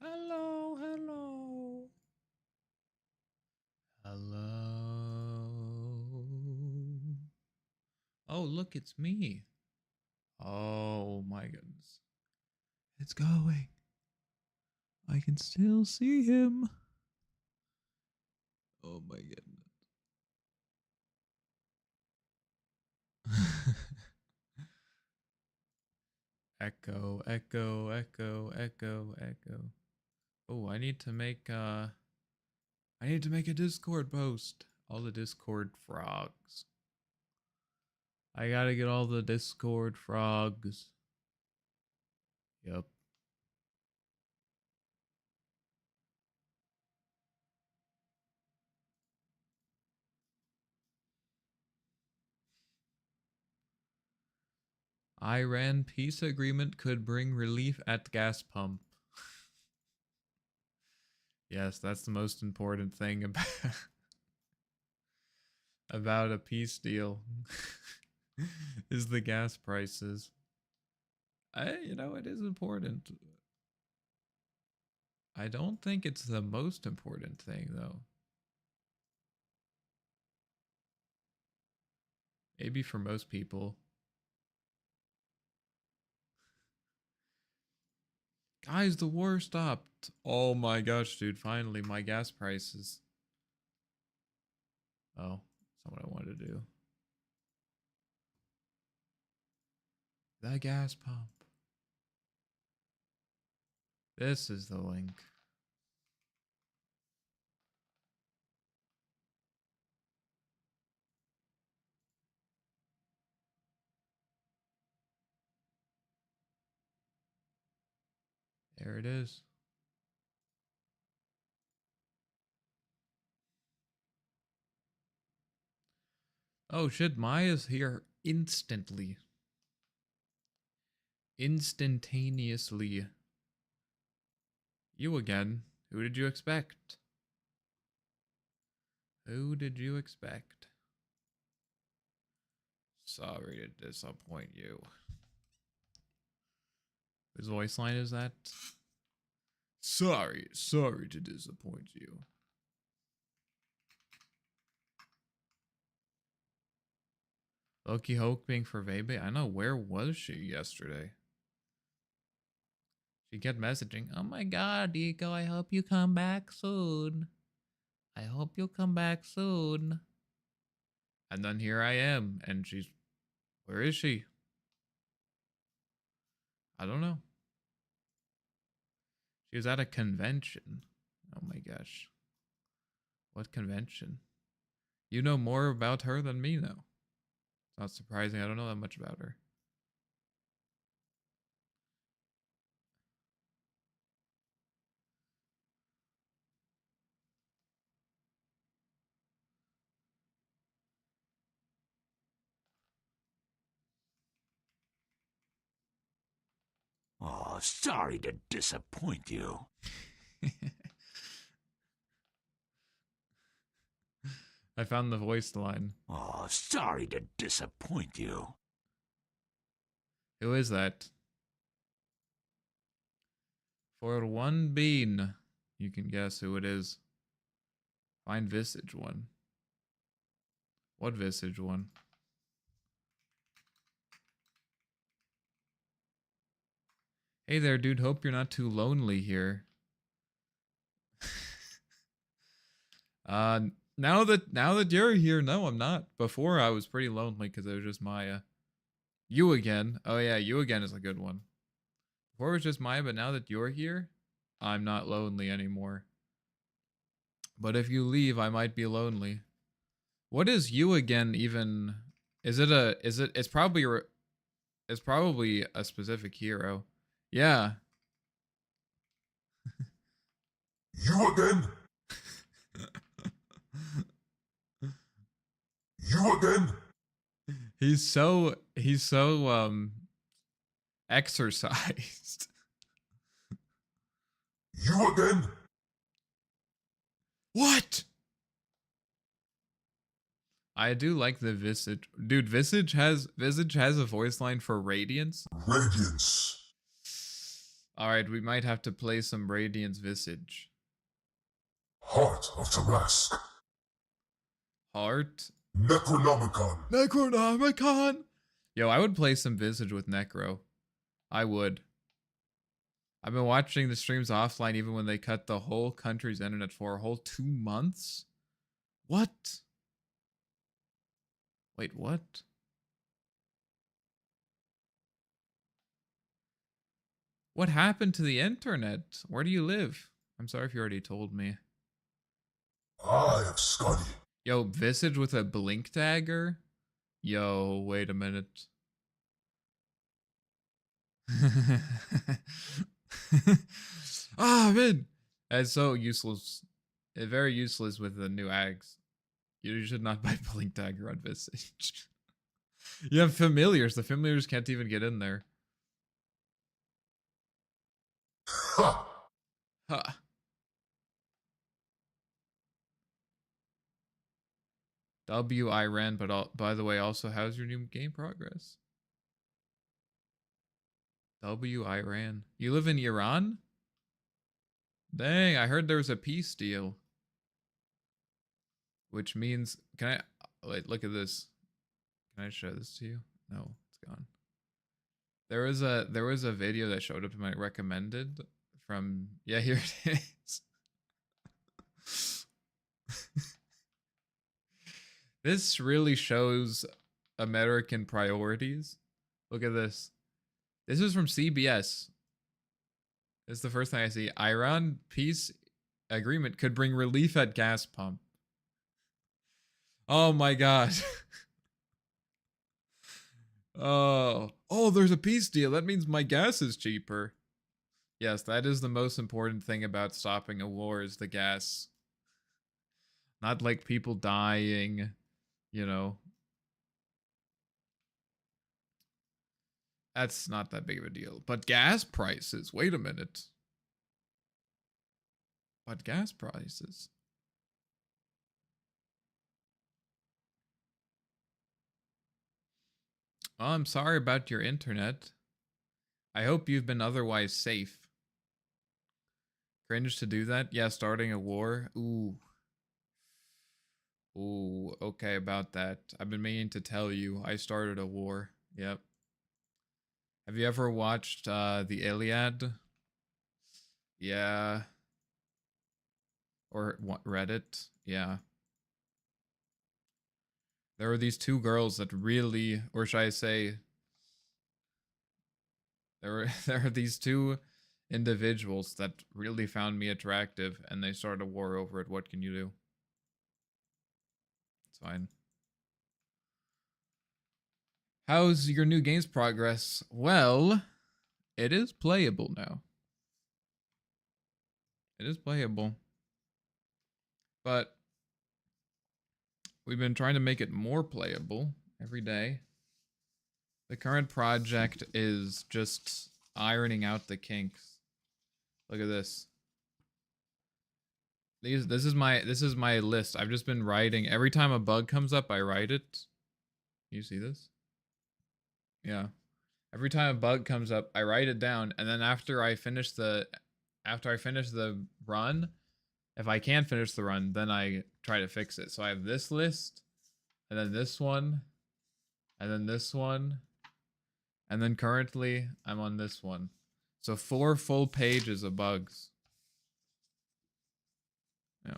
Hello, hello. Hello. Oh, look, it's me. Oh my goodness. It's going. I can still see him. Oh my goodness. Echo, echo, echo, echo, echo. Oh, I need to make a Discord post. All the Discord frogs. I gotta get all the Discord frogs. Yep. Iran peace agreement could bring relief at gas pump. Yes, that's the most important thing about about a peace deal is the gas prices. It is important. I don't think it's the most important thing though. Maybe for most people. Guys, the war stopped. Oh my gosh, dude, finally my gas prices. Oh, that's not what I wanted to do. The gas pump. This is the link. There it is. Oh shit, Maya's here instantly. Instantaneously. You again. Who did you expect? Who did you expect? Sorry to disappoint you. Whose voice line is that? Sorry to disappoint you. Loki hoping for Vebe? I know, where was she yesterday? She kept messaging, oh my god, Diego, I hope you come back soon. I hope you'll come back soon. And then here I am, and she's... Where is she? I don't know. She was at a convention. Oh my gosh. What convention? You know more about her than me now. It's not surprising. I don't know that much about her. Oh, sorry to disappoint you. I found the voice line. Oh, sorry to disappoint you. Who is that? For one bean, you can guess who it is. Find Visage one. What Visage one? Hey there, dude. Hope you're not too lonely here. Now that you're here, no, I'm not. Before I was pretty lonely because it was just Maya. You again. Oh yeah, you again is a good one. Before it was just Maya, but now that you're here, I'm not lonely anymore. But if you leave, I might be lonely. What is you again even? It's probably a specific hero. Yeah. You again? You again? He's so exercised. You again? What? I do like the Visage. Dude, Visage has a voice line for Radiance. Radiance. Alright, we might have to play some Radiant's Visage. Heart of Tarask. Heart? Necronomicon. Necronomicon! Yo, I would play some Visage with Necro. I would. I've been watching the streams offline even when they cut the whole country's internet for a whole 2 months? What? Wait, what? What happened to the internet? Where do you live? I'm sorry if you already told me. I am Scotty. Yo, Visage with a blink dagger? Yo, wait a minute. Ah, man! That's so useless. Very useless with the new ags. You should not buy blink dagger on Visage. You have familiars. The familiars can't even get in there. Ha! Huh. W Iran, but by the way, also, how's your new game progress? W Iran. You live in Iran? Dang, I heard there was a peace deal. Which means, can I, wait, look at this. Can I show this to you? No, it's gone. There was a video that showed up in my recommended from, yeah, here it is. This really shows American priorities. Look at this. This is from CBS. This is the first thing I see. Iran peace agreement could bring relief at gas pump. Oh my god. Oh, there's a peace deal. That means my gas is cheaper. Yes, that is the most important thing about stopping a war is the gas. Not like people dying, you know. That's not that big of a deal. But gas prices, wait a minute. But gas prices. Oh, I'm sorry about your internet. I hope you've been otherwise safe. Cringe to do that? Yeah, starting a war. Ooh. Ooh, okay about that. I've been meaning to tell you. I started a war. Yep. Have you ever watched the Iliad? Yeah. Or what, Reddit? Yeah. There were these two girls that really, or should I say, there are these two individuals that really found me attractive, and they started a war over it. What can you do? It's fine. How's your new game's progress? Well, it is playable now. It is playable. But we've been trying to make it more playable every day. The current project is just ironing out the kinks. Look at this. This is my list. I've just been writing. Every time a bug comes up, I write it. You see this? Yeah. Every time a bug comes up, I write it down, and then after I finish the run, if I can't finish the run, then I try to fix it. So I have this list, and then this one, and then this one, and then currently I'm on this one. So 4 full pages of bugs. Yeah.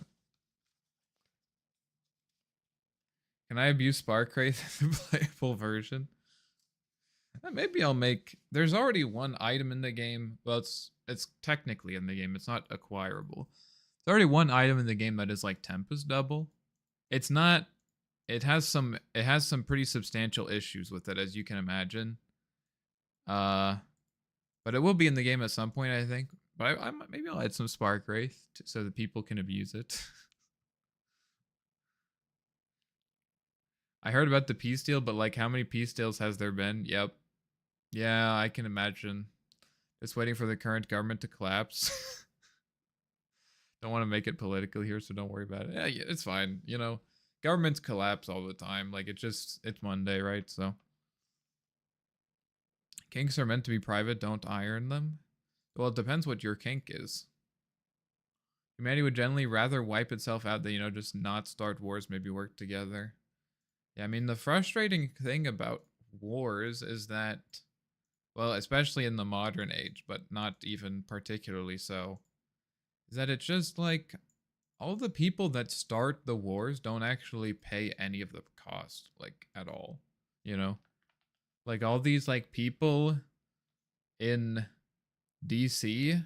Can I abuse Sparkwraith in the playable version? Maybe I'll make. There's already one item in the game. Well, it's technically in the game. It's not acquirable. There's already one item in the game that is like Tempest Double. It's not. It has some pretty substantial issues with it, as you can imagine. But it will be in the game at some point, I think. But maybe I'll add some Sparkwraith so that people can abuse it. I heard about the peace deal, but like, how many peace deals has there been? Yep. Yeah, I can imagine. Just waiting for the current government to collapse. Don't want to make it political here, so don't worry about it. Yeah, it's fine. You know, governments collapse all the time. Like, it's Monday, right? So kinks are meant to be private. Don't iron them. Well, it depends what your kink is. Humanity would generally rather wipe itself out than, you know, just not start wars, maybe work together. Yeah, I mean, the frustrating thing about wars is that, well, especially in the modern age, but not even particularly so, is that it's just like all the people that start the wars don't actually pay any of the cost, like, at all, you know? Like, all these, like, people in DC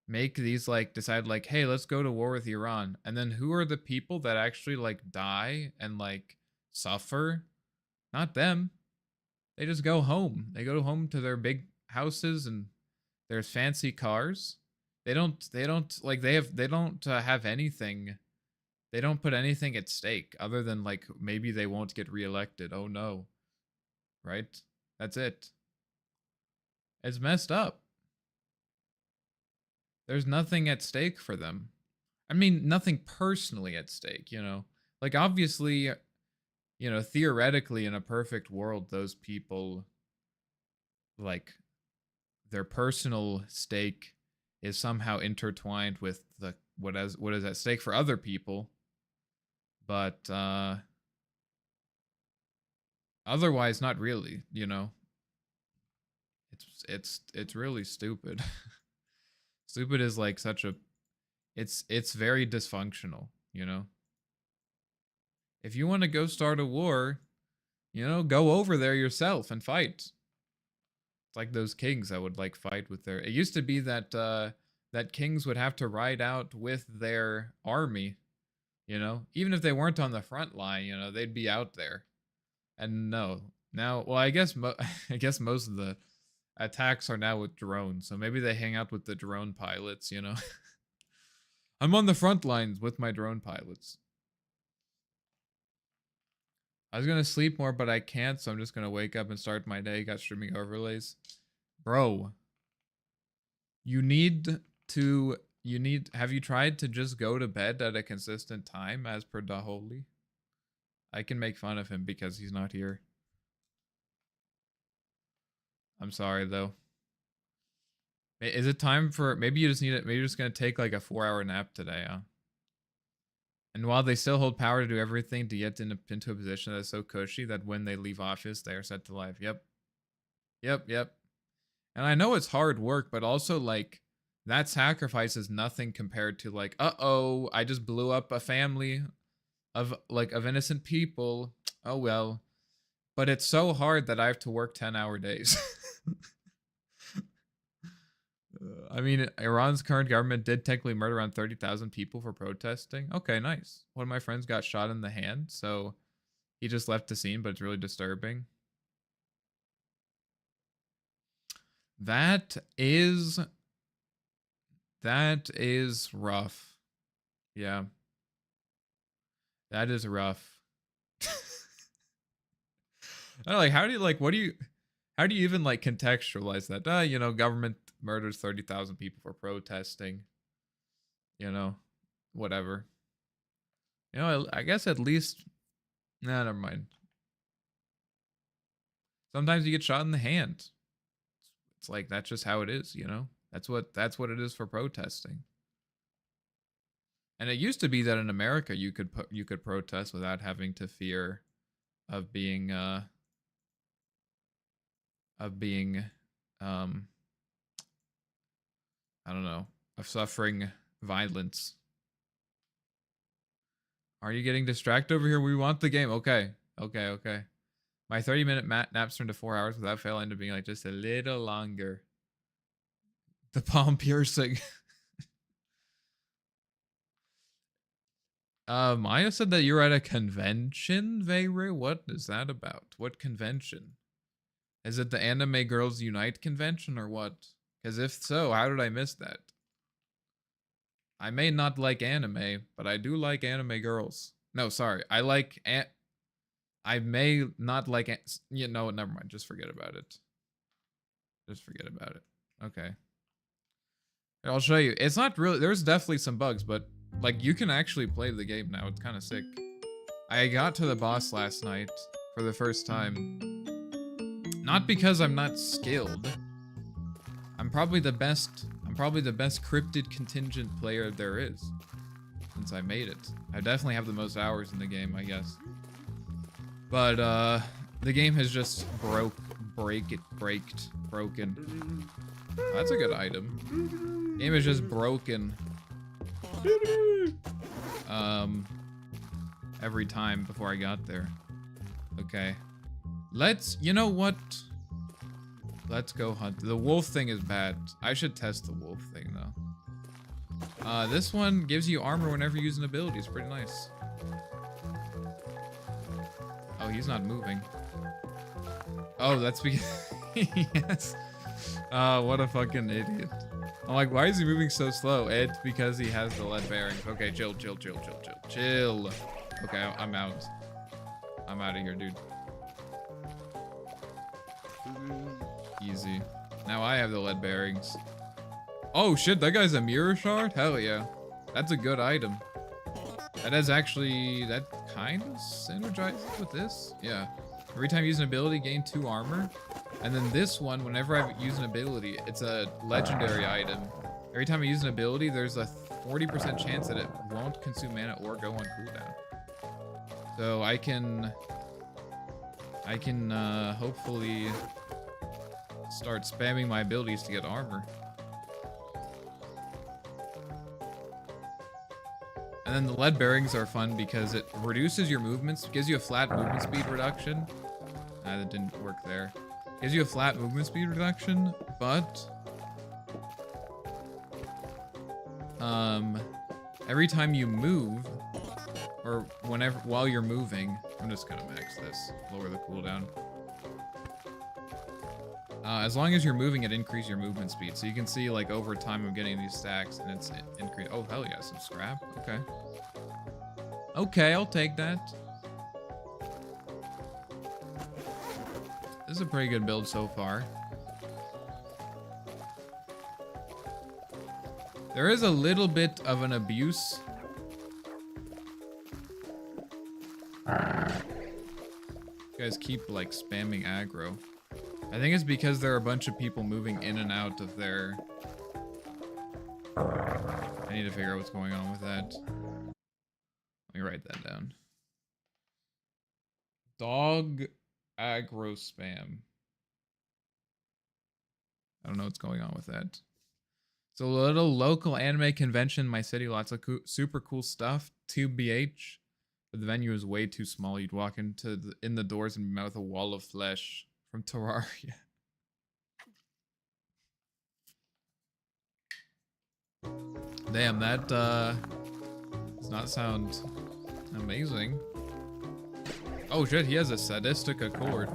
make these, like, decide, like, hey, let's go to war with Iran. And then who are the people that actually, like, die and, like, suffer? Not them. They just go home. They go home to their big houses and their fancy cars. They don't like, they don't have anything. They don't put anything at stake other than, like, maybe they won't get reelected. Oh no. Right? That's it. It's messed up. There's nothing at stake for them. I mean, nothing personally at stake, you know? Like, obviously, you know, theoretically, in a perfect world, those people, like, their personal stake is somehow intertwined with the what is at stake for other people. But otherwise, not really, you know? It's really stupid. Stupid is like such a, it's very dysfunctional, you know? If you want to go start a war, you know, go over there yourself and fight. It's like those kings that would, like, fight with their, it used to be that that kings would have to ride out with their army, you know? Even if they weren't on the front line, you know, they'd be out there. And no, now, well, I guess I guess most of the attacks are now with drones, so maybe they hang out with the drone pilots, you know? I'm on the front lines with my drone pilots. I was gonna sleep more, but I can't, so I'm just gonna wake up and start my day. Got streaming overlays. Bro, have you tried to just go to bed at a consistent time as per Daholi? I can make fun of him because he's not here. I'm sorry, though. Is it time for, maybe you just need it, maybe you're just gonna take like a 4-hour nap today, huh? And while they still hold power to do everything to get into a position that is so cushy that when they leave office, they are set to life. Yep. Yep. And I know it's hard work, but also, like, that sacrifice is nothing compared to, like, uh-oh, I just blew up a family of innocent people. Oh, well. But it's so hard that I have to work 10-hour days. I mean, Iran's current government did technically murder around 30,000 people for protesting. Okay, nice. One of my friends got shot in the hand, so he just left the scene, but it's really disturbing. That is rough. Yeah. That is rough. I don't know, like, how do you even, like, contextualize that? You know, government murders 30,000 people for protesting. You know, whatever. You know, I guess at least, nah, never mind. Sometimes you get shot in the hand. It's like, that's just how it is, you know? That's what it is for protesting. And it used to be that in America you could protest without having to fear of being I don't know, of suffering violence. Are you getting distracted over here? We want the game. Okay. My 30-minute naps turned to 4 hours without fail, ended up being like just a little longer. The palm piercing. Maya said that you're at a convention, Veyre. What is that about? What convention? Is it the Anime Girls Unite convention or what? Because if so, how did I miss that? I may not like anime, but I do like anime girls. No, sorry. I may not like, you know, never mind. Just forget about it. Okay. I'll show you. It's not really, there's definitely some bugs, but, like, you can actually play the game now. It's kind of sick. I got to the boss last night for the first time. Not because I'm not skilled. I'm probably the best cryptid contingent player there is since I made it. I definitely have the most hours in the game, I guess. But the game has just broken. That's a good item. Game is just broken. Every time before I got there. Okay. You know what? Let's go hunt. The wolf thing is bad. I should test the wolf thing though. This one gives you armor whenever you use an ability. It's pretty nice. Oh, he's not moving. Oh, that's because yes. What a fucking idiot. I'm like, why is he moving so slow? It's because he has the lead bearings. Okay, chill. Okay, I'm out. I'm out of here, dude. Easy. Now I have the lead bearings. Oh shit, that guy's a mirror shard? Hell yeah. That's a good item. That is actually, that kind of synergizes with this. Yeah. Every time you use an ability, gain 2 armor. And then this one, whenever I use an ability, it's a legendary item. Every time I use an ability, there's a 40% chance that it won't consume mana or go on cooldown. So I can hopefully start spamming my abilities to get armor. And then the lead bearings are fun because it reduces your movements, gives you a flat movement speed reduction. That didn't work there. Gives you a flat movement speed reduction, but every time you move, or while you're moving, I'm just gonna max this, lower the cooldown. As long as you're moving, it increases your movement speed. So you can see, like, over time I'm getting these stacks and it's increased. Oh, hell yeah, some scrap. Okay. Okay, I'll take that. This is a pretty good build so far. There is a little bit of an abuse. You guys keep, like, spamming aggro. I think it's because there are a bunch of people moving in and out of their... I need to figure out what's going on with that. Let me write that down. Dog aggro spam. I don't know what's going on with that. It's a little local anime convention in my city. Lots of super cool stuff. 2BH. But the venue is way too small. You'd walk in the doors and be met with a wall of flesh. From Terraria. Damn, that does not sound amazing. Oh shit, he has a sadistic accord.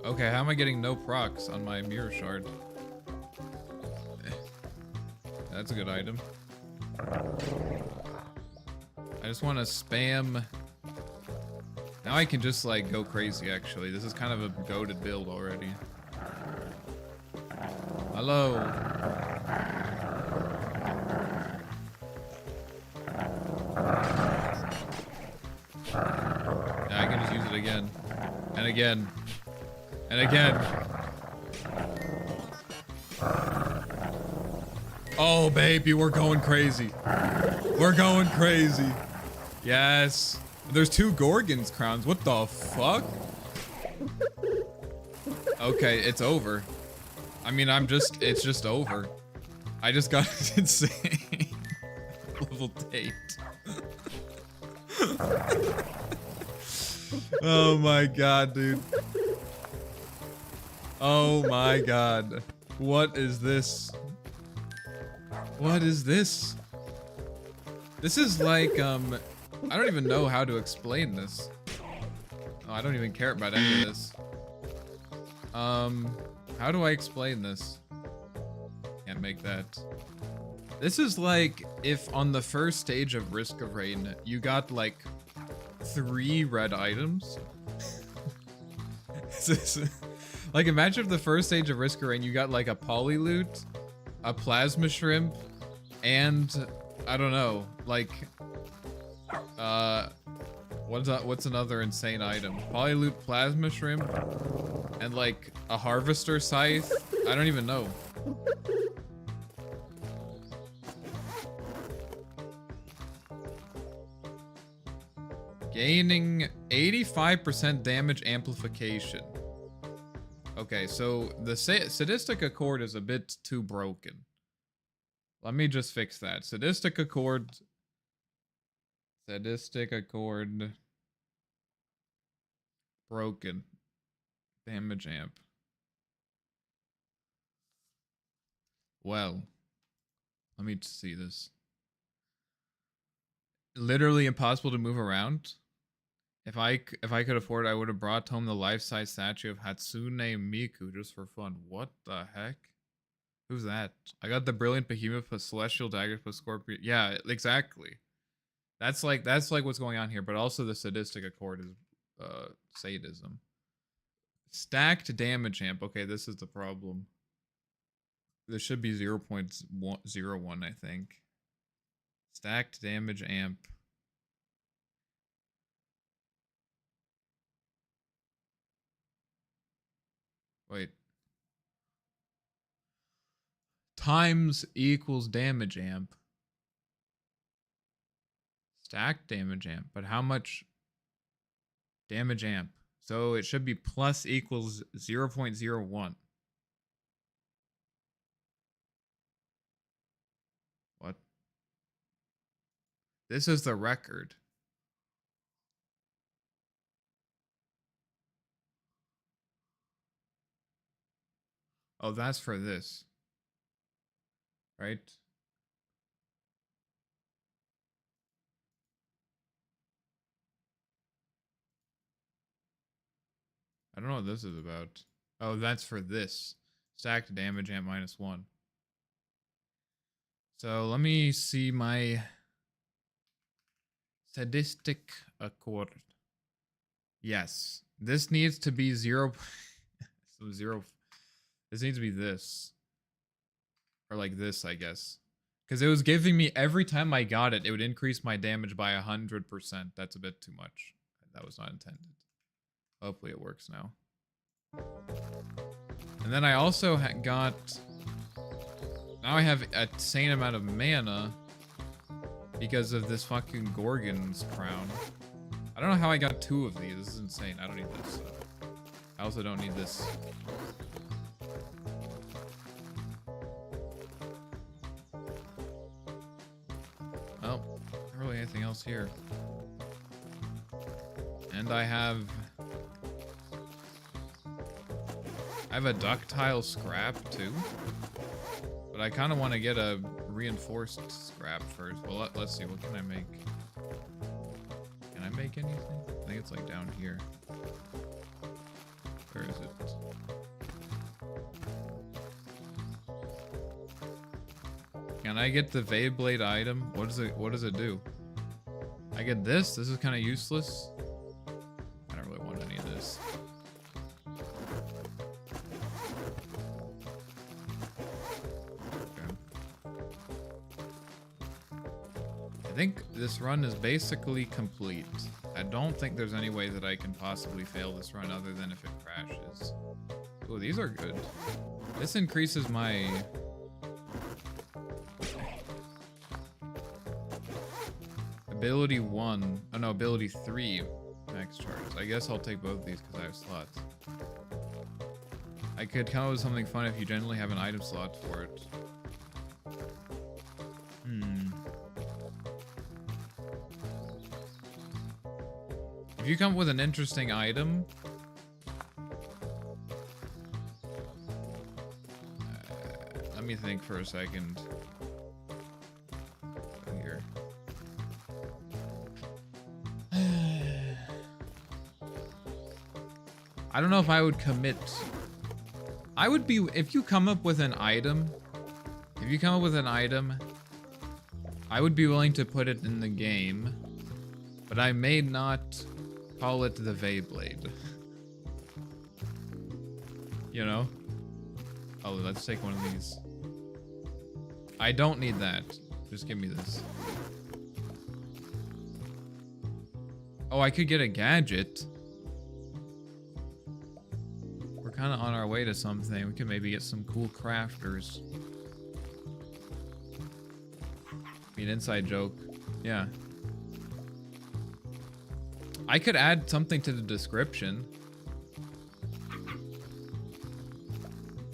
Okay, how am I getting no procs on my mirror shard? That's a good item. I just want to spam. Now I can just, like, go crazy, actually. This is kind of a goated build already. Hello. Yeah, I can just use it again. And again. And again. Oh, baby, we're going crazy. We're going crazy. Yes. There's 2 Gorgon's crowns. What the fuck? Okay, it's over. I mean, it's just over. I just got insane. Level 8. Oh my god, dude. Oh my god. What is this? What is this? This is like, I don't even know how to explain this. Oh, I don't even care about any of this. How do I explain this? Can't make that. This is like if on the first stage of Risk of Rain, you got like 3 red items. Like, imagine if the first stage of Risk of Rain, you got like a Polyloot, a Plasma Shrimp, and I don't know, like, what's another insane item? Polyloot, Plasma Shrimp, And like a harvester scythe? I don't even know. Gaining 85% damage amplification. Okay, so the sadistic accord is a bit too broken. Let me just fix that. Sadistic accord. Sadistic accord. Broken. Damage amp. Well. Let me see this. Literally impossible to move around. If I could afford it, I would have brought home the life-size statue of Hatsune Miku just for fun. What the heck? Who's that? I got the brilliant behemoth plus celestial dagger plus scorpion. Yeah, exactly. That's like what's going on here, but also the sadistic accord is sadism. Stacked damage amp. Okay, this is the problem. This should be 0.01, I think. Stacked damage amp. Wait. Times equals damage amp. Stacked damage amp. But how much damage amp? So it should be plus equals 0.01. What? This is the record. Oh, that's for this. Right? I don't know what this is about. Oh, that's for this. Stacked damage amp -1. So let me see my sadistic accord. Yes. This needs to be 0. So 0. This needs to be this. Or like this, I guess. Because it was giving me, every time I got it, it would increase my damage by 100%. That's a bit too much. That was not intended. Hopefully it works now. And then I also got... Now I have an insane amount of mana because of this fucking Gorgon's crown. I don't know how I got 2 of these. This is insane. I don't need this. I also don't need this. Well, not really anything else here. And I have a ductile scrap too. But I kind of want to get a reinforced scrap first. Well, let's see. What can I make? Can I make anything? I think it's like down here. Where is it? Can I get the Veyblade item? What does it do? I get this? This is kind of useless. I don't really want any of this. Okay. I think this run is basically complete. I don't think there's any way that I can possibly fail this run other than if it crashes. Oh, these are good. This increases my... Ability 1, oh no, ability 3 max charge. I guess I'll take both of these because I have slots. I could come up with something fun if you generally have an item slot for it. If you come up with an interesting item... let me think for a second. Here. I don't know if I would commit. I would be, if you come up with an item, I would be willing to put it in the game, but I may not call it the Veyblade. You know? Oh, let's take one of these. I don't need that. Just give me this. Oh, I could get a gadget. kind of on our way to something. We could maybe get some cool crafters. I mean, inside joke. Yeah. I could add something to the description.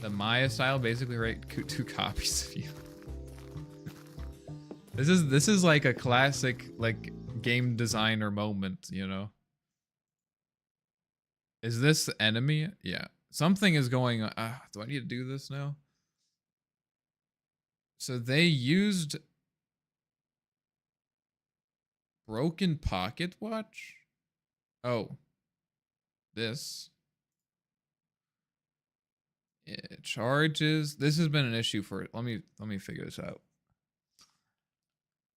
The Maya style, basically write 2 copies of you. This is like a classic like game designer moment, you know. Is this enemy? Yeah. Something is going on. Do I need to do this now? So they used broken pocket watch? Oh. This. It charges. This has been an issue for it. Let me figure this out.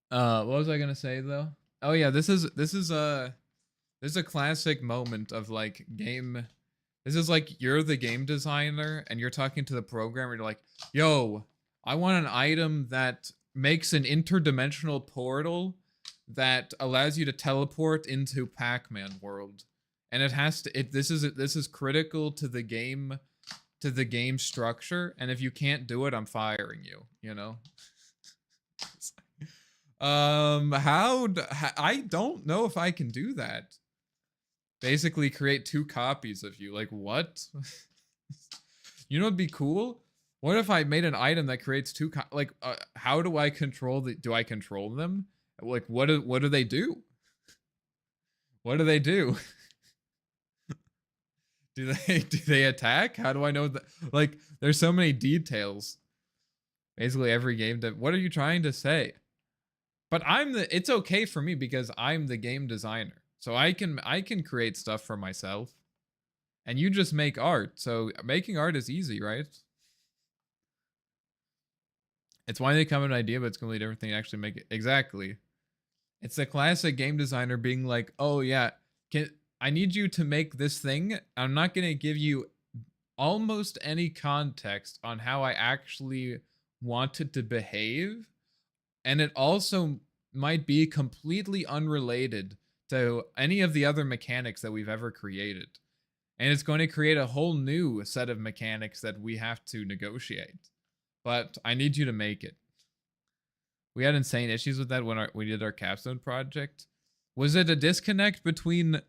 What was I gonna say though? Oh yeah, this is a classic moment of like game. This is like you're the game designer and you're talking to the programmer. You're like, yo, I want an item that makes an interdimensional portal that allows you to teleport into Pac-Man world, and it has to. This is critical to the game structure, and if you can't do it, I'm firing you. You know. I don't know if I can do that. Basically create 2 copies of you. Like, what? You know what'd be cool? What if I made an item that creates 2 how do I control do I control them? Like, what do they do? What do they do? do they attack? How do I know that? Like, there's so many details. Basically every game what are you trying to say? But it's okay for me because I'm the game designer. So I can create stuff for myself. And you just make art. So making art is easy, right? It's why they come with an idea, but it's completely different thing to actually make it. Exactly. It's the classic game designer being like, oh yeah, I need you to make this thing. I'm not going to give you almost any context on how I actually want it to behave. And it also might be completely unrelated to any of the other mechanics that we've ever created. And it's going to create a whole new set of mechanics that we have to negotiate. But I need you to make it. We had insane issues with that when we did our capstone project. Was it a disconnect between...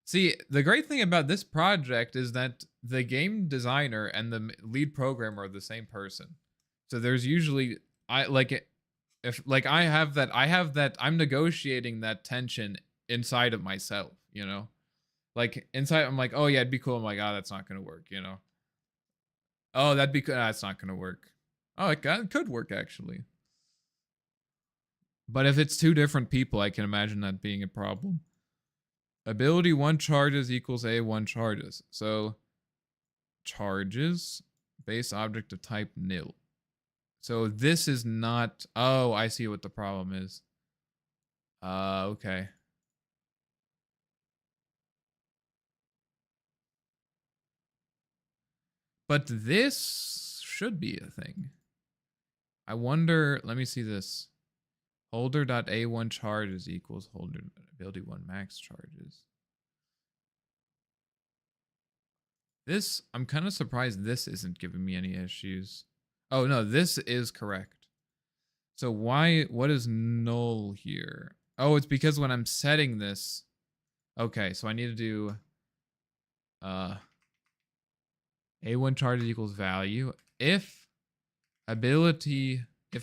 See, the great thing about this project is that the game designer and the lead programmer are the same person. So there's usually... I have that I'm negotiating that tension inside of myself, you know? Like inside I'm like, oh yeah, it'd be cool. I'm like, oh, that's not gonna work, you know? Oh, that'd be good. That's not gonna work. Oh, it could work actually. But if it's 2 different people, I can imagine that being a problem. Ability 1 charges equals A1 charges. So charges, base object of type nil. So this is not... Oh, I see what the problem is. Okay. But this should be a thing. I wonder... Let me see this. Holder.A1 charges equals holder ability 1 max charges. This... I'm kind of surprised this isn't giving me any issues. Oh, no, this is correct. So what is null here? Oh, it's because when I'm setting this... Okay, so I need to do... A1 charges equals value. If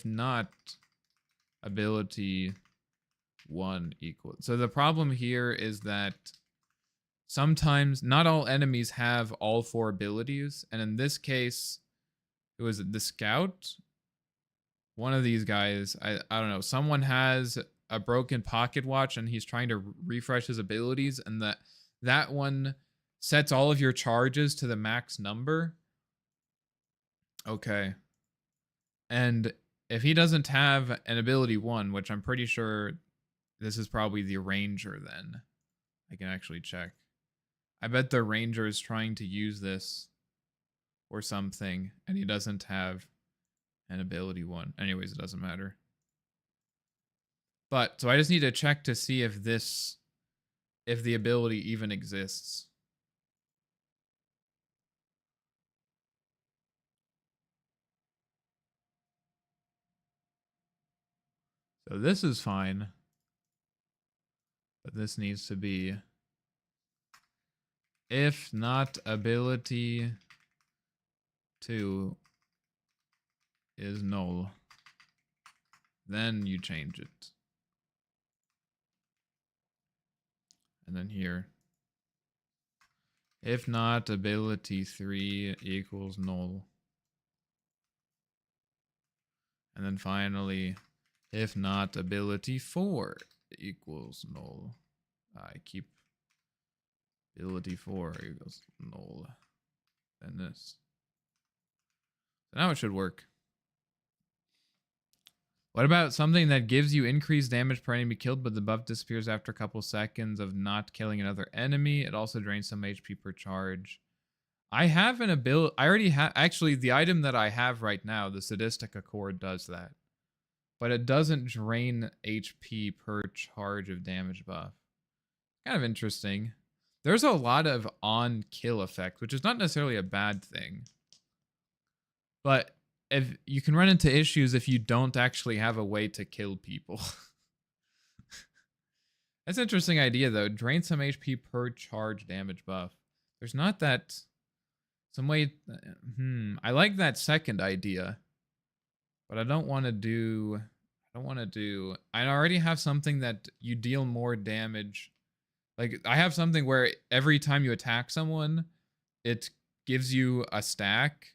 not, ability 1 equals... So the problem here is that sometimes not all enemies have all 4 abilities. And in this case... It was the scout. One of these guys, I don't know. Someone has a broken pocket watch and he's trying to refresh his abilities, and that one sets all of your charges to the max number. Okay. And if he doesn't have an ability 1, which I'm pretty sure this is probably the ranger then. I can actually check. I bet the ranger is trying to use this or something, and he doesn't have an ability 1. Anyways, it doesn't matter. But, so I just need to check to see if the ability even exists. So this is fine. But this needs to be, if not ability 2 is null, then you change it. And then here, if not ability 3 equals null. And then finally, if not ability 4 equals null. I keep ability 4 equals null. Then this. So now it should work. What about something that gives you increased damage per enemy killed, but the buff disappears after a couple seconds of not killing another enemy? It also drains some HP per charge. I have an ability. I already have. Actually, the item that I have right now, the Sadistic Accord, does that. But it doesn't drain HP per charge of damage buff. Kind of interesting. There's a lot of on-kill effect, which is not necessarily a bad thing. But if you can run into issues if you don't actually have a way to kill people. That's an interesting idea, though. Drain some HP per charge damage buff. There's not that... Some way... I like that second idea. But I don't want to do... I already have something that you deal more damage. Like, I have something where every time you attack someone, it gives you a stack.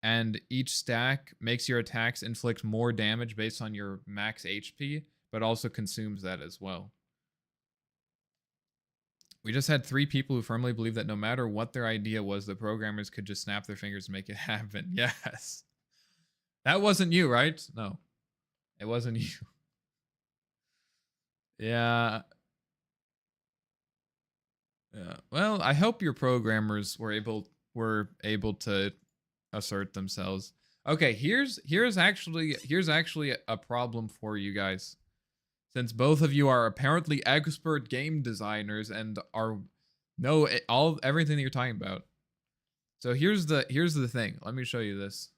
And each stack makes your attacks inflict more damage based on your max HP. But also consumes that as well. We just had 3 people who firmly believe that no matter what their idea was, the programmers could just snap their fingers and make it happen. Yes. That wasn't you, right? No. It wasn't you. Yeah. Yeah. Well, I hope your programmers were able to assert themselves. Okay, here's actually a problem for you guys. Since both of you are apparently expert game designers and know everything that you're talking about. So here's the thing. Let me show you this.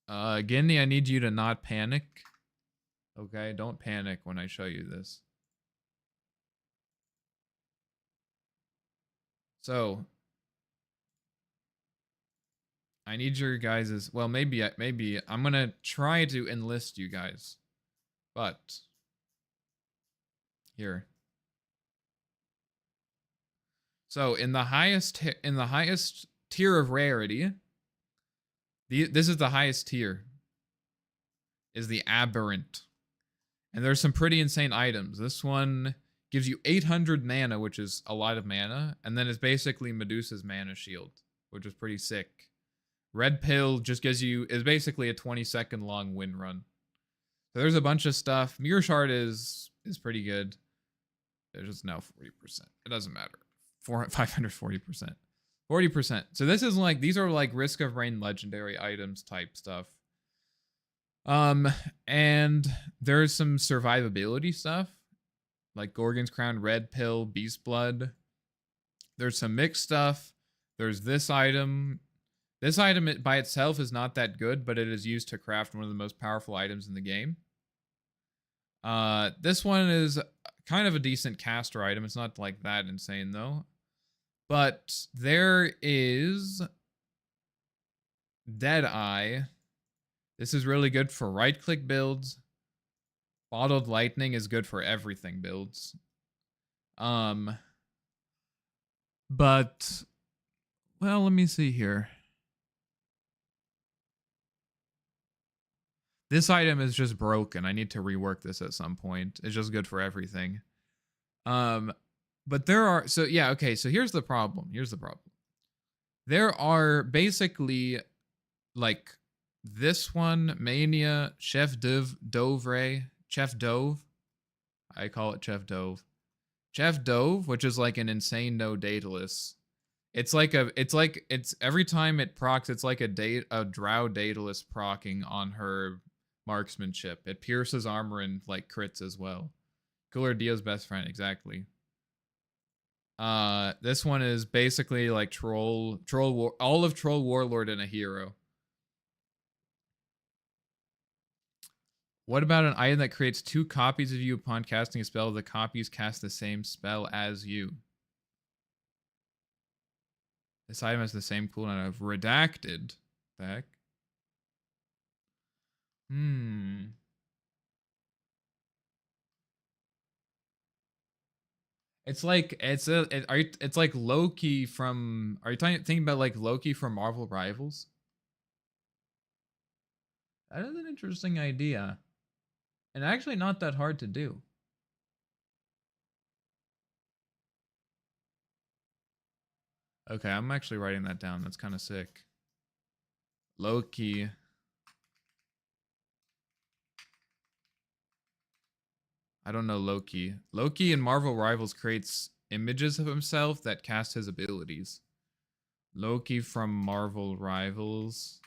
Ginny, I need you to not panic. Okay, don't panic when I show you this. So, I need your guys's... Well, maybe I'm gonna try to enlist you guys. But, here. So, in the highest tier of rarity... This is the highest tier. Is the Aberrant. And there's some pretty insane items. This one gives you 800 mana, which is a lot of mana. And then it's basically Medusa's mana shield, which is pretty sick. Red Pill just gives you... is basically a 20-second long win run. So there's a bunch of stuff. Mirror Shard is pretty good. There's just now 40%. It doesn't matter. 540%. 40%. So this is like, these are like Risk of Rain legendary items type stuff. And there's some survivability stuff like Gorgon's Crown, Red Pill, Beast Blood. There's some mixed stuff. There's this item. This item by itself is not that good, but it is used to craft one of the most powerful items in the game. This one is kind of a decent caster item. It's not like that insane though. But there is Deadeye. This is really good for right-click builds. Bottled Lightning is good for everything builds. But, well, let me see here. This item is just broken. I need to rework this at some point. It's just good for everything. But there are, so yeah, okay, so here's the problem. There are basically, like, this one, Mania, Chef Dove. I call it Chef Dove. Chef Dove, which is like an insane no Daedalus. It's every time it procs, it's like a Drow Daedalus procking on her marksmanship. It pierces armor and like crits as well. Cooler Dio's best friend, exactly. This one is basically like all of Troll Warlord and a hero. What about an item that creates 2 copies of you upon casting a spell? The copies cast the same spell as you. This item has the same cooldown of redacted. The heck? It's like it's like Loki from. Are you thinking about like Loki from Marvel Rivals? That is an interesting idea, and actually not that hard to do. Okay, I'm actually writing that down. That's kind of sick. Loki. I don't know Loki. Loki in Marvel Rivals creates images of himself that cast his abilities. Loki from Marvel Rivals.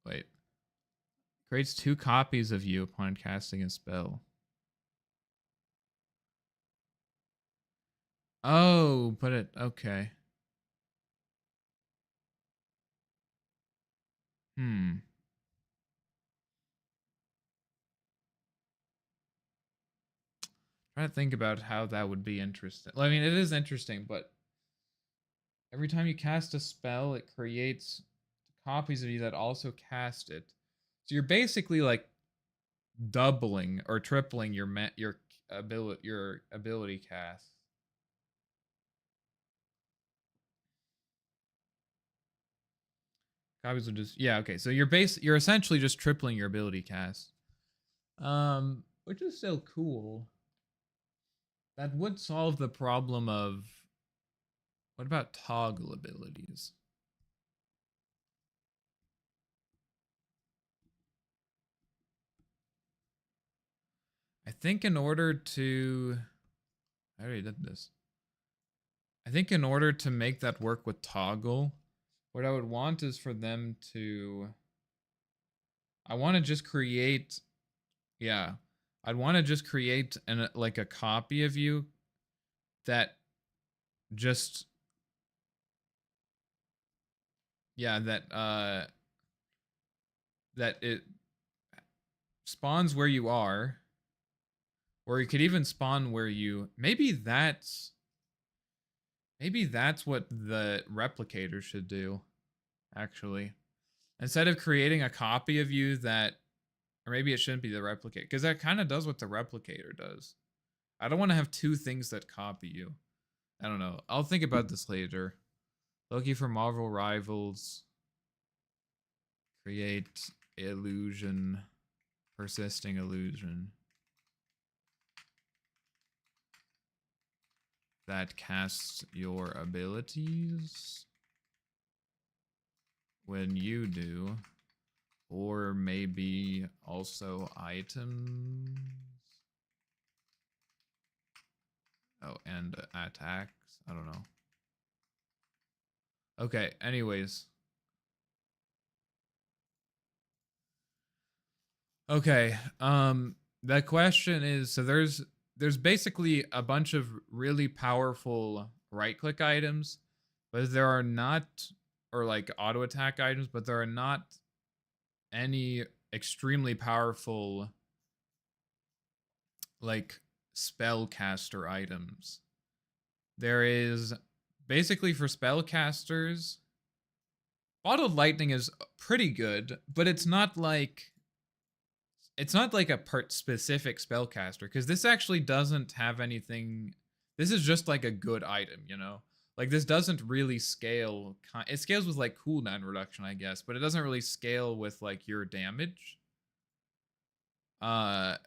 Wait. Creates 2 copies of you upon casting a spell. Oh, but it okay. Trying to think about how that would be interesting. I mean, it is interesting, but every time you cast a spell, it creates copies of you that also cast it. So you're basically like doubling or tripling your ability cast. Copies will just okay. So you're essentially just tripling your ability cast. Which is still cool. That would solve the problem of what about toggle abilities? I think in order to I already did this. I think in order to make that work with toggle, what I would want is for them to I want to just create I'd want to just create like a copy of you that just that it spawns where you are, or you could even spawn where you maybe that's what the replicator should do, actually. Instead of creating a copy of you that, or maybe it shouldn't be the replicator, because that kind of does what the replicator does. I don't want to have 2 things that copy you. I don't know. I'll think about this later. Loki for Marvel Rivals. Create illusion. Persisting illusion. That casts your abilities when you do, or maybe also items. Oh, and attacks. I don't know. Okay, anyways. Okay, the question is, so there's basically a bunch of really powerful right-click items, but there are not, or like auto attack items, but there are not any extremely powerful like spellcaster items. There is basically for spellcasters, bottled lightning is pretty good, but it's not like a specific spellcaster, because this actually doesn't have anything. This is just like a good item, you know? Like this doesn't really scale. It scales with like cooldown reduction, I guess, but it doesn't really scale with like your damage. What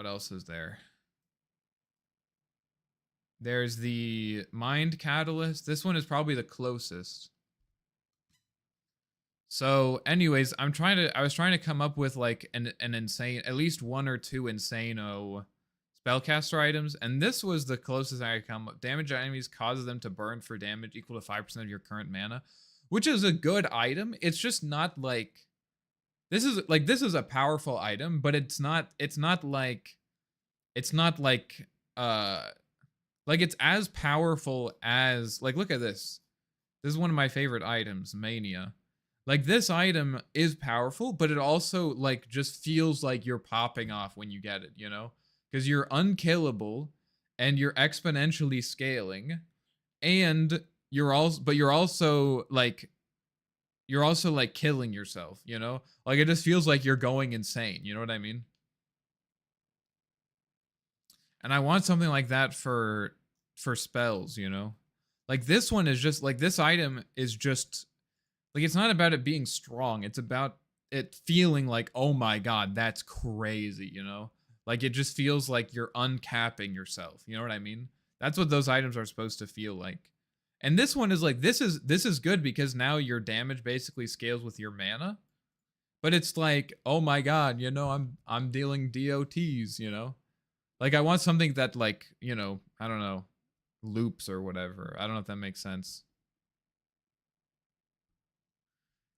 else is there? There's the Mind Catalyst. This one is probably the closest. So anyways, I was trying to come up with like an insane, at least 1 or 2 insane spellcaster items, and this was the closest I could come up. Damage enemies causes them to burn for damage equal to 5% of your current mana, which is a good item. It's just not like, this is a powerful item, but it's not it's not like it's as powerful as like look at this. This is one of my favorite items, Mania. Like this item is powerful, but it also like just feels like you're popping off when you get it, you know? Because you're unkillable and you're exponentially scaling, and you're also like killing yourself, you know? Like it just feels like you're going insane, you know what I mean? And I want something like that for spells, you know? Like this one is just like this item is just like it's not about it being strong. It's about it feeling like, "Oh my god, that's crazy," you know? Like it just feels like you're uncapping yourself. You know what I mean? That's what those items are supposed to feel like. And this one is like this is good because now your damage basically scales with your mana. But it's like, "Oh my god, you know, I'm dealing DOTs, you know?" Like I want something that like, you know, I don't know, loops or whatever. I don't know if that makes sense.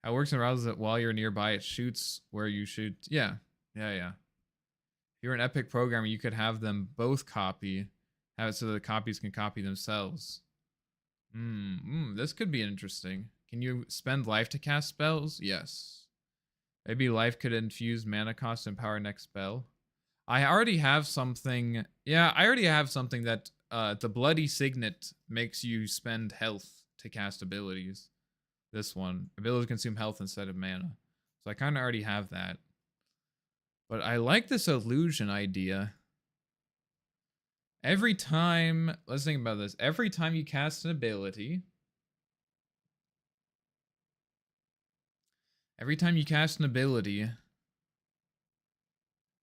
How it works and arouses it while you're nearby. It shoots where you shoot. Yeah. Yeah. If you're an epic programmer, you could have them both copy. Have it so the copies can copy themselves. This could be interesting. Can you spend life to cast spells? Yes. Maybe life could infuse mana cost and power next spell. I already have something. Yeah, I already have something that the Bloody Signet makes you spend health to cast abilities. This one. Abilities consume health instead of mana. So I kind of already have that. But I like this illusion idea. Every time, let's think about this. Every time you cast an ability,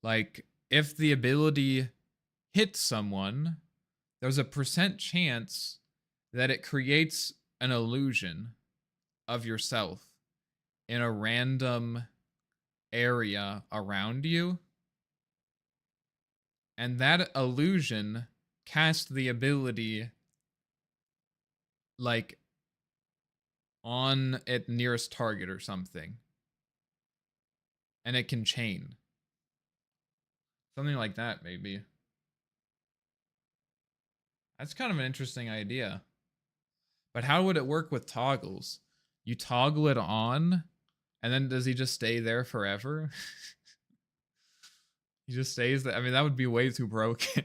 like if the ability hits someone, there's a % chance that it creates an illusion of yourself in a random area around you, and that illusion casts the ability like on its nearest target or something, and it can chain something like that. Maybe that's kind of an interesting idea, but how would it work with toggles? You toggle it on, and then does he just stay there forever? He just stays there. I mean, that would be way too broken.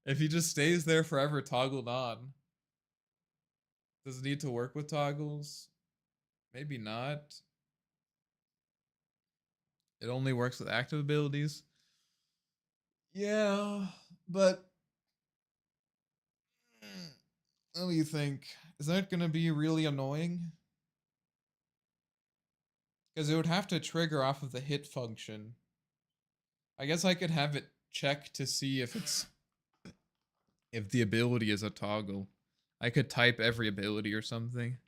If he just stays there forever toggled on. Does it need to work with toggles? Maybe not. It only works with active abilities. Yeah, but what do you think? Is that going to be really annoying? Because it would have to trigger off of the hit function. I guess I could have it check to see if it's if the ability is a toggle. I could type every ability or something.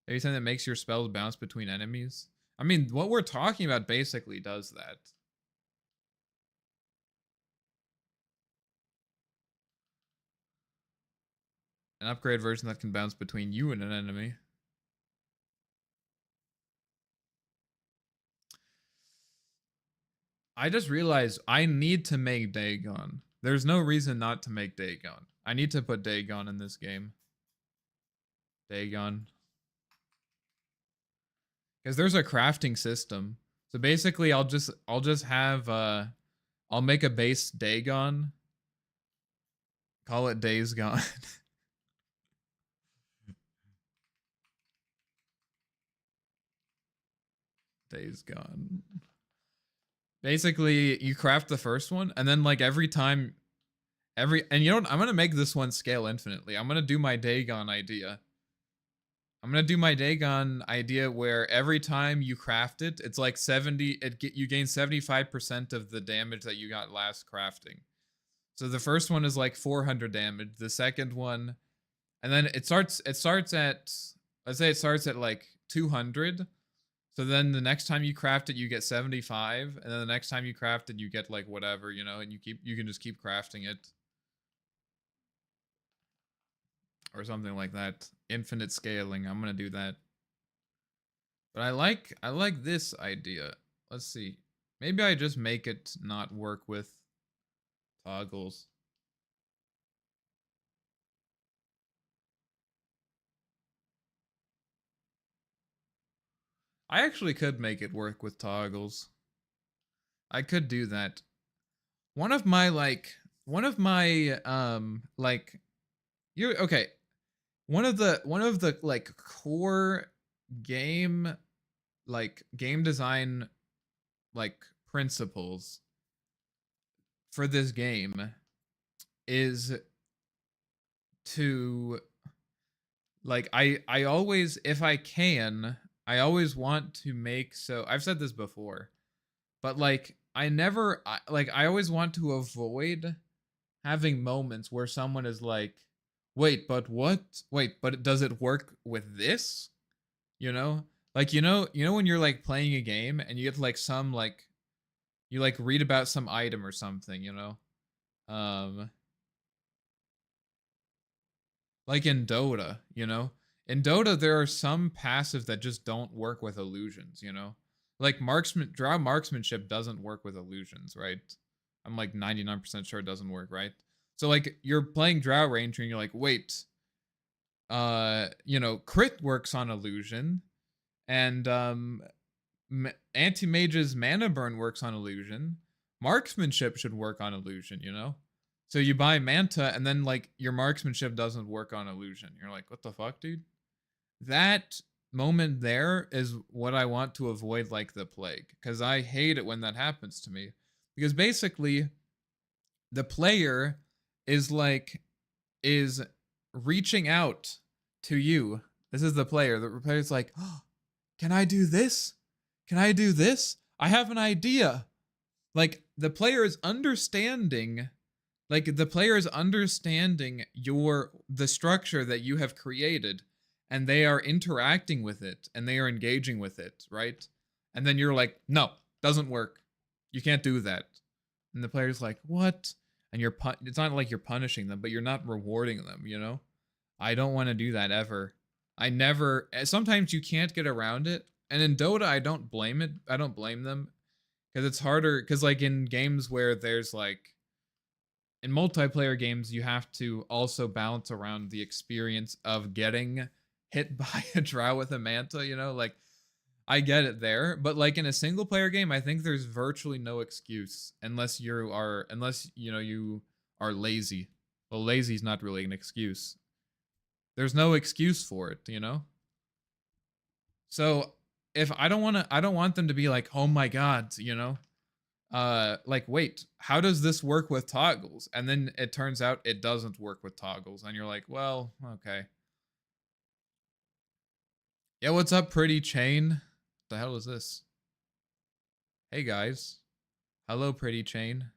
Maybe something that makes your spells bounce between enemies. I mean, what we're talking about basically does that. An upgrade version that can bounce between you and an enemy. I just realized I need to make Dagon. There's no reason not to make Dagon. I need to put Dagon in this game. Dagon. Because there's a crafting system. So basically I'll just have I'll make a base Dagon. Call it Days Gone. Days Gone. Basically, you craft the first one, and then like every time, and you know what? I'm gonna make this one scale infinitely. I'm gonna do my Dagon idea. Where every time you craft it, it's like 70. You gain 75% of the damage that you got last crafting. So the first one is like 400 damage. The second one, and then it starts at, let's say it starts at like 200. So then the next time you craft it, you get 75, and then the next time you craft it, you get like whatever, you know, and you can just keep crafting it. Or something like that. Infinite scaling. I'm gonna do that. But I like this idea. Let's see. Maybe I just make it not work with toggles. I actually could make it work with toggles. I could do that. One of my like you're okay. One of the like core game game design like principles for this game is to like I always, if I can, I always want to make, so I've said this before, but like I always want to avoid having moments where someone is like, wait, but what? Wait, but does it work with this? You know? Like you know when you're like playing a game and you get like some like you like read about some item or something, you know? Um like in Dota, you know? In Dota there are some passives that just don't work with illusions, you know? Like drow marksmanship doesn't work with illusions, right? I'm like 99% sure it doesn't work, right? So like you're playing drow ranger and you're like, "Wait, you know, crit works on illusion and anti-mage's mana burn works on illusion. Marksmanship should work on illusion, you know?" So you buy Manta and then like your marksmanship doesn't work on illusion. You're like, "What the fuck, dude?" That moment there is what I want to avoid like the plague, cuz I hate it when that happens to me. Because basically the player is like is reaching out to you. This is the player. The player's like, "Oh, can I do this? Can I do this? I have an idea." Like the player is understanding, like the player is understanding the structure that you have created, and they are interacting with it and they are engaging with it, right? And then you're like, "No, doesn't work. You can't do that." And the player's like, "What?" And it's not like you're punishing them, but you're not rewarding them, you know? I don't want to do that ever. I never sometimes you can't get around it. And in Dota, I don't blame it. I don't blame them because it's harder cuz like in games where there's like in multiplayer games you have to also balance around the experience of getting hit by a drow with a manta, you know? Like I get it there, but like in a single player game, I think there's virtually no excuse unless you know you are lazy. Well, lazy is not really an excuse. There's no excuse for it, you know? So if I don't want them to be like, "Oh my god," you know? Like, "Wait, how does this work with toggles?" And then it turns out it doesn't work with toggles, and you're like, "Well, okay." Yeah, what's up, pretty chain? The hell is this? Hey guys. Hello, pretty chain.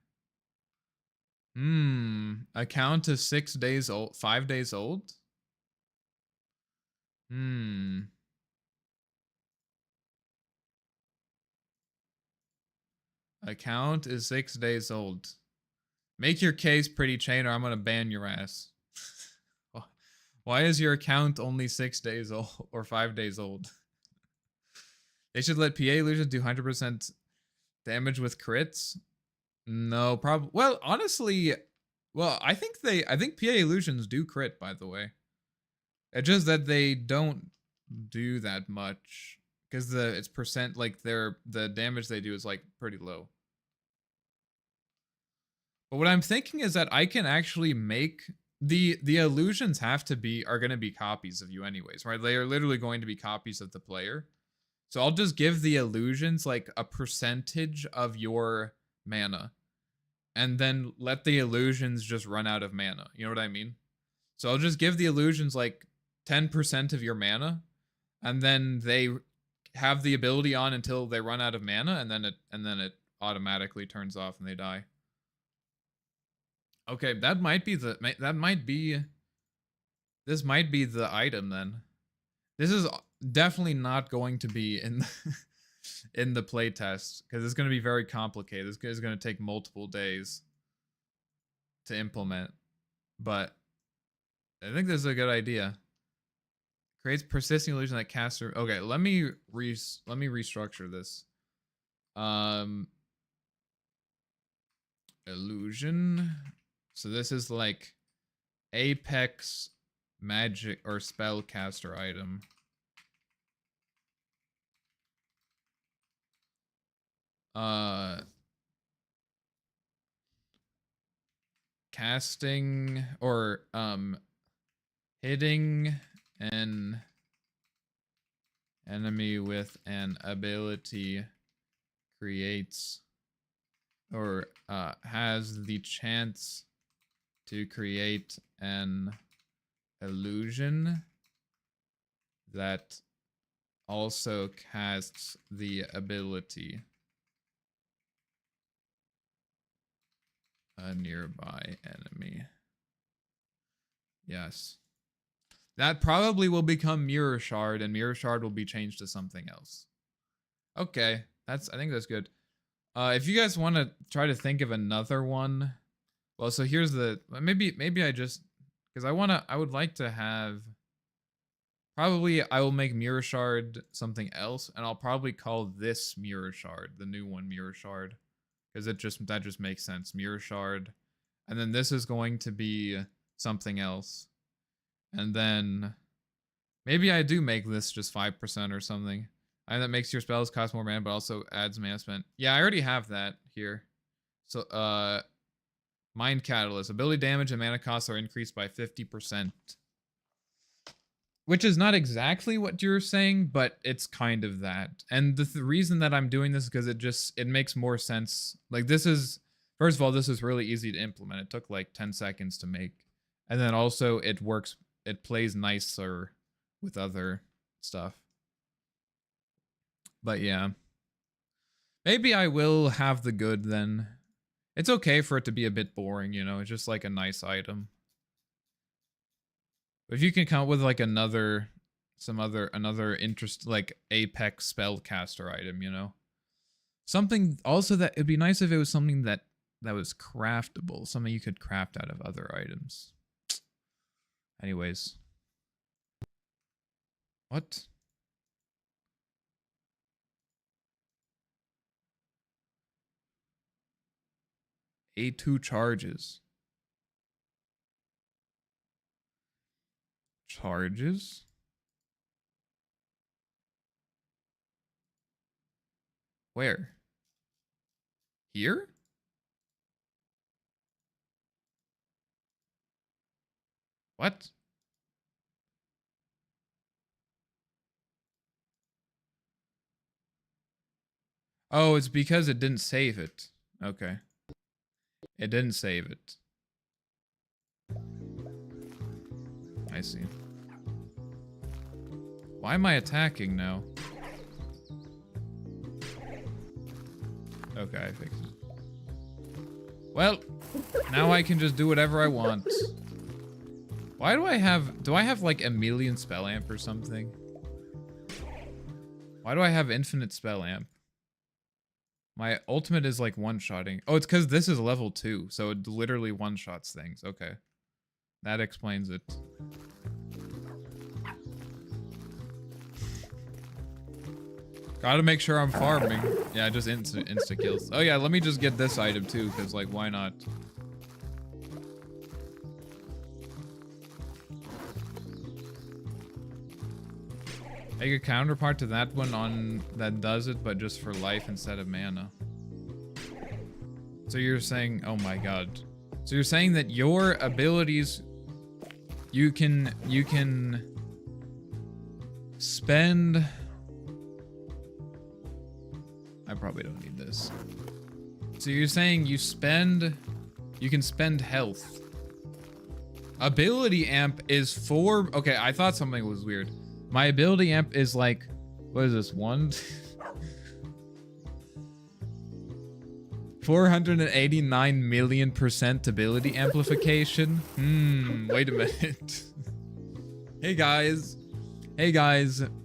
Account is 6 days old, 5 days old? Hmm. Account is 6 days old. Make your case, pretty chain, or I'm gonna ban your ass. Why is your account only 6 days old or 5 days old? They should let PA illusions do 100% damage with crits? No, probably. Well, honestly, well, I think PA illusions do crit, by the way. It's just that they don't do that much because it's percent like the damage they do is like pretty low. But what I'm thinking is that I can actually make the illusions are going to be copies of you anyways, right? They are literally going to be copies of the player. So I'll just give the illusions like a percentage of your mana and then let the illusions just run out of mana. You know what I mean? So I'll just give the illusions like 10% of your mana and then they have the ability on until they run out of mana and then it automatically turns off and they die. Okay, this might be the item then. This is definitely not going to be in in the playtest because it's going to be very complicated. This is going to take multiple days to implement, but I think this is a good idea. Creates persisting illusion that caster. Okay, let me restructure this. Illusion. So this is like Apex magic or spellcaster item. Casting or hitting an enemy with an ability creates or has the chance to create an illusion that also casts the ability a nearby enemy. Yes. That probably will become Mirror Shard, and Mirror Shard will be changed to something else. Okay, I think that's good. If you guys want to try to think of another one, well, so here's the maybe I just because I would like to have. Probably I will make Mirror Shard something else, and I'll probably call this Mirror Shard, the new one Mirror Shard, because that just makes sense. Mirror Shard, and then this is going to be something else. And then maybe I do make this just 5% or something. And that makes your spells cost more mana, but also adds mana spent. Yeah, I already have that here. So, Mind Catalyst. Ability damage and mana costs are increased by 50%. Which is not exactly what you're saying, but it's kind of that. And the reason that I'm doing this is because it makes more sense. Like this is, first of all, this is really easy to implement. It took like 10 seconds to make. And then also it works, it plays nicer with other stuff. But yeah. Maybe I will have the good then. It's okay for it to be a bit boring, you know, it's just like a nice item. But if you can come up with like another interest, like Apex spellcaster item, you know, something also that it'd be nice if it was something that was craftable, something you could craft out of other items. Anyways, what? A2 charges. Charges? Where? Here? What? Oh, it's because it didn't save it. Okay. It didn't save it. I see. Why am I attacking now? Okay, I fixed it. Well, now I can just do whatever I want. Why do I have like a million spell amp or something? Why do I have infinite spell amp? My ultimate is like one-shotting. Oh, it's because this is level 2, so it literally one-shots things. Okay. That explains it. Gotta make sure I'm farming. Yeah, just insta kills. Oh yeah, let me just get this item too, because like, why not? Make a counterpart to that one that does it, but just for life instead of mana. So you're saying, oh my god. So you're saying that your abilities, you can spend. I probably don't need this. So you're saying you can spend health. Ability amp is 4. Okay, I thought something was weird. My ability amp is like, what is this, 489 million % ability amplification? Wait a minute. Hey guys,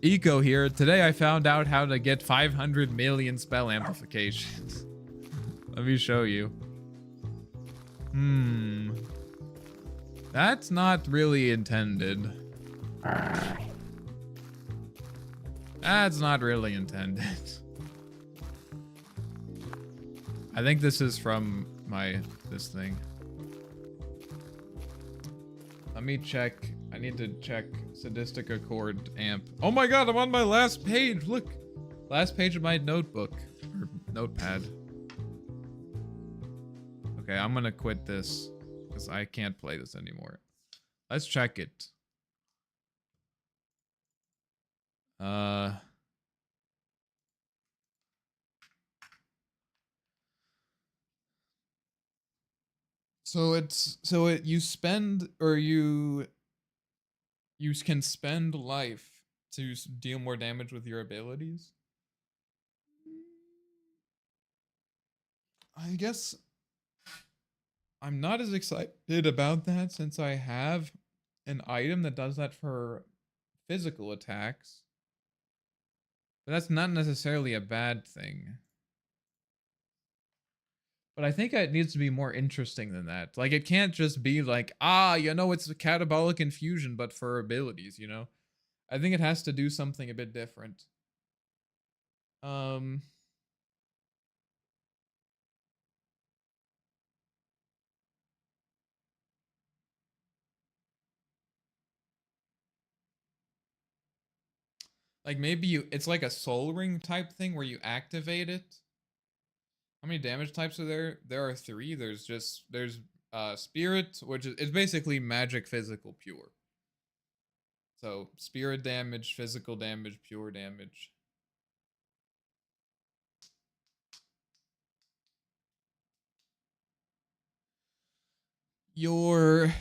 Eco here. Today I found out how to get 500 million spell amplifications. Let me show you. That's not really intended. That's not really intended. I think this is from this thing. Let me check. I need to check Sadistic Accord amp. Oh my god, I'm on my last page. Look. Last page of my notebook. Or notepad. Okay, I'm gonna quit this. Because I can't play this anymore. Let's check it. You spend, or you can spend life to deal more damage with your abilities. I guess I'm not as excited about that since I have an item that does that for physical attacks. But that's not necessarily a bad thing. But I think it needs to be more interesting than that. Like, it can't just be like, it's a catabolic infusion, but for abilities, you know? I think it has to do something a bit different. Like, maybe it's like a soul ring type thing where you activate it. How many damage types are there? There are 3. There's spirit, which is, it's basically magic, physical, pure. So spirit damage, physical damage, pure damage. You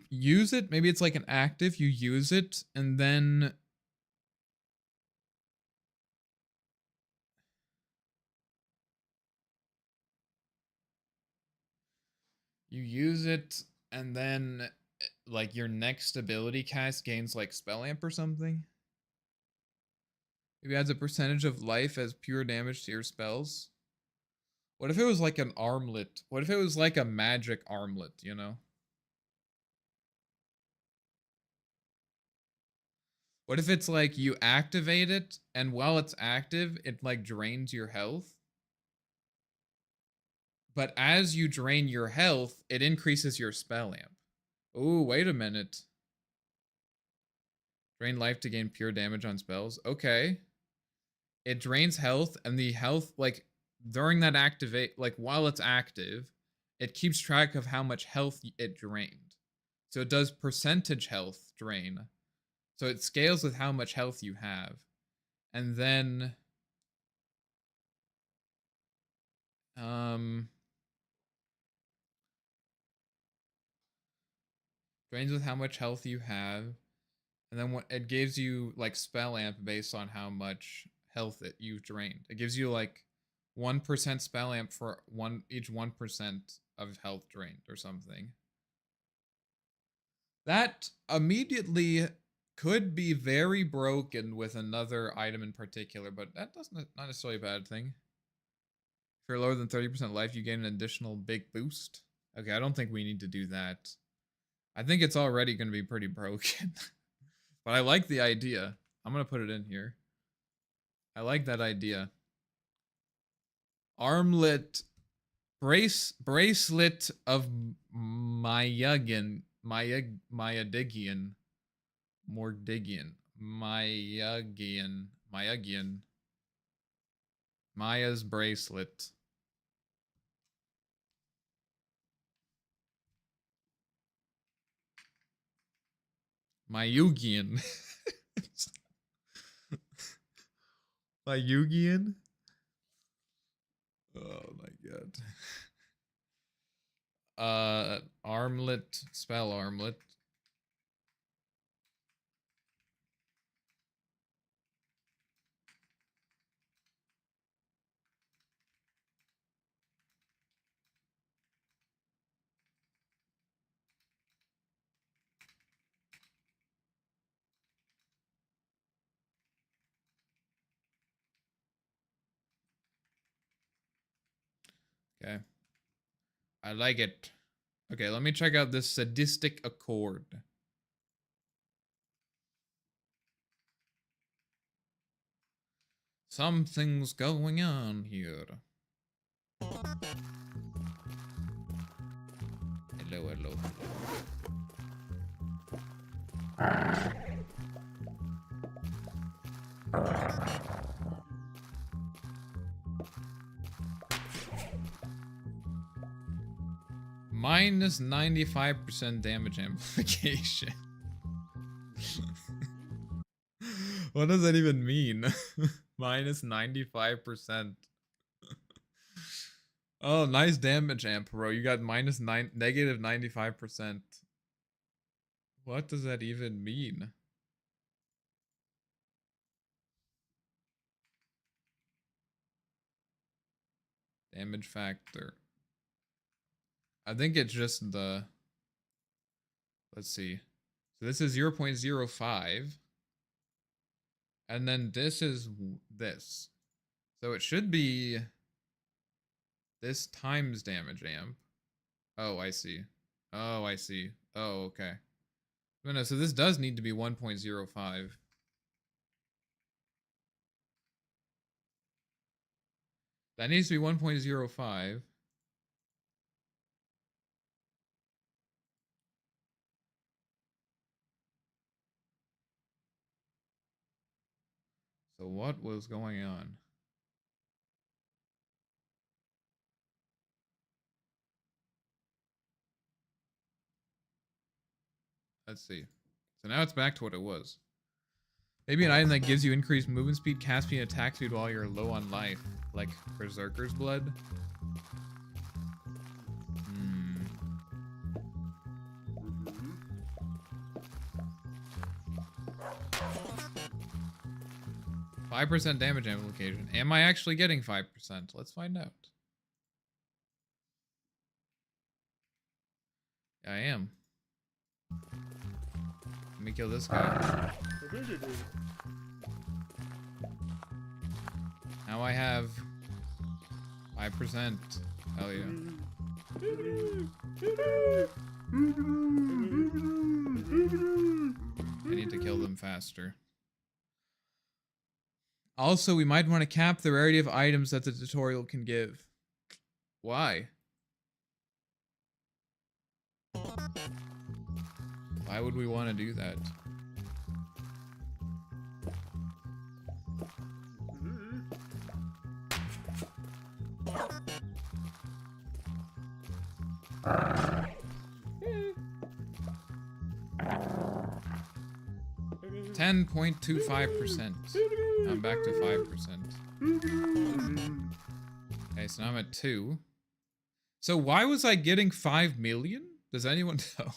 use it, maybe it's like an active, you use it, and then like your next ability cast gains like spell amp or something. Maybe adds a percentage of life as pure damage to your spells. What if it was like an armlet? What if it was like a magic armlet, you know? What if it's like you activate it, and while it's active, it like drains your health? But as you drain your health, it increases your spell amp. Oh, wait a minute. Drain life to gain pure damage on spells. Okay. It drains health, and the health, like, during that activate, like, while it's active, it keeps track of how much health it drained. So it does percentage health drain. So it scales with how much health you have. And then drains with how much health you have. And then what it gives you like spell amp based on how much health you've drained. It gives you like 1% spell amp for each 1% of health drained or something. That immediately could be very broken with another item in particular, but that doesn't not necessarily a bad thing. If you're lower than 30% life, you gain an additional big boost. Okay, I don't think we need to do that. I think it's already going to be pretty broken. But I like the idea. I'm going to put it in here. I like that idea. Armlet. Bracelet of Mayadigian. Mordigian. Mayagian. Maya's bracelet. Mayugian. Mayugian? Oh my god. Armlet, spell armlet. Okay. I like it. Okay, let me check out this Sadistic Accord. Something's going on here. Hello, hello, hello. Minus 95% damage amplification. What does that even mean? Minus 95%. Oh, nice damage amp, bro. You got negative 95%. What does that even mean? Damage factor. I think it's just the... Let's see. So this is 0.05. And then this is this. So it should be this times damage amp. Oh, I see. Oh, I see. Oh, okay. No, so this does need to be 1.05. That needs to be 1.05. So what was going on? Let's see. So now it's back to what it was. Maybe an item that gives you increased movement speed, cast speed, and attack speed while you're low on life. Like Berserker's Blood. 5% damage amplification. Am I actually getting 5%? Let's find out. Yeah, I am. Let me kill this guy. Now I have 5%. Hell yeah. I need to kill them faster. Also, we might want to cap the rarity of items that the tutorial can give. Why? Why would we want to do that? $10.25%. I'm back to 5%. Okay, so now I'm at 2. So why was I getting 5 million? Does anyone know?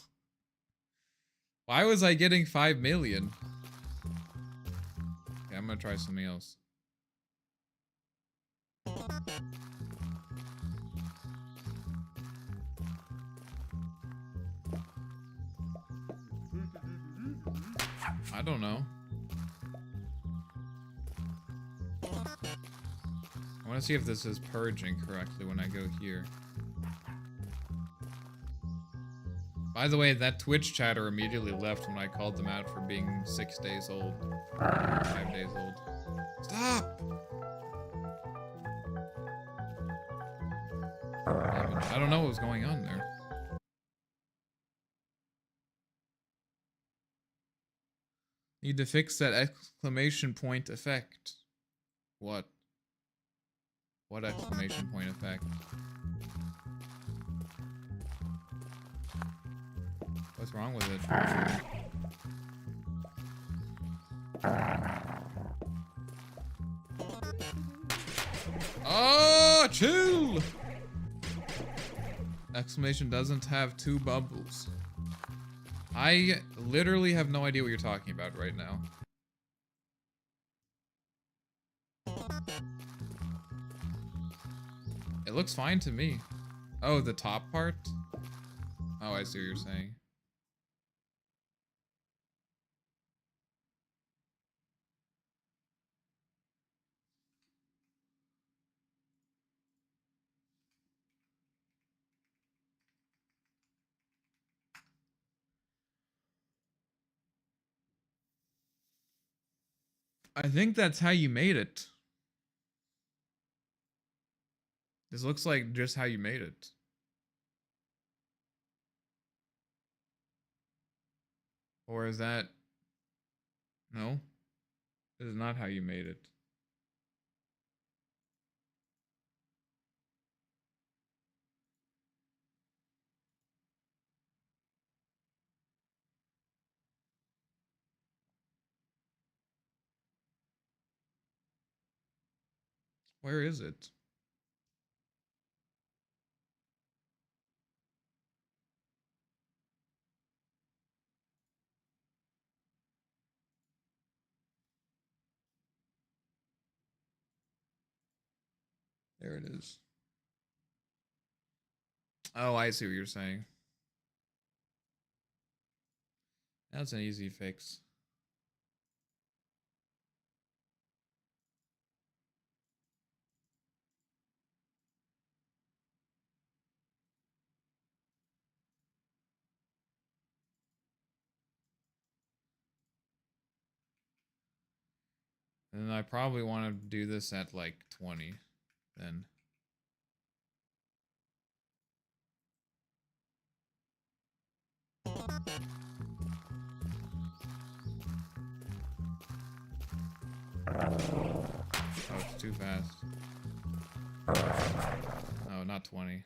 Why was I getting 5 million? Okay, I'm gonna try something else. I don't know. I want to see if this is purging correctly when I go here. By the way, that Twitch chatter immediately left when I called them out for being 6 days old. 5 days old. Stop! I don't know what was going on there. Need to fix that exclamation point effect. What? What exclamation point effect? What's wrong with it? Oh, chill! Exclamation doesn't have 2 bubbles. I literally have no idea what you're talking about right now. It looks fine to me. Oh, the top part? Oh, I see what you're saying. I think that's how you made it. This looks like just how you made it. Or is that... No? This is not how you made it. Where is it? There it is. Oh, I see what you're saying. That's an easy fix. And I probably want to do this at like 20 then. Oh, it's too fast. Oh, not 20.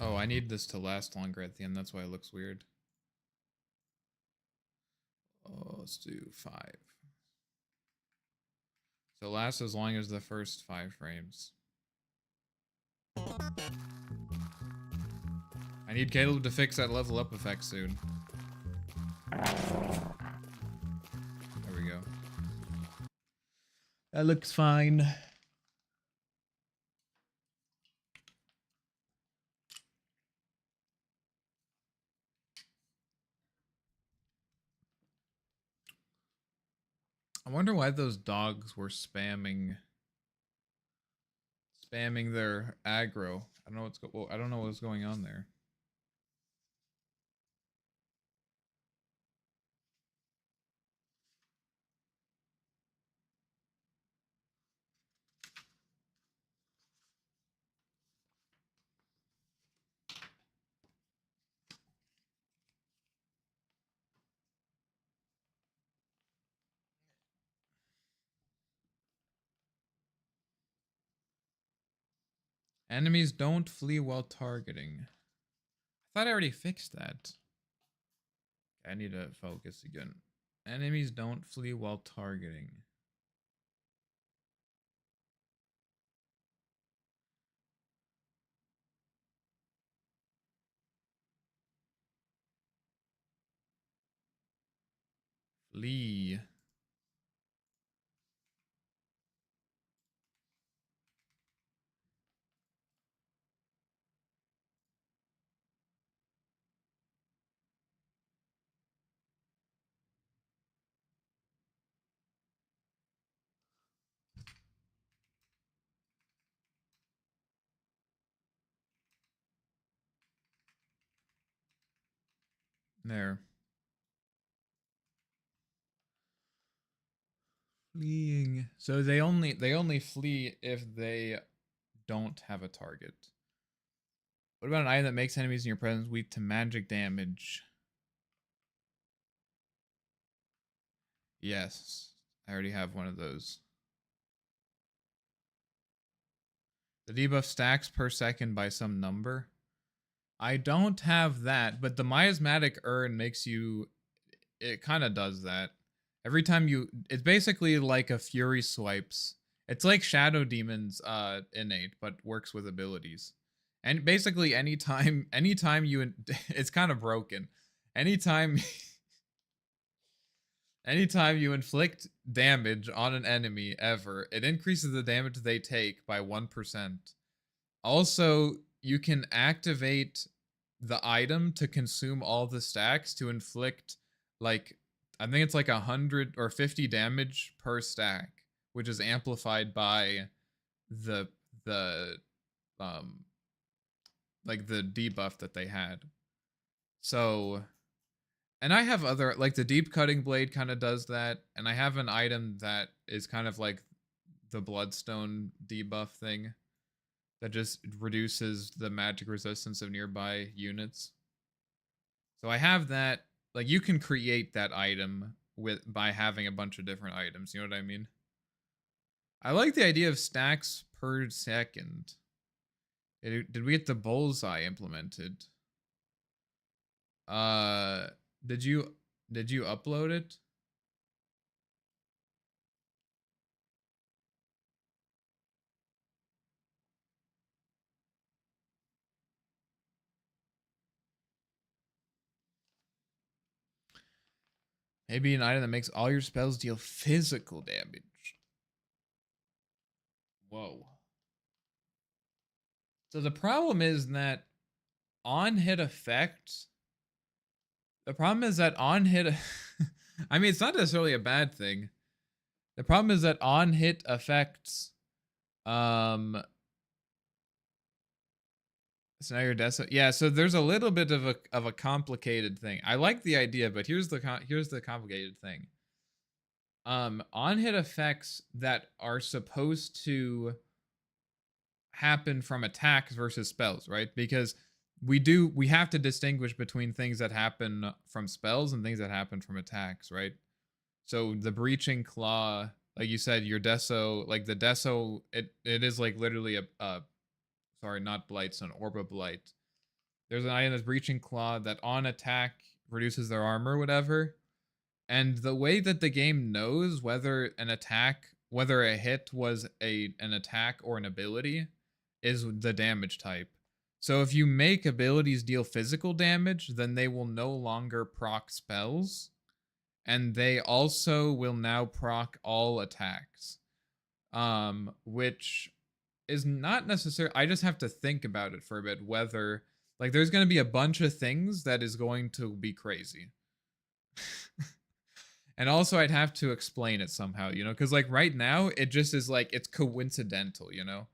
Oh, I need this to last longer at the end. That's why it looks weird. Oh, let's do 5. So it lasts as long as the first 5 frames. I need Caleb to fix that level up effect soon. There we go. That looks fine. I wonder why those dogs were spamming their aggro. I don't know I don't know what's going on there. Enemies don't flee while targeting. I thought I already fixed that. I need to focus again. Enemies don't flee while targeting. Flee. There. Fleeing. So they only flee if they don't have a target. What about an item that makes enemies in your presence weak to magic damage? Yes. I already have one of those. The debuff stacks per second by some number. I don't have that, but the miasmatic urn makes you... It kind of does that. Every time you... It's basically like a fury swipes. It's like Shadow Demon's innate, but works with abilities. And basically anytime you... It's kind of broken. Anytime you inflict damage on an enemy ever, it increases the damage they take by 1%. Also, you can activate the item to consume all the stacks to inflict, like, I think it's like 100 or 50 damage per stack, which is amplified by the like the debuff that they had. So, and I have other, like the deep cutting blade kind of does that, and I have an item that is kind of like the bloodstone debuff thing that just reduces the magic resistance of nearby units. So I have that. Like you can create that item with by having a bunch of different items. You know what I mean? I like the idea of stacks per second. Did we get the bullseye implemented? Uh, did you upload it? Maybe an item that makes all your spells deal physical damage. Whoa. So the problem is that on hit effects. The problem is that on hit. I mean, it's not necessarily a bad thing. The problem is that on hit effects. So now you're deso. Yeah, so there's a little bit of a complicated thing. I like the idea, but here's the complicated thing. On hit effects that are supposed to happen from attacks versus spells, right? Because we have to distinguish between things that happen from spells and things that happen from attacks, right? So the breaching claw, like you said, your deso, like the deso, it is like literally a sorry, not blight, it's an orb of blight. There's an item that's breaching claw that on attack reduces their armor, whatever. And the way that the game knows whether whether a hit was an attack or an ability is the damage type. So if you make abilities deal physical damage, then they will no longer proc spells. And they also will now proc all attacks. Which is not necessary. I just have to think about it for a bit, whether, like, there's going to be a bunch of things that is going to be crazy. And also I'd have to explain it somehow, you know, because like right now it just is like, it's coincidental, you know.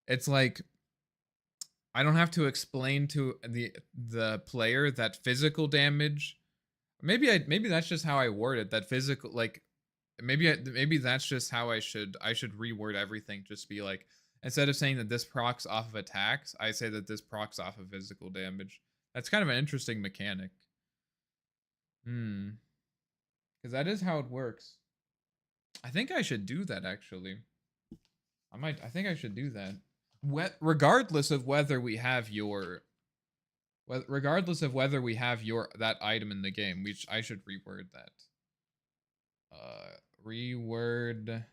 It's like I don't have to explain to the player that physical damage. Maybe that's just how I word it. That physical, like maybe that's just how I should reword everything. Just be like, instead of saying that this procs off of attacks, I say that this procs off of physical damage. That's kind of an interesting mechanic. Because that is how it works. I think I should do that actually. I think I should do that. Regardless of whether we have your that item in the game, which I should reword that. Reword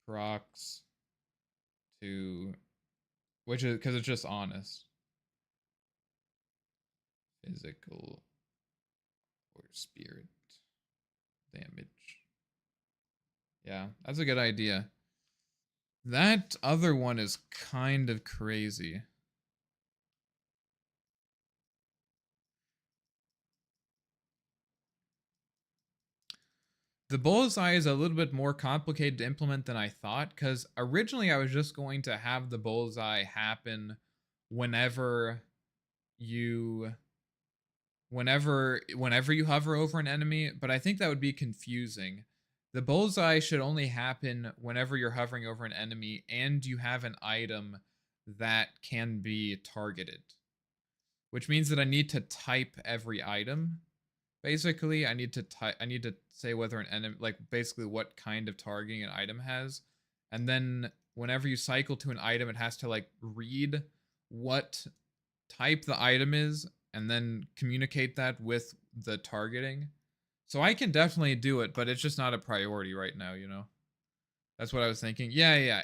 procs to, which is because it's just honest. Physical or spirit damage. Yeah, that's a good idea. That other one is kind of crazy. The bullseye is a little bit more complicated to implement than I thought, because originally I was just going to have the bullseye happen whenever you hover over an enemy, but I think that would be confusing. The bullseye should only happen whenever you're hovering over an enemy and you have an item that can be targeted. Which means that I need to type every item. Basically, I need to say whether an enemy, like basically what kind of targeting an item has. And then whenever you cycle to an item, it has to like read what type the item is and then communicate that with the targeting. So I can definitely do it, but it's just not a priority right now, you know? That's what I was thinking. Yeah.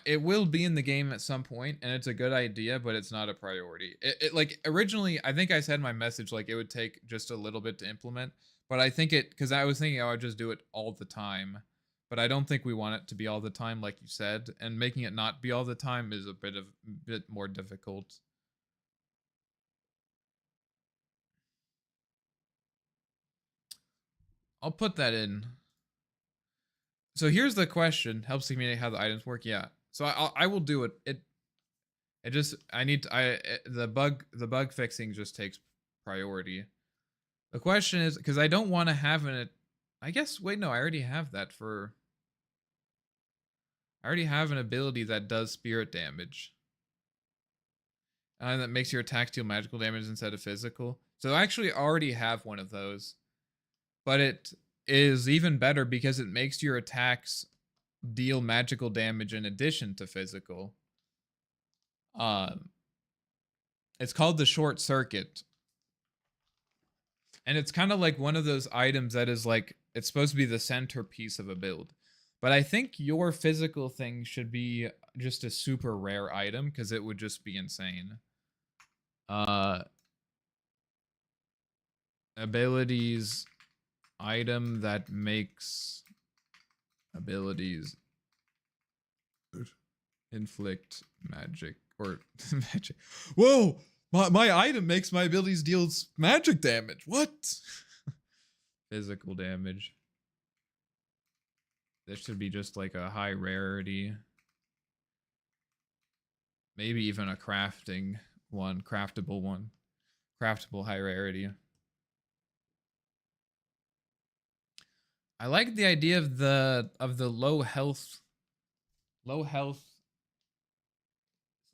It will be in the game at some point, and it's a good idea, but it's not a priority. It like originally, I think I said in my message like it would take just a little bit to implement, but I think because I was thinking I would just do it all the time, but I don't think we want it to be all the time, like you said, and making it not be all the time is a bit more difficult. I'll put that in. So here's the question. Helps to communicate how the items work. Yeah. So I will do it. It just I need to the bug fixing just takes priority. The question is because I don't want to have it. I guess wait no, I already have that for. I already have an ability that does spirit damage. And that makes your attacks deal magical damage instead of physical. So I actually already have one of those. But it is even better because it makes your attacks deal magical damage in addition to physical. It's called the Short Circuit. And it's kind of like one of those items that is like, it's supposed to be the centerpiece of a build. But I think your physical thing should be just a super rare item because it would just be insane. Abilities, item that makes abilities inflict magic or magic. Whoa! My item makes my abilities deal magic damage. What? Physical damage. This should be just like a high rarity. Maybe even a crafting one, craftable one. Craftable high rarity. I like the idea of the low health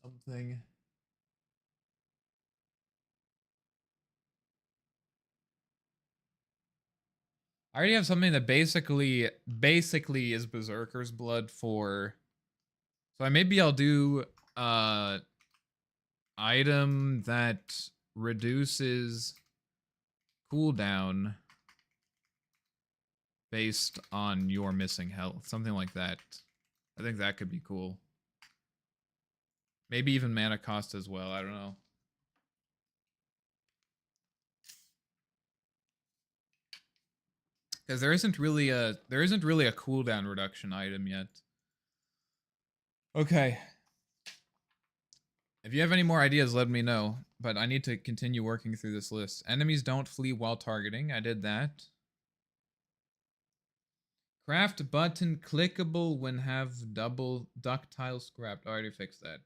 something. I already have something that basically is Berserker's Blood for. So maybe I'll do item that reduces cooldown based on your missing health. Something like that. I think that could be cool. Maybe even mana cost as well. I don't know. Because there isn't really a cooldown reduction item yet. Okay. If you have any more ideas, let me know. But I need to continue working through this list. Enemies don't flee while targeting. I did that. Craft button clickable when have double ductile scrapped. I already fixed that.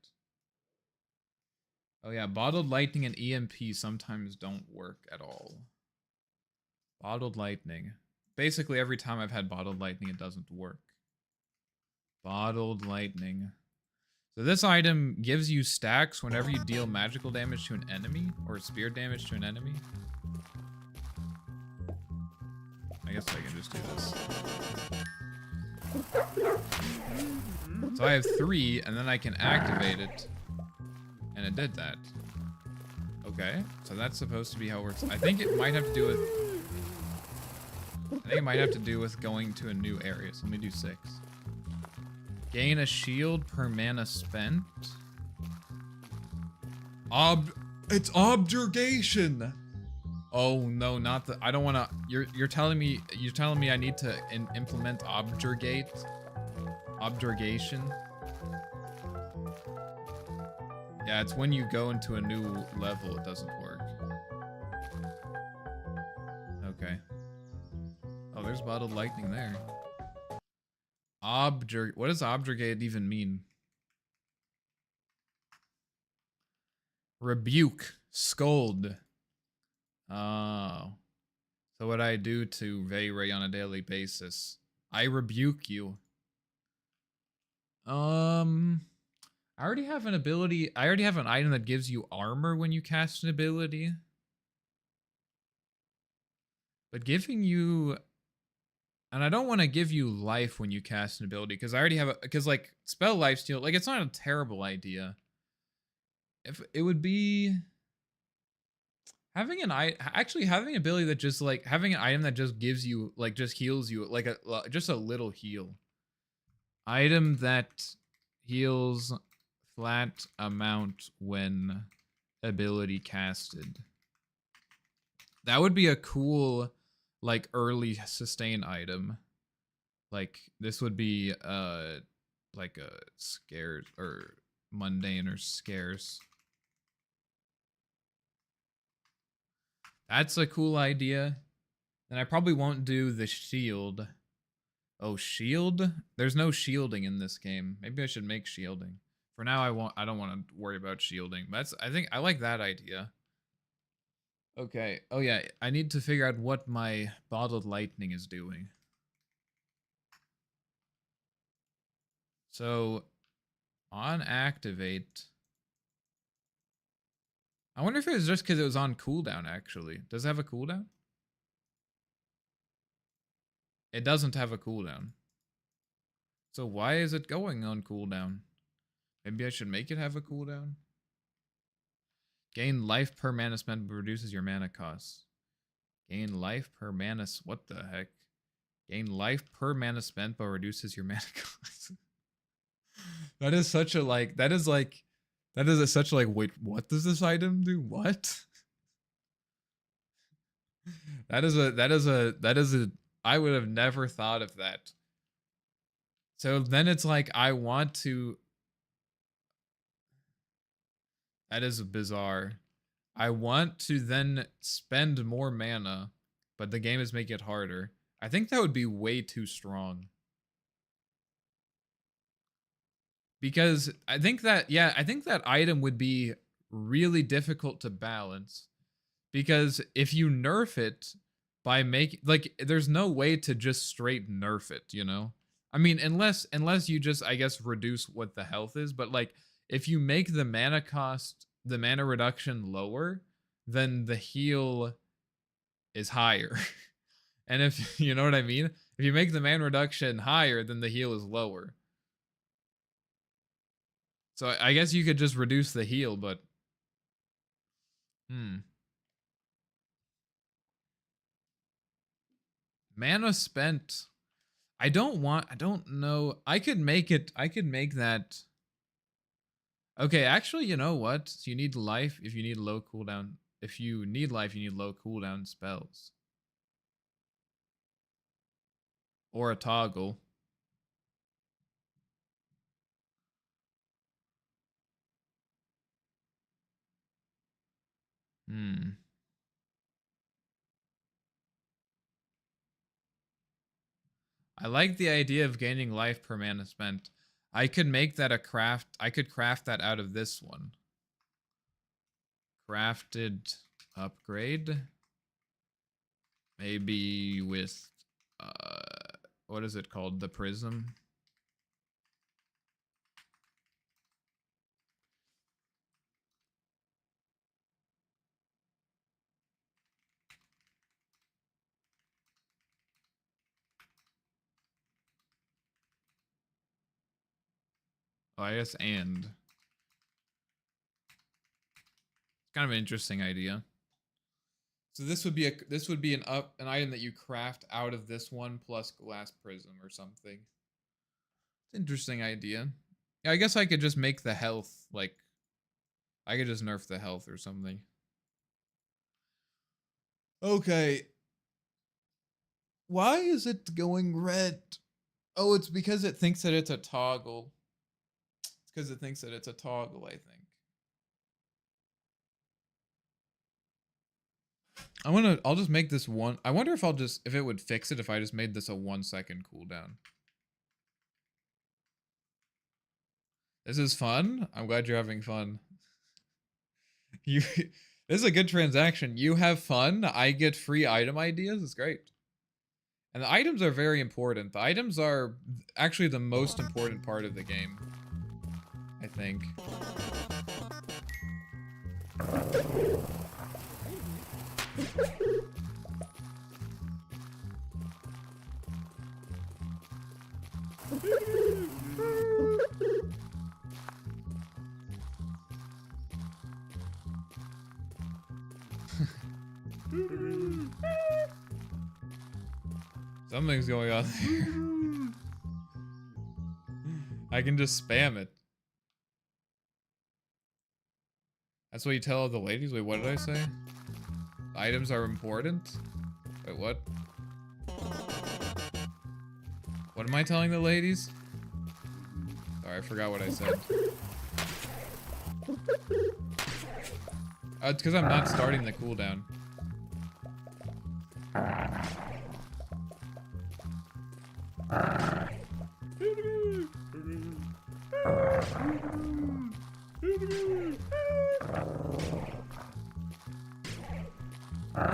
Oh yeah, bottled lightning and EMP sometimes don't work at all. Bottled lightning. Basically every time I've had bottled lightning, it doesn't work. Bottled lightning. So this item gives you stacks whenever you deal magical damage to an enemy or spirit damage to an enemy. I guess I can just do this. So I have 3, and then I can activate it. And it did that. Okay, so that's supposed to be how it works. I think it might have to do with going to a new area. So let me do 6. Gain a shield per mana spent. It's objurgation. Oh no, not the. I don't want to. You're telling me I need to implement objurgation. Yeah, it's when you go into a new level, it doesn't work. Okay. Oh, there's bottled lightning there. What does objurgate even mean? Rebuke. Scold. Oh. So what I do to Vayray on a daily basis. I rebuke you. I already have an ability. I already have an item that gives you armor when you cast an ability. But giving you... And I don't want to give you life when you cast an ability, because I already have a... Because, like, spell lifesteal, like, it's not a terrible idea. If it would be... Having an ability that just, like... Having an item that just gives you, like, just heals you, like, just a little heal. Item that heals flat amount when ability casted. That would be a cool... like early sustain item. Like this would be like a scarce or mundane or scarce. That's a cool idea. And I probably won't do the shield. Oh, shield? There's no shielding in this game. Maybe I should make shielding. For now, I don't want to worry about shielding. I think I like that idea. Okay. Oh yeah, I need to figure out what my bottled lightning is doing. So, on activate. I wonder if it was just because it was on cooldown, actually. Does it have a cooldown? It doesn't have a cooldown. So why is it going on cooldown? Maybe I should make it have a cooldown? Gain life per mana spent but reduces your mana costs. Gain life per mana... What the heck? Gain life per mana spent but reduces your mana costs. That is such a like... That is such a like... Wait, what does this item do? What? That is a... I would have never thought of that. So then it's like, I want to... That is bizarre. I want to then spend more mana, but the game is making it harder. I think that would be way too strong. Because I think that, yeah, I think that item would be really difficult to balance. Because if you nerf it by making, like, there's no way to just straight nerf it, you know? I mean, unless you just, I guess, reduce what the health is, but like, if you make the mana cost, the mana reduction lower, then the heal is higher. And if, you know what I mean? If you make the mana reduction higher, then the heal is lower. So I guess you could just reduce the heal, but... Mana spent... I don't know. I could make that... Okay, actually, you know what? So you need life if you need low cooldown. If you need life, you need low cooldown spells. Or a toggle. I like the idea of gaining life per mana spent. I could make that a craft. I could craft that out of this one. Crafted upgrade. Maybe with, what is it called? The prism. Oh, I guess and. It's kind of an interesting idea. So this would be an item that you craft out of this one plus glass prism or something. It's an interesting idea. Yeah, I guess I could just make the health like I could just nerf the health or something. Okay. Why is it going red? Oh, it's because it thinks that it's a toggle. It's because it thinks that it's a toggle, I think. I'll just make this one. I wonder if if it would fix it if I just made this a 1 second cooldown. This is fun. I'm glad you're having fun. This is a good transaction. You have fun. I get free item ideas. It's great. And the items are very important. The items are actually the most important part of the game, I think. Something's going on there. I can just spam it. That's what you tell all the ladies? Wait, what did I say? Items are important? Wait, what? What am I telling the ladies? Sorry, I forgot what I said. It's because I'm not starting the cooldown.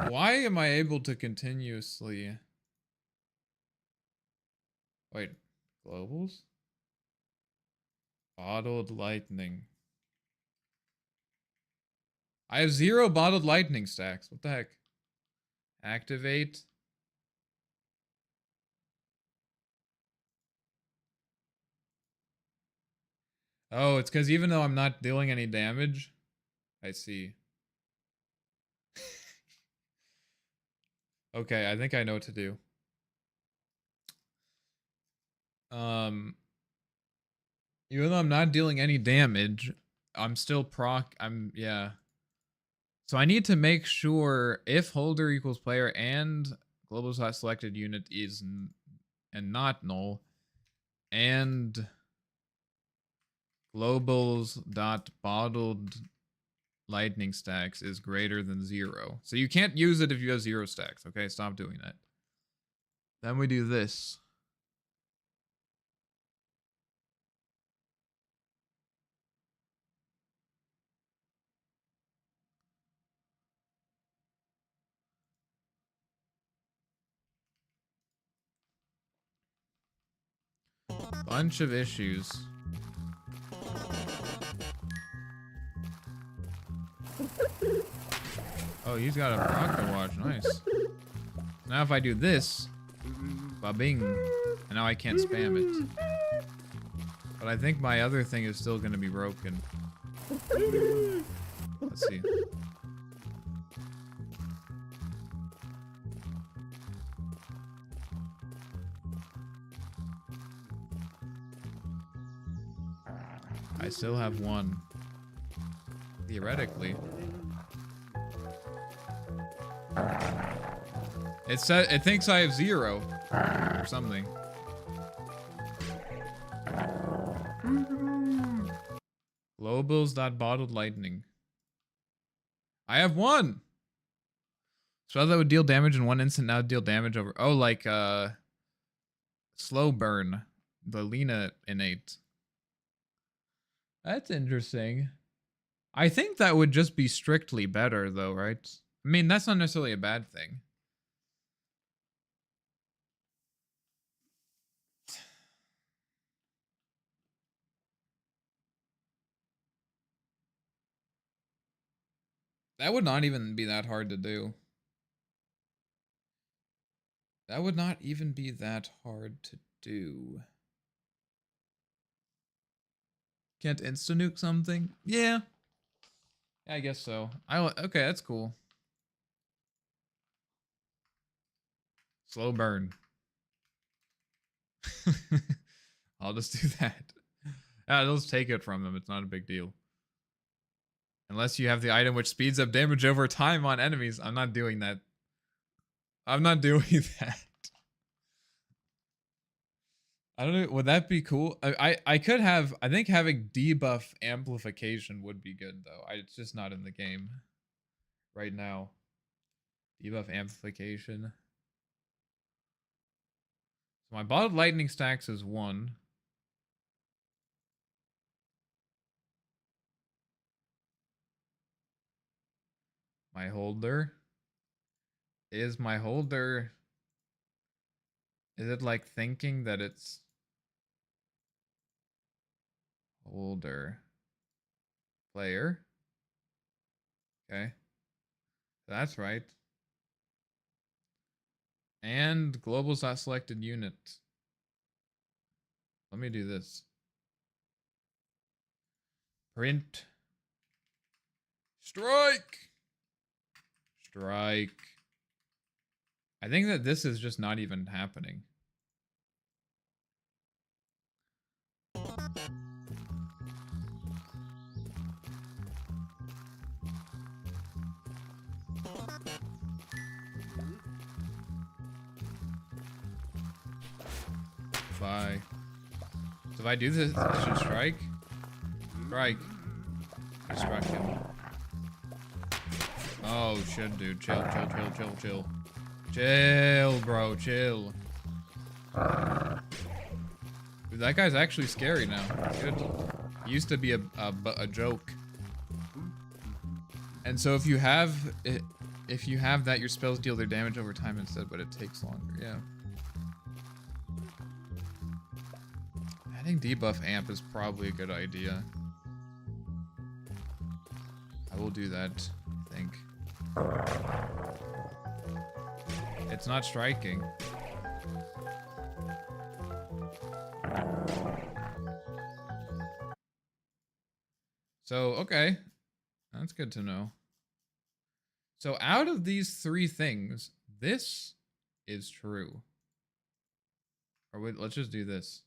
Why am I able to continuously... Wait, globals? Bottled lightning. I have 0 bottled lightning stacks. What the heck? Activate. Oh, it's because even though I'm not dealing any damage, I see. Okay, I think I know what to do. Even though I'm not dealing any damage, I'm still yeah. So I need to make sure if holder equals player and global selected unit is and not null, and globals dot bottled lightning stacks is greater than 0. So you can't use it if you have 0 stacks. Okay, stop doing that. Then we do this. Bunch of issues. Oh, he's got a rocket watch. Nice. Now if I do this, ba-bing, and now I can't spam it. But I think my other thing is still going to be broken. Let's see. I still have 1. Theoretically. It thinks I have 0 or something. Globals.bottled lightning. I have 1. So that would deal damage in 1 instant, now deal damage over. Oh, like slow burn. The Lena innate. That's interesting. I think that would just be strictly better though, right? I mean, that's not necessarily a bad thing. That would not even be that hard to do. That would not even be that hard to do. Can't insta-nuke something? Yeah. I guess so. Okay, that's cool. Slow burn. I'll just do that. I'll just take it from them. It's not a big deal. Unless you have the item which speeds up damage over time on enemies. I'm not doing that. I'm not doing that. I don't know. Would that be cool? I could have. I think having debuff amplification would be good though. It's just not in the game right now. Debuff amplification. So my bottled lightning stacks is 1. My holder. Is my holder... Is it like thinking that it's... Holder. Player. Okay. That's right. And globals.selected unit. Let me do this. Print. Strike! Strike. I think that this is just not even happening. Bye. So if I do this, it should strike. Strike. I struck him. Oh shit, dude. Chill, chill, chill, chill, chill. Chill, bro. Chill. Dude, That guy's actually scary now. It's good. He used to be a joke. And so if you have that, your spells deal their damage over time instead, but it takes longer. Yeah. Adding debuff amp is probably a good idea. I will do that, I think. It's not striking. So, okay. That's good to know. So out of these three things, this is true. Or wait, let's just do this.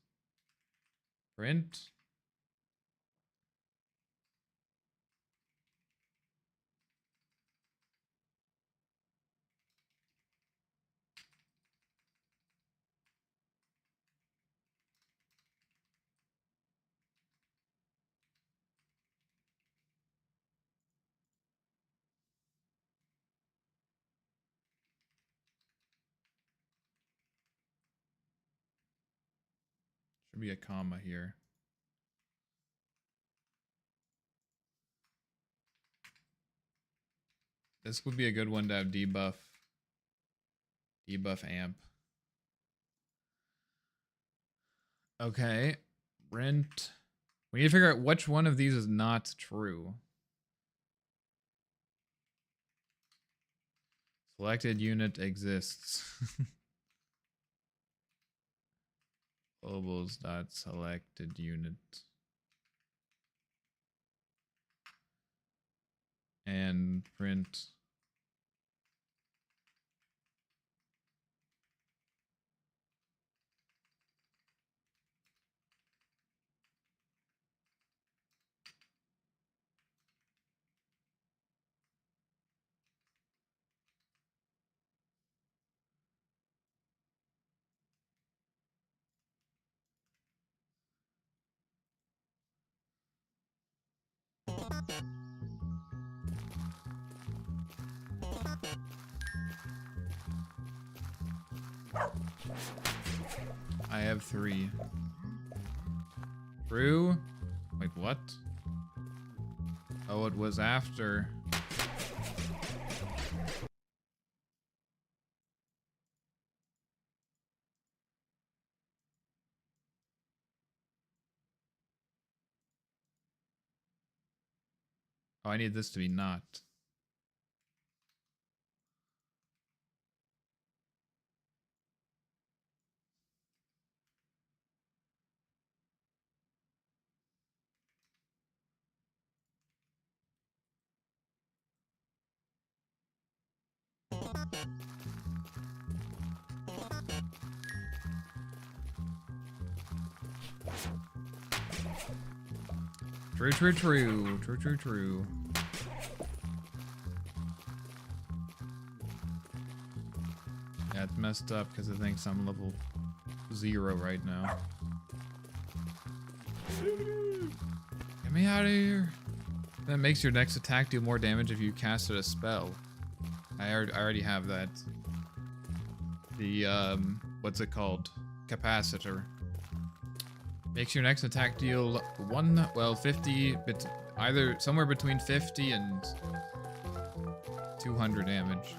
Print. Should be a comma here. This would be a good one to have debuff. Debuff amp. Okay. Rent. We need to figure out which one of these is not true. Selected unit exists. Globals.selected unit. And print. I have 3. True? Wait, what? Oh, it was after. Oh, I need this to be not. True, true, true. True, true, true. Yeah, it's messed up because it thinks I'm level 0 right now. Get me out of here. That makes your next attack do more damage if you casted a spell. I already have that. The, what's it called? Capacitor. Makes your next attack deal 50, either somewhere between 50 and 200 damage.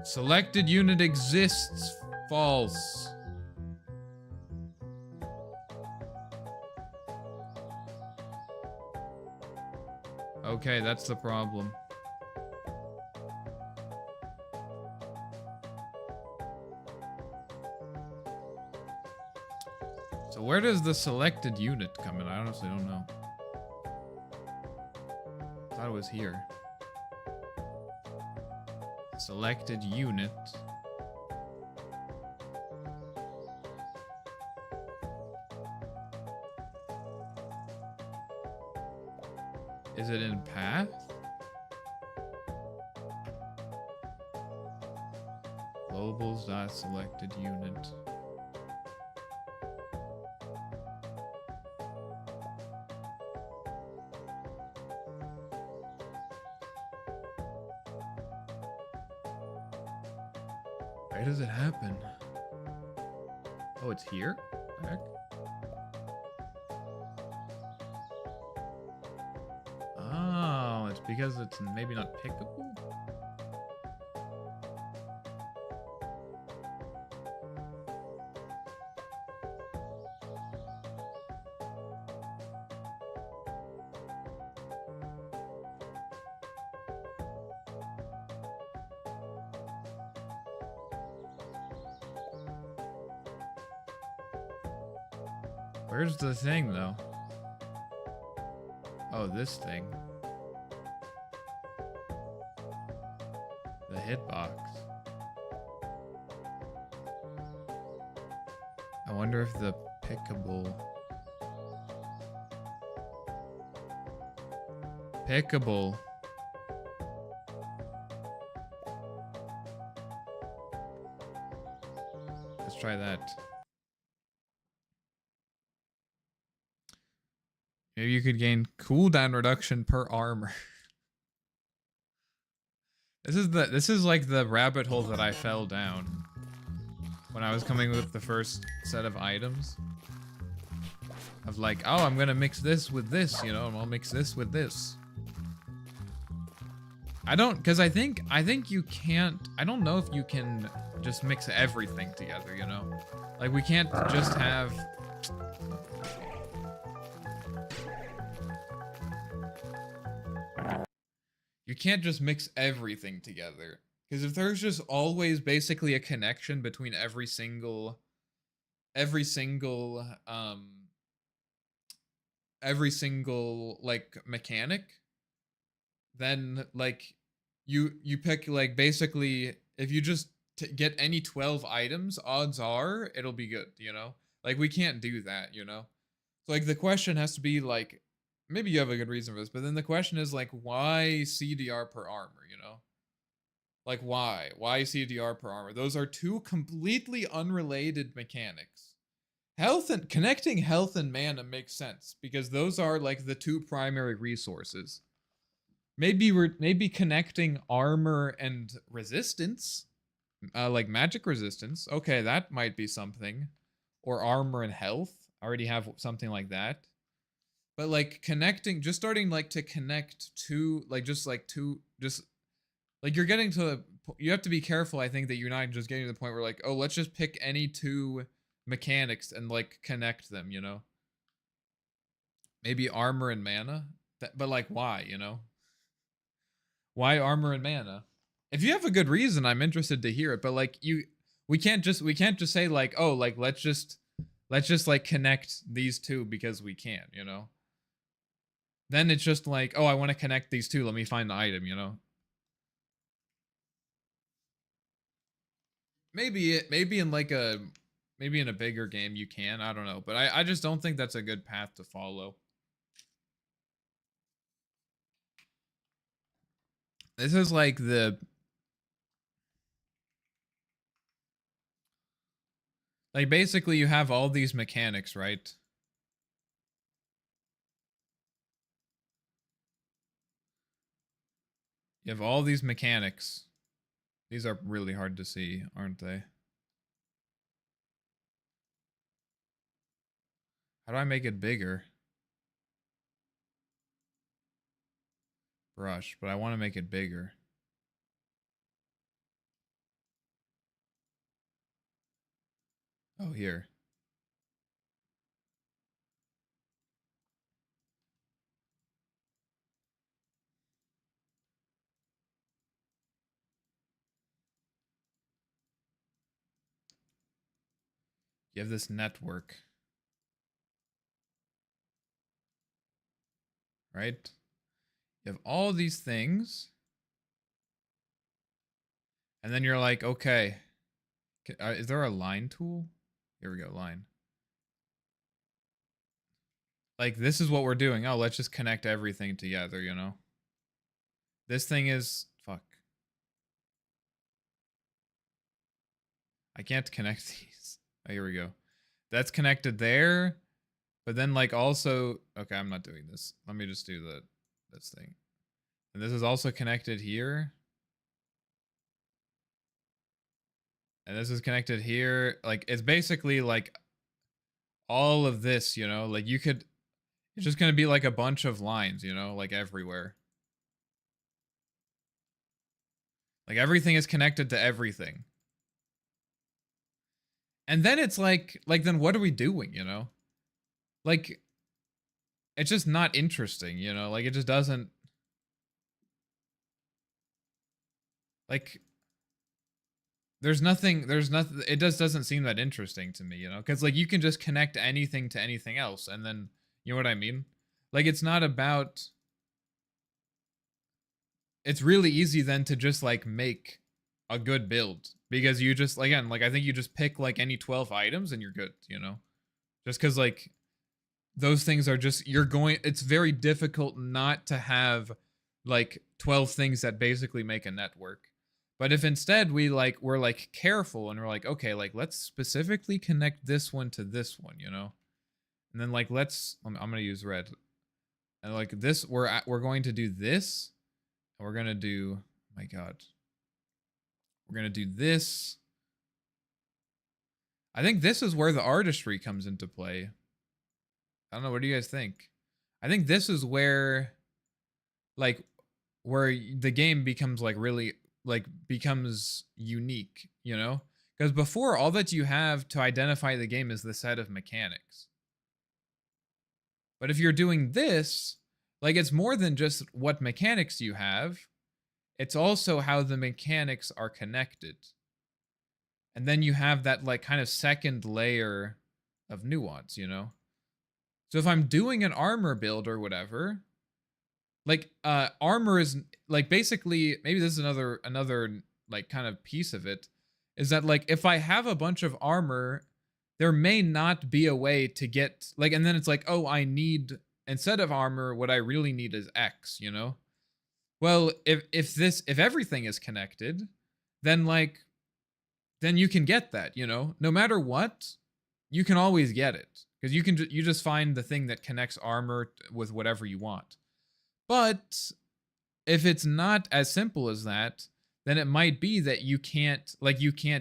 Selected unit exists. False. Okay, that's the problem. So where does the selected unit come in? I honestly don't know. I thought it was here. Selected unit. Is it in path? Globals.selected unit. Where does it happen? Oh, it's here? The heck? Oh, it's because it's maybe not pickable? Where's the thing, though? Oh, this thing. The hitbox. I wonder if the pickable... Pickable. Let's try that. Maybe you could gain cooldown reduction per armor. This is like the rabbit hole that I fell down when I was coming with the first set of items. Of like, oh, I'm gonna mix this with this, you know, and I'll mix this with this. I don't, cause I think you can't, I don't know if you can just mix everything together, you know? Like we can't just have... You can't just mix everything together. Because if there's just always basically a connection between every single like mechanic, then like you pick like basically if you just get any 12 items, odds are it'll be good, you know? Like we can't do that, you know? So like the question has to be like, maybe you have a good reason for this, but then the question is like, why CDR per armor, you know? Like why? Why CDR per armor? Those are two completely unrelated mechanics. Connecting health and mana makes sense because those are like the two primary resources. Maybe connecting armor and resistance, like magic resistance. Okay, that might be something. Or armor and health. I already have something like that. But like connecting, just starting like to connect to like you're getting to you have to be careful. I think that you're not just getting to the point where like, oh, let's just pick any two mechanics and like connect them, you know? Maybe armor and mana, but like why, you know? Why armor and mana? If you have a good reason, I'm interested to hear it. But like we can't just say like, oh, like let's just like connect these two because we can, you know? Then it's just like, oh, I want to connect these two. Let me find the item, you know? Maybe in a bigger game you can. I don't know. But I just don't think that's a good path to follow. This is like like basically you have all these mechanics, right? You have all these mechanics. These are really hard to see, aren't they? How do I make it bigger? Brush, but I want to make it bigger. Oh, here. You have this network. Right? You have all these things. And then you're like, okay. Is there a line tool? Here we go, line. Like, this is what we're doing. Oh, let's just connect everything together, you know? This thing is... Fuck. I can't connect these. Oh, here we go. That's connected there. But then, like, also... Okay, I'm not doing this. Let me just do this thing. And this is also connected here. And this is connected here. Like, it's basically like all of this, you know, like you could, it's just going to be like a bunch of lines, you know, like everywhere. Like everything is connected to everything. And then it's like then what are we doing, you know? Like, it's just not interesting, you know? Like, it just doesn't, like, there's nothing, it just doesn't seem that interesting to me, you know? Because, like, you can just connect anything to anything else, and then, you know what I mean? Like, it's not about, it's really easy then to just, like, make a good build. Because you just, again, like, I think you just pick, like, any 12 items and you're good, you know? Just because, like, those things are just, it's very difficult not to have, like, 12 things that basically make a network. But if instead we're like careful and we're like, okay, like let's specifically connect this one to this one, you know, and then like I'm gonna use red, and like this we're going to do this, and we're gonna do, oh my god, we're gonna do this. I think this is where the artistry comes into play. I don't know. What do you guys think? I think this is where, like, where the game becomes like really like becomes unique, you know? Because before, all that you have to identify the game is the set of mechanics. But if you're doing this, like, it's more than just what mechanics you have, it's also how the mechanics are connected. And then you have that like kind of second layer of nuance, you know? So if I'm doing an armor build or whatever, like armor is like basically, maybe this is another like kind of piece of it, is that like if I have a bunch of armor, there may not be a way to get like, and then it's like, oh, I need, instead of armor, what I really need is X, you know? Well, if everything is connected, then like, then you can get that, you know? No matter what, you can always get it, because you just find the thing that connects armor with whatever you want. But if it's not as simple as that, then it might be that you can't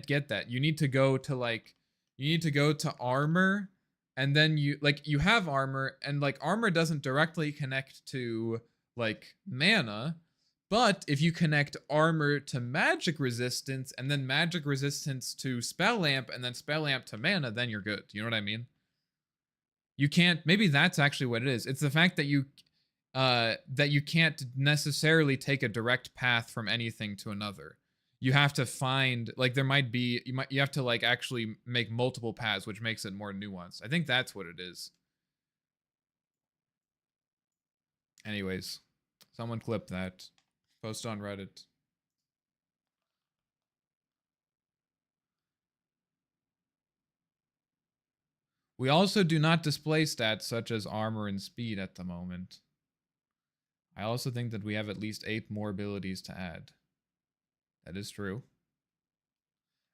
get that. You need to go to armor, and then you have armor, and like armor doesn't directly connect to like mana, but if you connect armor to magic resistance and then magic resistance to spell lamp and then spell lamp to mana, then you're good. You know what I mean? You can't, maybe that's actually what it is. It's the fact that you can't necessarily take a direct path from anything to another. You have to find, like, there might be, you have to like actually make multiple paths, which makes it more nuanced. I think that's what it is. Anyways, someone clip that, post on Reddit. We also do not display stats such as armor and speed at the moment. I also think that we have at least 8 more abilities to add. That is true.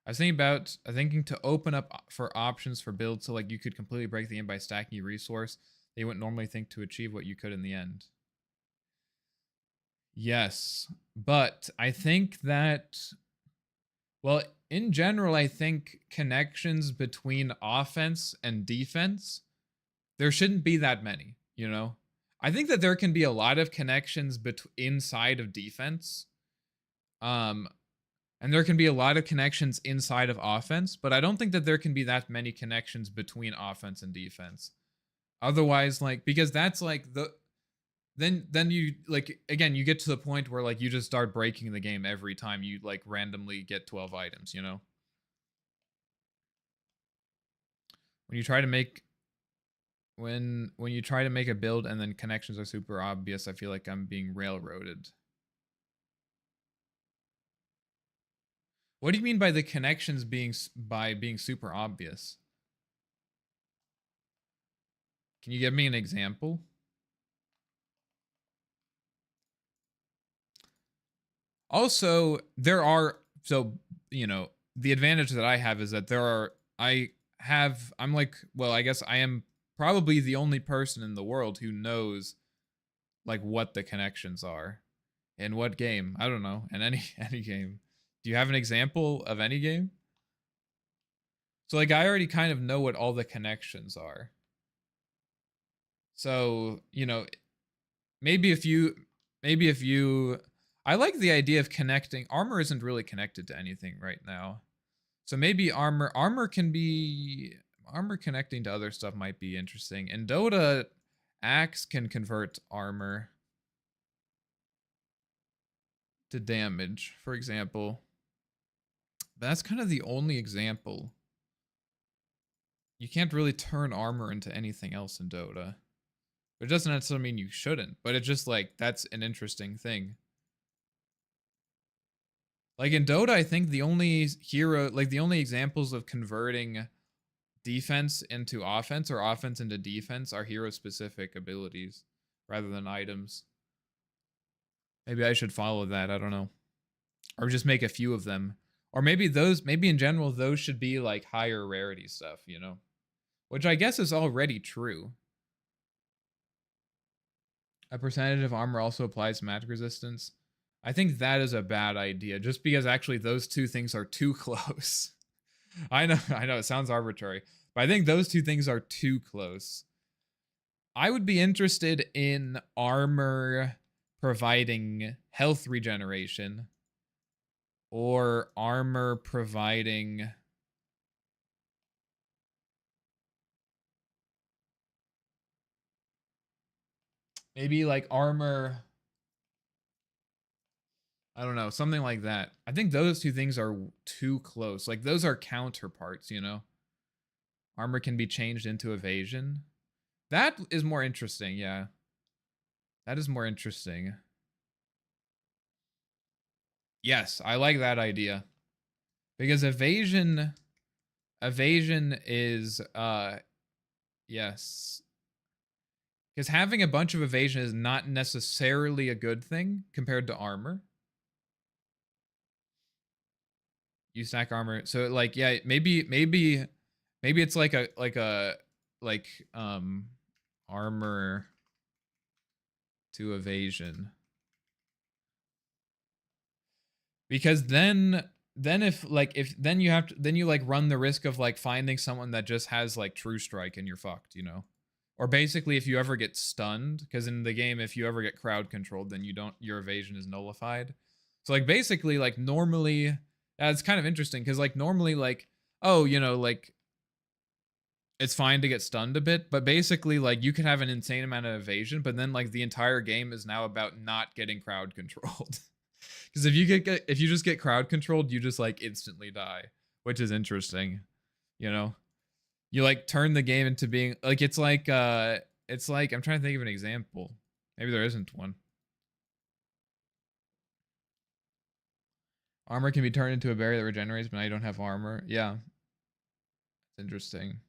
I was thinking to open up for options for builds so like you could completely break the game by stacking a resource that you wouldn't normally think to achieve what you could in the end. Yes, but I think that, well, in general, I think connections between offense and defense, there shouldn't be that many, you know? I think that there can be a lot of connections inside of defense. And there can be a lot of connections inside of offense, but I don't think that there can be that many connections between offense and defense. Otherwise, like, because that's like then you like, again, you get to the point where like you just start breaking the game every time you like randomly get 12 items, you know? When you try to make when you try to make a build and then connections are super obvious, I feel like I'm being railroaded. What do you mean by the connections being super obvious? Can you give me an example? Also, you know, the advantage that I have is that I'm like, well, I guess I am probably the only person in the world who knows like what the connections are. In what game? I don't know. In any game. Do you have an example of any game? So like I already kind of know what all the connections are. So, you know, maybe if you I like the idea of connecting. Armor isn't really connected to anything right now. So maybe armor connecting to other stuff might be interesting. In Dota, axe can convert armor to damage, for example. That's kind of the only example. You can't really turn armor into anything else in Dota. But it doesn't necessarily mean you shouldn't, but it's just like that's an interesting thing. Like in Dota, I think the only the only examples of converting defense into offense or offense into defense are hero specific abilities rather than items. Maybe I should follow that, I don't know. Or just make a few of them. Or maybe in general, those should be like higher rarity stuff, you know? Which I guess is already true. A percentage of armor also applies to magic resistance. I think that is a bad idea, just because actually those two things are too close. I know, it sounds arbitrary, but I think those two things are too close. I would be interested in armor providing health regeneration, or armor providing maybe like armor, I don't know, something like that. I think those two things are too close. Like those are counterparts, you know? Armor can be changed into evasion. That is more interesting, yeah. That is more interesting. Yes, I like that idea. Because evasion is yes. Because having a bunch of evasion is not necessarily a good thing compared to armor. You stack armor. So like yeah, maybe it's like armor to evasion. Because then you like run the risk of like finding someone that just has like true strike and you're fucked, you know? Or basically if you ever get stunned, because in the game if you ever get crowd controlled, then your evasion is nullified. So like basically like normally it's kind of interesting because like normally like, oh, you know, like it's fine to get stunned a bit, but basically like you can have an insane amount of evasion, but then like the entire game is now about not getting crowd controlled. Because if you just get crowd controlled, you just like instantly die, which is interesting, you know? You like turn the game into being like it's like I'm trying to think of an example. Maybe there isn't one. Armor can be turned into a berry that regenerates, but now you don't have armor. Yeah. It's interesting.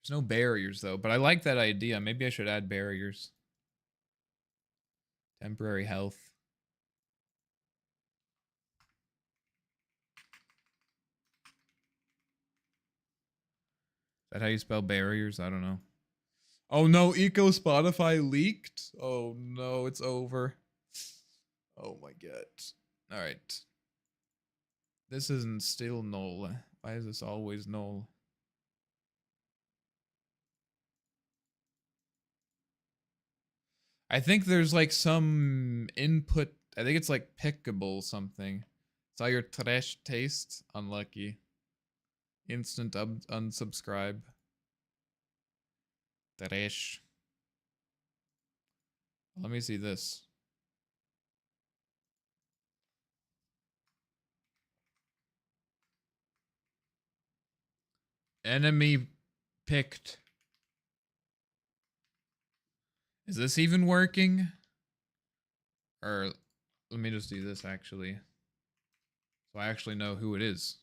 There's no barriers though, but I like that idea. Maybe I should add barriers. Temporary health. Is that how you spell barriers? I don't know. Oh no, Eco Spotify leaked. Oh no, it's over. Oh my god. All right. This isn't still null. Why is this always null? I think there's like some input. I think it's like pickable something. Saw your trash taste. Unlucky. Instant unsubscribe. Trash. Let me see this. Enemy picked. Is this even working? Or let me just do this actually. So I actually know who it is.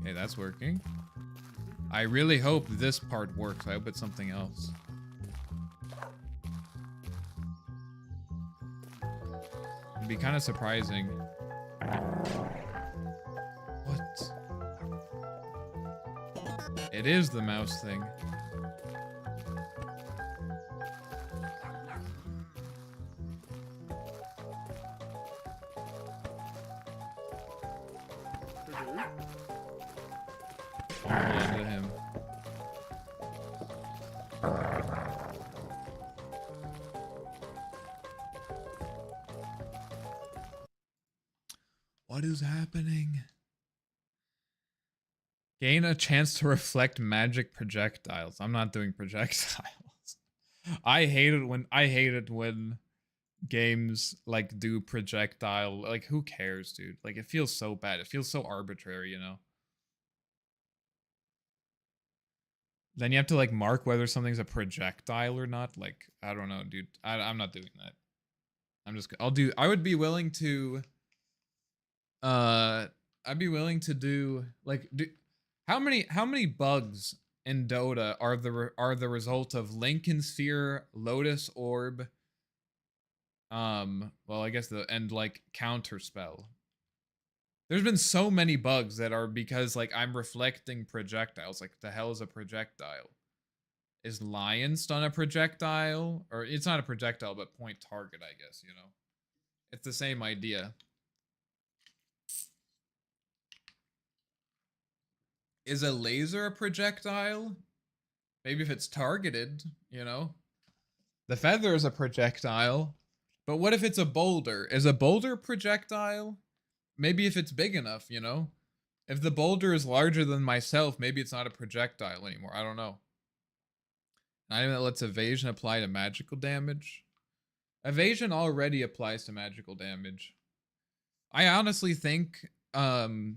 Okay, that's working. I really hope this part works. I hope it's something else. It'd be kind of surprising. What? It is the mouse thing. Into him. What is happening? Gain a chance to reflect magic projectiles. I'm not doing projectiles. I hate it when games like do projectile. Like, who cares, dude? Like, it feels so bad. It feels so arbitrary, you know? Then you have to like mark whether something's a projectile or not. Like, I don't know, dude. I'm not doing that. I would be willing to I'd be willing to do like how many bugs in Dota are the result of Lincoln Sphere, Lotus Orb, well, I guess and like counter spell. There's been so many bugs that are because like I'm reflecting projectiles. Like, the hell is a projectile? Is Lion Stun a projectile? Or it's not a projectile, but point target, I guess, you know? It's the same idea. Is a laser a projectile? Maybe if it's targeted, you know? The feather is a projectile. But what if it's a boulder? Is a boulder a projectile? Maybe if it's big enough, you know? If the boulder is larger than myself, maybe it's not a projectile anymore. I don't know. An item that lets evasion apply to magical damage. Evasion already applies to magical damage. I honestly think, and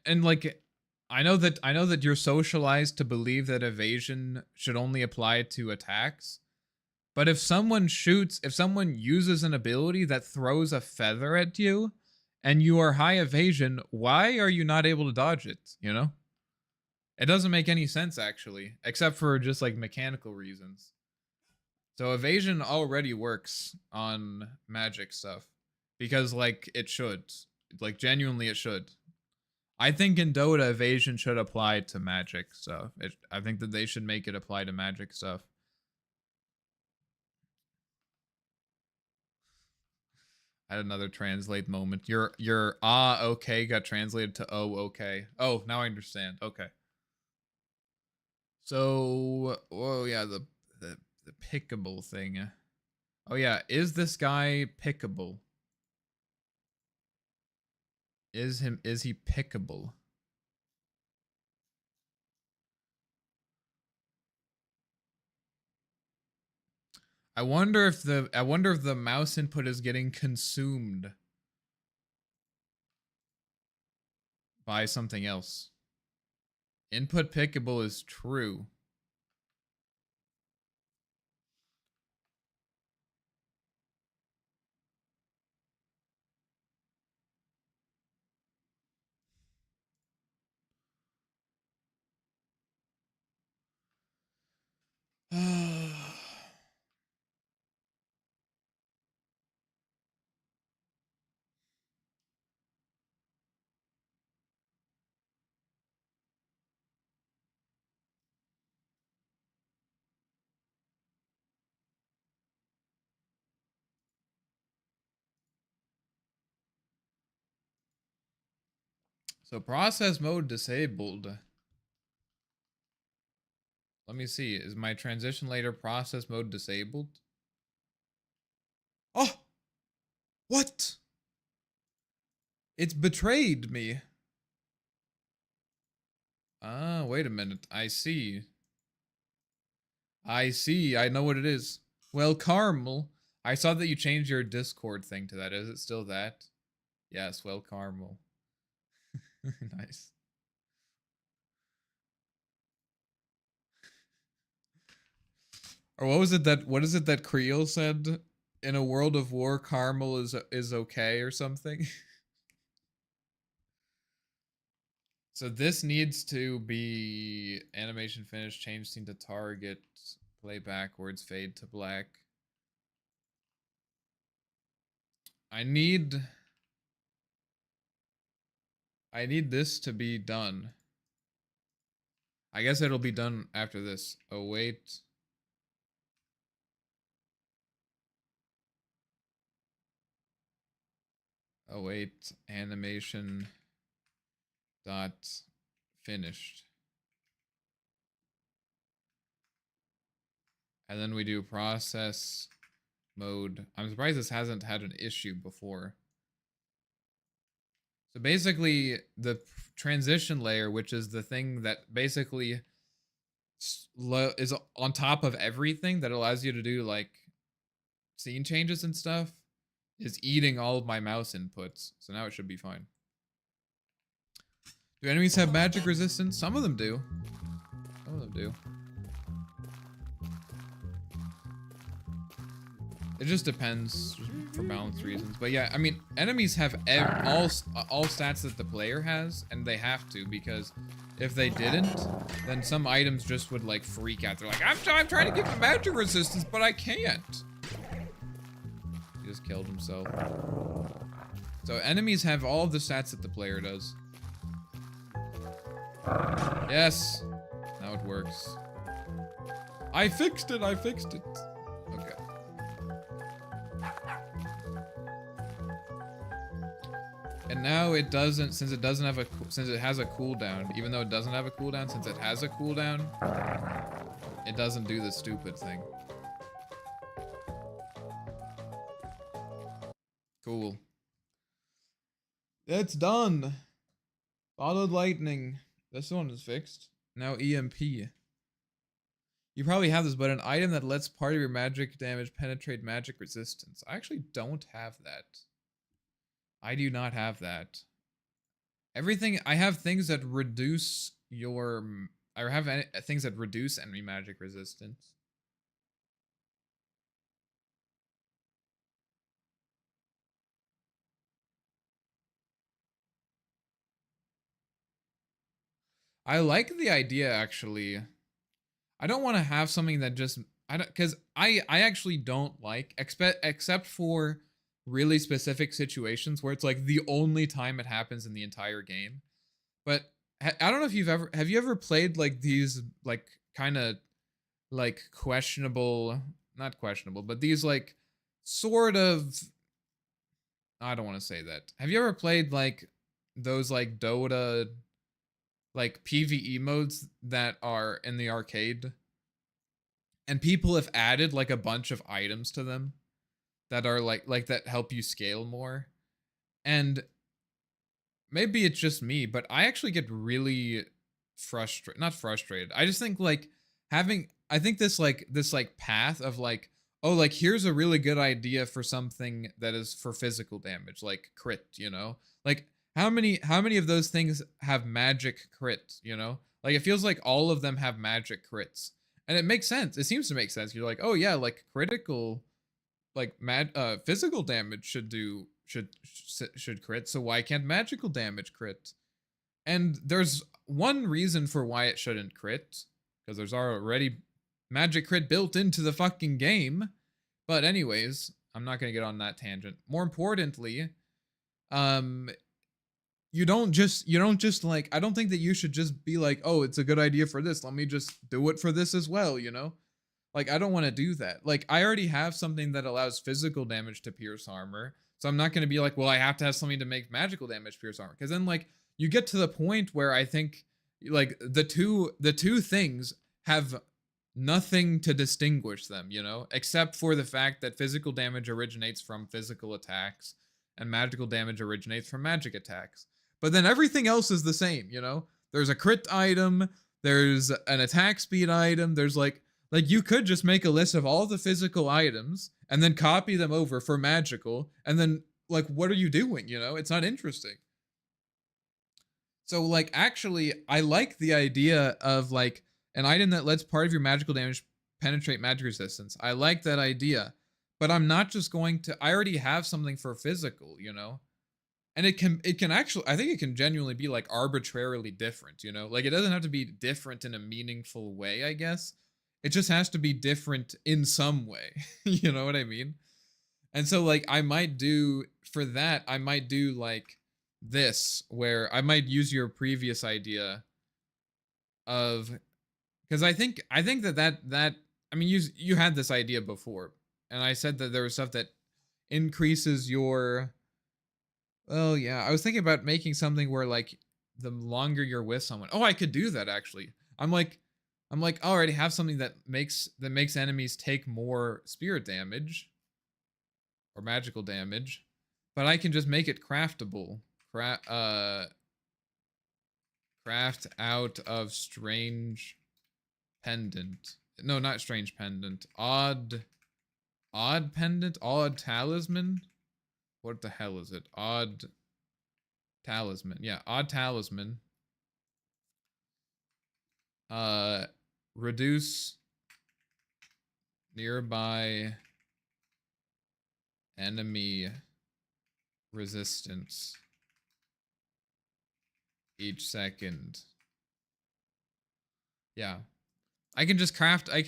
like, I know that you're socialized to believe that evasion should only apply to attacks. But if someone uses an ability that throws a feather at you, and you are high evasion, why are you not able to dodge it, you know? It doesn't make any sense, actually, except for just, like, mechanical reasons. So evasion already works on magic stuff. Because, like, it should. Like, genuinely it should. I think in Dota, evasion should apply to magic stuff. I think that they should make it apply to magic stuff. I had another translate moment. Your okay got translated to oh okay. Oh, now I understand. Okay. So, oh yeah, the pickable thing. Oh yeah, is this guy pickable? Is he pickable? I wonder if the mouse input is getting consumed by something else. Input pickable is true. So process mode disabled. Let me see. Is my transition later process mode disabled? Oh! What? It's betrayed me. Ah, wait a minute. I see. I know what it is. Well, Carmel, I saw that you changed your Discord thing to that. Is it still that? Yes, well, Carmel. Nice. Or what is it that Creel said? In a world of war, Carmel is okay or something? So this needs to be animation finish, change scene to target, play backwards, fade to black. I need this to be done. I guess it'll be done after this. Oh, wait. Oh, wait. Animation. dot finished. And then we do process mode. I'm surprised this hasn't had an issue before. So basically, the transition layer, which is the thing that basically is on top of everything that allows you to do like scene changes and stuff, is eating all of my mouse inputs. So now it should be fine. Do enemies have magic resistance? Some of them do. Some of them do. It just depends for balance reasons. But yeah, I mean, enemies have all stats that the player has, and they have to, because if they didn't, then some items just would like freak out. They're like, I'm trying to get the magic resistance, but I can't. He just killed himself. So enemies have all the stats that the player does. Yes, now it works. I fixed it. Okay. And now it doesn't, since it has a cooldown, even though it doesn't have a cooldown, since it has a cooldown, it doesn't do the stupid thing. Cool. It's done. Followed lightning. This one is fixed. Now EMP. You probably have this, but an item that lets part of your magic damage penetrate magic resistance. I actually don't have that. I do not have that. Everything, I have things that reduce your, I have things that reduce enemy magic resistance. I like the idea, actually. I don't want to have something that just, because I actually don't like, except for really specific situations where it's like the only time it happens in the entire game. But I don't know if have you ever played like these like kind of like questionable, not questionable, but these like sort of, I don't want to say that. Have you ever played like those like Dota like PvE modes that are in the arcade? And people have added like a bunch of items to them that are like that help you scale more. And maybe it's just me, but I actually get really frustrated, not frustrated. I just think like I think this path of like, oh, like here's a really good idea for something that is for physical damage, like crit, you know? Like how many of those things have magic crit, you know? Like it feels like all of them have magic crits. And it makes sense. It seems to make sense. You're like, oh yeah, like critical, like physical damage should crit. So why can't magical damage crit? And there's one reason for why it shouldn't crit, because there's already magic crit built into the fucking game. But anyways, I'm not gonna get on that tangent. More importantly, you don't just like, I don't think that you should just be like, oh, it's a good idea for this, let me just do it for this as well, you know? Like, I don't want to do that. Like, I already have something that allows physical damage to pierce armor, so I'm not going to be like, well, I have to have something to make magical damage pierce armor, because then like you get to the point where I think like the two things have nothing to distinguish them, you know, except for the fact that physical damage originates from physical attacks and magical damage originates from magic attacks. But then everything else is the same, you know? There's a crit item, there's an attack speed item, there's like you could just make a list of all the physical items and then copy them over for magical, and then like what are you doing, you know? It's not interesting. So like actually I like the idea of like an item that lets part of your magical damage penetrate magic resistance. I like that idea. But I'm not just going to, I already have something for physical, you know? And it can actually, I think it can genuinely be like arbitrarily different, you know? Like it doesn't have to be different in a meaningful way, I guess. It just has to be different in some way. You know what I mean? And so like I might do, for that, I might do like this, where I might use your previous idea of, because I think that I mean you had this idea before, and I said that there was stuff that increases your, well, yeah, I was thinking about making something where like the longer you're with someone. Oh, I could do that actually. I'm like, I already have something that makes enemies take more spirit damage or magical damage, but I can just make it craftable. Craft out of strange pendant. No, not strange pendant. Odd pendant? Odd talisman? What the hell is it? Odd talisman. Yeah, odd talisman. Reduce nearby enemy resistance each second. Yeah. I can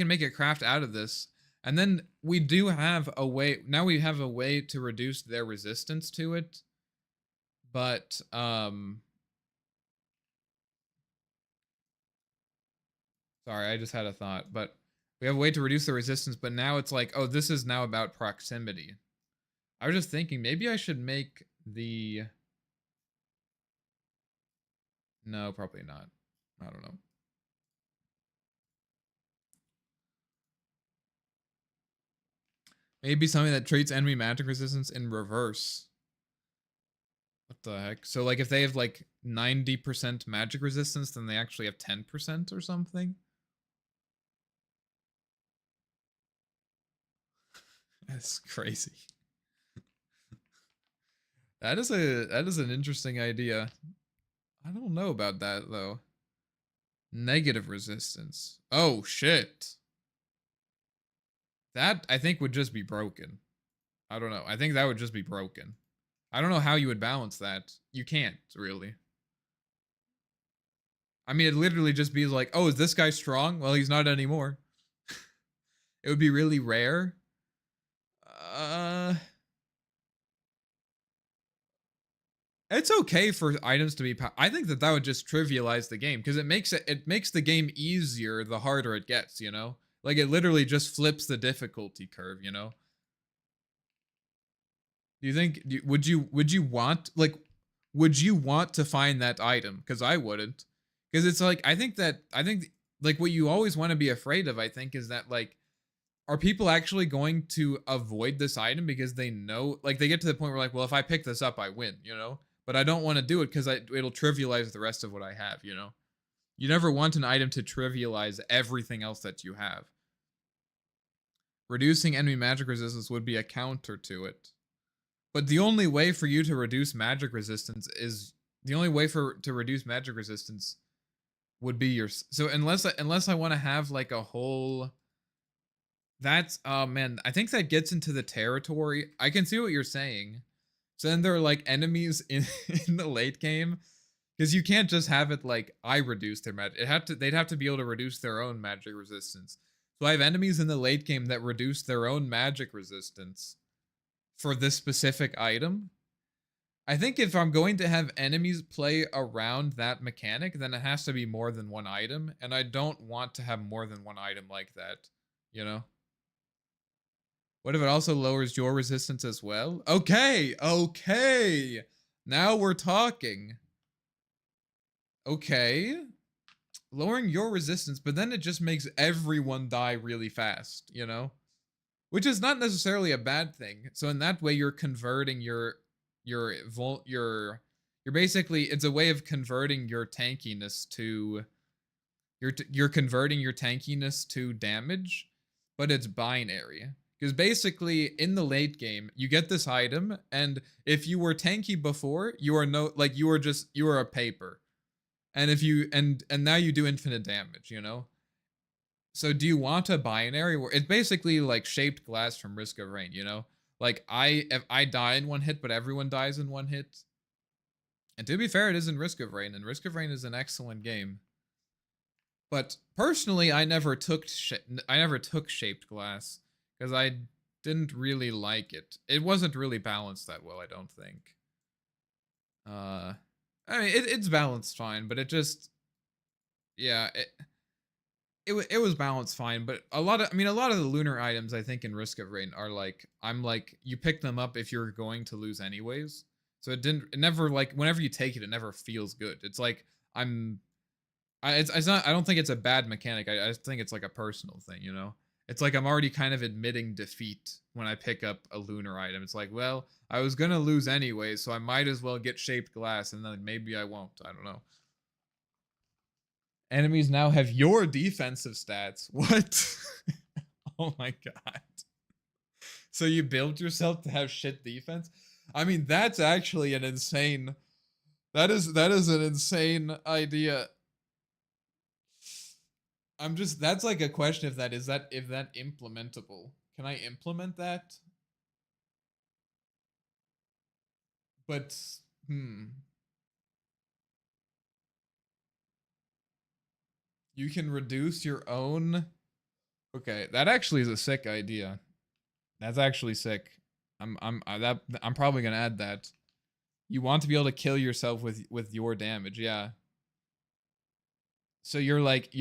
make it craft out of this. And then we do have a way, now we have a way to reduce their resistance to it. But, sorry, I just had a thought. But we have a way to reduce the resistance, but now it's like, oh, this is now about proximity. I was just thinking, maybe I should make the... No, probably not. I don't know. Maybe something that treats enemy magic resistance in reverse. What the heck? So, like, if they have, like, 90% magic resistance, then they actually have 10% or something? That's crazy. That is an interesting idea. I don't know about that, though. Negative resistance. Oh, shit. That, I think, would just be broken. I don't know. I think that would just be broken. I don't know how you would balance that. You can't, really. I mean, it'd literally just be like, oh, is this guy strong? Well, he's not anymore. It would be really rare. It's okay for items to be... I think that would just trivialize the game, because it makes the game easier the harder it gets, you know? Like, it literally just flips the difficulty curve, you know? Do you think... would you want... Like, would you want to find that item? Because I wouldn't. Because it's like, I think, like, what you always want to be afraid of, I think, is that, like, are people actually going to avoid this item because they know... Like, they get to the point where, like, well, if I pick this up, I win, you know? But I don't want to do it because it'll trivialize the rest of what I have, you know? You never want an item to trivialize everything else that you have. Reducing enemy magic resistance would be a counter to it. But the only way for you to reduce magic resistance is... The only way to reduce magic resistance would be your... So unless I want to have like a whole... That's... Oh man, I think that gets into the territory. I can see what you're saying. So then there are like enemies in the late game, because you can't just have it like I reduce their magic. They'd have to be able to reduce their own magic resistance. So I have enemies in the late game that reduce their own magic resistance for this specific item. I think if I'm going to have enemies play around that mechanic, then it has to be more than one item, and I don't want to have more than one item like that, you know? What if it also lowers your resistance as well? Okay, okay. Now we're talking. Okay. Lowering your resistance, but then it just makes everyone die really fast, you know? Which is not necessarily a bad thing. So in that way, you're converting you're basically, it's a way of converting your tankiness to... You're converting your tankiness to damage, but it's binary. Because basically, in the late game, you get this item, and if you were tanky before, you are a paper. And if you and now you do infinite damage, you know? So do you want a binary where it's basically like Shaped Glass from Risk of Rain, you know? Like if I die in one hit, but everyone dies in one hit. And to be fair, it is in Risk of Rain, and Risk of Rain is an excellent game. But personally, I never took Shaped Glass. Because I didn't really like it. It wasn't really balanced that well, I don't think. I mean, it's balanced fine, but it just... Yeah, it was balanced fine, but a lot of the lunar items, I think, in Risk of Rain are like... you pick them up if you're going to lose anyways. So it never, like, whenever you take it, it never feels good. It's like it's not, I don't think it's a bad mechanic. I just think it's like a personal thing, you know? It's like I'm already kind of admitting defeat when I pick up a lunar item. It's like, well, I was gonna lose anyway, so I might as well get shaped glass, and then maybe I won't. I don't know. Enemies now have your defensive stats. What? Oh my god. So you build yourself to have shit defense? I mean, that's actually an insane. That is an insane idea. That's like a question if that implementable. Can I implement that? But you can reduce your own. Okay, that actually is a sick idea. That's actually sick. I'm probably gonna add that. You want to be able to kill yourself with your damage, yeah. So you're like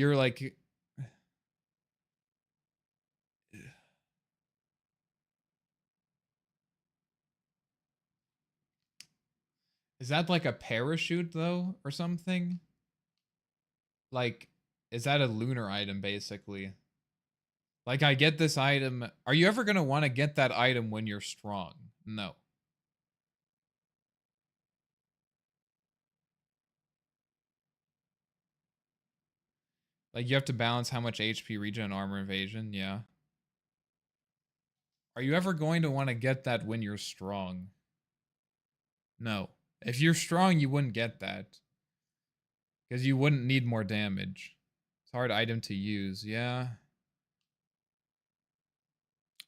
is that like a parachute though or something? Like, is that a lunar item basically? Like, I get this item. Are you ever gonna want to get that item when you're strong? No. Like, you have to balance how much HP, regen, armor, evasion. Yeah. Are you ever going to want to get that when you're strong? No. If you're strong, you wouldn't get that. Because you wouldn't need more damage. It's a hard item to use. Yeah.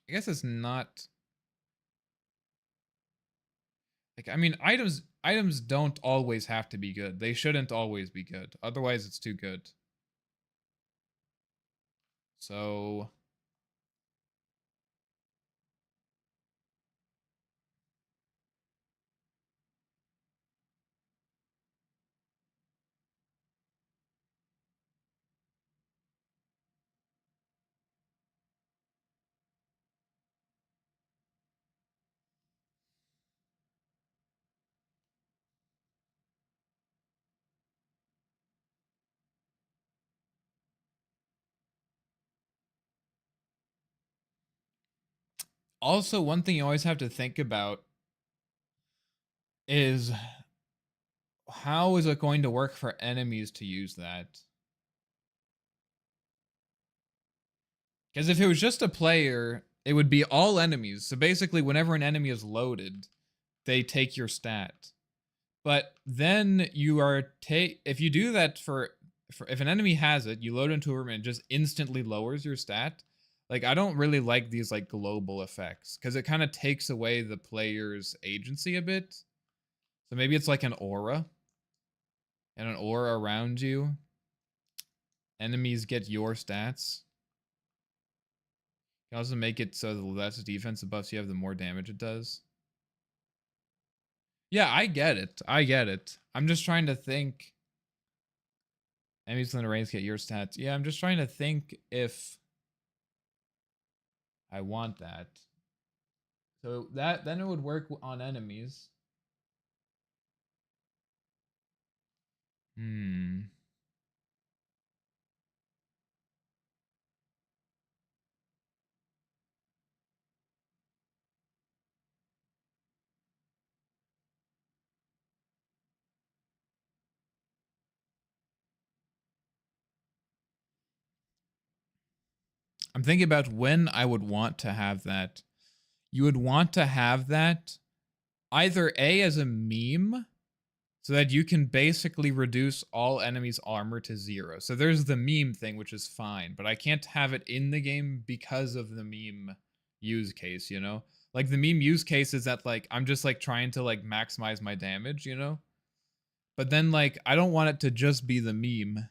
I guess it's not. Like, I mean, items don't always have to be good. They shouldn't always be good. Otherwise, it's too good. So also, one thing you always have to think about is how is it going to work for enemies to use that? Because if it was just a player, it would be all enemies. So basically, whenever an enemy is loaded, they take your stat. But then you are if you do that for if an enemy has it, you load into a room and it just instantly lowers your stat. Like, I don't really like these like global effects because it kind of takes away the player's agency a bit. So maybe it's like an aura. And an aura around you. Enemies get your stats. You can also make it so the less defensive buffs you have, the more damage it does. Yeah, I get it. I get it. I'm just trying to think. Enemies in the range get your stats. Yeah, I'm just trying to think if I want that. So then it would work on enemies. I'm thinking about when I would want to have that. You would want to have that either A, as a meme, so that you can basically reduce all enemies' armor to 0. So there's the meme thing, which is fine, but I can't have it in the game because of the meme use case, you know? Like, the meme use case is that, like, I'm just, like, trying to, like, maximize my damage, you know? But then, like, I don't want it to just be the meme.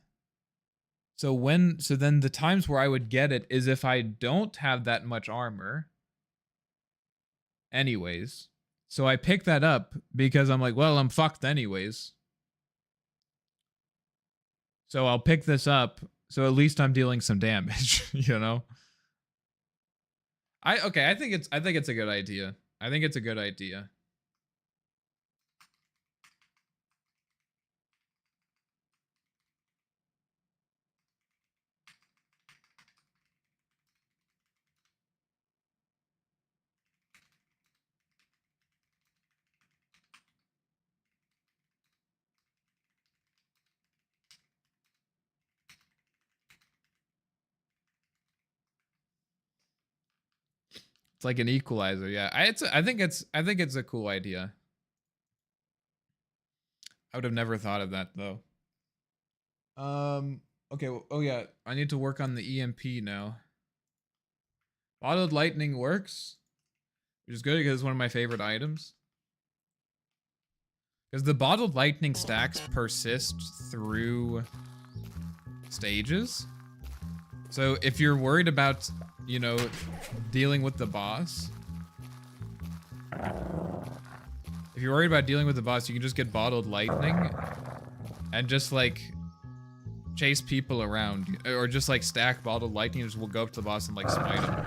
So then the times where I would get it is if I don't have that much armor. Anyways. So I pick that up because I'm like, well, I'm fucked anyways. So I'll pick this up. So at least I'm dealing some damage, you know? I think it's a good idea. I think it's a good idea. It's like an equalizer. Yeah, I think it's a cool idea. I would have never thought of that though. Okay. Oh yeah, I need to work on the EMP now. Bottled lightning works, which is good because it's one of my favorite items. Because the bottled lightning stacks persist through stages. So if you're worried about, you know, dealing with the boss, if you're worried about dealing with the boss, you can just get bottled lightning and just like chase people around, or just like stack bottled lightning and just will go up to the boss and like smite him.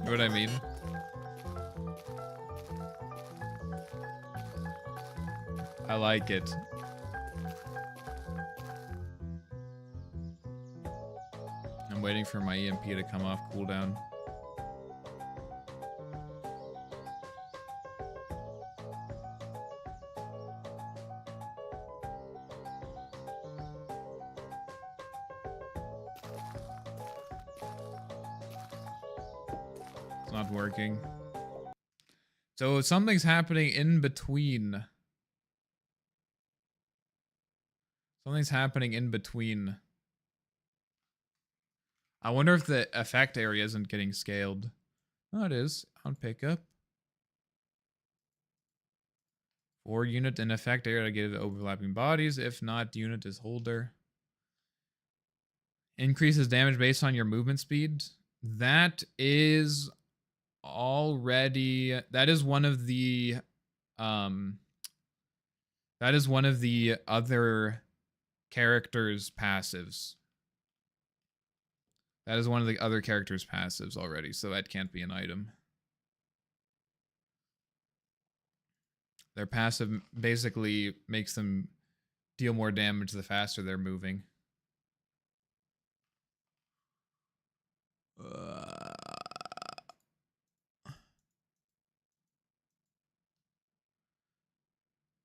You know what I mean? I like it. I'm waiting for my EMP to come off cooldown. It's not working. So something's happening in between. Something's happening in between. I wonder if the effect area isn't getting scaled. Oh, it is. On pickup. 4 unit in effect area to give overlapping bodies. If not, unit is holder. Increases damage based on your movement speed. That is already... That is one of the... That is one of the other characters' passives. That is one of the other characters' passives already, so that can't be an item. Their passive basically makes them deal more damage the faster they're moving.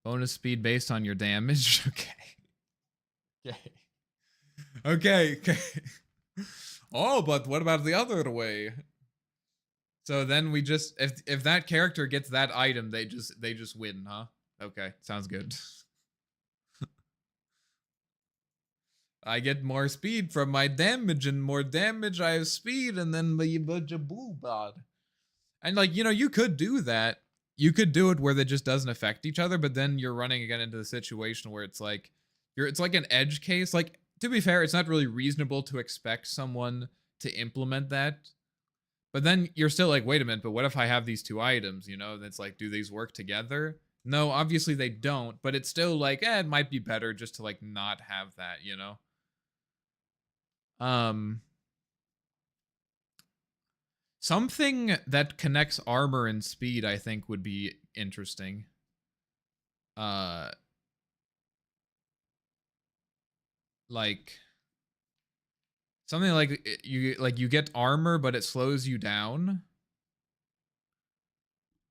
Bonus speed based on your damage. Okay. Okay. Okay. Oh, but what about the other way? So then we just, if that character gets that item, they just win, huh? Okay, sounds good. I get more speed from my damage, and more damage I have speed, and then the and like, you know, you could do that. You could do it where that just doesn't affect each other, but then you're running again into the situation where it's like it's like an edge case. Like, to be fair, it's not really reasonable to expect someone to implement that. But then you're still like, wait a minute, but what if I have these 2 items, you know? And it's like, do these work together? No, obviously they don't, but it's still like, it might be better just to like not have that, you know? Something that connects armor and speed, I think, would be interesting. Like something like you get armor, but it slows you down,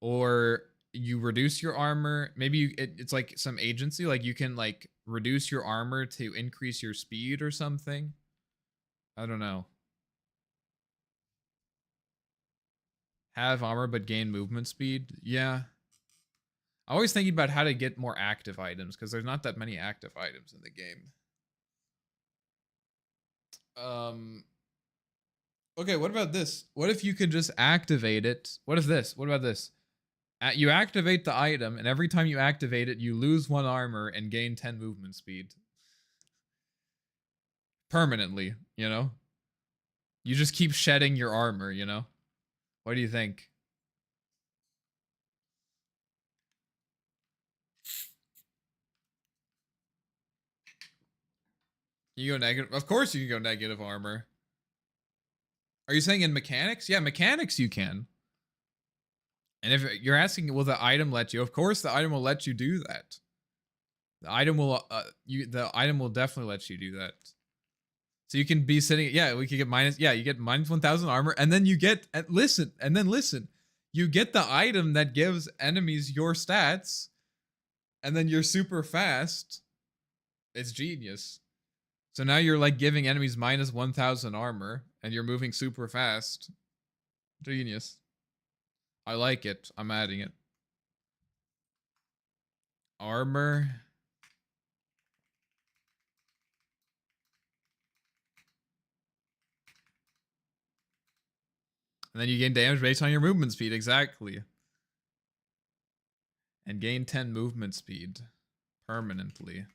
or you reduce your armor. Maybe it's like some agency, like you can like reduce your armor to increase your speed or something. I don't know. Have armor but gain movement speed. Yeah. I'm always thinking about how to get more active items, because there's not that many active items in the game. Okay, what about this? What if you could just activate it? What if this? What about this? You activate the item, and every time you activate it, you lose 1 armor and gain 10 movement speed. Permanently, you know? You just keep shedding your armor, you know? What do you think? You go negative. Of course you can go negative armor. Are you saying in mechanics? Yeah, mechanics you can. And if you're asking, will the item let you? Of course the item will let you do that. The item will definitely let you do that. So you can be sitting, yeah, we could get minus, yeah, you get minus 1,000 armor, and then you get, listen, you get the item that gives enemies your stats, and then you're super fast. It's genius. So now you're like giving enemies minus 1,000 armor, And you're moving super fast. Genius. I like it. I'm adding it. Armor. And then you gain damage based on your movement speed. Exactly. And gain 10 movement speed. Permanently.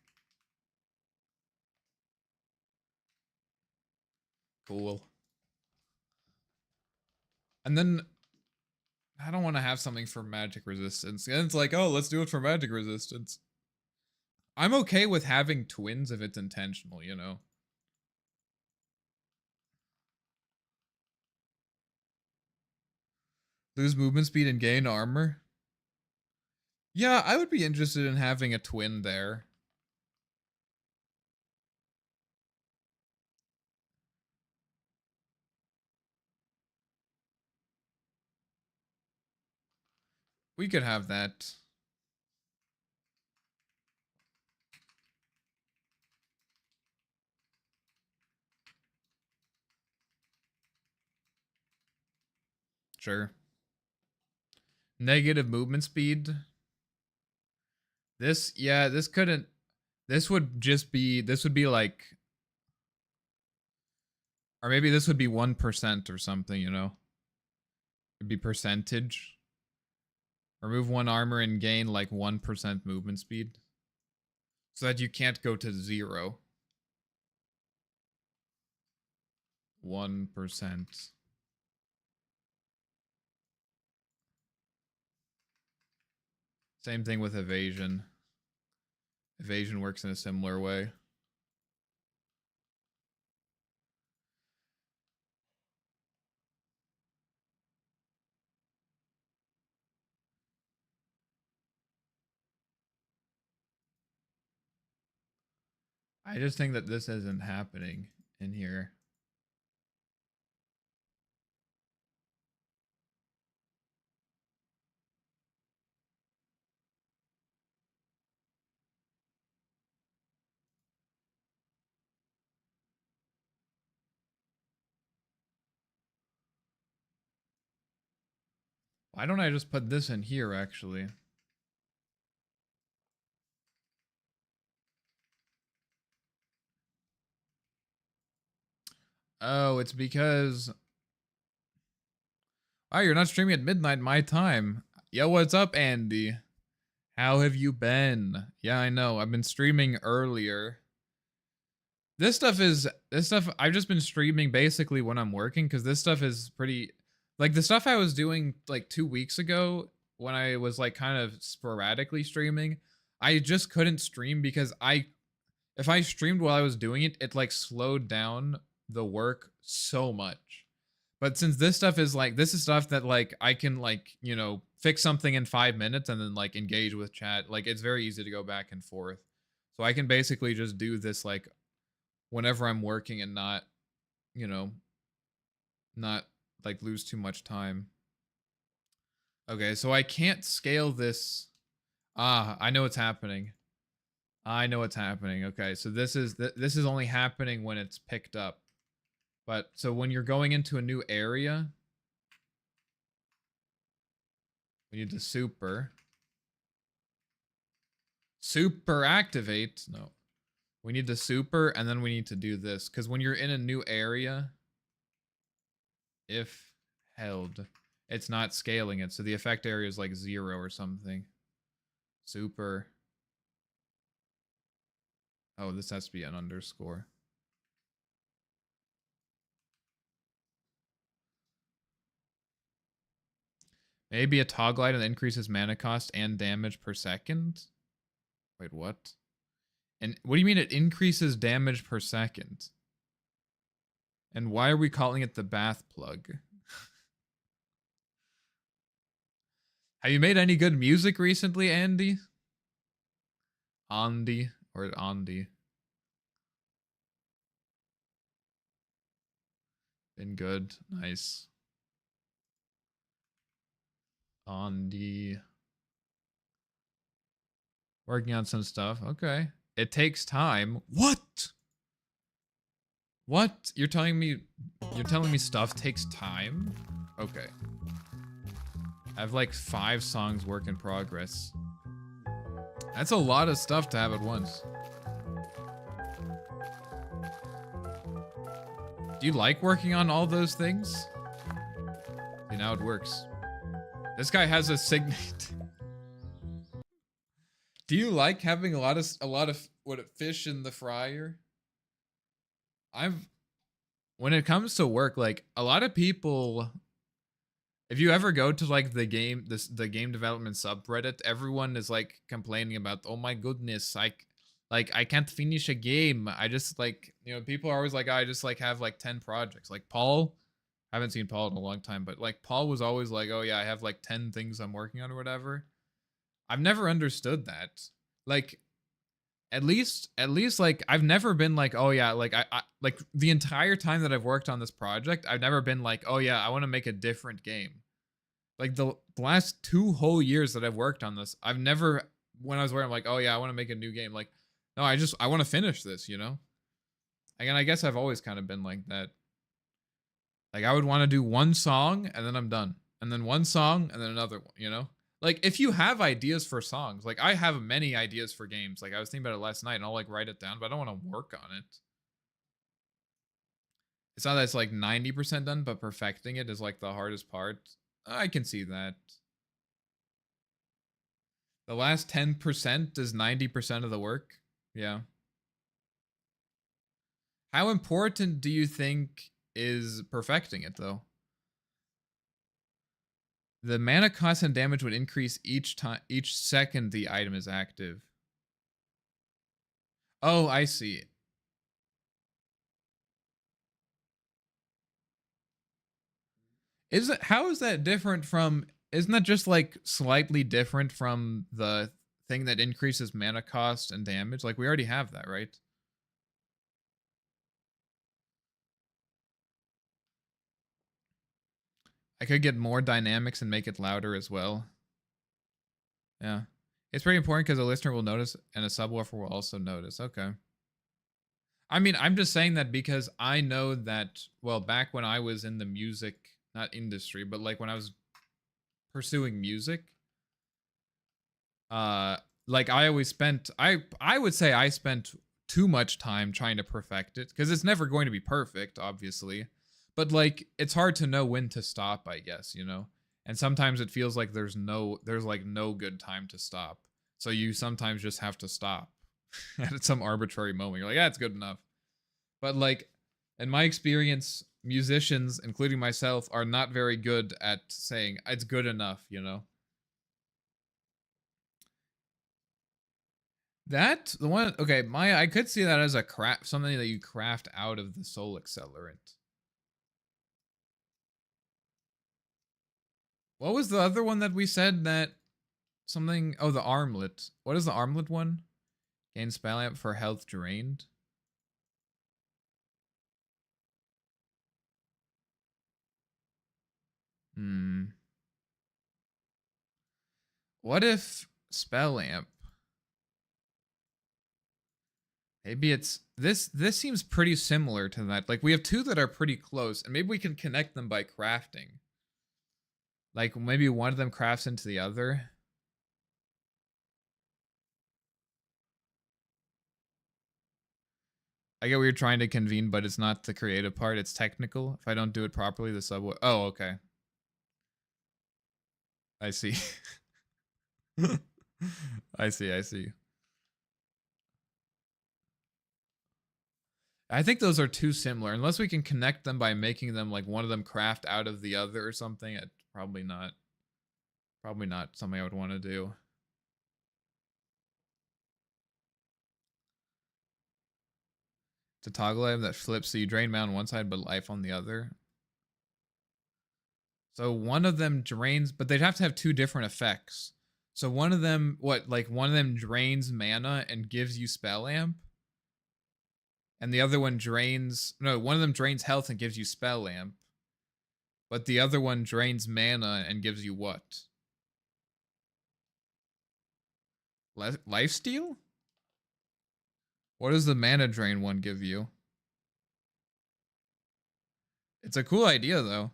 Cool. And then I don't want to have something for magic resistance. And it's like, oh, let's do it for magic resistance. I'm okay with having twins if it's intentional, you know? Lose movement speed and gain armor. Yeah, I would be interested in having a twin there. We could have that. Sure. Negative movement speed. This, yeah, this couldn't. This would just be. This would be like. Or maybe this would be 1% or something, you know? It'd be percentage. Remove 1 armor and gain like 1% movement speed. So that you can't go to 0. 1%. Same thing with evasion. Evasion works in a similar way. I just think that this isn't happening in here. Why don't I just put this in here, actually? Oh, it's because... Oh, you're not streaming at midnight my time. Yo, what's up, Andy? How have you been? Yeah, I know. I've been streaming earlier. This stuff, I've just been streaming basically when I'm working, because this stuff is pretty... Like, the stuff I was doing, like, 2 weeks ago, when I was, like, kind of sporadically streaming, I just couldn't stream because if I streamed while I was doing it, it, like, slowed down the work so much. But since this stuff is, like, this is stuff that, like, I can, like, you know, fix something in 5 minutes and then, like, engage with chat. Like, it's very easy to go back and forth. So I can basically just do this, like, whenever I'm working and not, you know, not like lose too much time. Okay, so I can't scale this. Ah, I know what's happening. I know what's happening. Okay, so this is only happening when it's picked up. But so when you're going into a new area, we need to super activate. No. We need to super, and then we need to do this. Because when you're in a new area, if held, it's not scaling it. So the effect area is like 0 or something. Super. Oh, this has to be an underscore. Maybe a toggle item that increases mana cost and damage per second? Wait, what? And what do you mean it increases damage per second? And why are we calling it the bath plug? Have you made any good music recently, Andy? Andy or Andy? Been good. Nice. Andy. Working on some stuff. Okay. It takes time. What? What? You're telling me stuff takes time? Okay. I have like 5 songs work in progress. That's a lot of stuff to have at once. Do you like working on all those things? See, now it works. This guy has a signet. Do you like having a lot of fish in the fryer? When it comes to work, like a lot of people, if you ever go to like the game development subreddit, everyone is like complaining about, oh my goodness, I can't finish a game. I just like, people are always like, I just like have like 10 projects. Like Paul, I haven't seen Paul in a long time, but like Paul was always like, oh yeah, I have like 10 things I'm working on or whatever. I've never understood that. Like, at least like I've never been like, oh yeah, like I like the entire time that I've worked on this project, I've never been like, oh yeah, I want to make a different game. Like the last 2 whole years that I've worked on this, I've never, when I was working, I'm like, oh yeah, I want to make a new game. Like, no, I want to finish this, Again, I guess I've always kind of been like that. Like I would want to do one song and then I'm done. And then one song and then another one, Like if you have ideas for songs, like I have many ideas for games. Like I was thinking about it last night and I'll like write it down, but I don't want to work on it. It's not that it's like 90% done, but perfecting it is like the hardest part. I can see that. The last 10% is 90% of the work. Yeah. How important do you think is perfecting it though? The mana cost and damage would increase each second the item is active. Oh, I see. How is that different from, isn't that just like slightly different from the thing that increases mana cost and damage? Like we already have that, right? I could get more dynamics and make it louder as well. Yeah. It's pretty important because a listener will notice and a subwoofer will also notice. Okay. I mean, I'm just saying that because I know that, well, back when I was in the music, not industry, but like when I was pursuing music, like I always spent, I would say I spent too much time trying to perfect it because it's never going to be perfect, obviously. But like it's hard to know when to stop, I guess, And sometimes it feels like there's like no good time to stop. So you sometimes just have to stop at some arbitrary moment. You're like, yeah, it's good enough. But like in my experience, musicians, including myself, are not very good at saying it's good enough, That the one, okay, Maya, I could see that as a craft, something that you craft out of the soul accelerant. What was the other one that we said that something? Oh, the armlet. What is the armlet one? Gain spell amp for health drained. What if spell amp? Maybe it's this. This seems pretty similar to that. Like we have 2 that are pretty close, and maybe we can connect them by crafting. Like maybe one of them crafts into the other. I get what you're trying to convene, but it's not the creative part. It's technical. If I don't do it properly, the subway. Oh, okay. I see. I see. I see. I think those are too similar. Unless we can connect them by making them like one of them craft out of the other or something. Probably not. Probably not something I would want to do. To toggle item that flips, so you drain mana on one side but life on the other. So one of them drains, but they'd have to have 2 different effects. So one of them, one of them drains mana and gives you spell amp. And the other one one of them drains health and gives you spell amp. But the other one drains mana and gives you what? Lifesteal? What does the mana drain one give you? It's a cool idea though.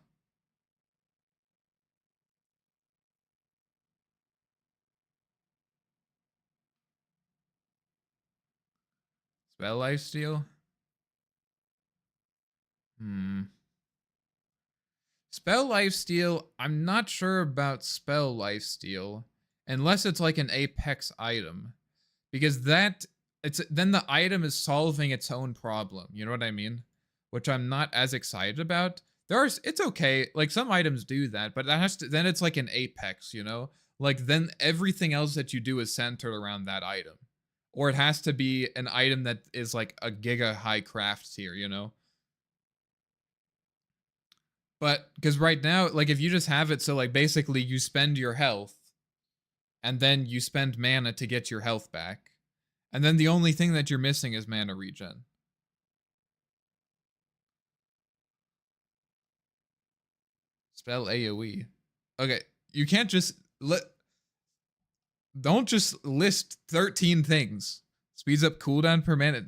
Spell lifesteal. Hmm. Spell lifesteal. I'm not sure about spell lifesteal unless it's like an apex item, because that it's then the item is solving its own problem. You know what I mean? Which I'm not as excited about. It's okay. Like some items do that, but that has to then it's like an apex. You know, like then everything else that you do is centered around that item, or it has to be an item that is like a giga high craft tier. You know. But because right now, like if you just have it, so like basically you spend your health and then you spend mana to get your health back. And then the only thing that you're missing is mana regen. Spell AoE. Okay, you can't just don't just list 13 things. Speeds up cooldown per minute.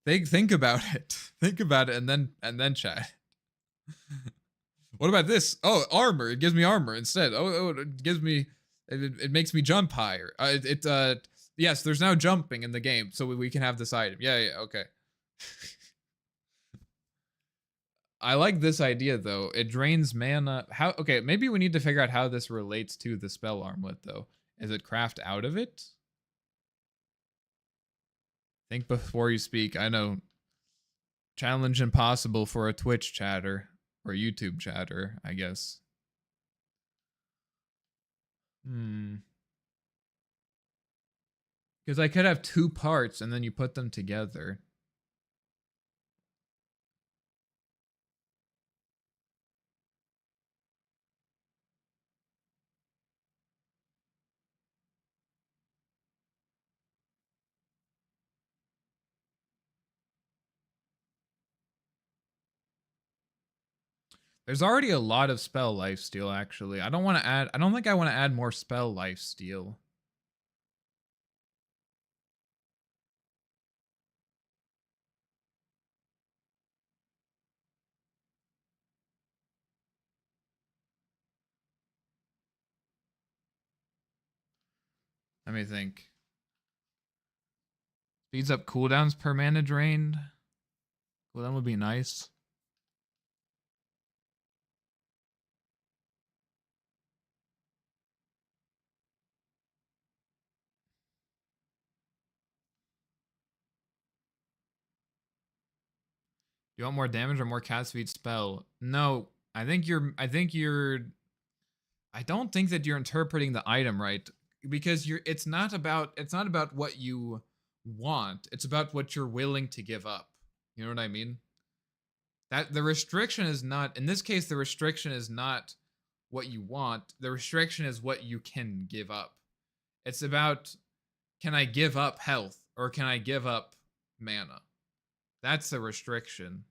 Think about it. Think about it and then chat. What about this? Oh, armor. It gives me armor instead. Oh, it gives me it makes me jump higher. Yes, there's now jumping in the game, so we can have this item. Yeah, okay. I like this idea though. It drains mana. How? Okay, maybe we need to figure out how this relates to the spell armlet though. Is it craft out of it? Think before you speak. I know. Challenge impossible for a Twitch chatter or YouTube chatter, I guess. Because I could have two parts and then you put them together. There's already a lot of spell lifesteal, actually. I don't want to add... I don't think I want to add more spell lifesteal. Let me think. Speeds up cooldowns per mana drained. Cooldown would be nice. You want more damage or more cast speed spell? No, I think you're I don't think that you're interpreting the item right, because it's not about what you want. It's about what you're willing to give up. You know what I mean? That the restriction is not, in this case, the restriction is not what you want. The restriction is what you can give up. It's about, can I give up health or can I give up mana? That's the restriction.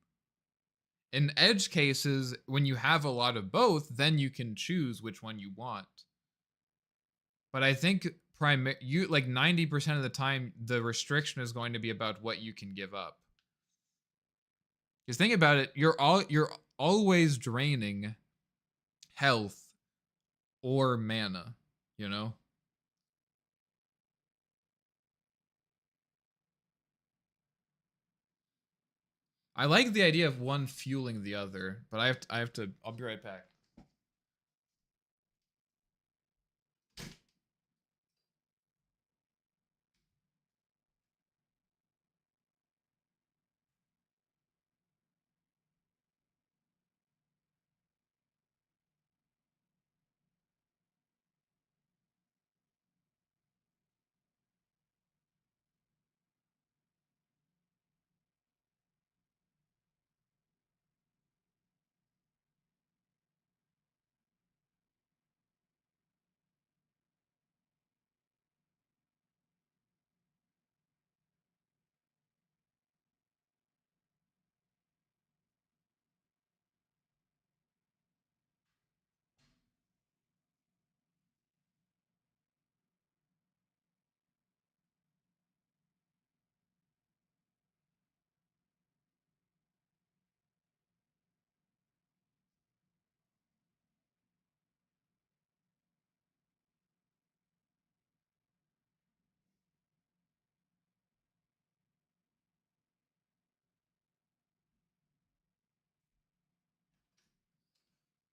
In edge cases, when you have a lot of both, then you can choose which one you want. But I think you like 90% of the time, the restriction is going to be about what you can give up. Because think about it, you're always draining health or mana, you know? I like the idea of one fueling the other, but I'll be right back.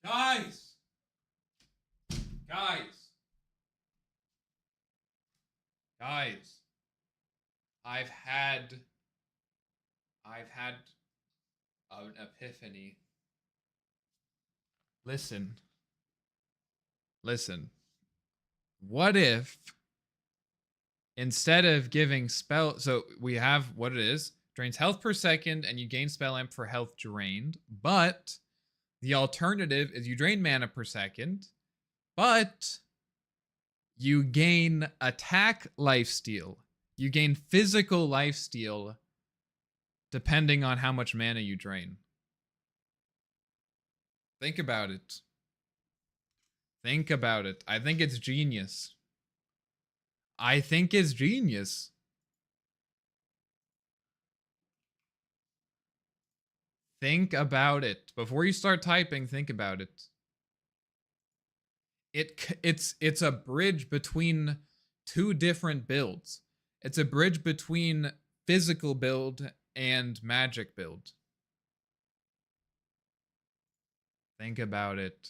Guys! Guys! Guys! I've had an epiphany. Listen. Listen. What if instead of giving spell, so we have what it is, drains health per second and you gain spell amp for health drained, but the alternative is you drain mana per second, but you gain attack lifesteal. You gain physical lifesteal depending on how much mana you drain. Think about it. Think about it. I think it's genius. I think it's genius. Think about it. Before you start typing, think about it. It's a bridge between two different builds. It's a bridge between physical build and magic build. Think about it.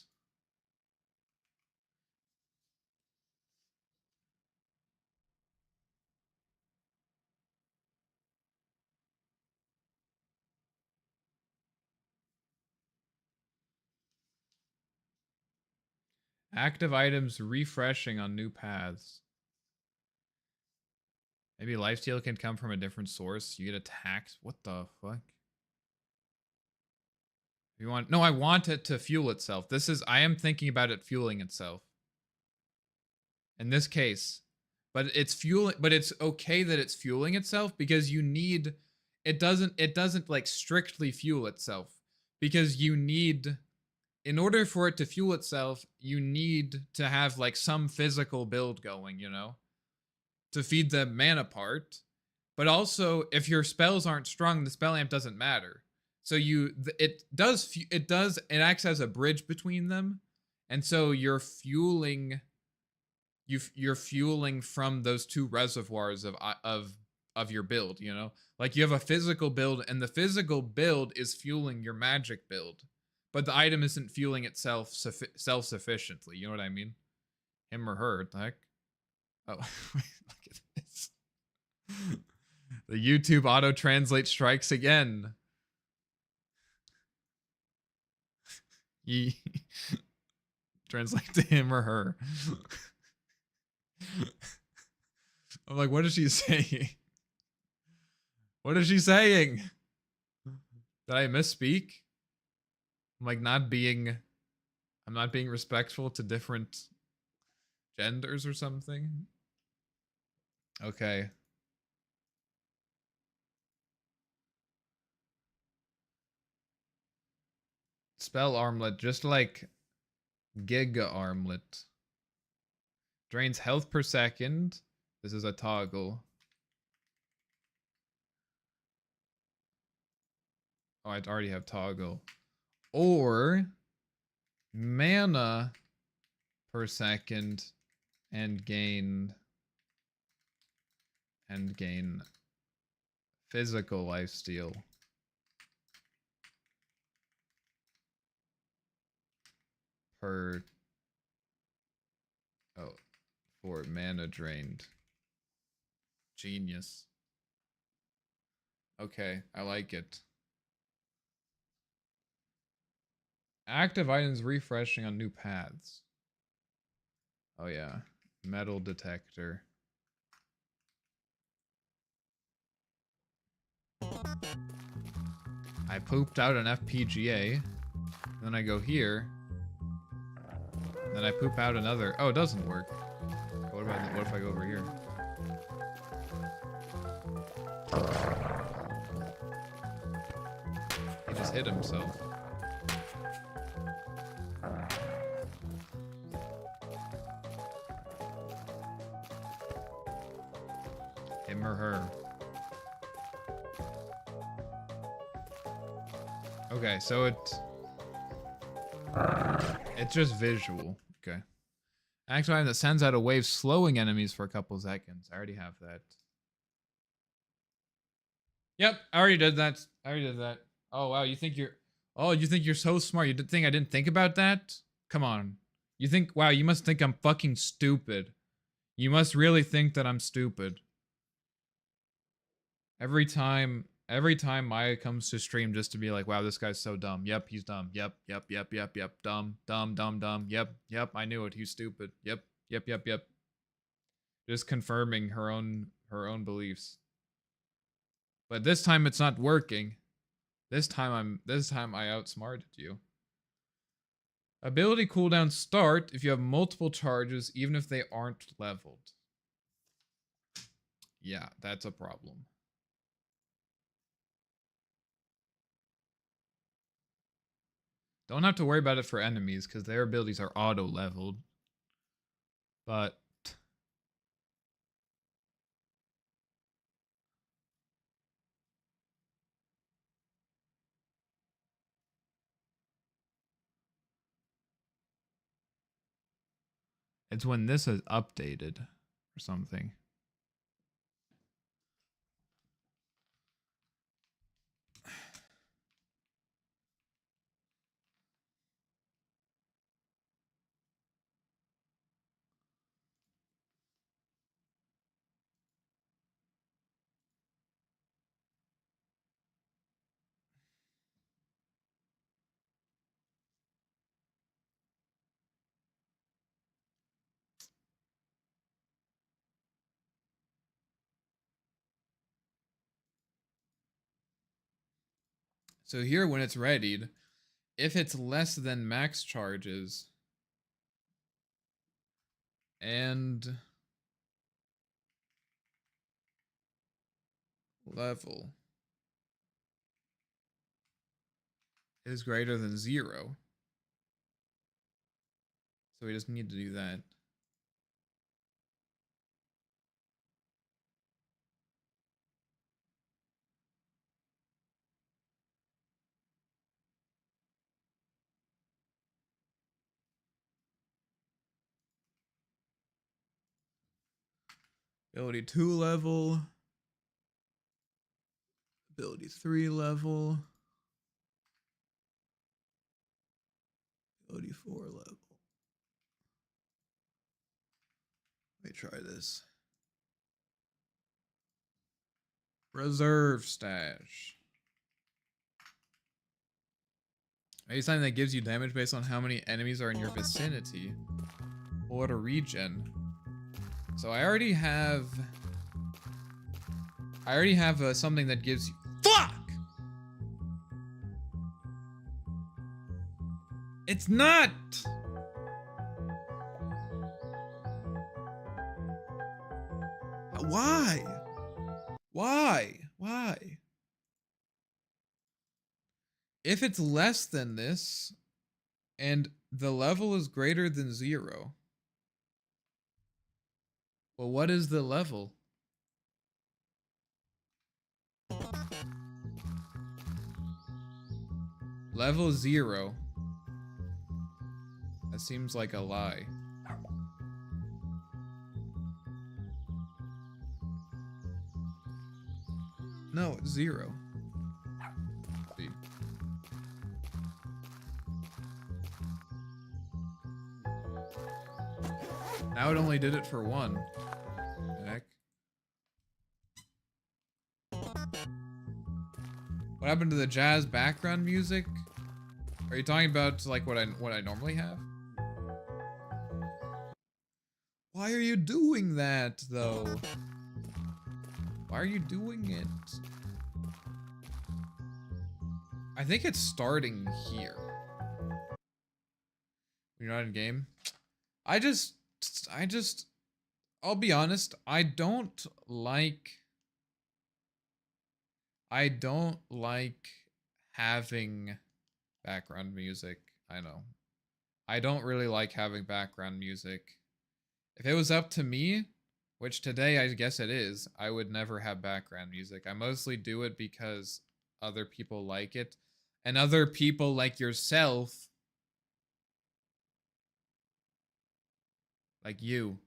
Active items refreshing on new paths. Maybe lifesteal can come from a different source. You get attacks. What the fuck? You want? No, I want it to fuel itself. I am thinking about it fueling itself. In this case. But it's fueling, but it's okay that it's fueling itself because you need, it doesn't like strictly fuel itself because you need, in order for it to fuel itself, you need to have like some physical build going, you know, to feed the mana part. But also, if your spells aren't strong, the spell amp doesn't matter. So it acts as a bridge between them, and so you're fueling from those two reservoirs of your build, you know? Like you have a physical build and the physical build is fueling your magic build, but the item isn't fueling itself self-sufficiently, you know what I mean? Him or her, what the heck? Oh, look at this. The YouTube auto-translate strikes again. Translate to him or her. I'm like, what is she saying? What is she saying? Did I misspeak? I'm like I'm not being respectful to different genders or something. Okay. Spell armlet, just like Giga armlet. Drains health per second. This is a toggle. Oh, I already have toggle. Or mana per second and gain physical lifesteal. For mana drained. Genius. Okay, I like it. Active items refreshing on new paths. Oh yeah, metal detector. I pooped out an FPGA. Then I go here. Then I poop out another. Oh, it doesn't work. What if I go over here? He just hit himself. Him or her. Okay, so it's just visual. Okay. Active item that sends out a wave slowing enemies for a couple seconds. I already have that. Yep, I already did that. Oh wow, you think you're Oh, you think you're so smart? You think I didn't think about that? Come on. You think, wow, you must think I'm fucking stupid. You must really think that I'm stupid. Every time Maya comes to stream just to be like, wow, this guy's so dumb. Yep, he's dumb. Yep. Dumb, dumb, dumb, dumb. Yep, I knew it. He's stupid. Yep. Just confirming her own beliefs. But this time it's not working. This time I outsmarted you. Ability cooldown start if you have multiple charges, even if they aren't leveled. Yeah, that's a problem. Don't have to worry about it for enemies, because their abilities are auto-leveled. But... it's when this is updated or something. So here, when it's readied, if it's less than max charges and level is greater than 0. So we just need to do that. Ability 2 level. Ability 3 level. Ability 4 level. Let me try this. Reserve stash. Anytime that gives you damage based on how many enemies are in your vicinity. Or a regen. So I already have something that gives you... Fuck! It's not! Why? Why? If it's less than this, and the level is greater than 0, well, what is the level? Level 0. That seems like a lie. No, it's 0. See. Now it only did it for 1. Heck. What happened to the jazz background music? Are you talking about like what I normally have? Why are you doing that though? Why are you doing it? I think it's starting here. You're not in game? I'll be honest, I don't like having background music. I know. I don't really like having background music. If it was up to me, which today I guess it is, I would never have background music. I mostly do it because other people like it. And other people like yourself, like you,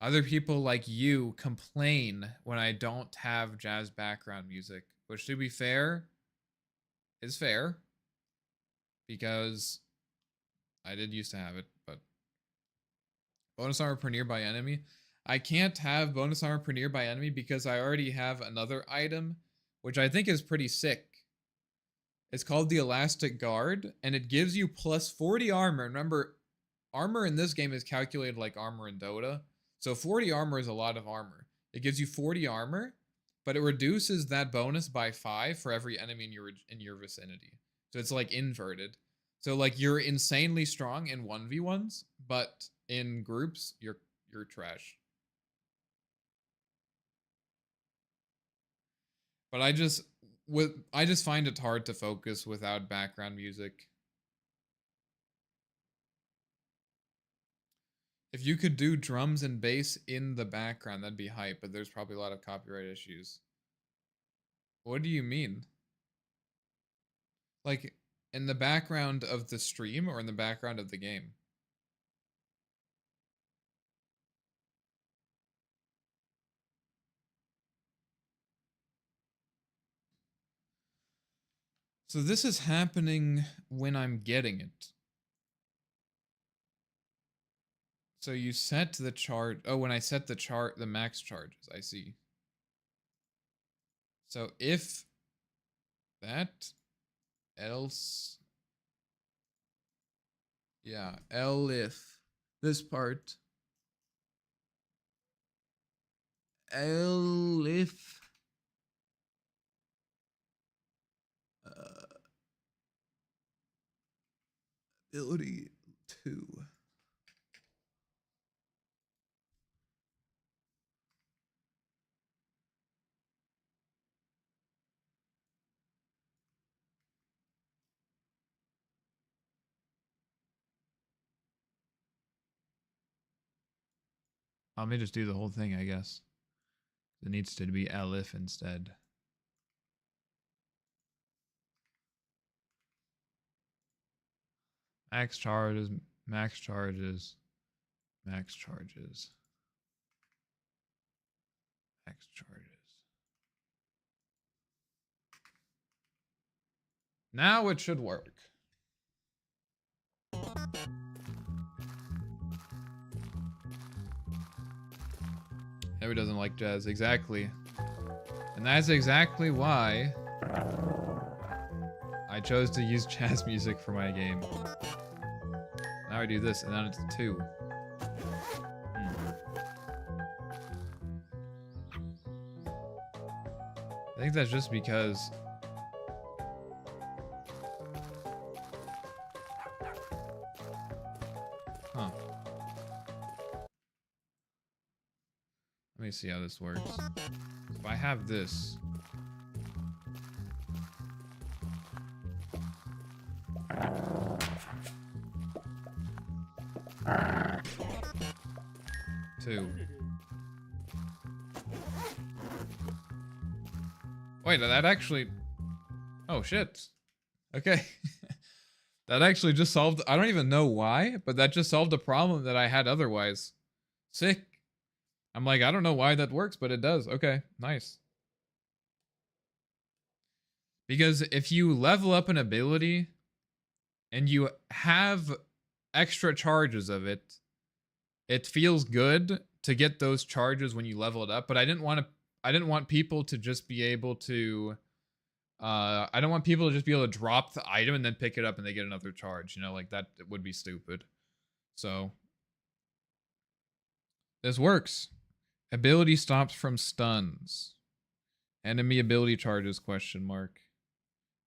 other people like you complain when I don't have jazz background music. Which, to be fair, is fair because I did used to have it, but bonus armor per nearby enemy. I can't have bonus armor per nearby enemy because I already have another item, which I think is pretty sick. It's called the Elastic Guard, and it gives you plus 40 armor. Remember, armor in this game is calculated like armor in Dota. So 40 armor is a lot of armor. It gives you 40 armor, but it reduces that bonus by 5 for every enemy in your vicinity. So it's like inverted. So like you're insanely strong in 1v1s, but in groups you're trash. But I just find it hard to focus without background music. If you could do drums and bass in the background, that'd be hype, but there's probably a lot of copyright issues. What do you mean? Like, in the background of the stream or in the background of the game? So this is happening when I'm getting it. So you set the chart. Oh, when I set the max charges, I see. So if that, else, yeah, if this part, if ability 2. Let me just do the whole thing, I guess. It needs to be elif instead. Max charges, max charges, max charges, max charges. Now it should work. Everybody doesn't like jazz, exactly. And that's exactly why I chose to use jazz music for my game. Now I do this, and then it's 2. I think that's just because let me see how this works. If I have this, two. Wait, that actually. Oh shit. Okay. That actually just solved. I don't even know why, but that just solved a problem that I had otherwise. Sick. I'm like, I don't know why that works, but it does. Okay, nice. Because if you level up an ability and you have extra charges of it, it feels good to get those charges when you level it up. But I didn't want people to just be able to I don't want people to just be able to drop the item and then pick it up and they get another charge, you know, like that would be stupid. So this works. Ability stops from stuns. Enemy ability charges, question mark.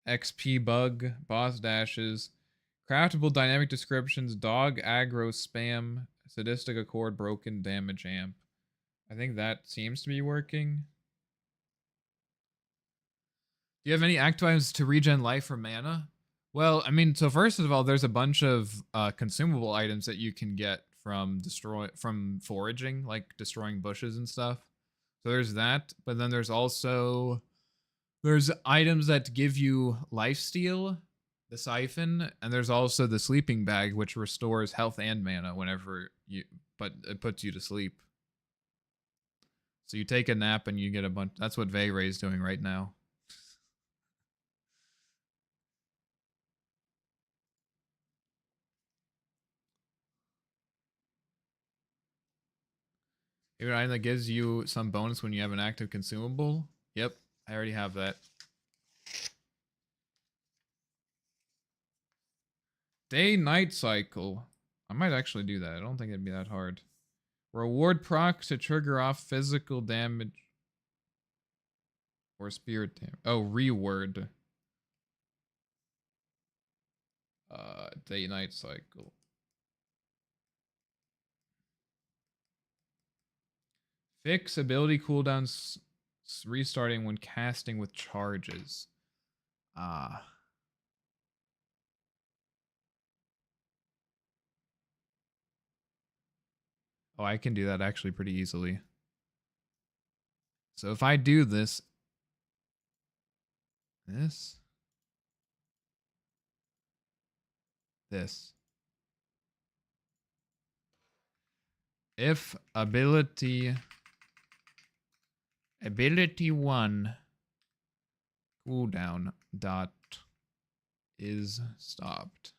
XP bug, boss dashes, craftable dynamic descriptions, dog aggro spam, sadistic accord, broken damage amp. I think that seems to be working. Do you have any active items to regen life or mana? Well, I mean, so first of all, there's a bunch of consumable items that you can get from foraging, like destroying bushes and stuff. So there's that, but then there's items that give you lifesteal, the siphon, and there's also the sleeping bag, which restores health and mana but it puts you to sleep. So you take a nap and you get a bunch. That's what Veyray's doing right now. Favorite item that gives you some bonus when you have an active consumable? Yep, I already have that. Day-night cycle. I might actually do that. I don't think it'd be that hard. Reward procs to trigger off physical damage or spirit damage. Oh, reward. Day-night cycle. Fix ability cooldowns restarting when casting with charges. Ah. Oh, I can do that actually pretty easily. So if I do this. If ability 1 cooldown dot is stopped.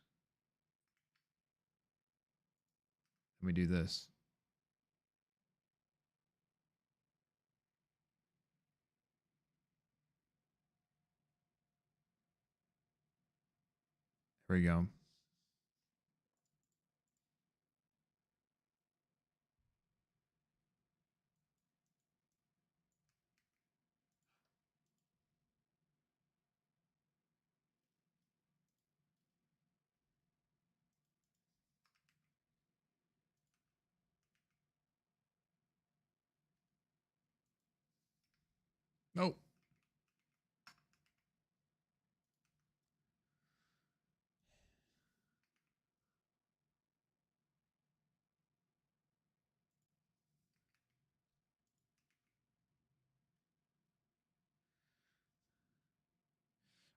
Let me do this. There we go. Nope.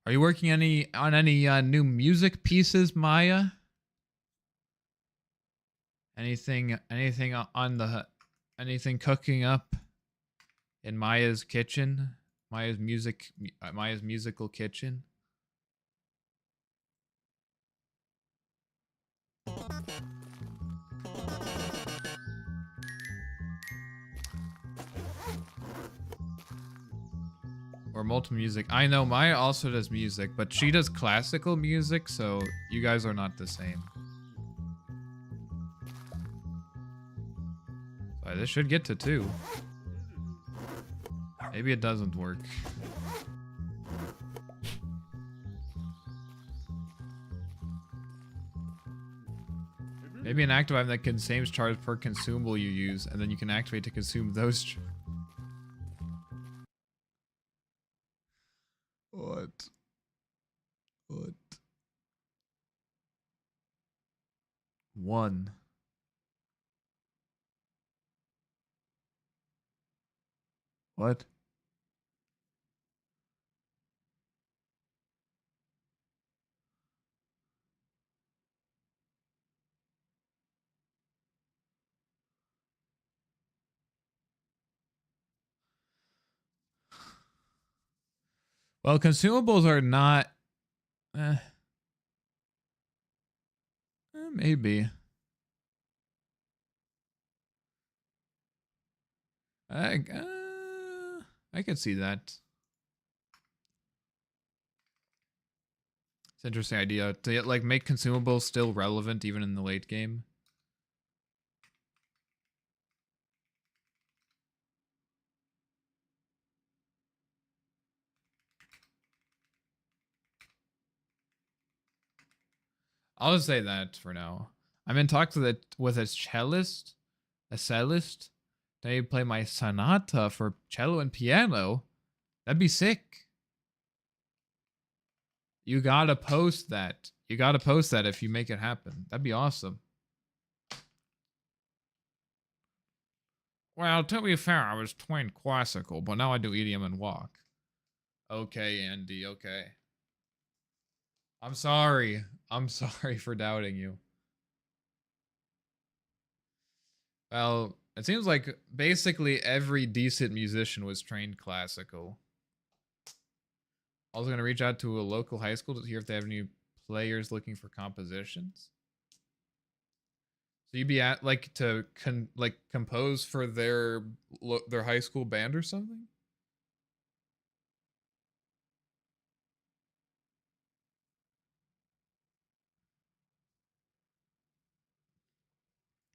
Are you working on any new music pieces, Maya? Anything anything cooking up in Maya's kitchen? Maya's musical kitchen? Or multiple music. I know Maya also does music, but she does classical music, so you guys are not the same. So this should get to 2. Maybe it doesn't work. Maybe an active item that consumes charge per consumable you use, and then you can activate to consume those. What? 1. What? Well, consumables are not. Maybe. I could see that. It's an interesting idea to like make consumables still relevant even in the late game. I'll just say that for now. I'm in talks with a cellist. They play my sonata for cello and piano. That'd be sick. You gotta post that. You gotta post that if you make it happen. That'd be awesome. Well, to be fair, I was trained classical, but now I do EDM and walk. Okay, Andy, okay. I'm sorry. I'm sorry for doubting you. Well, it seems like basically every decent musician was trained classical. Also gonna reach out to a local high school to hear if they have any players looking for compositions. So you'd be at like to compose for their high school band or something?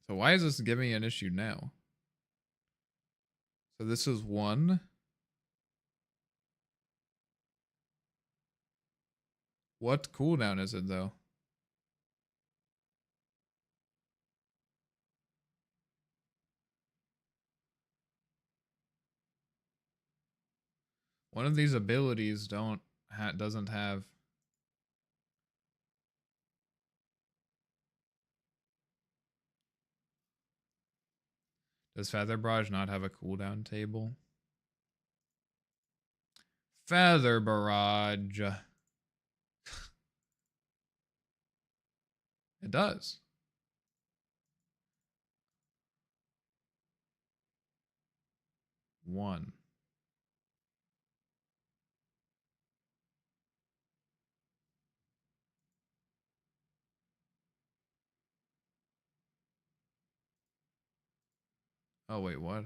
So why is this giving me an issue now? So this is 1. What cooldown is it though? One of these abilities doesn't have. Does Feather Barrage not have a cooldown table? Feather Barrage. It does. One. Oh wait, what?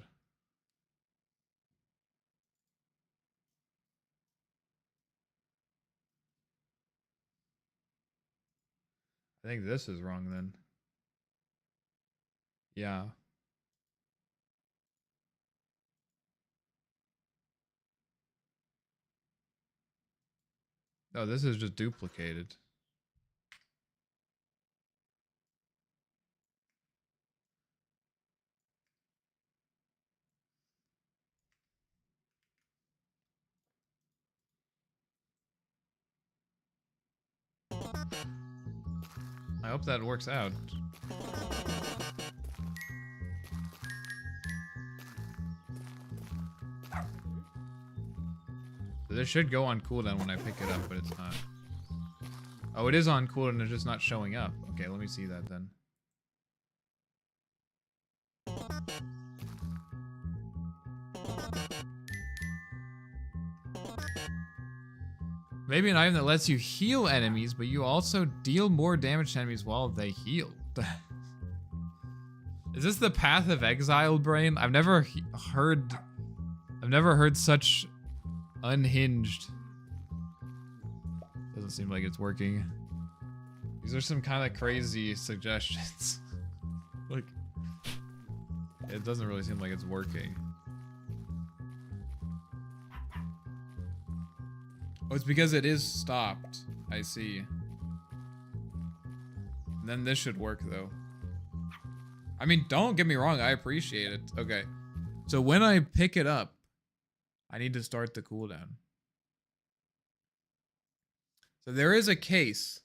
I think this is wrong then. Yeah. No, this is just duplicated. I hope that works out. So this should go on cooldown when I pick it up, but it's not. Oh, it is on cooldown, it's just not showing up. Okay, let me see that then. Maybe an item that lets you heal enemies, but you also deal more damage to enemies while they heal. Is this the Path of Exile brain? I've never heard such unhinged. Doesn't seem like it's working. These are some kind of crazy suggestions. Like, it doesn't really seem like it's working. Oh, it's because it is stopped. I see. And then this should work though. I mean, don't get me wrong, I appreciate it. Okay. So when I pick it up, I need to start the cooldown. So there is a case.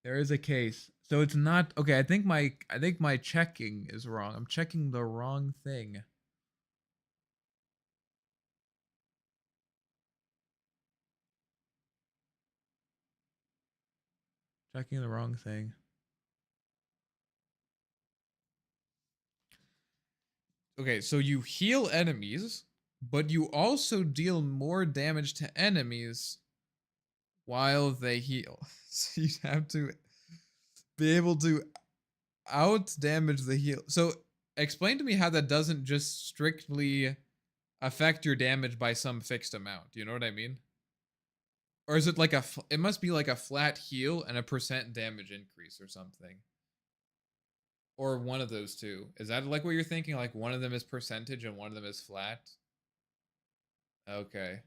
There is a case. So it's not okay, I think my checking is wrong. I'm checking the wrong thing. Checking the wrong thing. Okay, so you heal enemies, but you also deal more damage to enemies while they heal. So you have to be able to out damage the heal. So explain to me how that doesn't just strictly affect your damage by some fixed amount. Do you know what I mean? Or is it like it must be like a flat heal and a % damage increase or something. Or one of those two. Is that like what you're thinking? Like one of them is percentage and one of them is flat? Okay.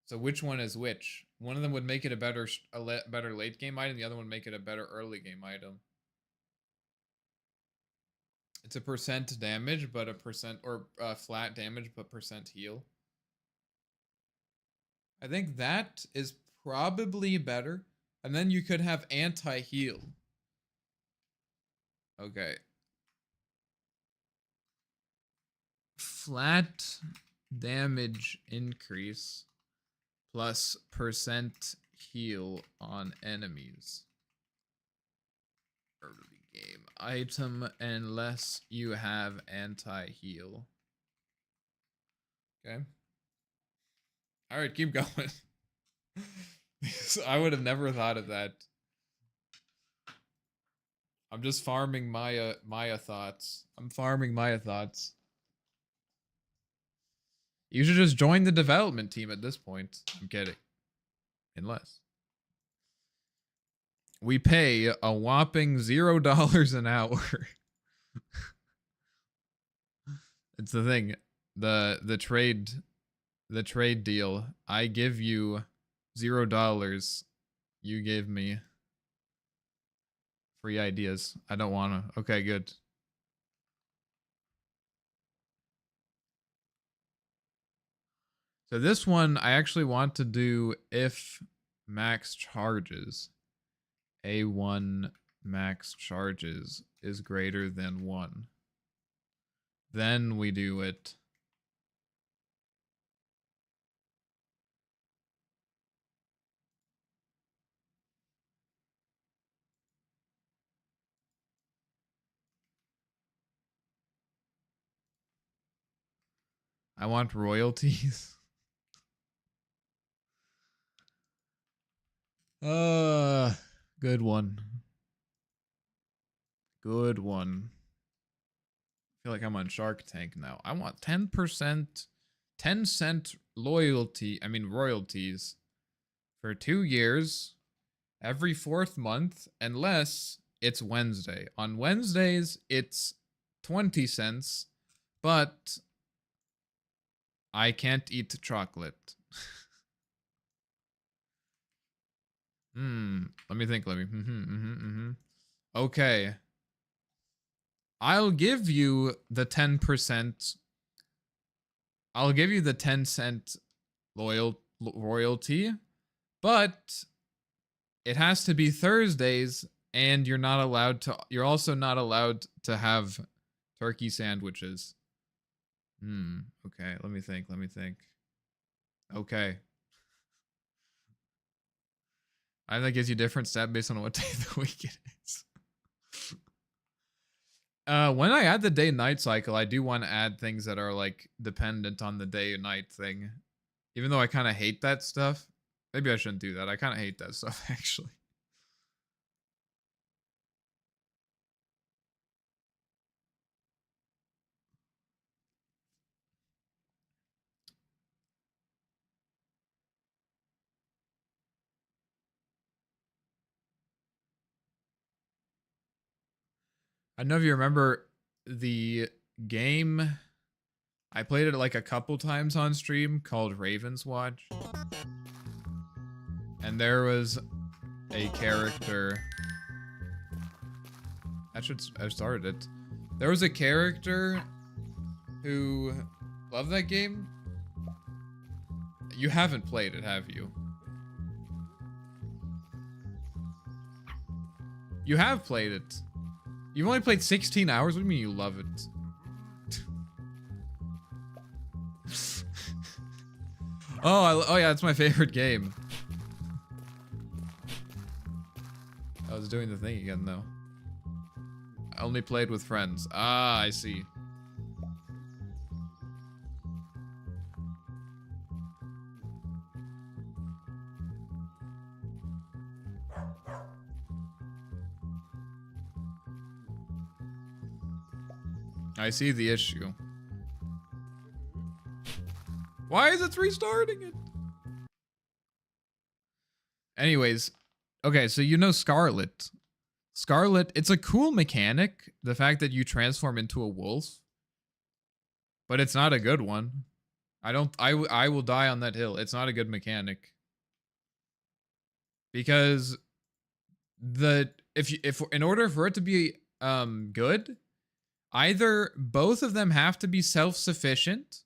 So which one is which? One of them would make it a better late game item. The other one would make it a better early game item. It's a % damage, but a % or flat damage, but % heal. I think that is probably better. And then you could have anti-heal. Okay. Flat damage increase plus % heal on enemies. Early game item unless you have anti-heal. Okay. All right, keep going. I would have never thought of that. I'm just farming Maya thoughts. I'm farming Maya thoughts. You should just join the development team at this point. I'm kidding. Unless. We pay a whopping $0 an hour. It's the thing. The trade deal. I give you $0. You give me free ideas. I don't wanna. Okay, good. So this one I actually want to do if max charges. A1 max charges is greater than 1. Then we do it. I want royalties. Good one. Good one. I feel like I'm on Shark Tank now. I want 10%, 10-cent royalties for 2 years, every 4th month, unless it's Wednesday. On Wednesdays, it's 20 cents, but I can't eat chocolate. Let me think. Okay. I'll give you the 10%. I'll give you the 10-cent royalty, but it has to be Thursdays, and you're also not allowed to have turkey sandwiches. Okay, let me think. Okay. I think that gives you different stat based on what day of the week it is. When I add the day-night cycle, I do want to add things that are like dependent on the day-night thing. Even though I kind of hate that stuff. Maybe I shouldn't do that. I kind of hate that stuff, actually. I don't know if you remember the game. I played it like a couple times on stream called Raven's Watch. And there was a character. I started it. There was a character who loved that game. You haven't played it, have you? You have played it. You've only played 16 hours? What do you mean you love it? Oh yeah, it's my favorite game. I was doing the thing again, though. I only played with friends. Ah, I see. I see the issue. Why is it restarting it? Anyways, okay, so you know Scarlet. Scarlet, it's a cool mechanic, the fact that you transform into a wolf. But it's not a good one. I will die on that hill. It's not a good mechanic. Because if in order for it to be good, either both of them have to be self-sufficient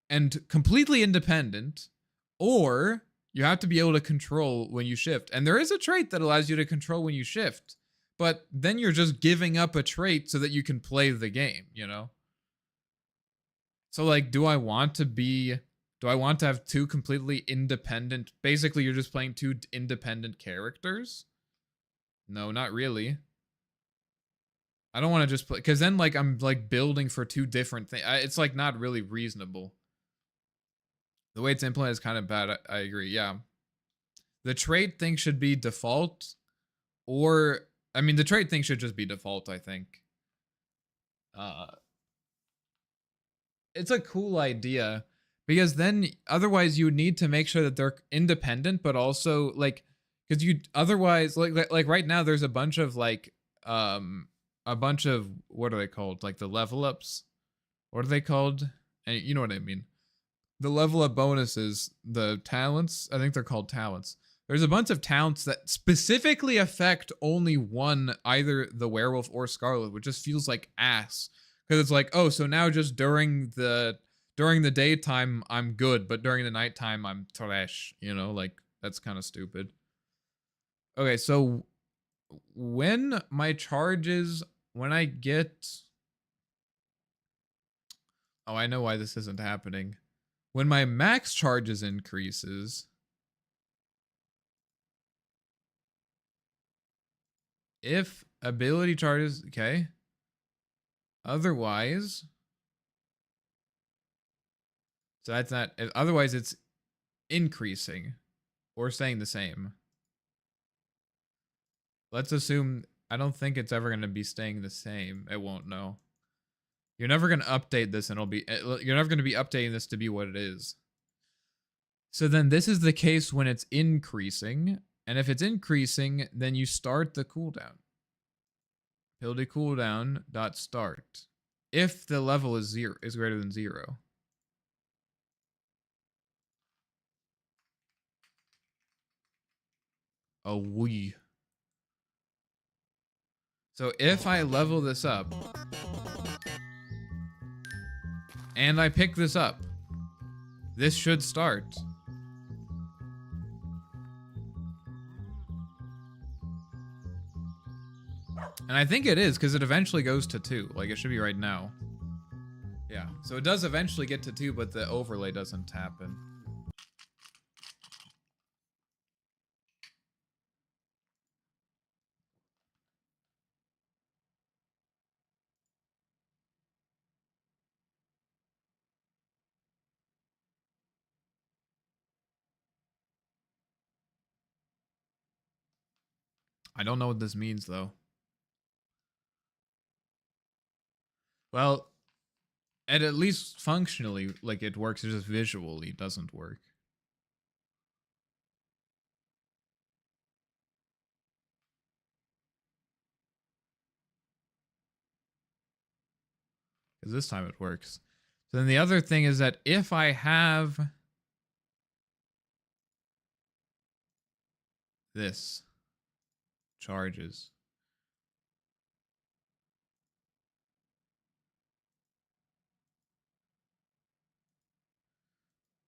and completely independent, or you have to be able to control when you shift. And there is a trait that allows you to control when you shift, but then you're just giving up a trait so that you can play the game, you know? So like, do I want to have two completely independent, basically you're just playing two independent characters? No, not really. I don't want to just play, because then like I'm like building for two different things. It's like not really reasonable. The way it's implemented is kind of bad. I agree. Yeah. The trait thing should be default, or I mean, the trait thing should just be default, I think. It's a cool idea because then otherwise you would need to make sure that they're independent, but also like, because you otherwise like right now there's a bunch of like a bunch of, what are they called, like the level ups, what are they called, and you know what I mean, the level up bonuses, the talents, I think they're called talents. There's a bunch of talents that specifically affect only one, either the werewolf or Scarlet, which just feels like ass. Because it's like, oh, so now just during the daytime I'm good, but during the nighttime I'm trash. You know, like that's kind of stupid. Okay, so when my charges, when I get, oh, I know why this isn't happening. When my max charges increases, if ability charges, okay. Otherwise, so that's not, otherwise it's increasing or staying the same. Let's assume, I don't think it's ever going to be staying the same. It won't, no. You're never going to update this and you're never going to be updating this to be what it is. So then this is the case when it's increasing. And if it's increasing, then you start the cooldown. Ability cooldown dot start. If the level is greater than 0. Oh, we. So if I level this up and I pick this up, this should start. And I think it is, because it eventually goes to 2. Like, it should be right now. Yeah, so it does eventually get to 2, but the overlay doesn't happen. I don't know what this means, though. Well, and at least functionally, like, it works, it just visually doesn't work. Because this time it works. So then the other thing is that if I have this charges,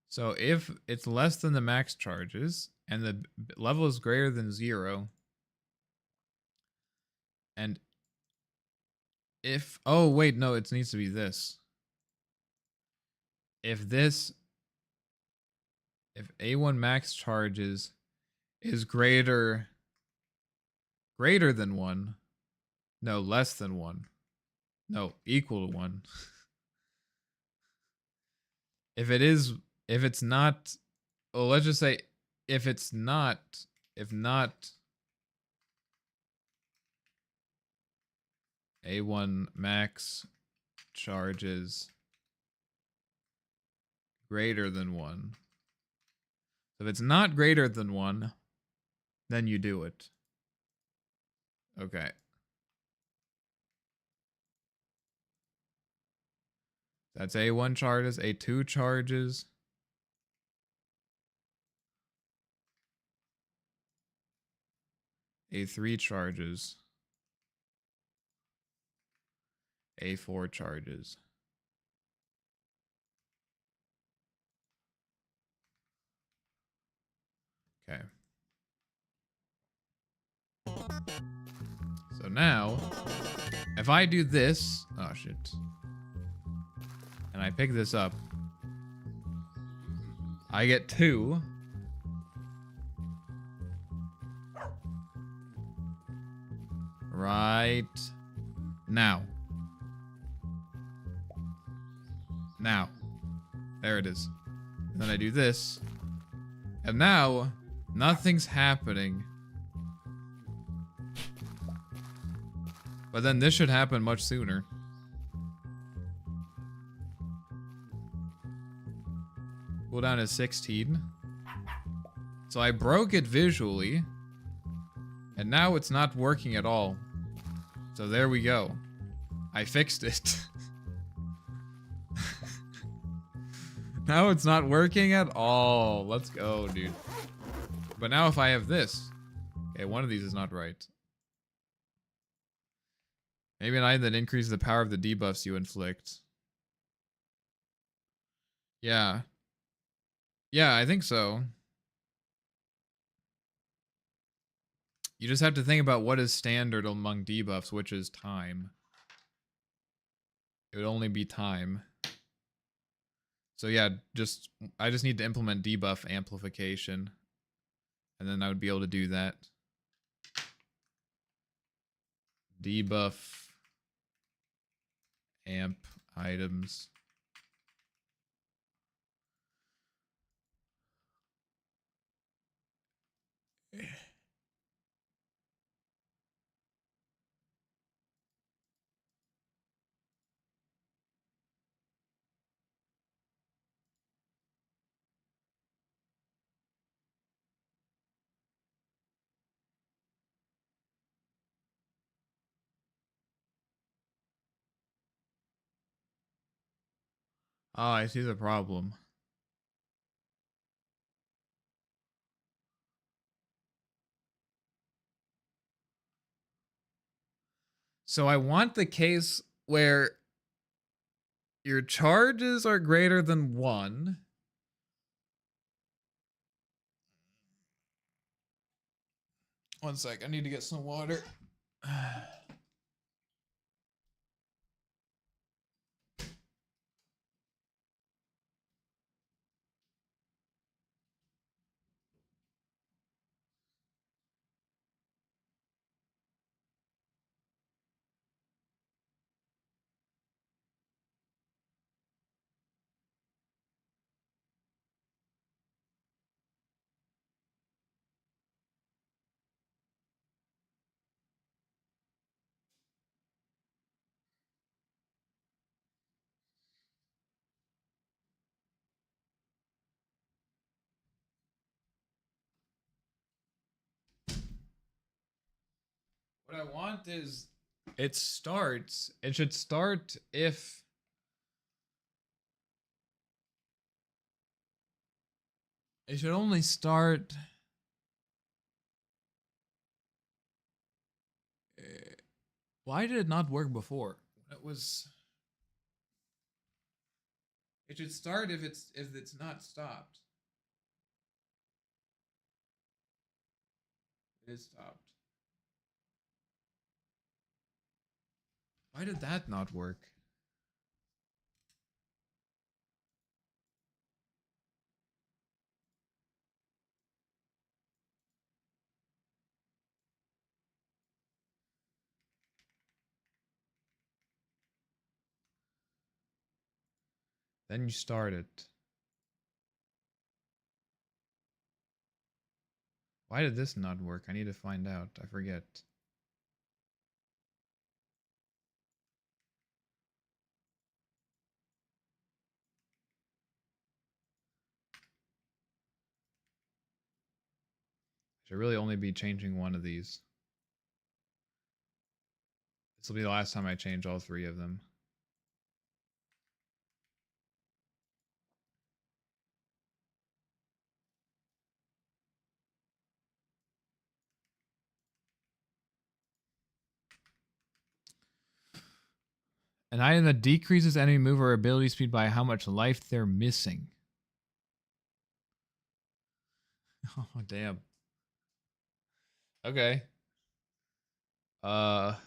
so if it's less than the max charges and the level is greater than 0, and if, oh wait, no, it needs to be this. If A1 max charges is greater than 1, no, less than 1, no, equal to 1. If it's not, well, let's just say if not A1 max charges greater than 1. So if it's not greater than 1, then you do it. Okay. That's A1 charges, A2 charges. A3 charges. A4 charges. Okay. So now, if I do this, oh shit, and I pick this up, I get 2. Right now. Now. There it is. And then I do this. And now, nothing's happening. But then this should happen much sooner. Cooldown is 16. So I broke it visually. And now it's not working at all. So there we go. I fixed it. Now it's not working at all. Let's go, dude. But now if I have this. Okay, one of these is not right. Maybe an item that increases the power of the debuffs you inflict. Yeah. Yeah, I think so. You just have to think about what is standard among debuffs, which is time. It would only be time. So yeah, I just need to implement debuff amplification. And then I would be able to do that. Debuff amp items. Oh, I see the problem. So I want the case where your charges are greater than 1. One sec, I need to get some water. What I want is it should start if it should only start why did it not work before? It should start if it's not stopped. It is stopped. Why did that not work? Then you start it. Why did this not work? I need to find out. I forget. Should really only be changing one of these. This will be the last time I change all 3 of them. An item that decreases enemy move or ability speed by how much life they're missing. Oh, damn. Okay. I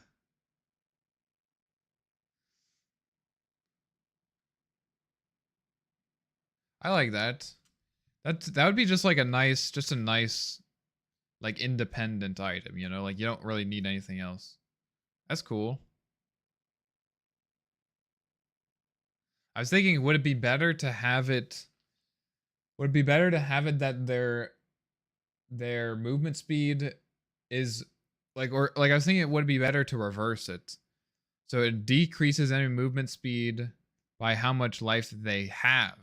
like that. That would be just like a nice like independent item, you know? Like you don't really need anything else. That's cool. I was thinking, would it be better to have it that their movement speed is Like I was thinking it would be better to reverse it. So it decreases enemy movement speed by how much life they have.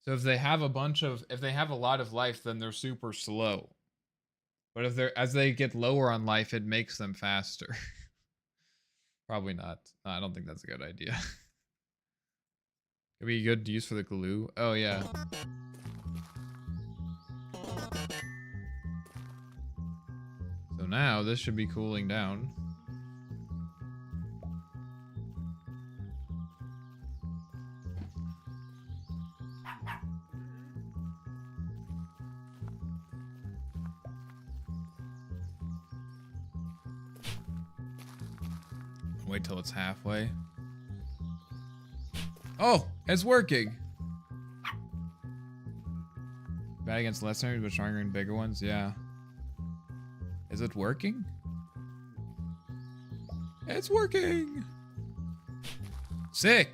So if they have if they have a lot of life, then they're super slow. But if they're, as they get lower on life, it makes them faster. Probably not. No, I don't think that's a good idea. Could be good to use for the glue. Oh yeah. So now this should be cooling down. Wait till it's halfway. Oh, it's working. Bad against less enemies, but stronger and bigger ones. Yeah. Is it working? It's working. Sick.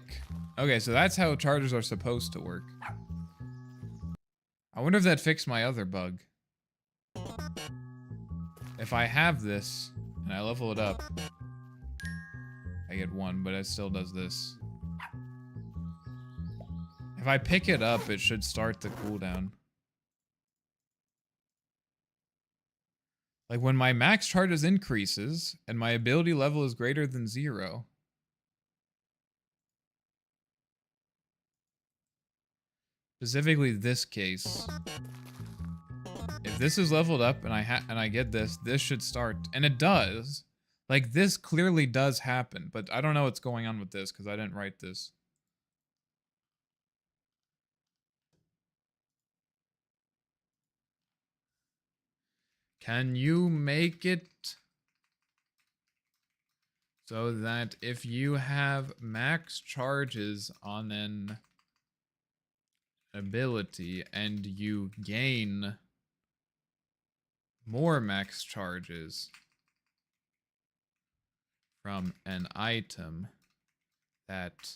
Okay, so that's how chargers are supposed to work. I wonder if that fixed my other bug. If I have this and I level it up, I get 1, but it still does this. If I pick it up, it should start the cooldown. Like when my max charges increases and my ability level is greater than 0. Specifically this case. If this is leveled up and I get this, this should start. And it does. Like this clearly does happen, but I don't know what's going on with this because I didn't write this. Can you make it so that if you have max charges on an ability and you gain more max charges from an item, that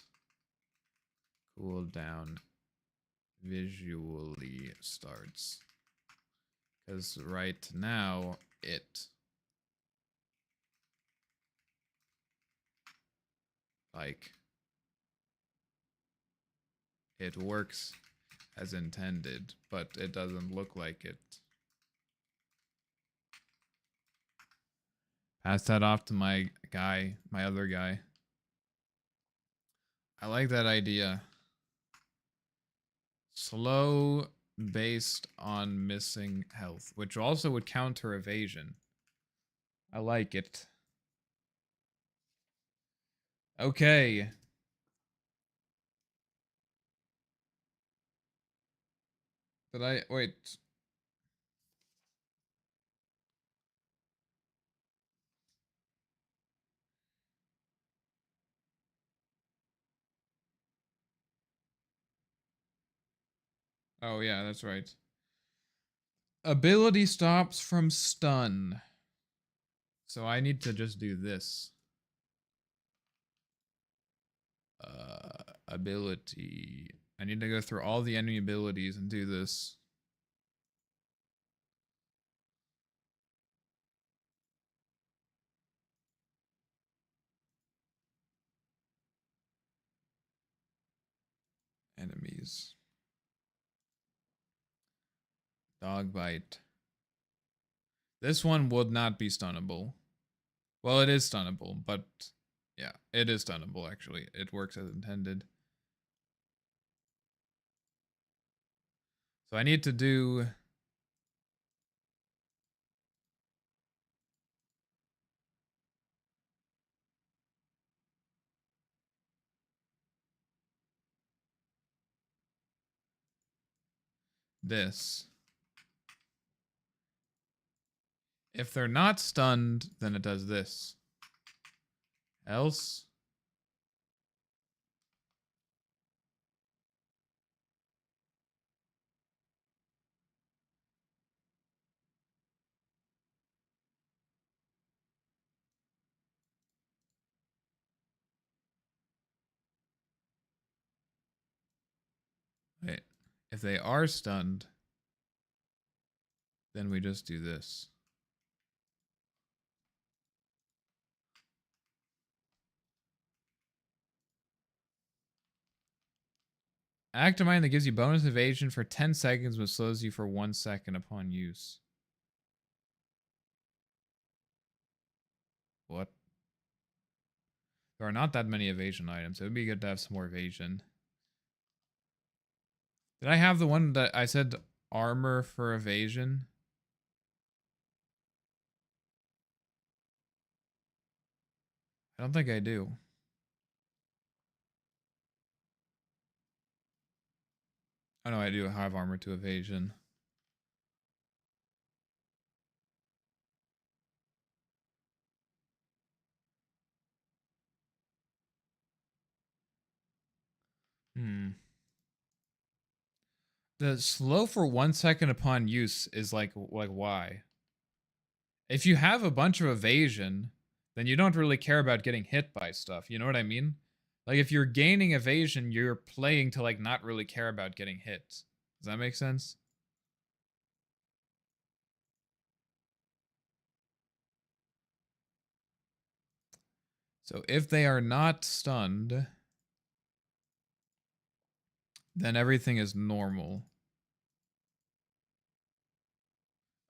cooldown visually starts? Because right now it it works as intended, but it doesn't look like it. Pass that off to my other guy. I like that idea. Slow based on missing health, which also would counter evasion. I like it. Okay. Wait. Oh yeah, that's right. Ability stops from stun. So I need to just do this. Ability. I need to go through all the enemy abilities and do this. Enemies. Dog bite. This one would not be stunnable. Well, it is stunnable, but yeah, it is stunnable actually. It works as intended. So I need to do this. If they're not stunned, then it does this. Else, wait. If they are stunned, then we just do this. Active Mind that gives you bonus evasion for 10 seconds but slows you for 1 second upon use. What? There are not that many evasion items. It would be good to have some more evasion. Did I have the one that I said armor for evasion? I don't think I do. Oh no, I do have armor to evasion. The slow for 1 second upon use is like why? If you have a bunch of evasion, then you don't really care about getting hit by stuff. You know what I mean? Like if you're gaining evasion, you're playing to like not really care about getting hit. Does that make sense? So if they are not stunned, then everything is normal.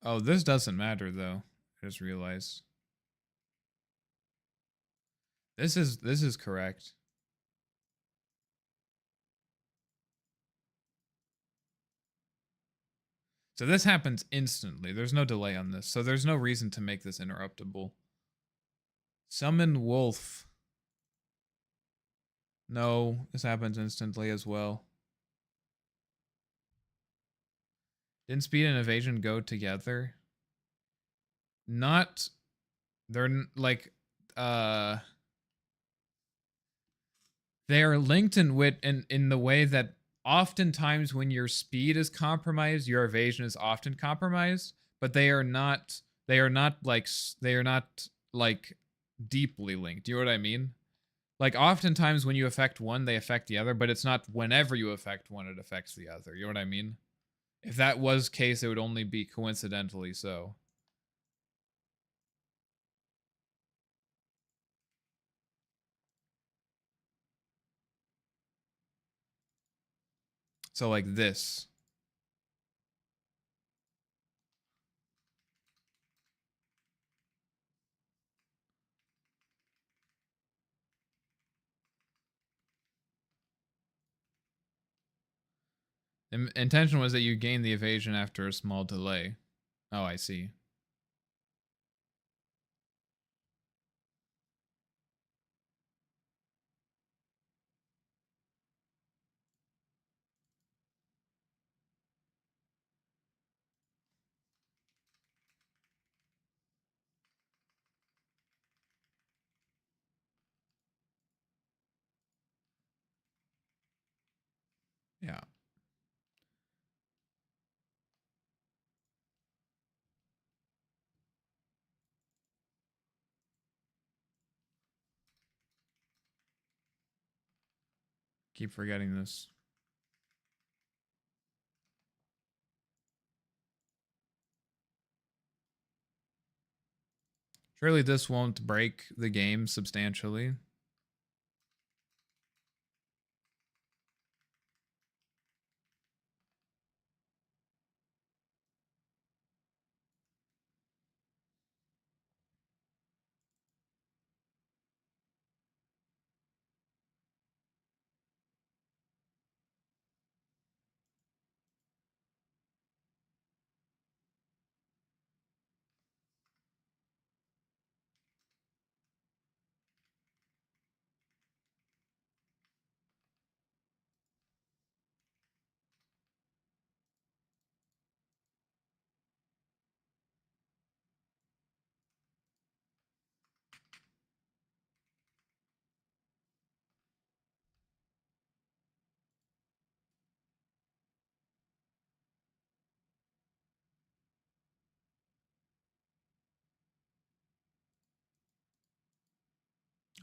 Oh, this doesn't matter though. I just realized. This is correct. So this happens instantly. There's no delay on this. So there's no reason to make this interruptible. Summon Wolf. No, this happens instantly as well. Didn't speed and evasion go together? Not, they're like, they are linked in the way that oftentimes when your speed is compromised, your evasion is often compromised, but they are not like deeply linked. Do you know what I mean? Like oftentimes when you affect one, they affect the other, but it's not whenever you affect one, it affects the other. You know what I mean? If that was case, it would only be coincidentally so. So like this. The intention was that you gain the evasion after a small delay. Oh, I see. Yeah. Keep forgetting this. Surely this won't break the game substantially.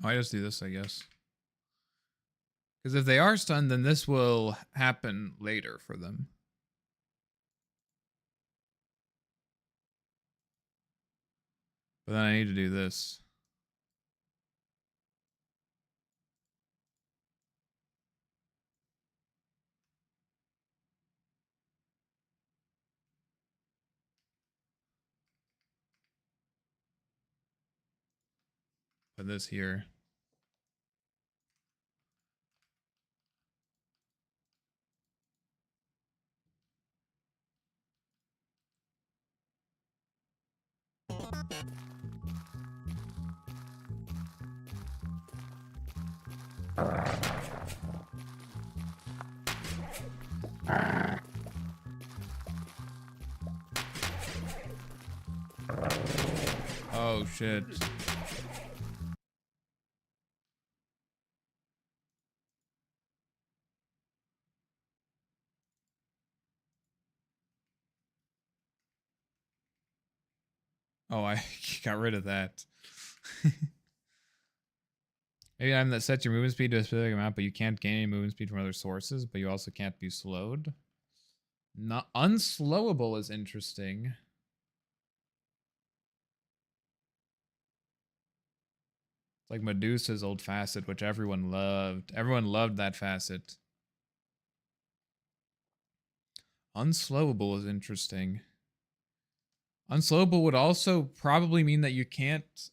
Oh, I just do this, I guess. Because if they are stunned, then this will happen later for them. But then I need to do this. Put this here. Oh shit. Oh, I got rid of that. Maybe I'm that sets your movement speed to a specific amount, but you can't gain any movement speed from other sources, but you also can't be slowed. Not unslowable is interesting. It's like Medusa's old facet, which everyone loved. Everyone loved that facet. Unslowable is interesting. Unslowable would also probably mean that you can't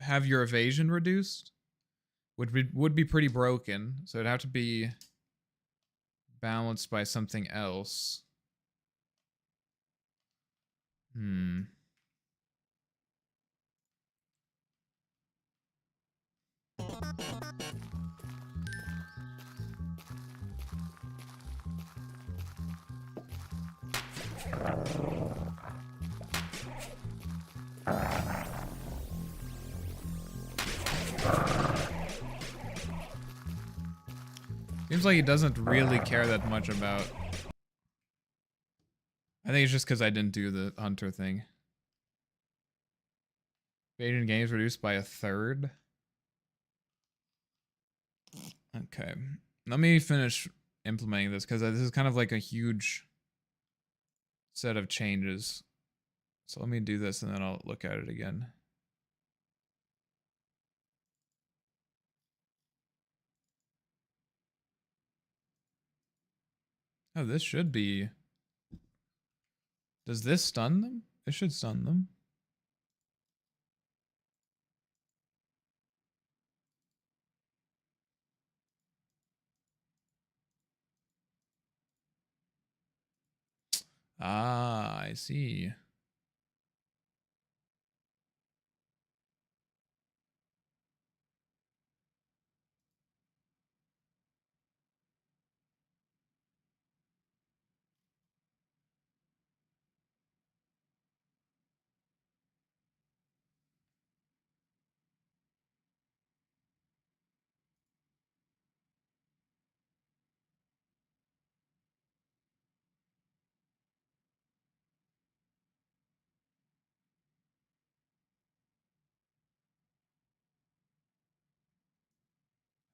have your evasion reduced, which would be pretty broken. So it'd have to be balanced by something else. Hmm. Seems like he doesn't really care that much about... I think it's just because I didn't do the hunter thing. Evasion games reduced by 1/3. Okay. Let me finish implementing this because this is kind of like a huge set of changes. So let me do this and then I'll look at it again. Oh, this should be... Does this stun them? It should stun them. Ah, I see.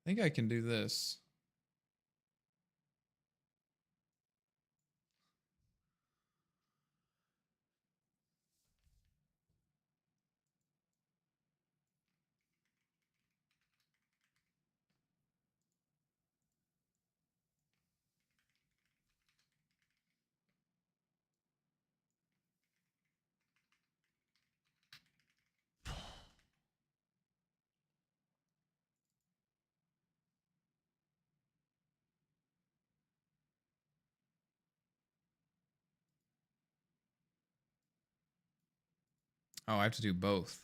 I think I can do this. Oh, I have to do both.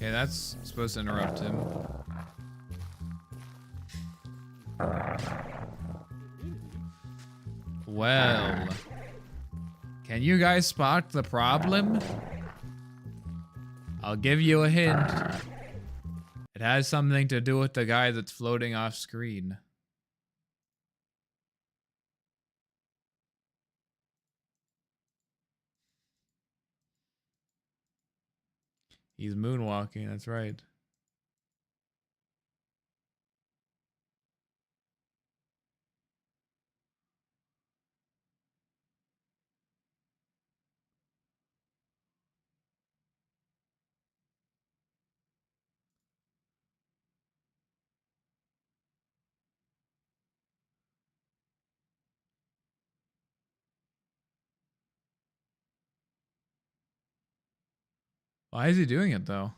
Okay, that's supposed to interrupt him. Well, can you guys spot the problem? I'll give you a hint. It has something to do with the guy that's floating off screen. He's moonwalking, that's right. Why is he doing it though?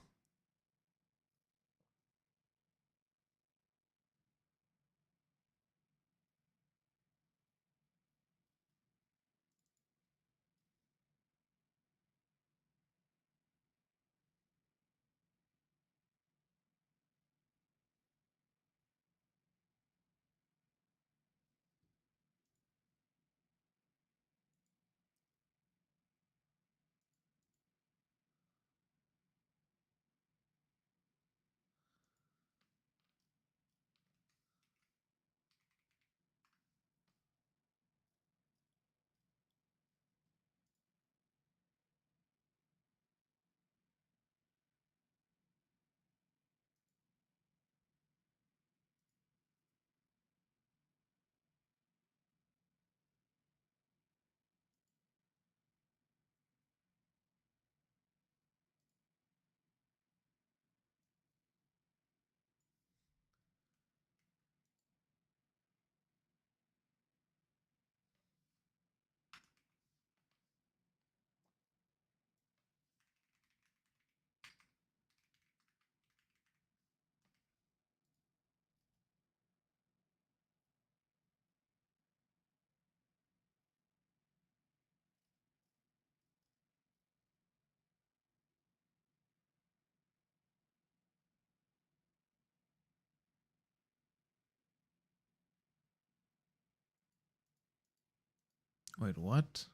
Wait, what?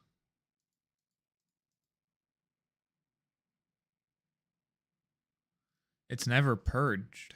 It's never purged.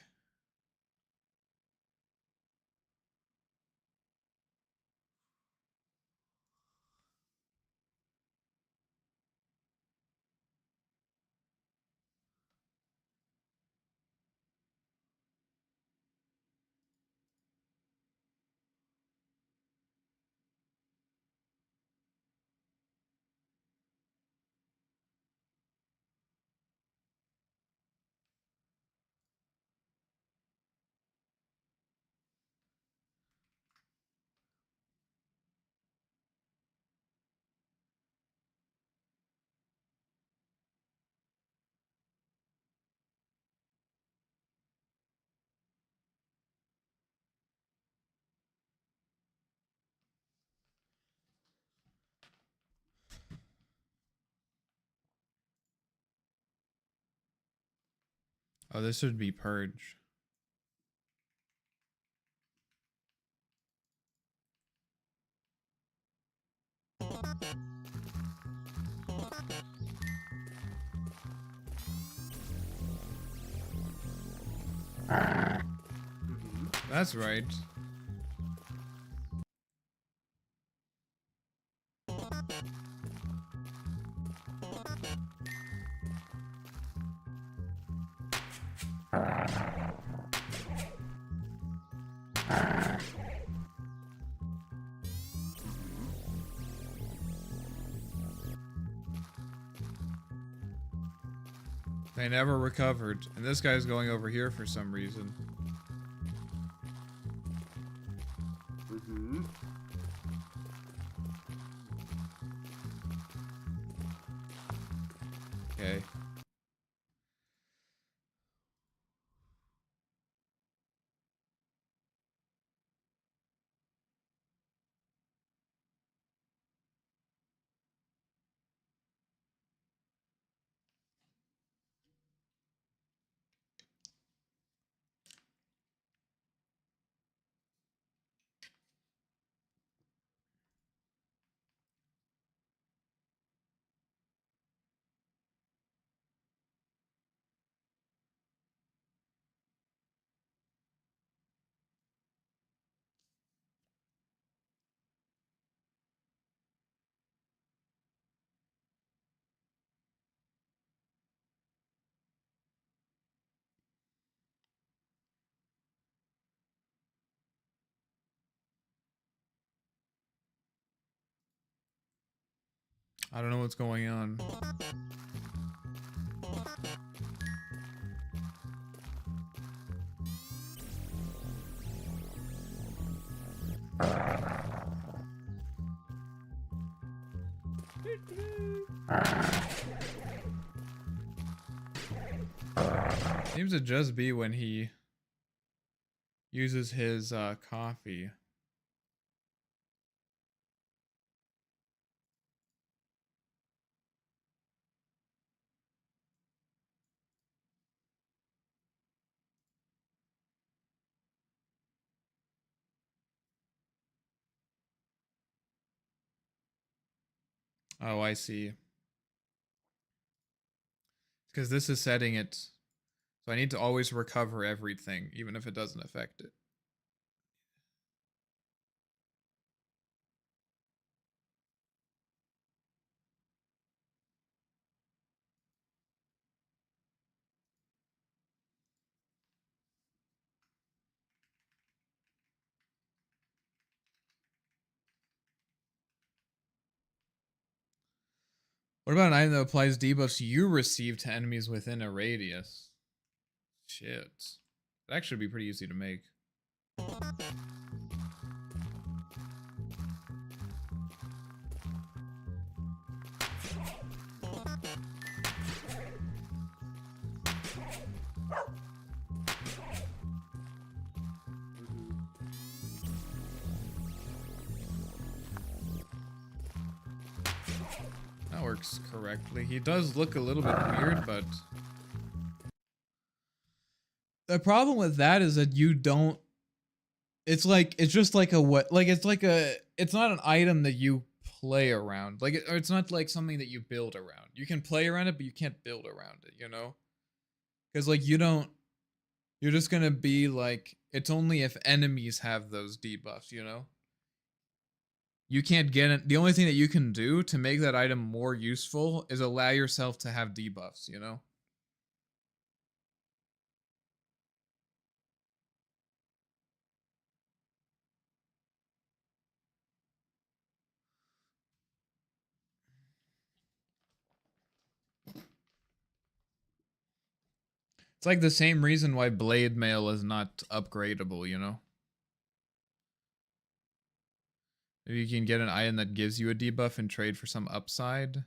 Oh, this would be purge. That's right. They never recovered. And this guy's going over here for some reason. Okay. I don't know what's going on. Seems to just be when he uses his coffee. Oh, I see. Because this is setting it, so I need to always recover everything, even if it doesn't affect it. What about an item that applies debuffs you receive to enemies within a radius? Shit. That actually be pretty easy to make. That works correctly. He does look a little bit weird, but the problem with that is that you don't, it's just like a what, like it's not an item that you play around. Like or it's not like something that you build around. You can play around it, but you can't build around it, you know? Cuz like you're just going to be like, it's only if enemies have those debuffs, you know? You can't get it. The only thing that you can do to make that item more useful is allow yourself to have debuffs, you know? It's like the same reason why blade mail is not upgradable, you know? Maybe you can get an item that gives you a debuff and trade for some upside.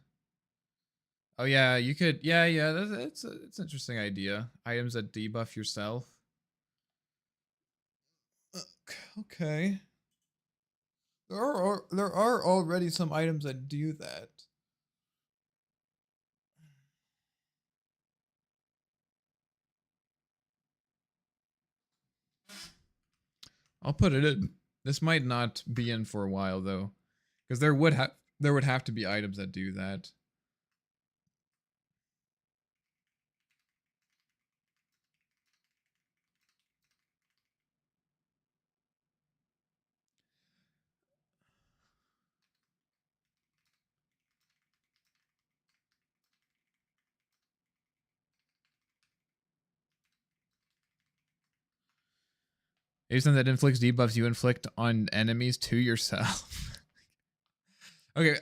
Oh yeah, you could. Yeah, it's an interesting idea. Items that debuff yourself. Okay. There are already some items that do that. I'll put it in. This might not be in for a while though, because there would have to be items that do that. Anything that inflicts debuffs you inflict on enemies to yourself. Okay,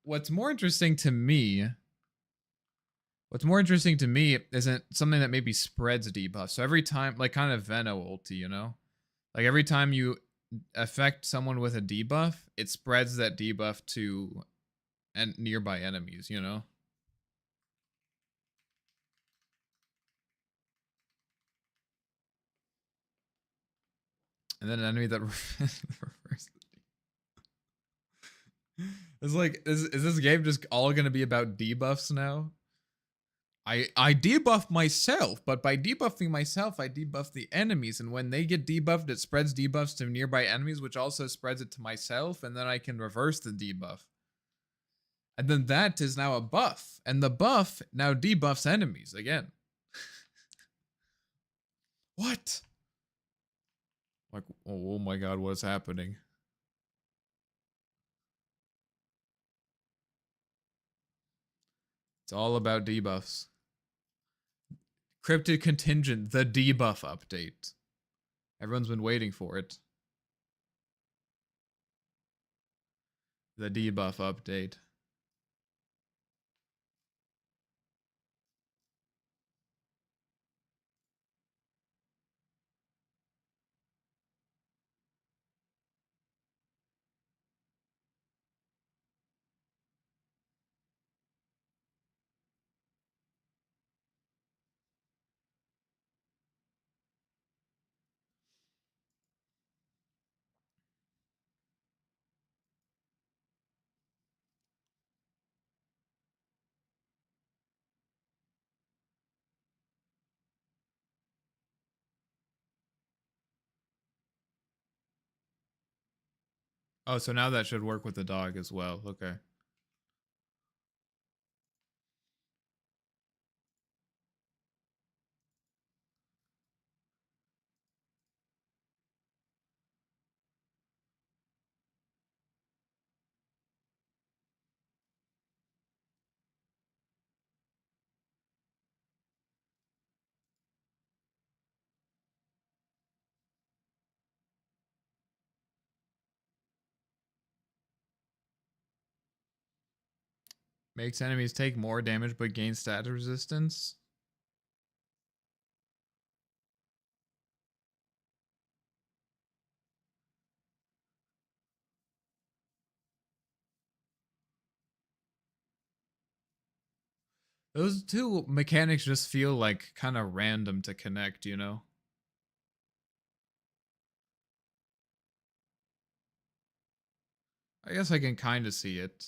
what's more interesting to me? What's more interesting to me isn't something that maybe spreads debuffs. So every time, like kind of Veno ulti, you know? Like every time you affect someone with a debuff, it spreads that debuff to nearby enemies, you know? And then an enemy that reverses. It's like, is this game just all gonna be about debuffs now? I debuff myself, but by debuffing myself, I debuff the enemies, and when they get debuffed, it spreads debuffs to nearby enemies, which also spreads it to myself, and then I can reverse the debuff. And then that is now a buff, and the buff now debuffs enemies again. What? Like, oh my god, what is happening? It's all about debuffs. Cryptid Contingent, the debuff update. Everyone's been waiting for it. The debuff update. Oh, so now that should work with the dog as well. Okay. Makes enemies take more damage but gain stat resistance. Those two mechanics just feel like kind of random to connect, you know? I guess I can kind of see it.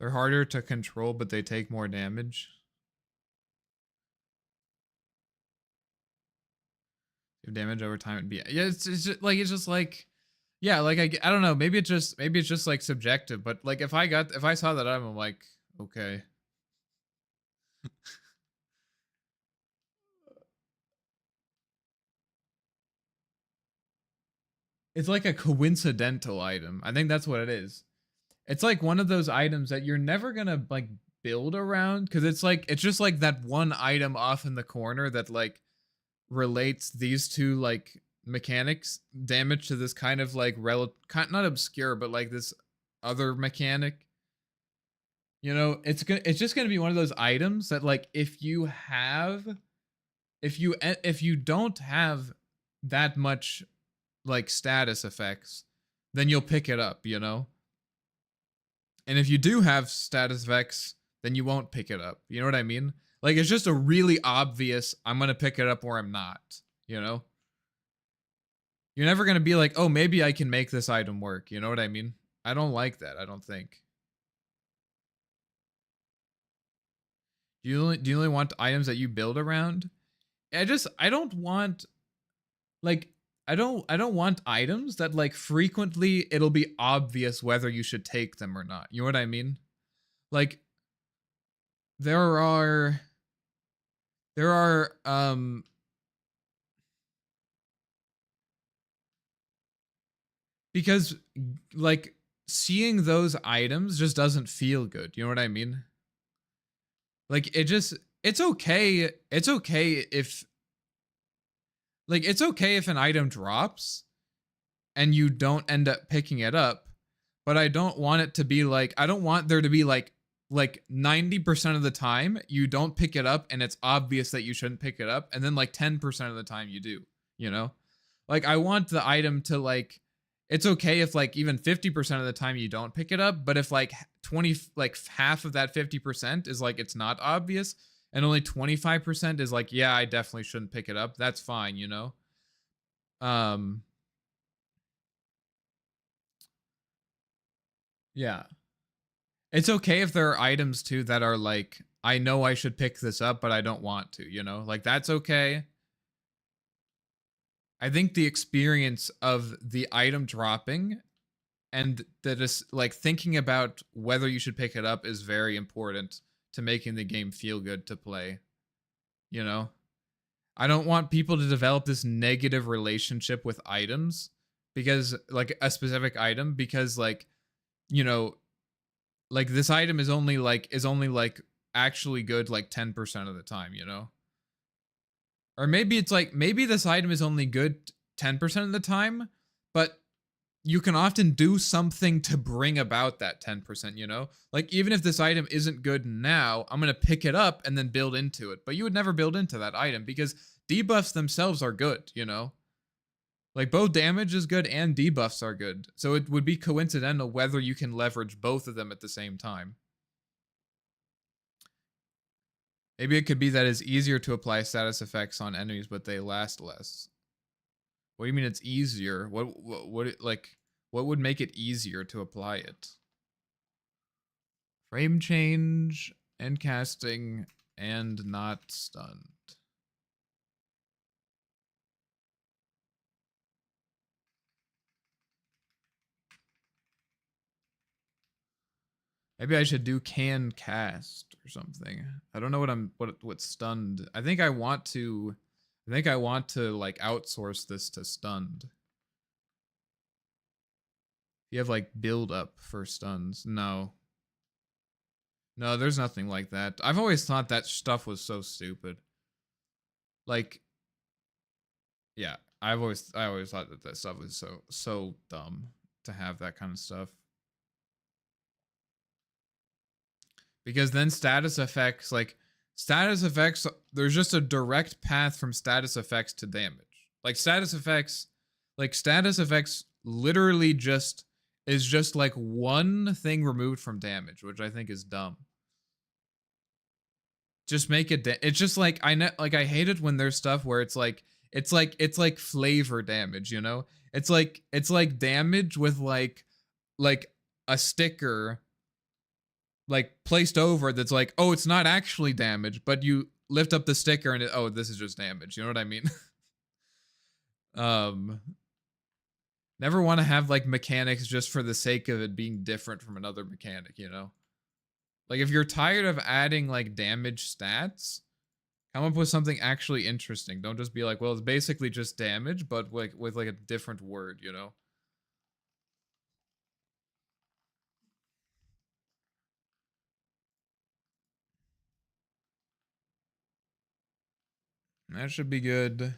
They're harder to control, but they take more damage. If damage over time would be yeah, it's just like yeah, like I don't know, maybe it's just like subjective, but like if I saw that I'm like okay. It's like a coincidental item. I think that's what it is. It's like one of those items that you're never gonna like build around because it's just like that one item off in the corner that like relates these two like mechanics damage to this kind of like not obscure but like this other mechanic. You know, it's just gonna be one of those items that like if you don't have that much like status effects, then you'll pick it up, you know? And if you do have status effects, then you won't pick it up. You know what I mean? Like it's just a really obvious I'm going to pick it up or I'm not, you know? You're never going to be like, "Oh, maybe I can make this item work." You know what I mean? I don't like that, I don't think. Do you only want items that you build around? I don't want like I don't want items that like frequently it'll be obvious whether you should take them or not. You know what I mean? Like there are there are because like seeing those items just doesn't feel good. You know what I mean? Like it's okay. It's okay if like it's okay if an item drops and you don't end up picking it up, but I don't want it to be like I don't want there to be like 90% of the time you don't pick it up and it's obvious that you shouldn't pick it up and then like 10% of the time you do, you know? Like I want the item to like it's okay if like even 50% of the time you don't pick it up, but if like 20 like half of that 50% is like it's not obvious and only 25% is like yeah, I definitely shouldn't pick it up, that's fine, you know? Um yeah. It's okay if there are items too that are like, I know I should pick this up, but I don't want to, you know? Like that's okay. I think the experience of the item dropping and that is like thinking about whether you should pick it up is very important to making the game feel good to play. You know? I don't want people to develop this negative relationship with items because like a specific item because like you know like this item is only like actually good like 10% of the time, you know? Or maybe it's like maybe this item is only good 10% of the time, but you can often do something to bring about that 10%, you know? Like even if this item isn't good now, I'm going to pick it up and then build into it. But you would never build into that item because debuffs themselves are good, you know? Like both damage is good and debuffs are good. So it would be coincidental whether you can leverage both of them at the same time. Maybe it could be that it's easier to apply status effects on enemies, but they last less. What do you mean it's easier? What would make it easier to apply it? Frame change and casting and not stunned. Maybe I should do can cast or something. I don't know what stunned. I think I want to like outsource this to stunned. You have like build up for stuns. No. No, there's nothing like that. I've always thought that stuff was so stupid. Like, yeah, I always thought that that stuff was so dumb to have that kind of stuff. Because then status effects, there's just a direct path from status effects to damage. Like status effects literally just is just like one thing removed from damage, which I think is dumb. Just make it it's just like I hate it when there's stuff where it's like flavor damage, you know? It's like damage with like a sticker like placed over that's like, oh, it's not actually damage, but you lift up the sticker and oh, this is just damage. You know what I mean? um Never want to have like mechanics just for the sake of it being different from another mechanic, you know? Like if you're tired of adding like damage stats, come up with something actually interesting. Don't just be like, well, it's basically just damage, but like with like a different word, you know? That should be good.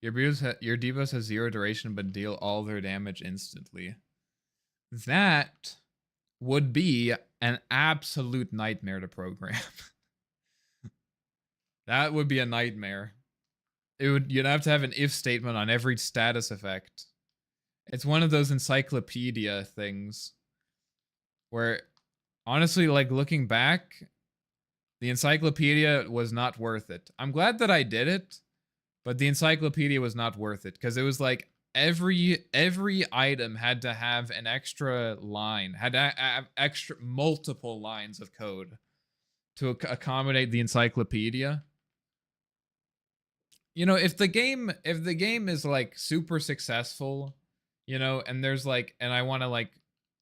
Your debuffs has 0 duration but deal all their damage instantly. That would be an absolute nightmare to program. That would be a nightmare. You'd have to have an if statement on every status effect. It's one of those encyclopedia things where honestly, like looking back, the encyclopedia was not worth it. I'm glad that I did it, but the encyclopedia was not worth it because it was like every item had to have an extra line, had to have extra multiple lines of code to accommodate the encyclopedia. You know, if the game is like super successful, you know, and there's like and I want to like,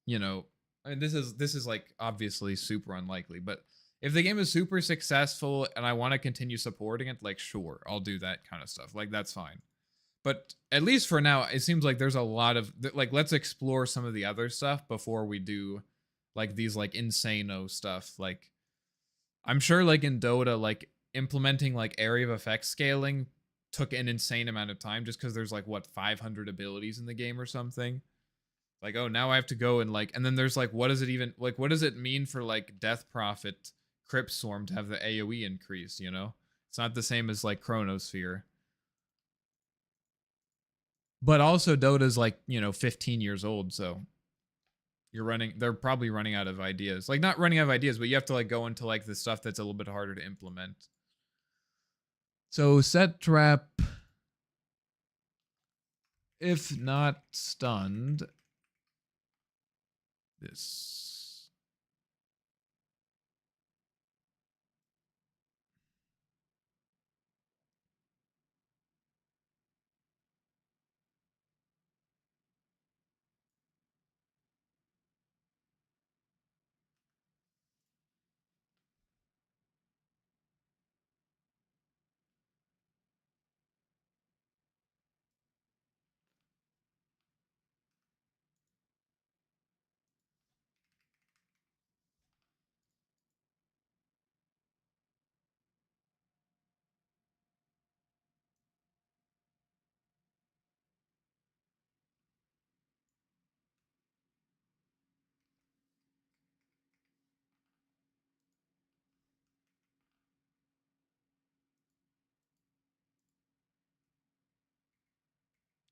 you know, I mean this is like obviously super unlikely, but if the game is super successful and I want to continue supporting it, like sure, I'll do that kind of stuff. Like that's fine. But at least for now, it seems like there's a lot of like let's explore some of the other stuff before we do like these like insano stuff. Like I'm sure like in Dota, like implementing like area of effect scaling took an insane amount of time just because there's like what 500 abilities in the game or something. Like, oh, now I have to go and like, and then there's like, what does it even like? What does it mean for like Death Prophet Crypt Swarm to have the AOE increase? You know, it's not the same as like Chronosphere. But also, Dota's like 15 years old, so they're probably running out of ideas. Like not running out of ideas, but you have to like go into like the stuff that's a little bit harder to implement. So set trap, if not stunned, this.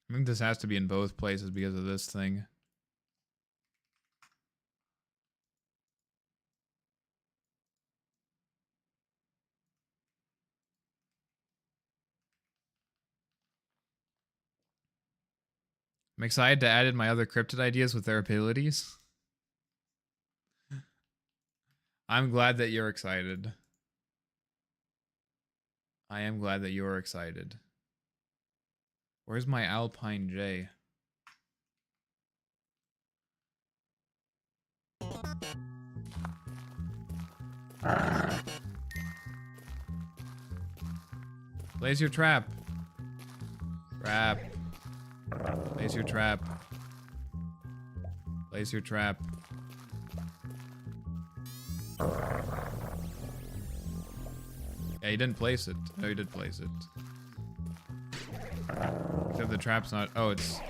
I think this has to be in both places because of this thing. I'm excited to add in my other cryptid ideas with their abilities. I'm glad that you're excited. I am glad that you're excited. Where's my Alpine J? Place your trap. Trap. Place your trap. Place your trap. Yeah, he didn't place it. No, he did place it. Except the trap's not. Oh, it's. So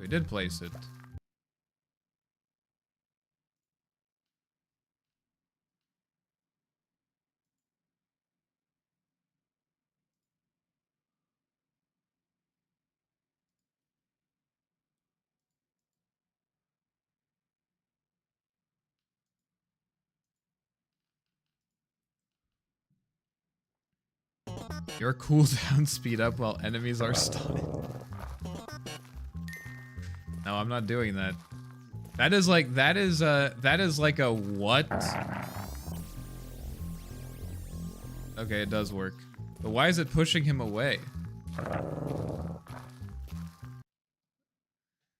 he did place it. Your cooldown speed up while enemies are stunned. No, I'm not doing that. That is like a what? Okay, it does work. But why is it pushing him away?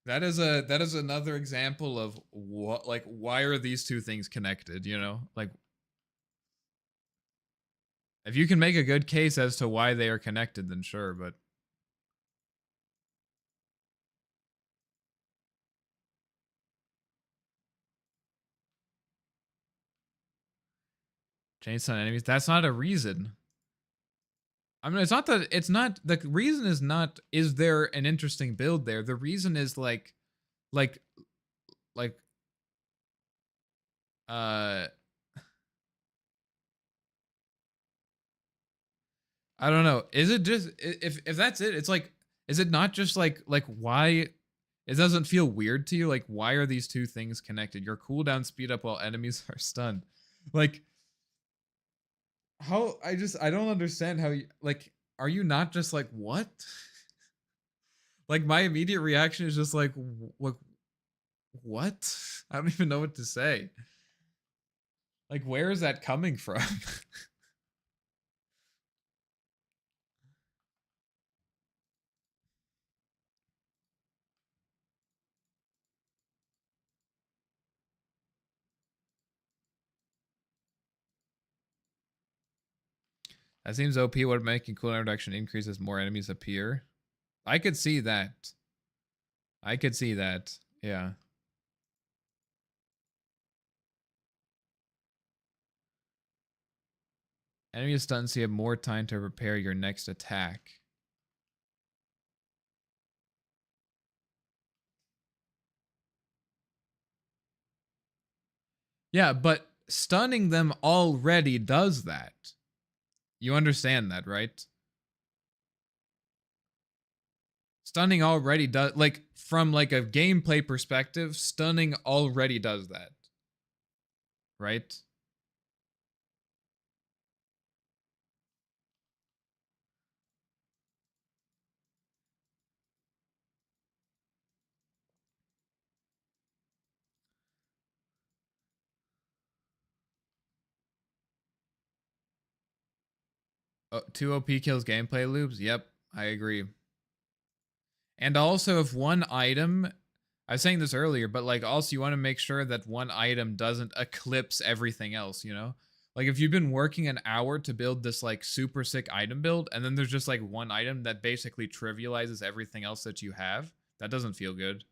That is another example of what, like, why are these two things connected, you know? Like, if you can make a good case as to why they are connected, then sure, but chainsaw enemies, that's not a reason. I mean, it's not, the reason is not, is there an interesting build there? The reason is like, like, uh, I don't know. Is it just, if that's it, it's like, is it not just like why, it doesn't feel weird to you? Like, why are these two things connected? Your cooldown speed up while enemies are stunned. Like, how, I don't understand how you, like, are you not just like, what? Like, my immediate reaction is just like, what? I don't even know what to say. Like, where is that coming from? That seems OP. What making cooldown reduction increase as more enemies appear? I could see that. I could see that. Yeah. Enemy stunned, so you have more time to prepare your next attack. Yeah, but stunning them already does that. You understand that, right? Stunning already does, like, from like a gameplay perspective, stunning already does that. Right? Oh, 2 OP kills gameplay loops? Yep, I agree. And also, if one item, I was saying this earlier, but like, also you want to make sure that one item doesn't eclipse everything else, you know? Like, if you've been working an hour to build this like super sick item build, and then there's just like one item that basically trivializes everything else that you have, that doesn't feel good.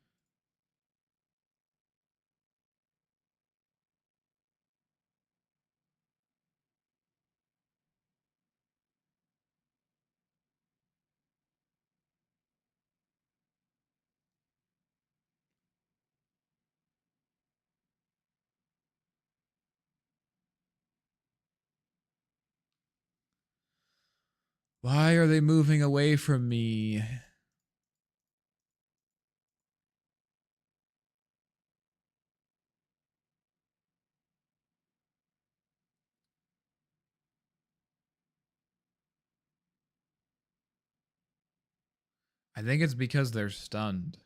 Why are they moving away from me? I think it's because they're stunned.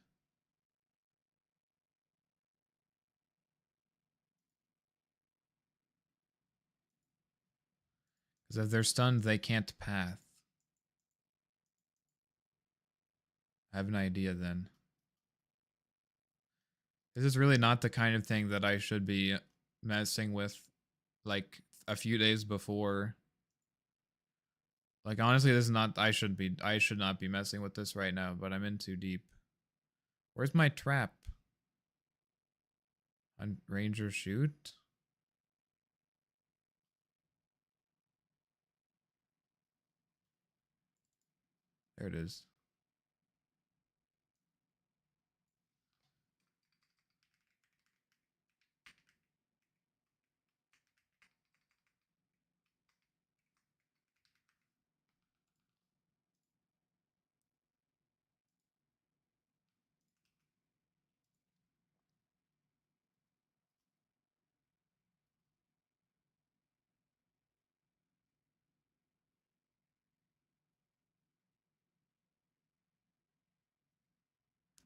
Because if they're stunned, they can't path. I have an idea then. This is really not the kind of thing that I should be messing with like a few days before. Like honestly, this is not I should not be messing with this right now, but I'm in too deep. Where's my trap? On Ranger shoot? There it is.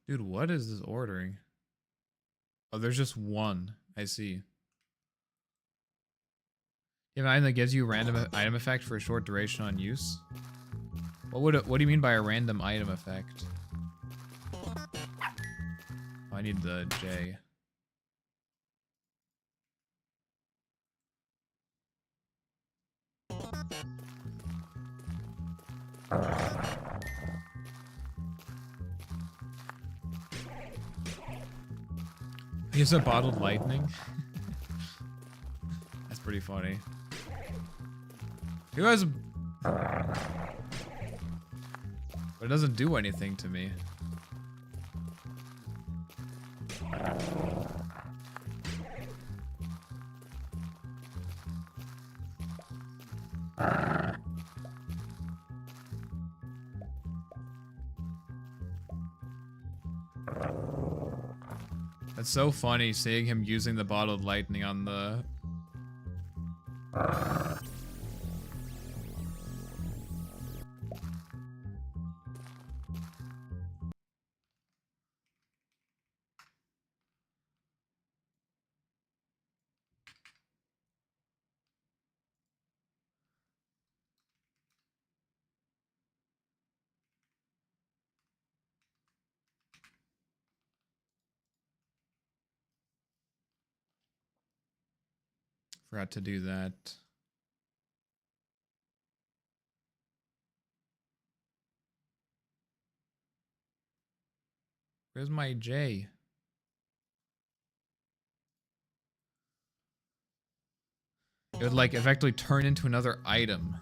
Dude, what is this ordering? Oh, there's just one. I see. You have an item that gives you a random item effect for a short duration on use? What do you mean by a random item effect? Oh, I need the J. Use a bottled lightning. That's pretty funny. Who has a... But it doesn't do anything to me. That's so funny seeing him using the bottled lightning on the... Forgot to do that. Where's my J? It would like effectively turn into another item.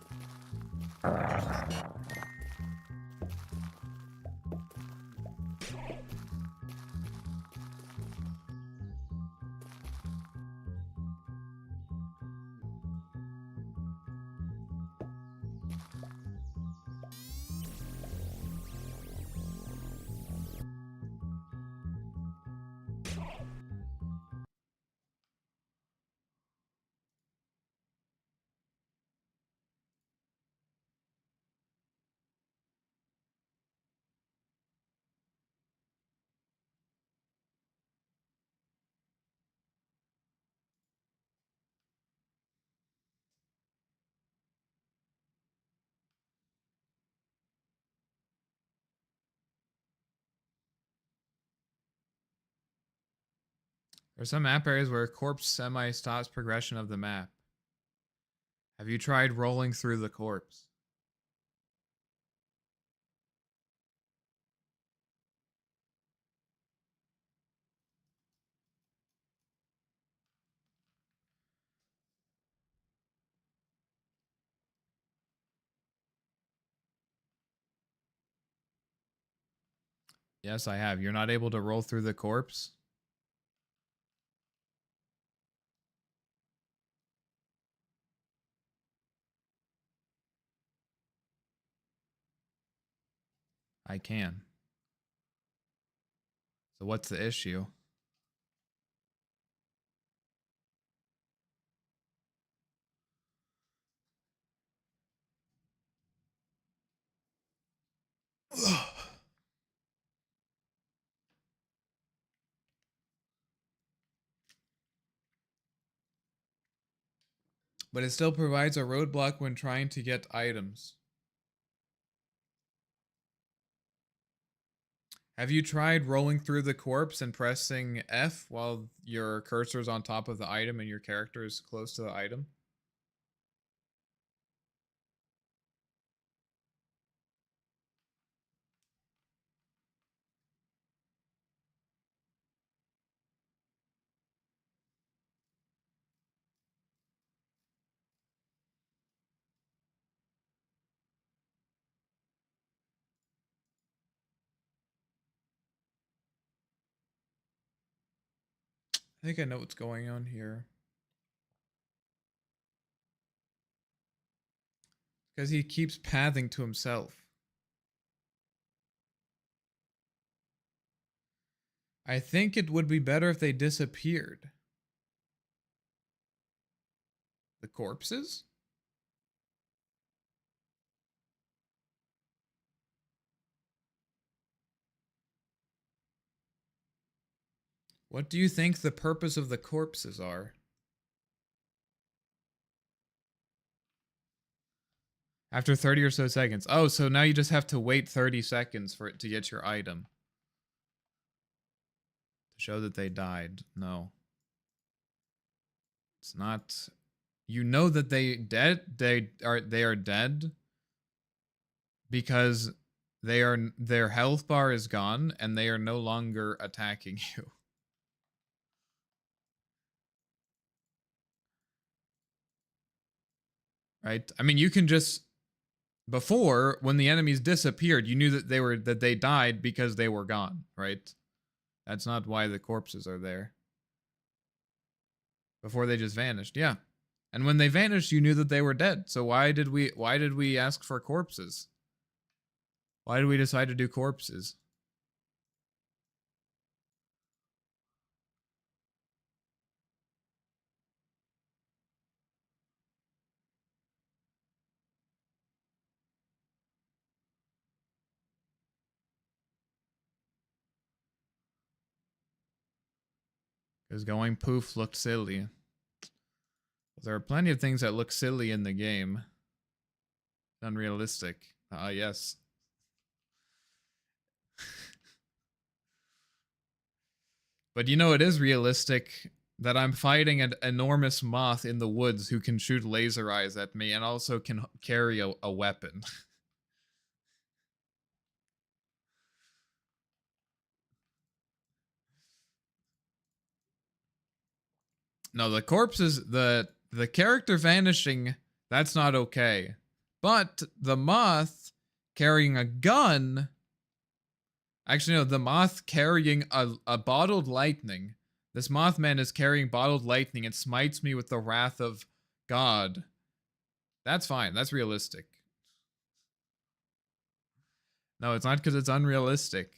There's some map areas where a corpse semi stops progression of the map. Have you tried rolling through the corpse? Yes, I have. You're not able to roll through the corpse? I can. So what's the issue? But it still provides a roadblock when trying to get items. Have you tried rolling through the corpse and pressing F while your cursor's on top of the item and your character is close to the item? I think I know what's going on here. Because he keeps pathing to himself. I think it would be better if they disappeared. The corpses? What do you think the purpose of the corpses are? After 30 or so seconds. Oh, so now you just have to wait 30 seconds for it to get your item. To show that they died. No. It's not. You know that they are dead because their health bar is gone and they are no longer attacking you. Right? I mean, you can just before when the enemies disappeared, you knew that they died because they were gone, right? That's not why the corpses are there. Before they just vanished, yeah. And when they vanished, you knew that they were dead. So why did we ask for corpses? Why did we decide to do corpses? Because going poof looked silly. There are plenty of things that look silly in the game. Unrealistic. Ah, yes. But you know, it is realistic that I'm fighting an enormous moth in the woods who can shoot laser eyes at me and also can carry a weapon. No, the corpses, the character vanishing, that's not okay. But the moth carrying a gun. Actually, no, the moth carrying a bottled lightning. This Mothman is carrying bottled lightning and smites me with the wrath of God. That's fine. That's realistic. No, it's not because it's unrealistic.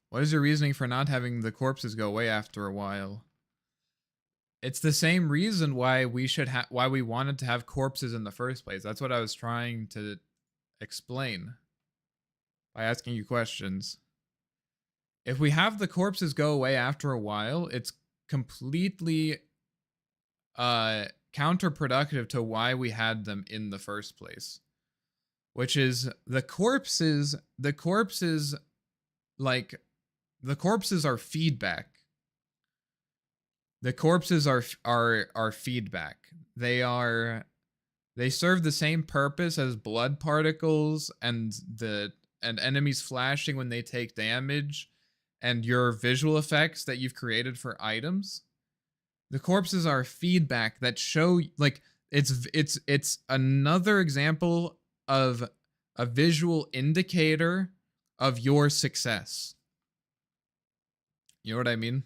What is your reasoning for not having the corpses go away after a while? It's the same reason why why we wanted to have corpses in the first place. That's what I was trying to explain by asking you questions. If we have the corpses go away after a while, it's completely counterproductive to why we had them in the first place. Which is the corpses like the corpses are feedback. The corpses are feedback. They serve the same purpose as blood particles and enemies flashing when they take damage and your visual effects that you've created for items. The corpses are feedback that show like it's another example of a visual indicator of your success. You know what I mean?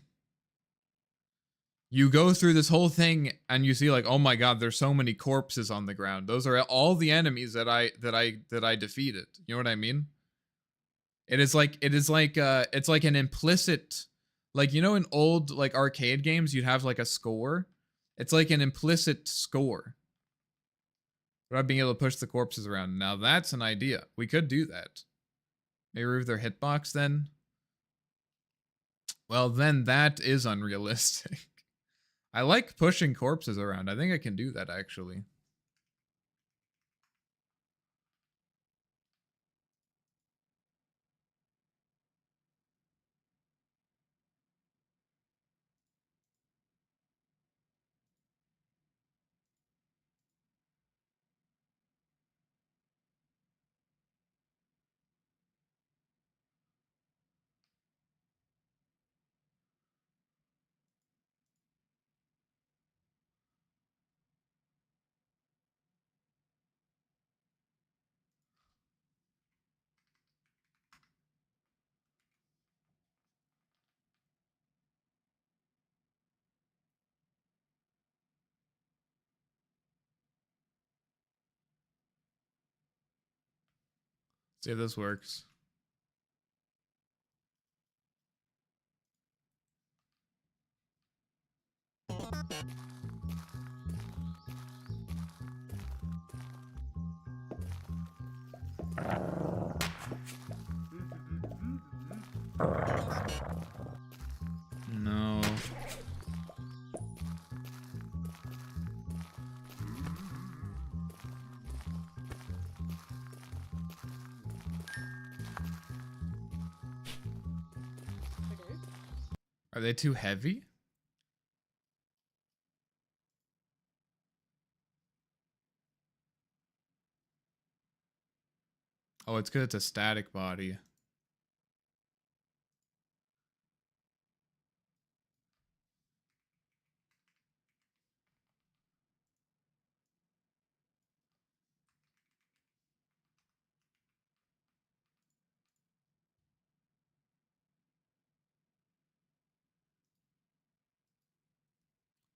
You go through this whole thing and you see like, oh my god, there's so many corpses on the ground. Those are all the enemies that I defeated. You know what I mean? It's like an implicit, like, you know, in old like arcade games you'd have like a score. It's like an implicit score without being able to push the corpses around. Now that's an idea. We could do that. Maybe remove their hitbox then. Well, then that is unrealistic. I like pushing corpses around. I think I can do that actually. See if this works. No. Are they too heavy? Oh, it's good. It's a static body.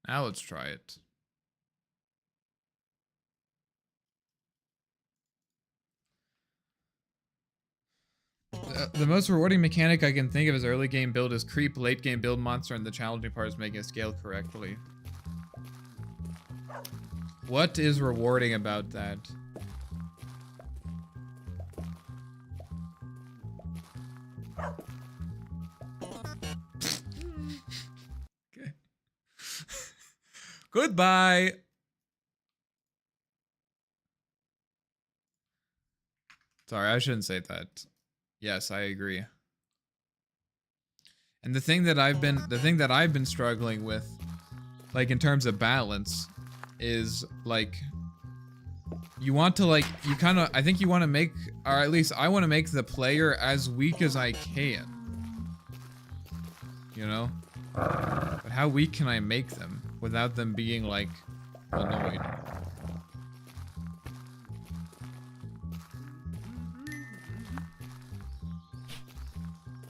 Now let's try it. The most rewarding mechanic I can think of as early game build is creep, late game build monster, and the challenging part is making it scale correctly. What is rewarding about that? Okay. Goodbye. Sorry, I shouldn't say that. Yes, I agree. And the thing that I've been struggling with, like in terms of balance, is like you want to like I think you want to make, or at least I want to make the player as weak as I can. You know? But how weak can I make them without them being like annoyed?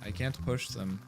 I can't push them.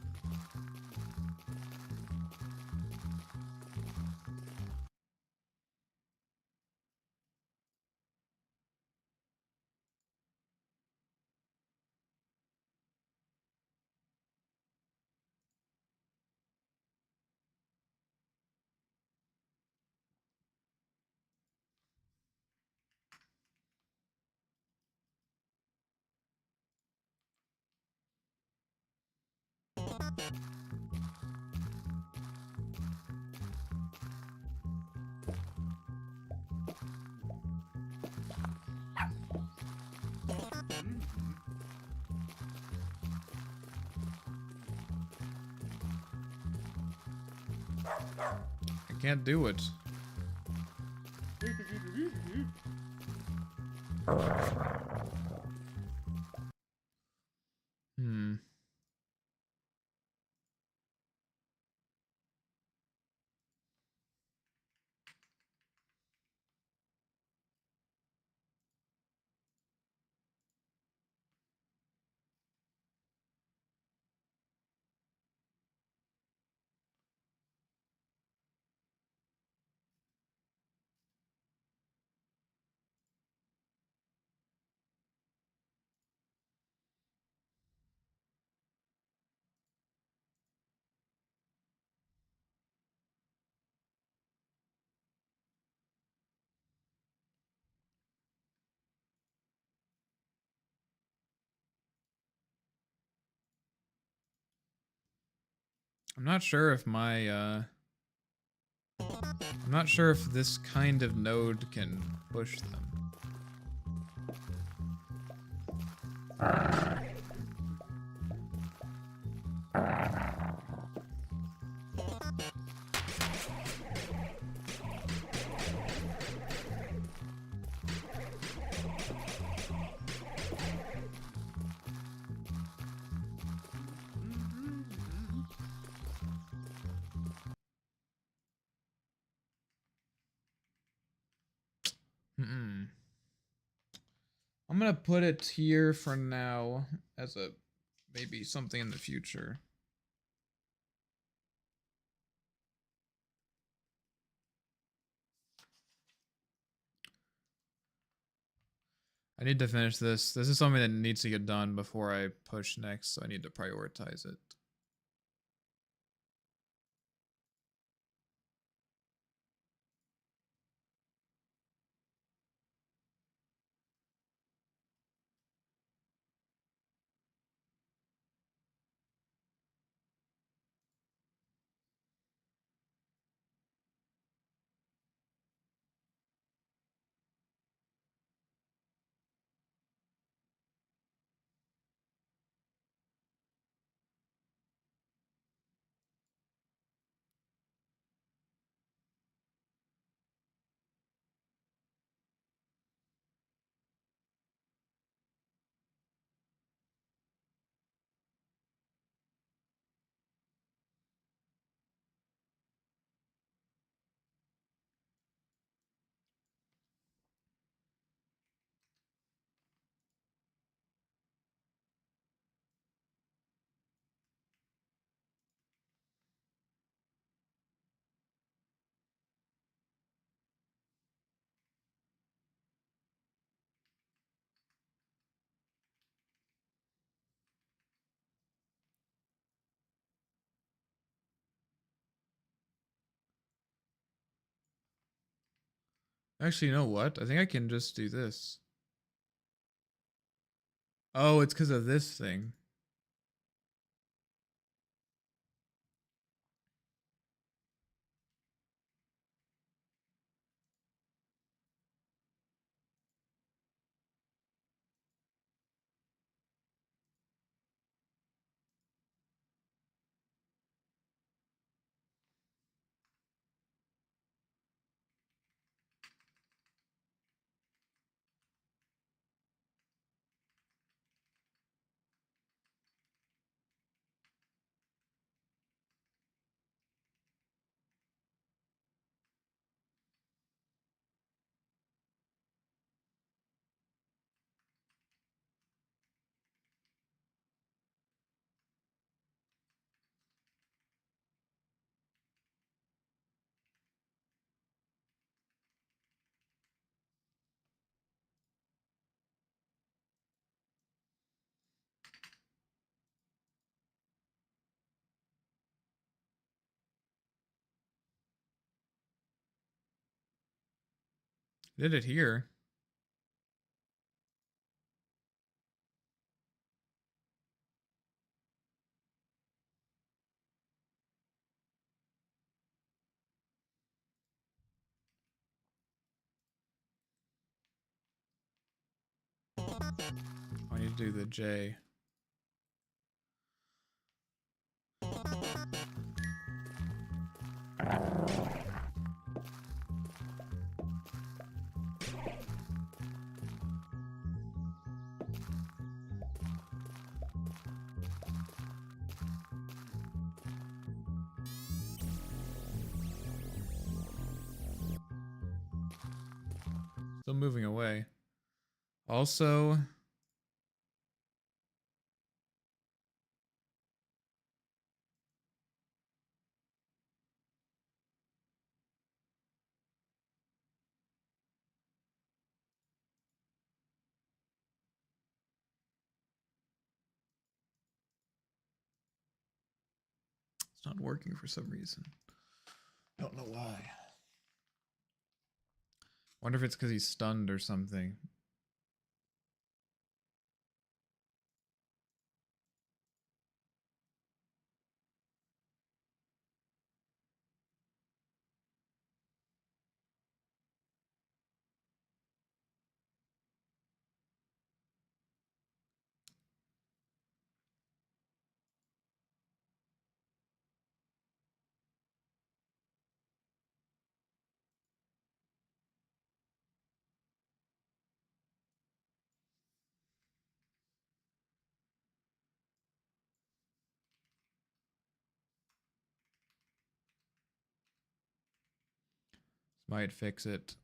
I can't do it. Hmm. I'm not sure if my I'm not sure if this kind of node can push them. I'm gonna put it here for now as a maybe something in the future. I need to finish this. This is something that needs to get done before I push next, so I need to prioritize it. Actually, you know what? I think I can just do this. Oh, it's because of this thing. Did it here. I need to do the J. Still moving away. Also, it's not working for some reason. Don't know why. Wonder if it's because he's stunned or something. Might fix it.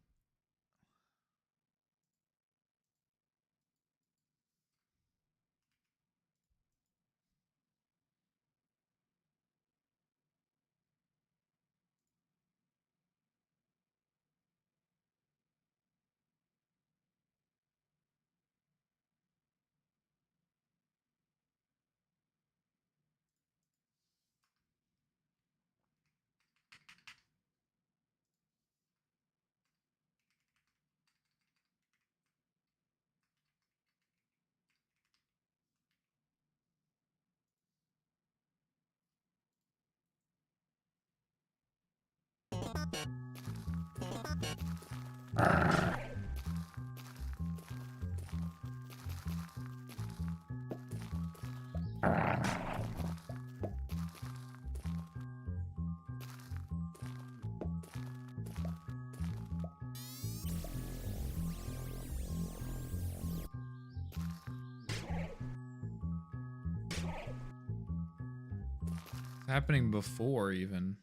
It's happening before even.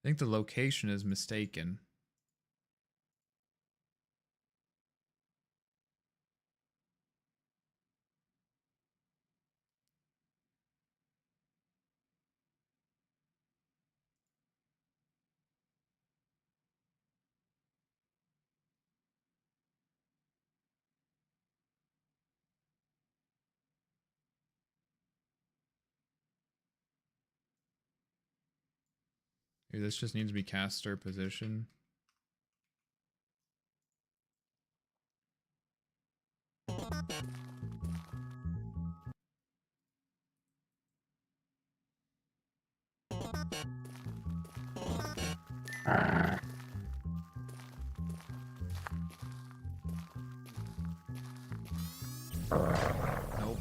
I think the location is mistaken. Maybe this just needs to be caster position. Nope.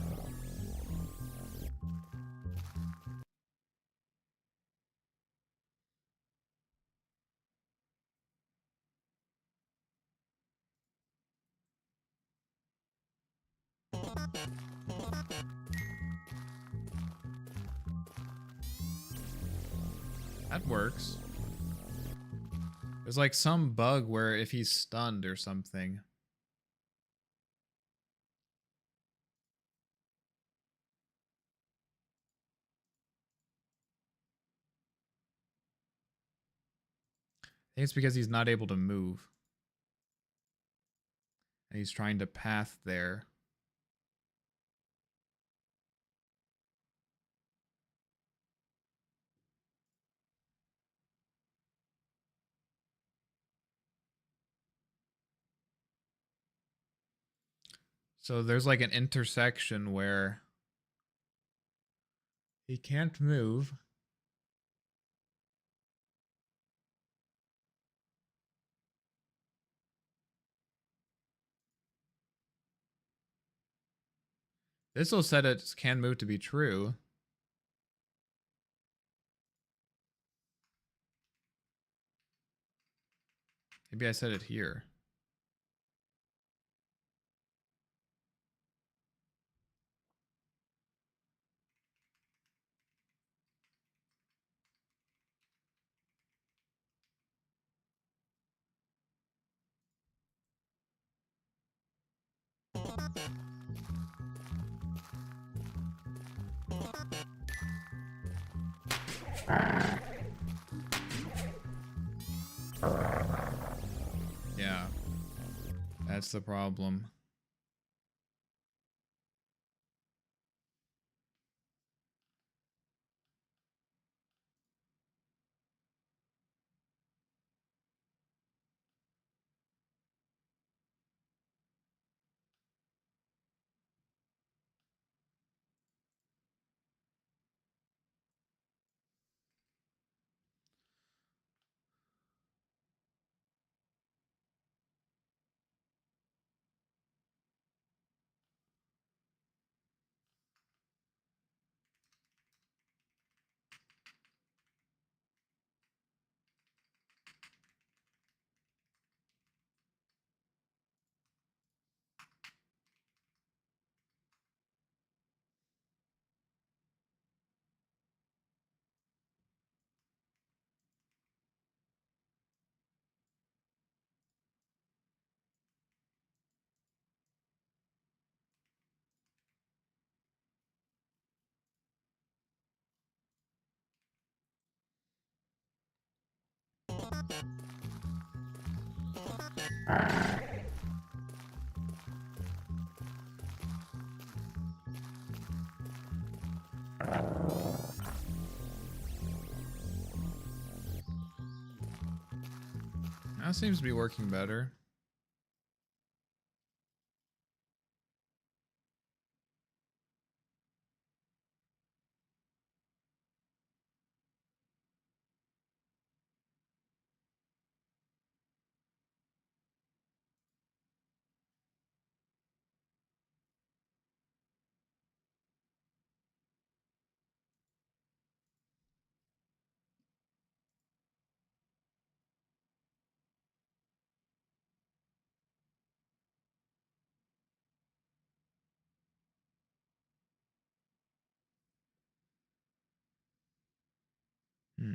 That works. There's like some bug where if he's stunned or something. I think it's because he's not able to move. And he's trying to path there. So there's like an intersection where he can't move. This will set it can move to be true. Maybe I set it here. Yeah, that's the problem. That seems to be working better. Hmm.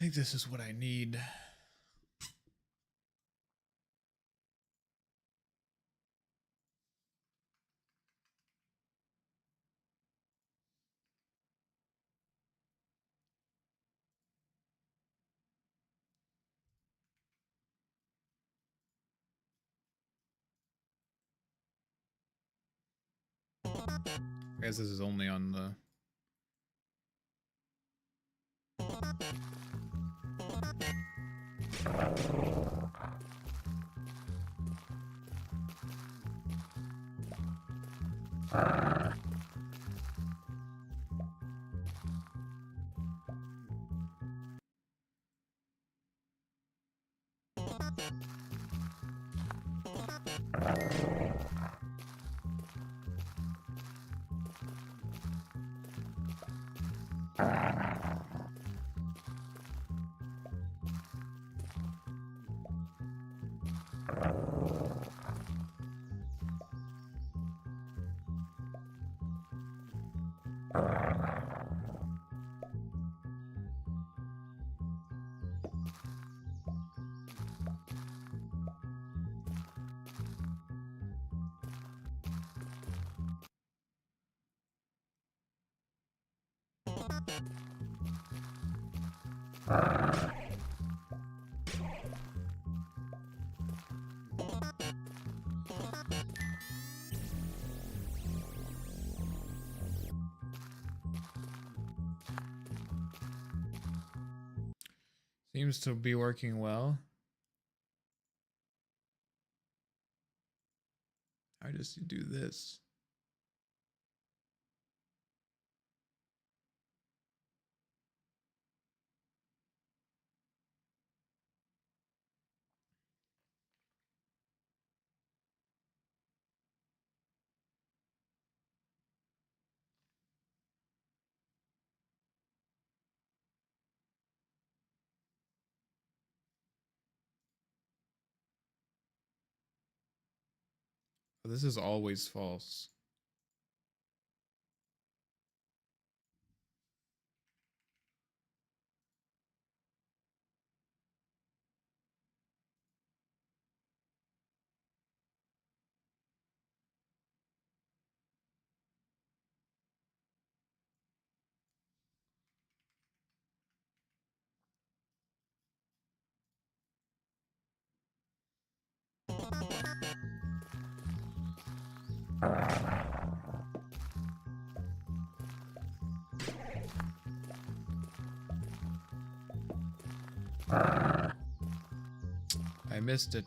I think this is what I need. I guess this is only on the... Seems to be working well. I just do this. Oh, this is always false. I missed it.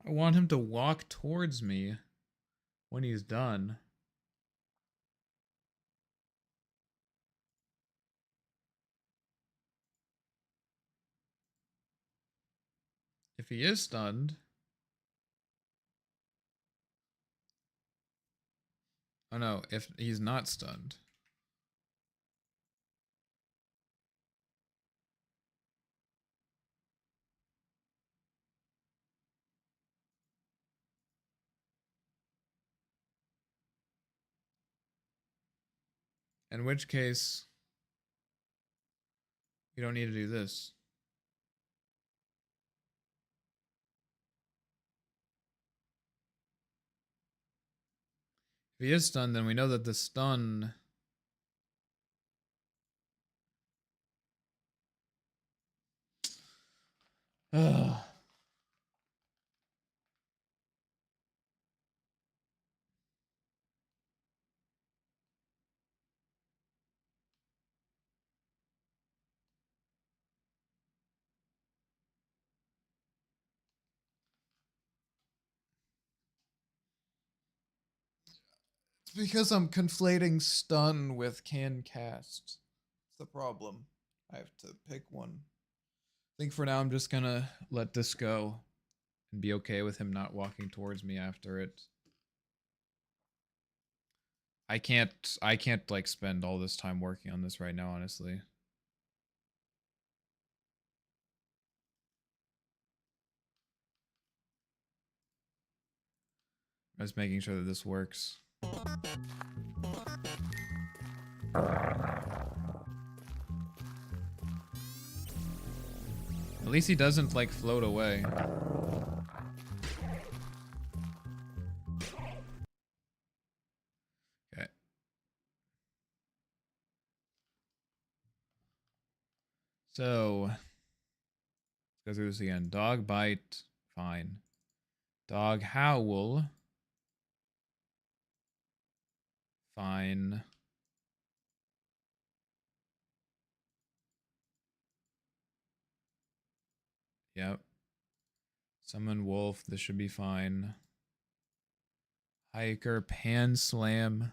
I want him to walk towards me when he's done. If he is stunned. Oh no, if he's not stunned. In which case, you don't need to do this. If he is stunned, then we know that the stun... Ugh. It's because I'm conflating stun with can cast. It's the problem. I have to pick one. I think for now I'm just gonna let this go and be okay with him not walking towards me after it. I can't like spend all this time working on this right now, honestly. I'm just making sure that this works. At least he doesn't like float away. Okay. So let's go through this again. Dog bite, fine. Dog howl, fine. Yep. Summon wolf, this should be fine. Hiker, pan slam.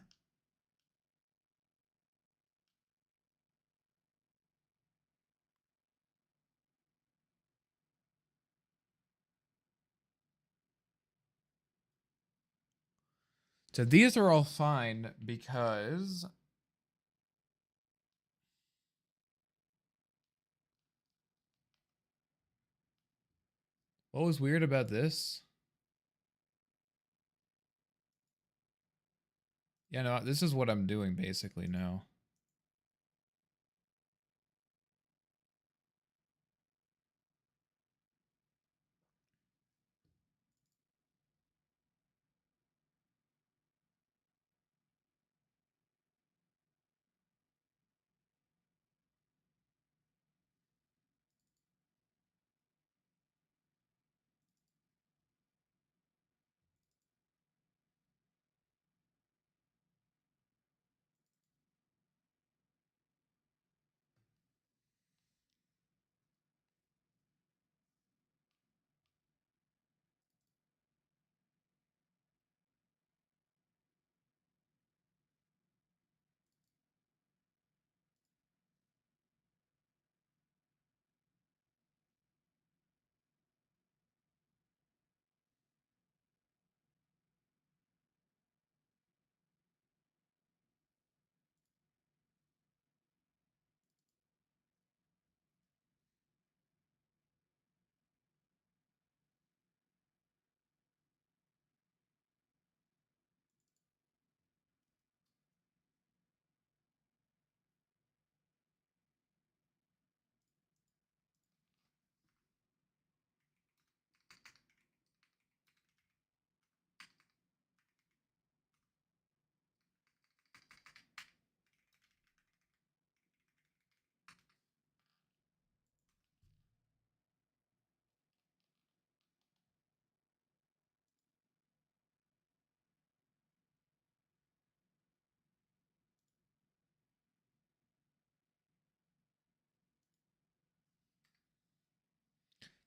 So these are all fine because what was weird about this? Yeah, no, this is what I'm doing basically now.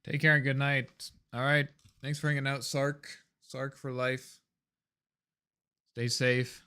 Take care and good night. All right. Thanks for hanging out, Sark. Sark for life. Stay safe.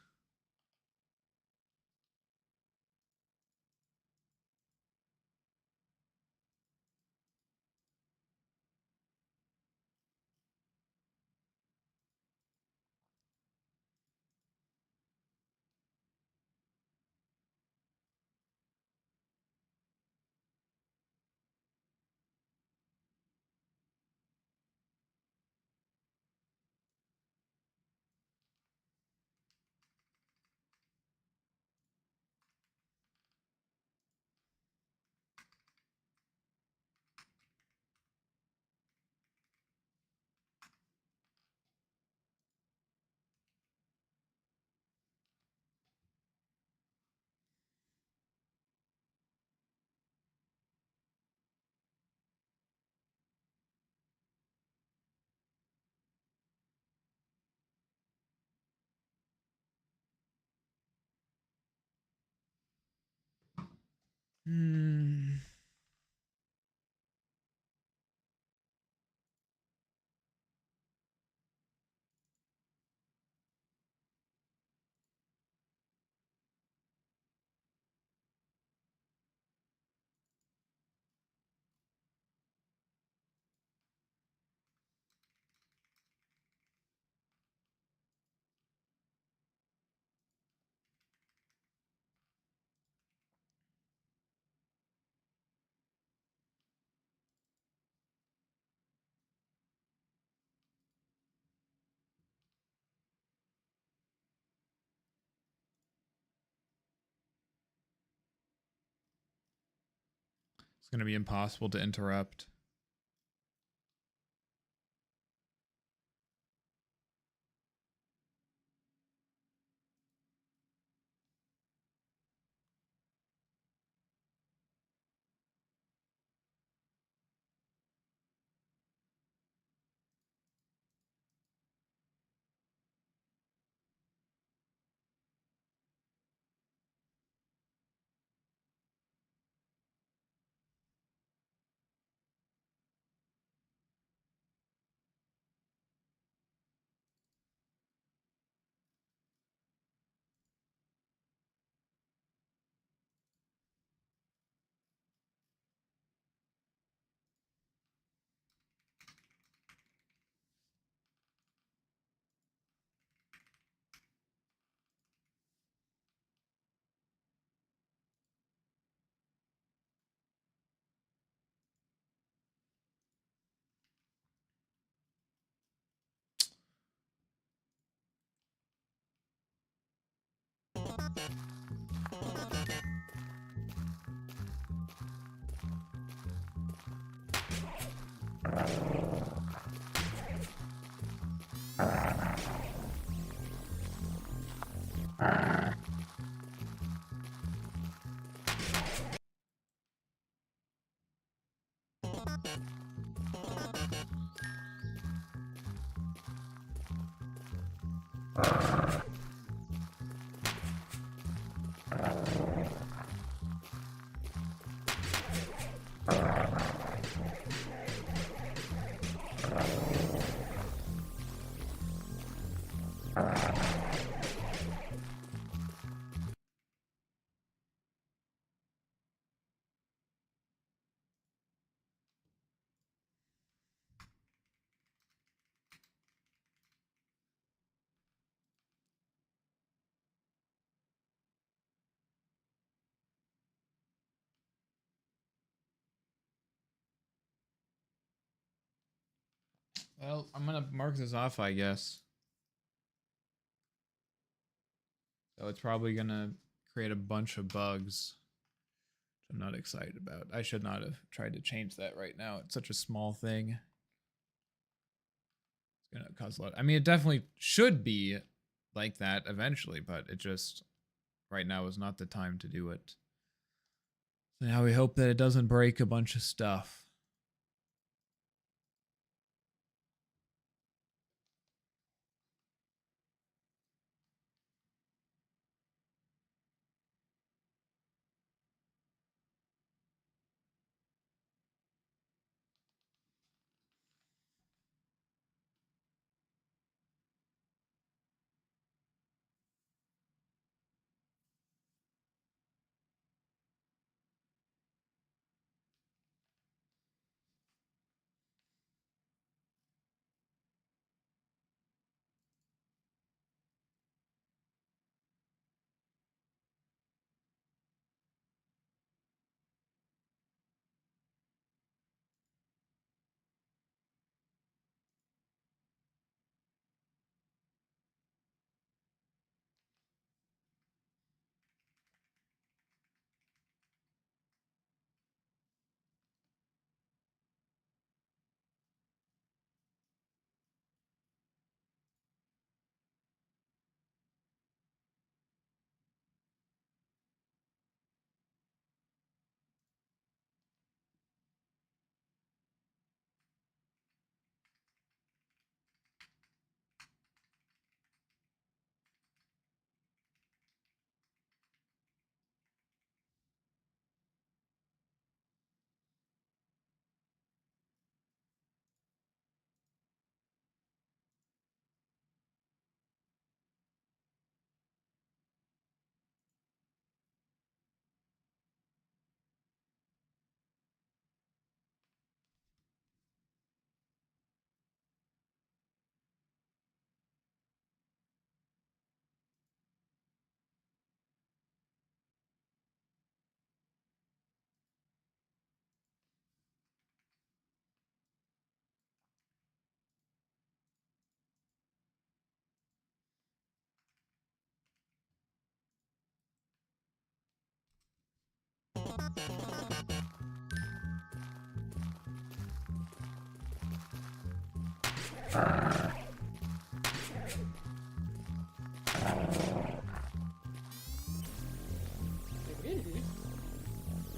Hmm. It's going to be impossible to interrupt. Well, I'm gonna mark this off, I guess. So it's probably gonna create a bunch of bugs, which I'm not excited about. I should not have tried to change that right now. It's such a small thing. It's gonna cause a lot. I mean, it definitely should be like that eventually, but it just right now is not the time to do it. So now we hope that it doesn't break a bunch of stuff.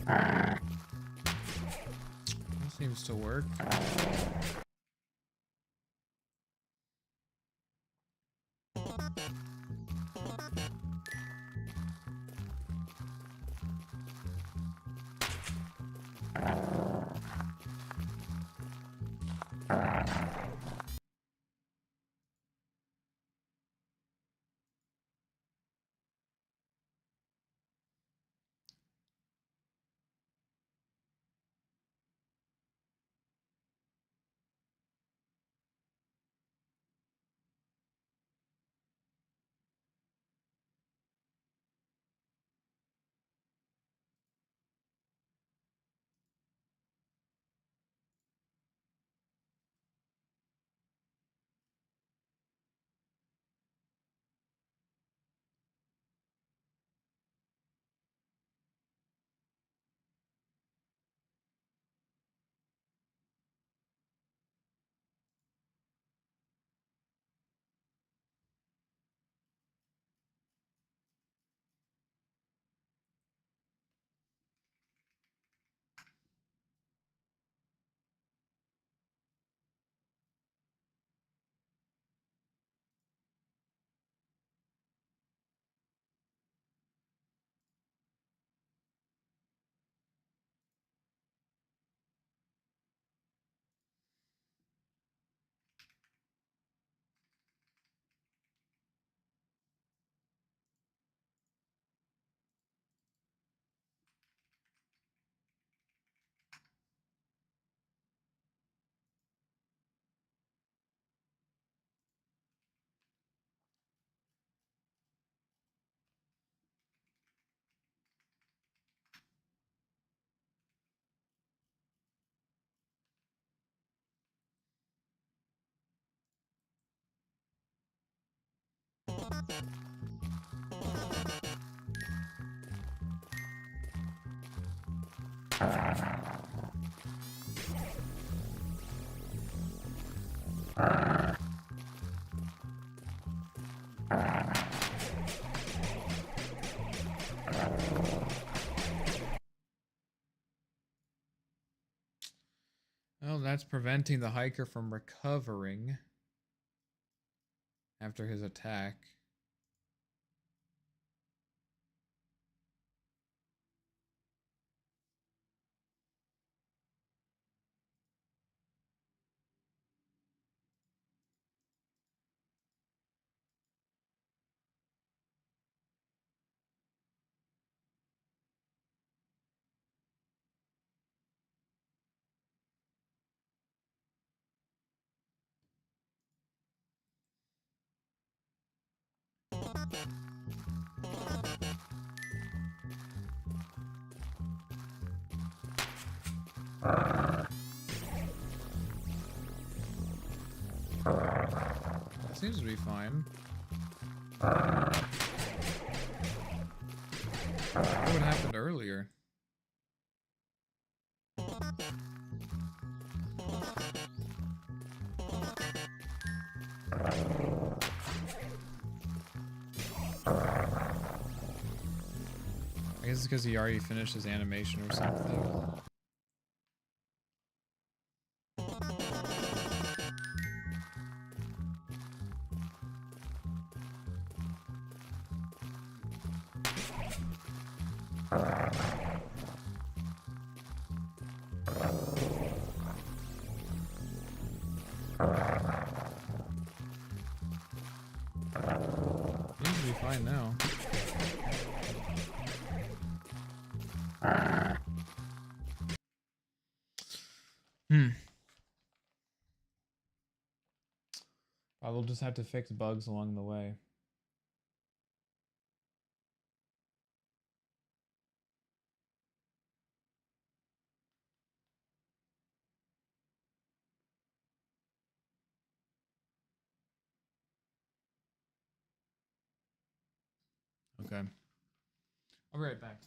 That seems to work. Well, that's preventing the hiker from recovering after his attack. Seems to be fine. What happened earlier? I guess it's because he already finished his animation or something. Seems to be fine now. I will just have to fix bugs along the way. Okay. I'll be right back.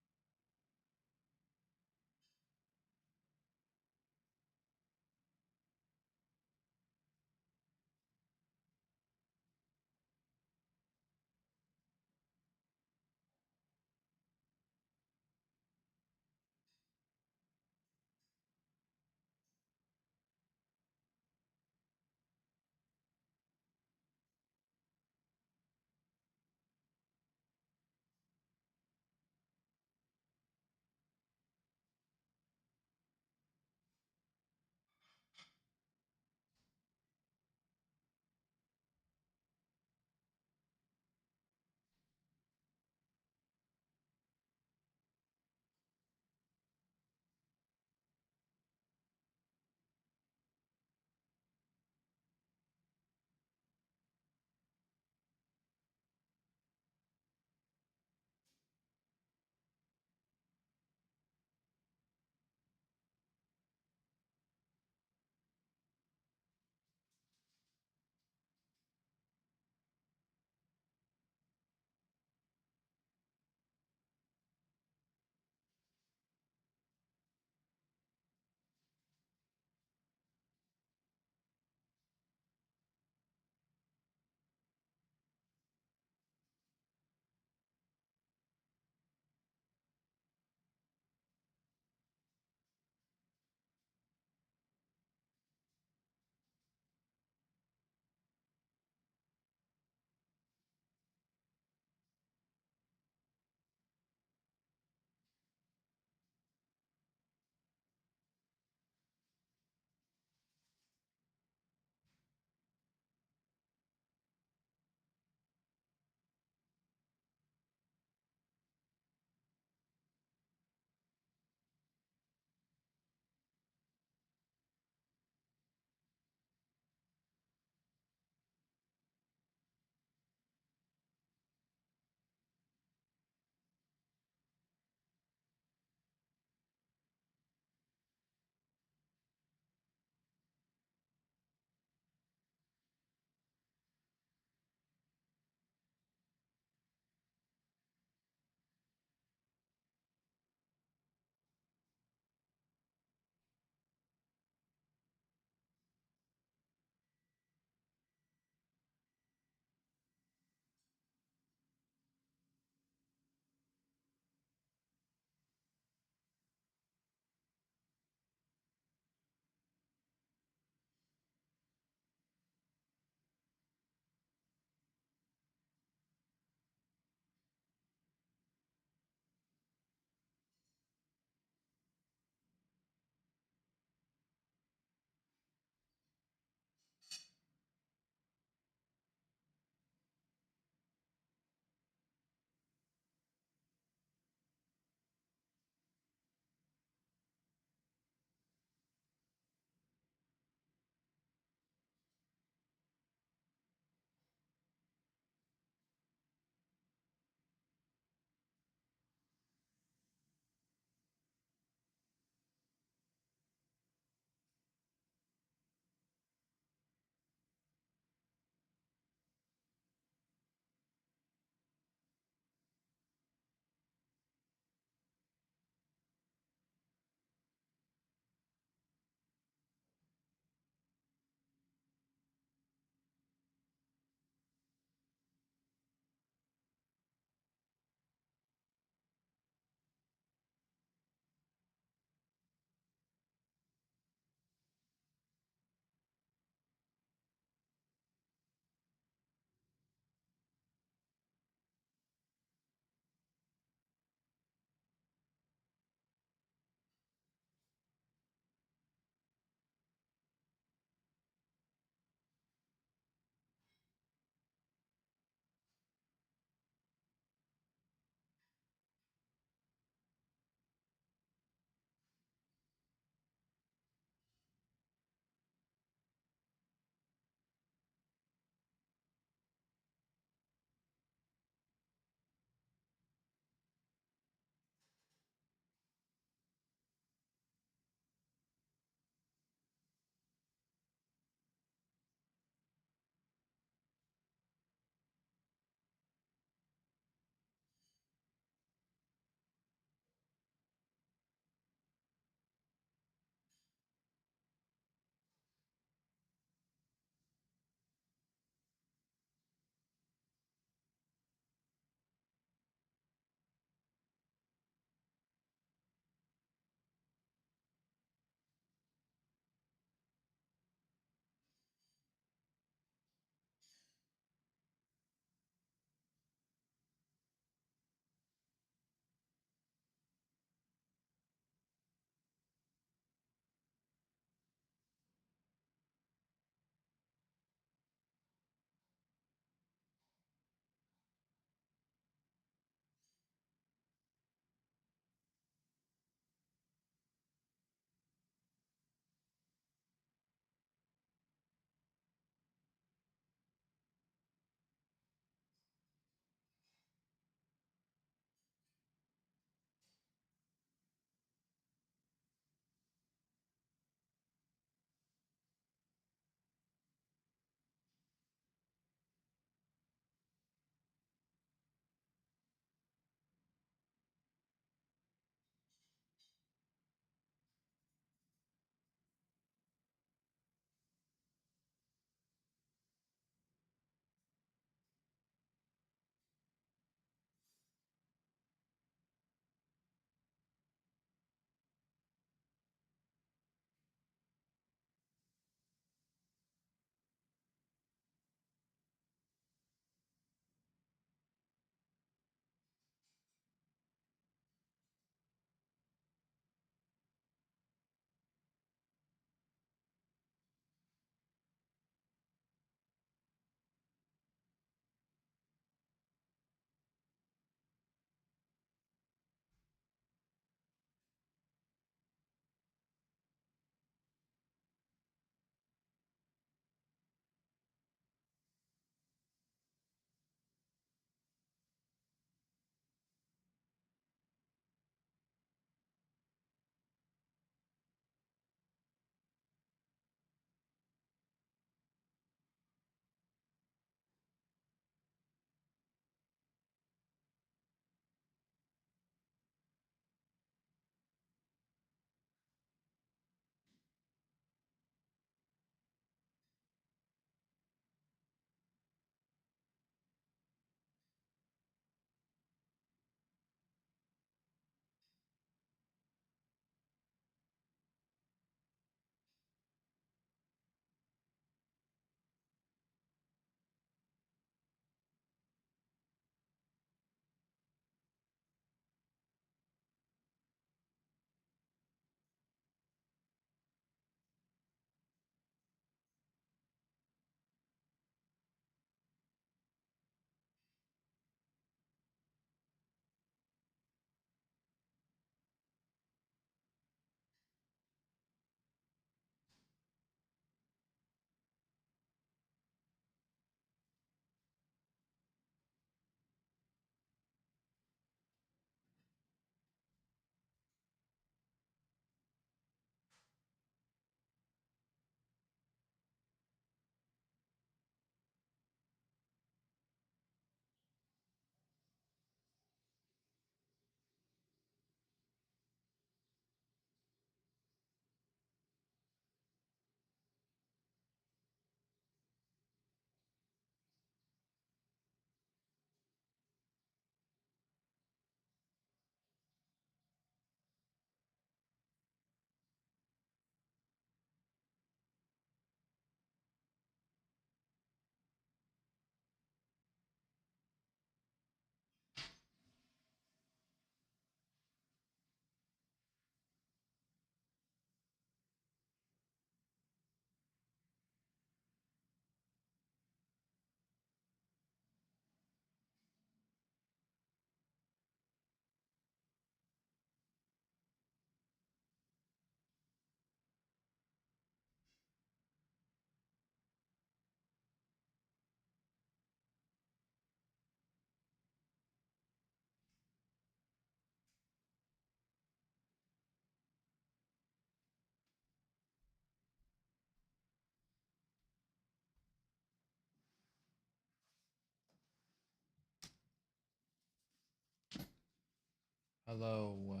Hello.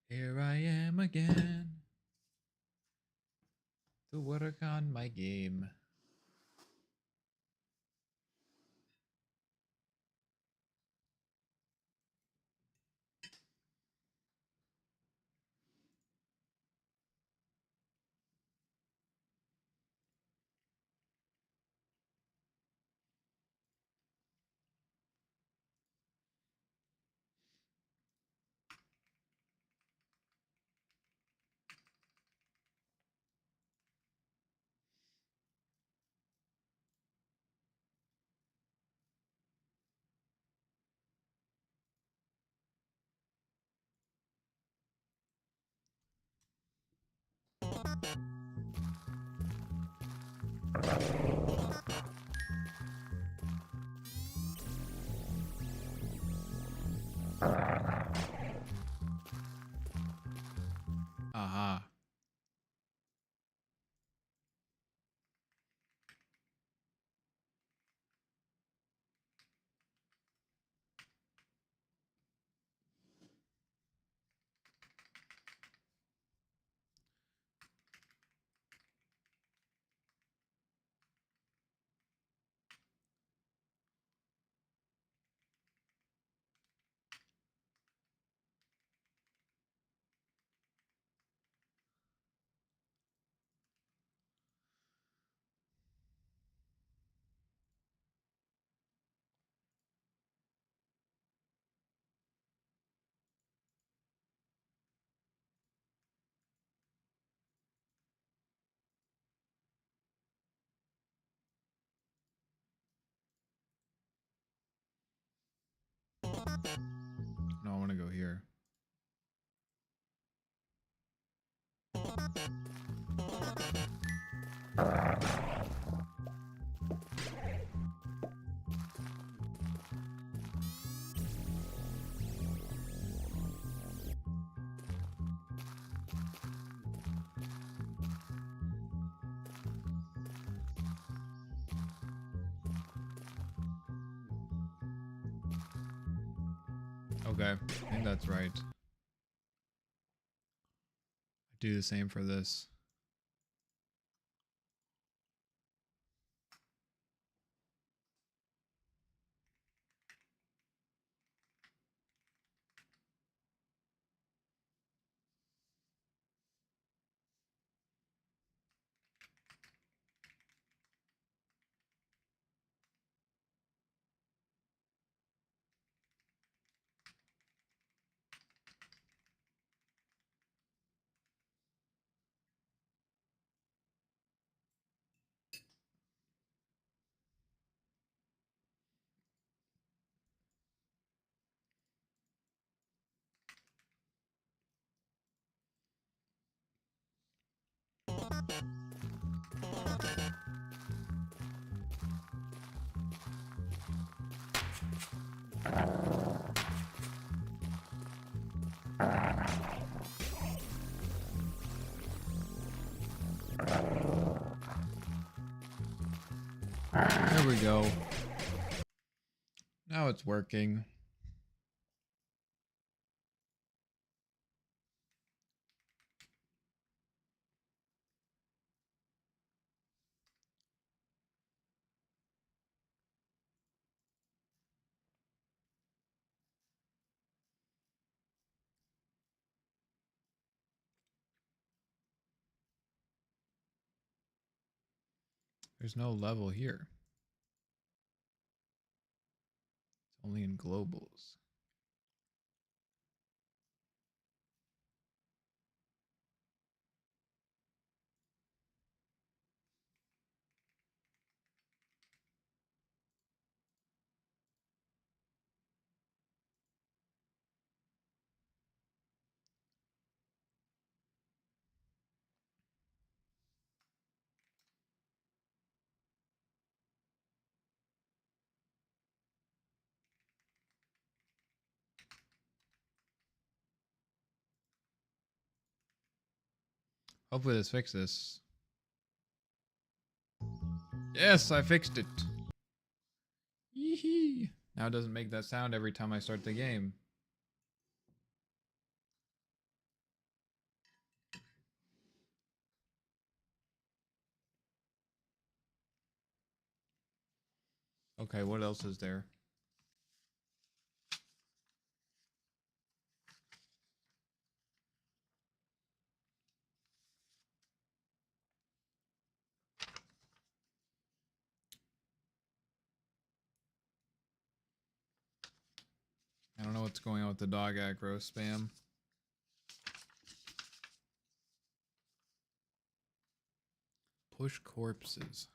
Here I am again to work on my game. Aha. No, I want to go here. Okay, I think that's right. Do the same for this. There we go. Now it's working. There's no level here. It's only in globals. Hopefully this fixes this. Yes, I fixed it. Yee-hee. Now it doesn't make that sound every time I start the game. Okay, what else is there? I don't know what's going on with the dog aggro spam. Push corpses.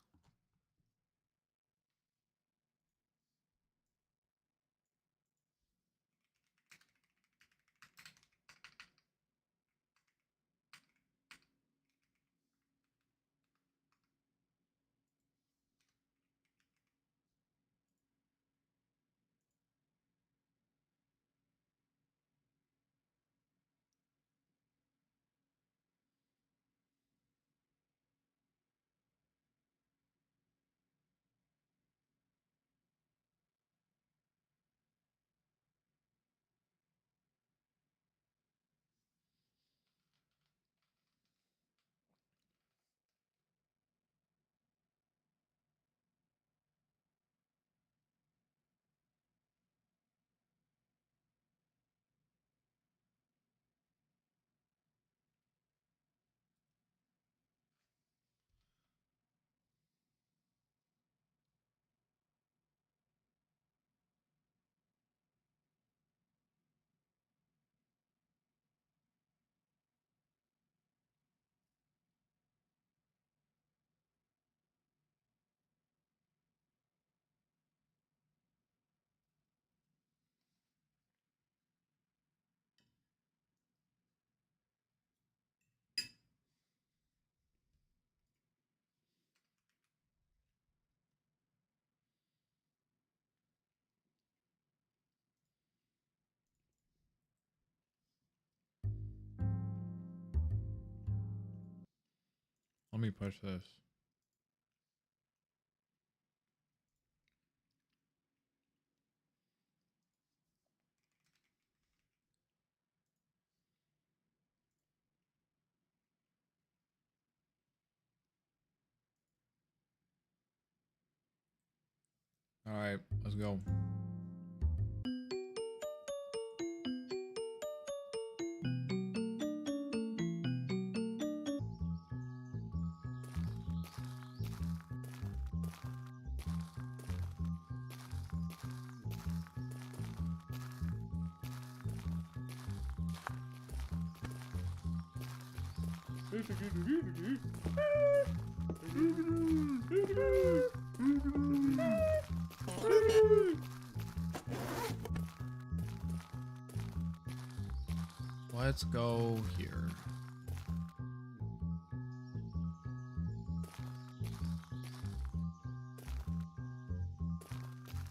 Let me push this. All right, let's go. Let's go here.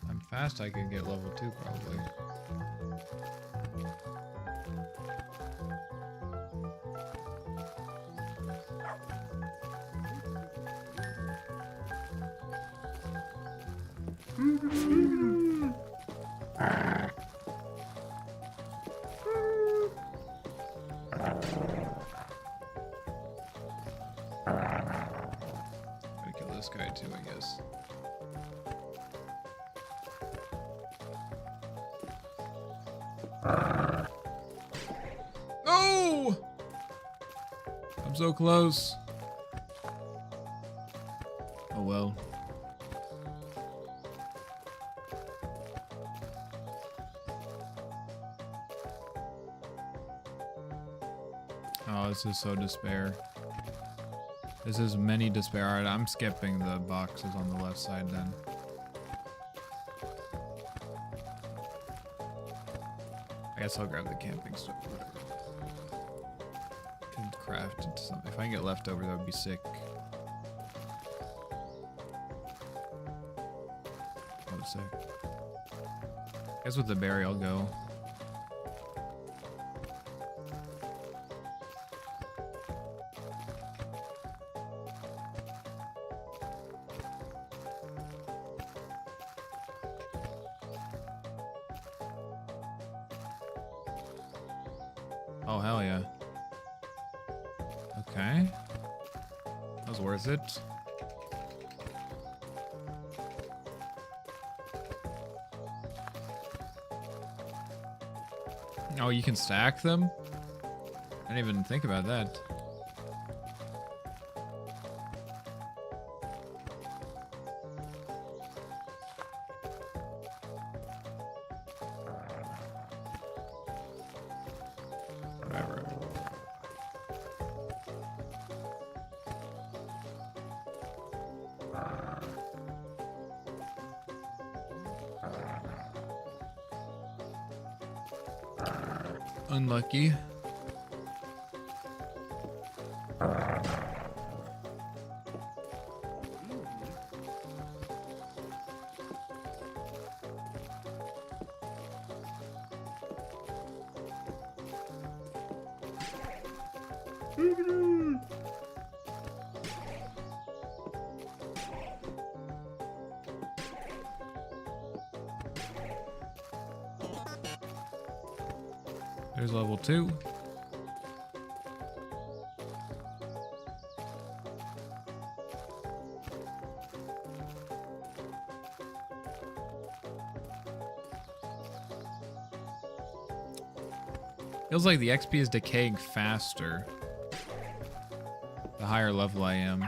I'm fast, I can get level 2 probably. Gotta kill this guy too, I guess. No! I'm so close. Oh well. Oh, this is so despair. This is many despair. Alright, I'm skipping the boxes on the left side then. I guess I'll grab the camping stuff. Can craft into something. If I can get leftover, that would be sick. That was sick. I guess with the berry, I'll go. Oh, hell yeah. Okay. That was worth it. Oh, you can stack them? I didn't even think about that. Whatever. Unlucky. There's level 2. Feels like the XP is decaying faster the higher level I am.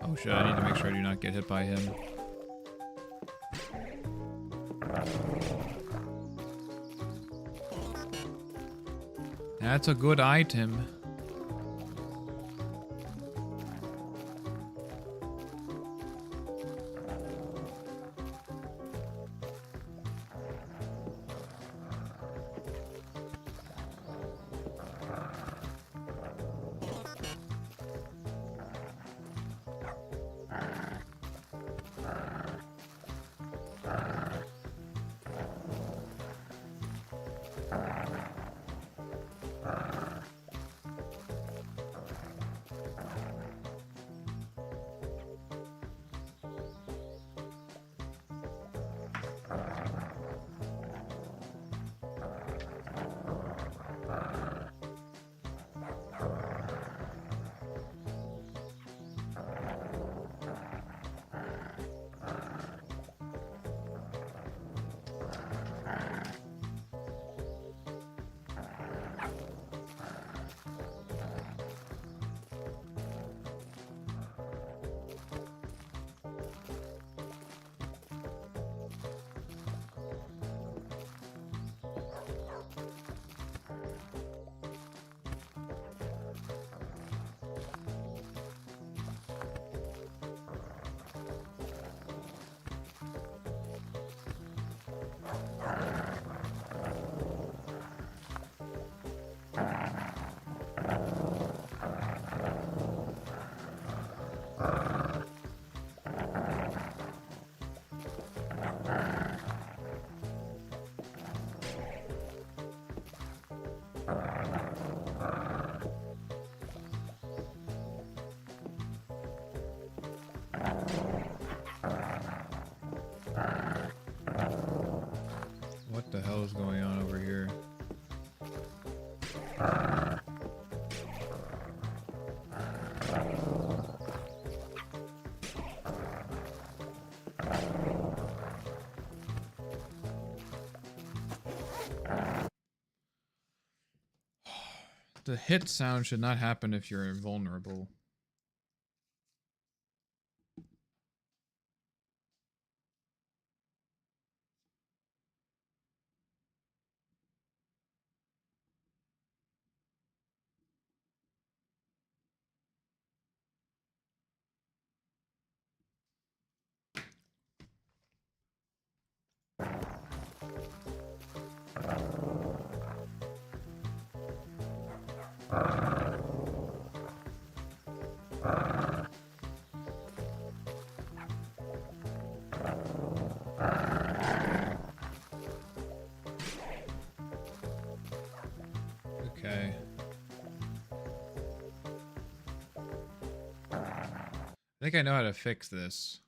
Oh shit, I need to make sure I do not get hit by him. That's a good item. What the hell is going on over here? The hit sound should not happen if you're invulnerable. Okay. I think I know how to fix this.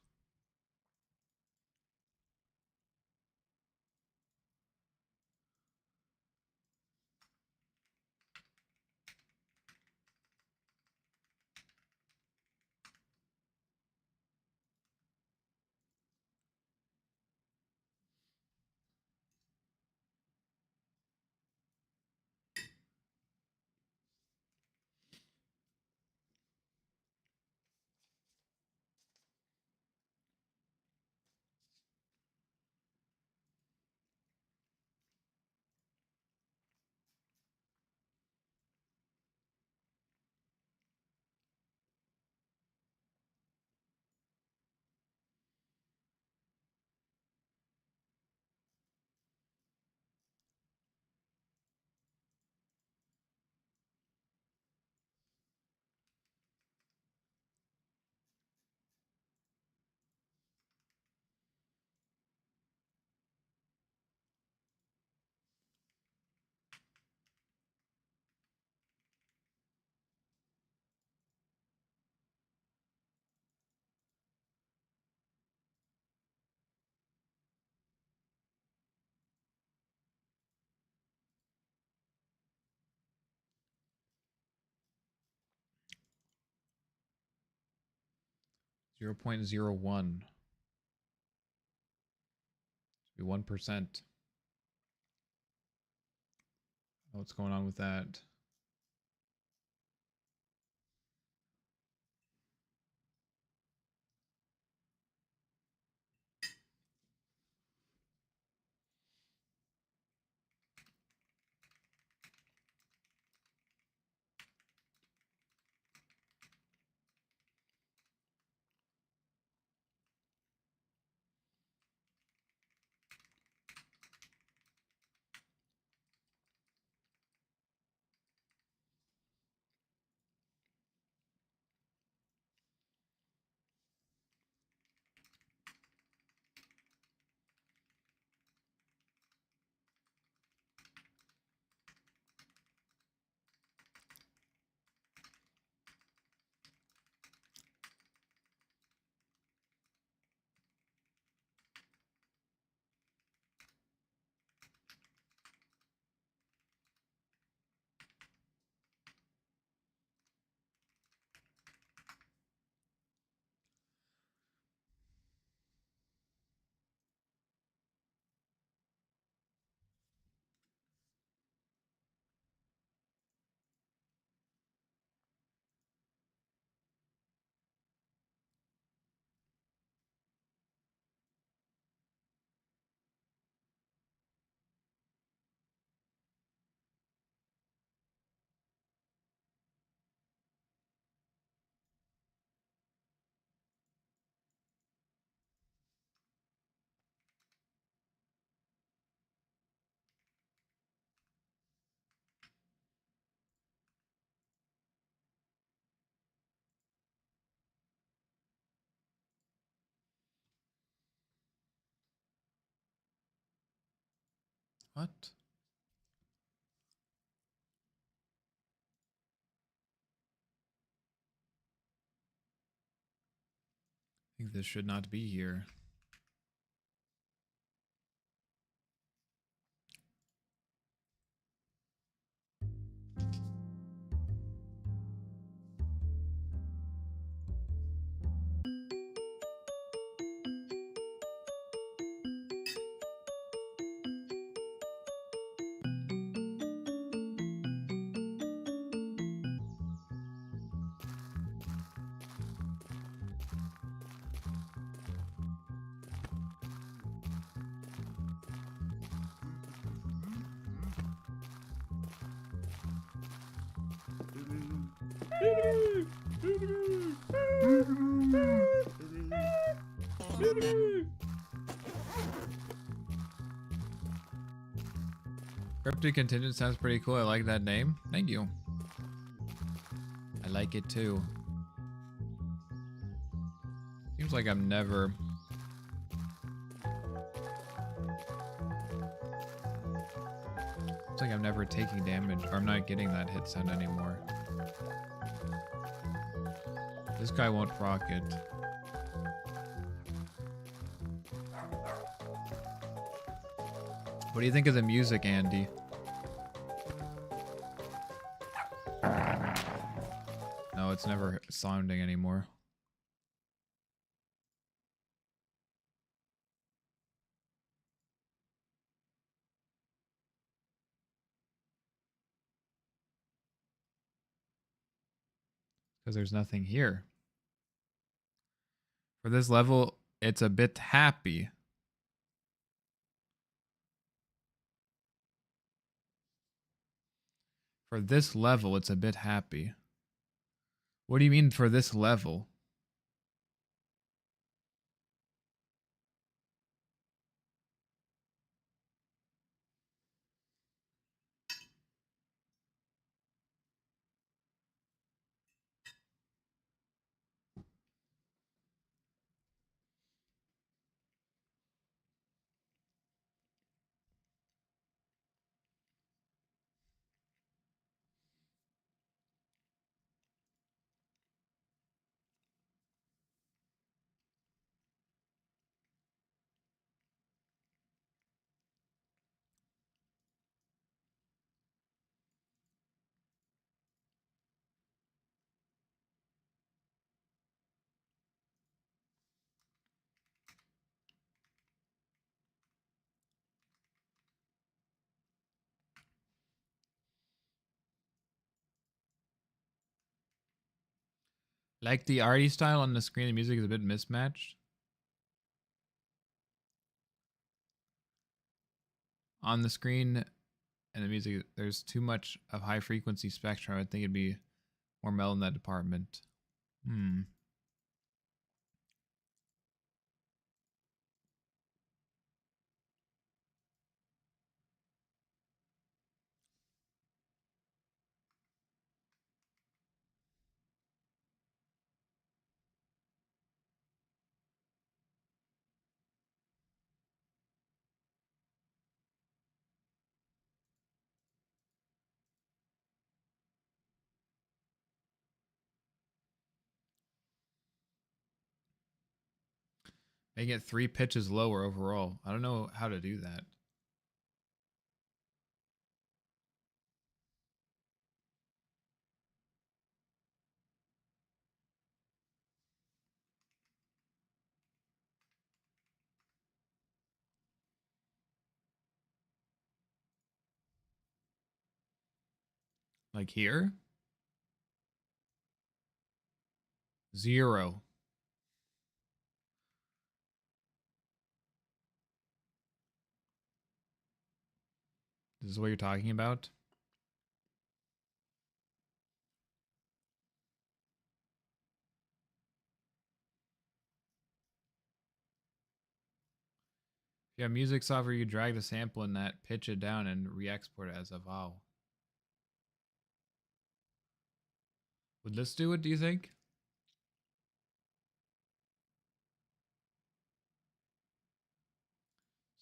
0.01. Be 1%. What's going on with that? What? I think this should not be here. Cryptic Contingent sounds pretty cool. I like that name. Thank you. I like it too. Seems like I'm never... Seems like I'm never taking damage, or I'm not getting that hit sound anymore. This guy won't proc it. What do you think of the music, Andy? No, it's never sounding anymore. Because there's nothing here. For this level, it's a bit happy. For this level, it's a bit happy. What do you mean for this level? Like the arty style on the screen, the music is a bit mismatched. On the screen and the music, there's too much of high frequency spectrum. I think it'd be more mellow in that department. Make it 3 pitches lower overall. I don't know how to do that. Like here? 0. This is what you're talking about? Yeah, music software, you drag the sample in that, pitch it down, and re-export it as a VAW. Would this do it, do you think?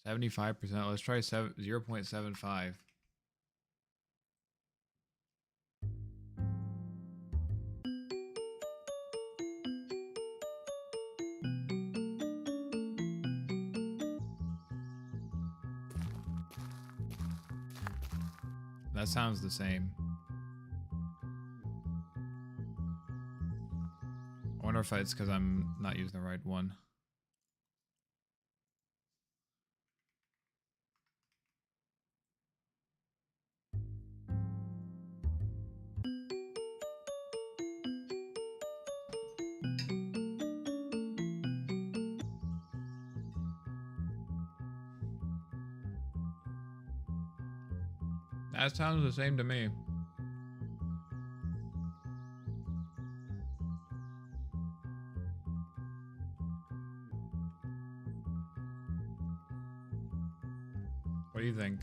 75%. Let's try 0.75. That sounds the same. I wonder if it's because I'm not using the right one. That sounds the same to me. What do you think?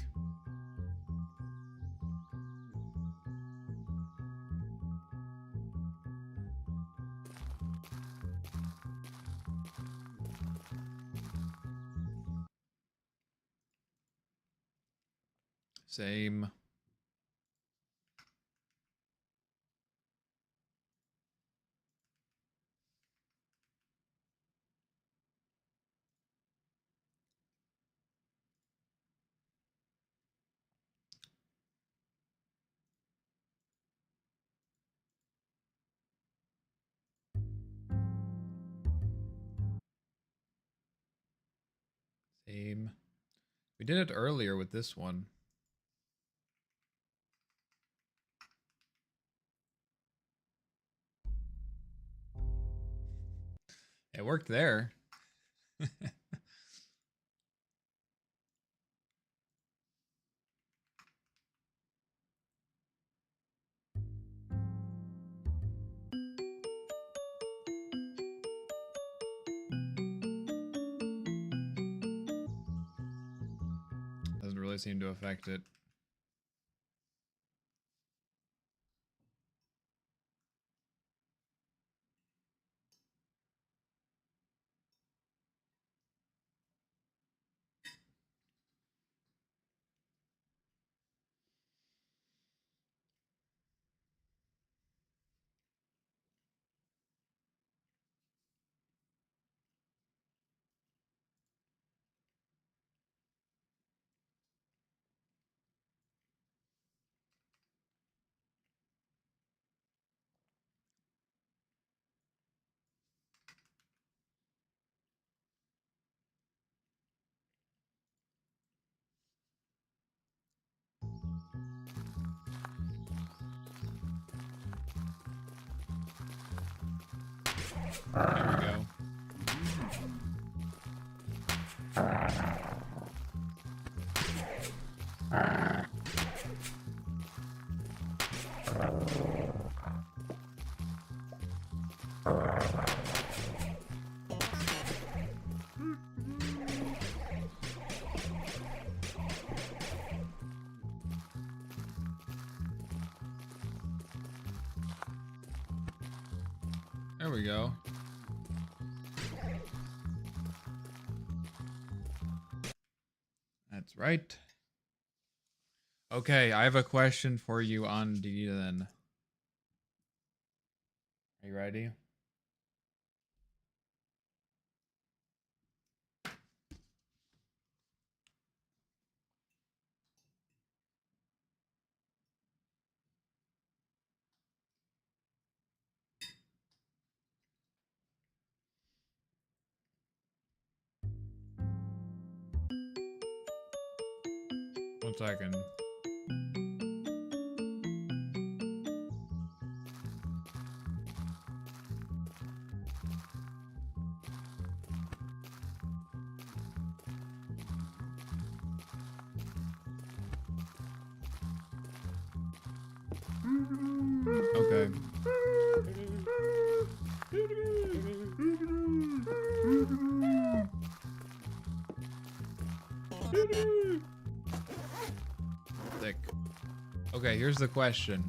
Same. Same. We did it earlier with this one. It worked there. Doesn't really seem to affect it. There we go. There we go. That's right. Okay, I have a question for you on D then. Are you ready? One second. Okay. Thick. Okay, here's the question.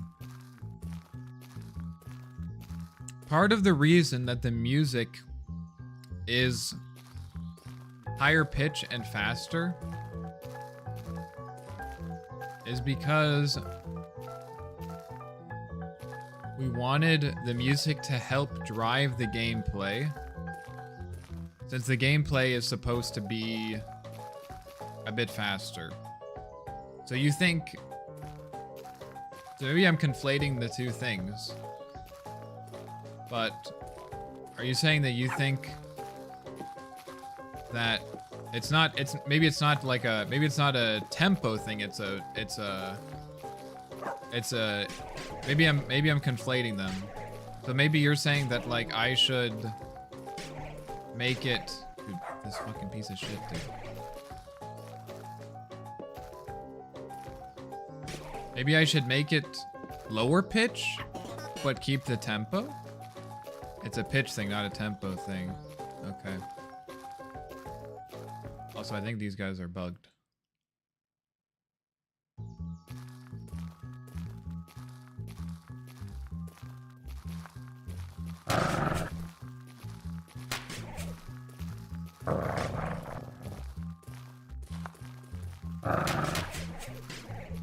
Part of the reason that the music is higher pitch and faster is because we wanted the music to help drive the gameplay, since the gameplay is supposed to be a bit faster. So you think... So maybe I'm conflating the two things. But are you saying that you think that it's not, maybe it's not a tempo thing, maybe I'm conflating them. So maybe you're saying that, like, I should make it... Dude, this fucking piece of shit, dude. Maybe I should make it lower pitch, but keep the tempo? It's a pitch thing, not a tempo thing. Okay. Also, I think these guys are bugged.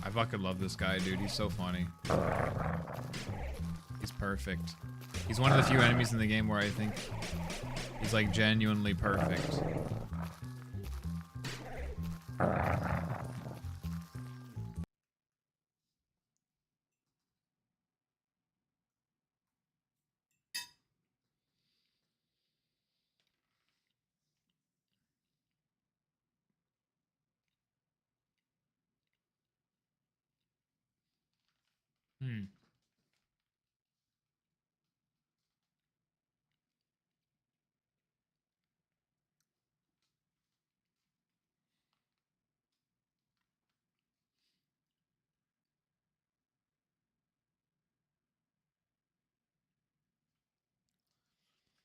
I fucking love this guy, dude. He's so funny. He's perfect. He's one of the few enemies in the game where I think he's, like, genuinely perfect.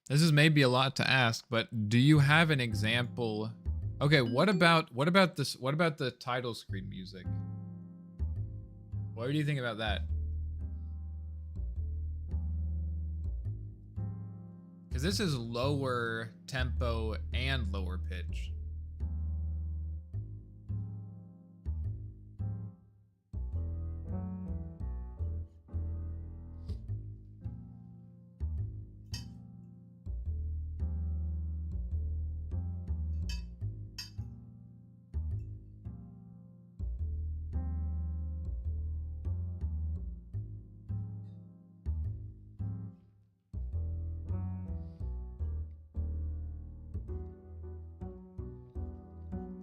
This is maybe a lot to ask, but do you have an example? Okay, what about the title screen music? What do you think about that? Because this is lower tempo and lower pitch.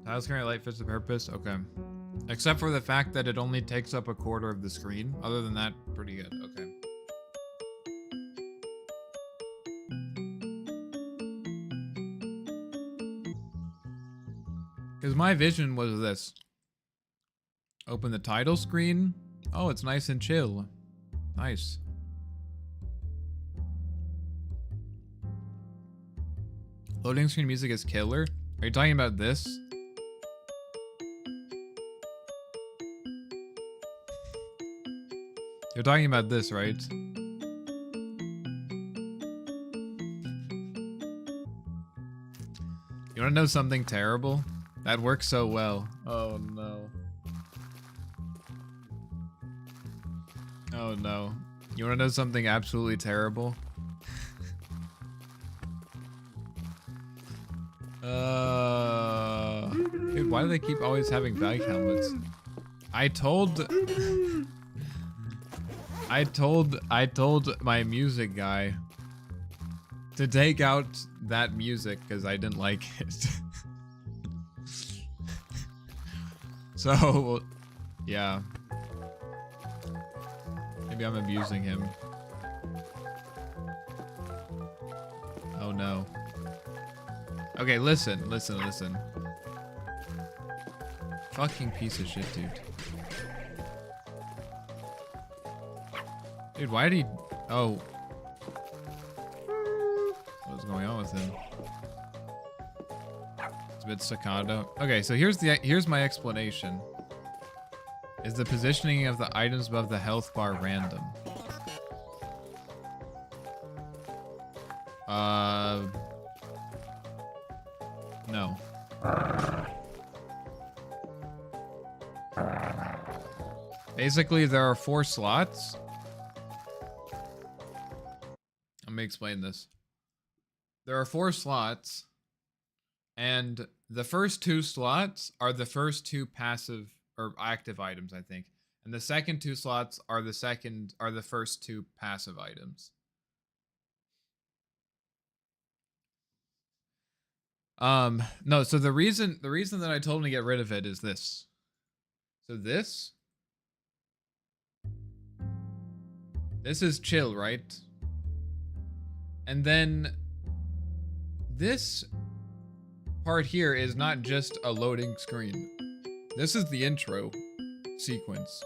Title screen light fits the purpose? Okay. Except for the fact that it only takes up a quarter of the screen. Other than that, pretty good. Okay. Because my vision was this. Open the title screen. Oh, it's nice and chill. Nice. Loading screen music is killer. Are you talking about this? You're talking about this, right? You wanna know something terrible? That works so well. Oh no. Oh no. You wanna know something absolutely terrible? Dude, why do they keep always having bike helmets? I told my music guy to take out that music because I didn't like it. So, yeah. Maybe I'm abusing him. Oh no. Okay, listen. Fucking piece of shit, dude. Dude, why did he... Oh. What's going on with him? It's a bit staccato. Okay, so here's my explanation. Is the positioning of the items above the health bar random? No. Basically, there are 4 slots. Let me explain this. There are 4 slots, and the first 2 slots are the first 2 passive or active items, I think. And the second 2 slots are the first 2 passive items. No, so the reason that I told him to get rid of it is this. So this is chill, right? And then this part here is not just a loading screen. This is the intro sequence.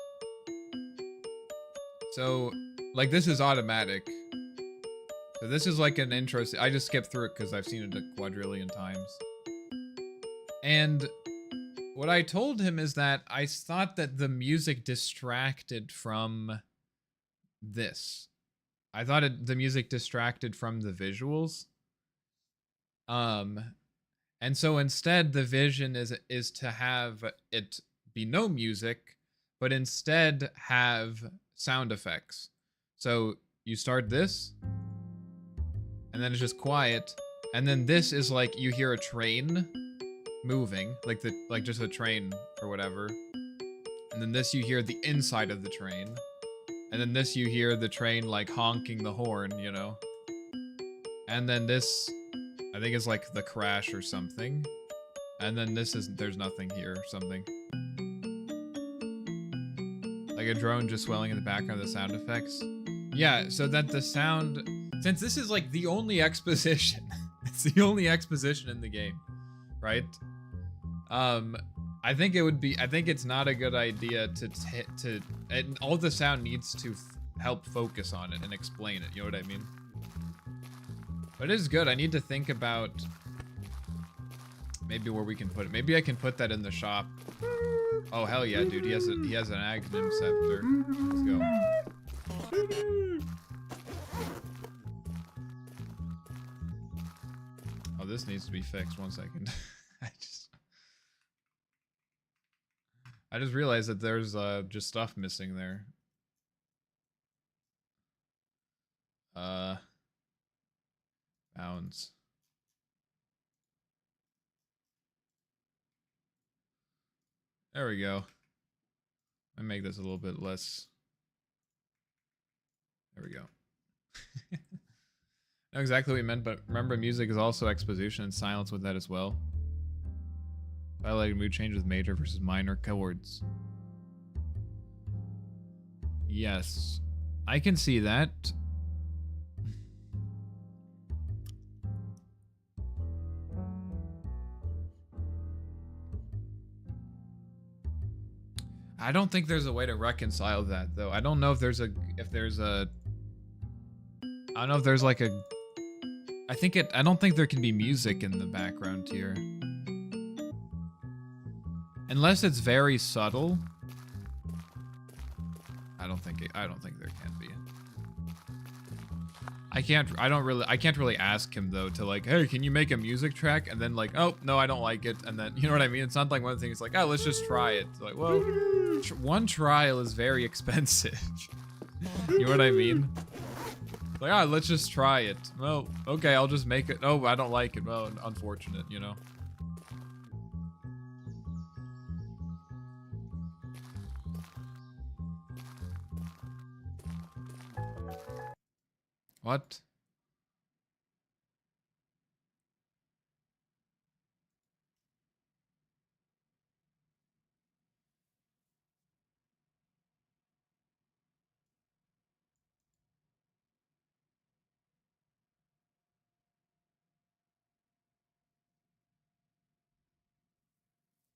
So, like, this is automatic. So this is like an intro. I just skipped through it because I've seen it a quadrillion times. And what I told him is that I thought that the music distracted from this. I thought the music distracted from the visuals. And so instead the vision is to have it be no music, but instead have sound effects. So you start this, and then it's just quiet, and then this is like you hear a train moving, like just a train or whatever. And then this you hear the inside of the train. And then this you hear the train like honking the horn, you know. And then this I think is like the crash or something. And then this is there's nothing here or something. Like a drone just swelling in the background of the sound effects. Yeah, so that the sound, since this is like the only exposition, it's the only exposition in the game, right? I think it's not a good idea and all the sound needs to help focus on it and explain it, you know what I mean? But it is good. I need to think about maybe where we can put it. Maybe I can put that in the shop. Oh hell yeah, dude! He has an Aghanim scepter. Let's go. Oh, this needs to be fixed. 1 second. I just realized that there's just stuff missing there. Bounds. There we go. I make this a little bit less. There we go. Not exactly what we meant, but remember music is also exposition and silence with that as well. Highlighting mood change with major versus minor chords. Yes. I can see that. I don't think there's a way to reconcile that though. I don't know if there's a I don't know if there's like a I don't think there can be music in the background here. Unless it's very subtle. I don't think there can be. I can't really ask him though to like, hey, can you make a music track? And then like, oh no, I don't like it. And then, you know what I mean? It's not like one of the things like, oh, let's just try it. It's like, well, one trial is very expensive. You know what I mean? Like, ah, let's just try it. Well, okay, I'll just make it. Oh, I don't like it. Well, unfortunate, you know? What?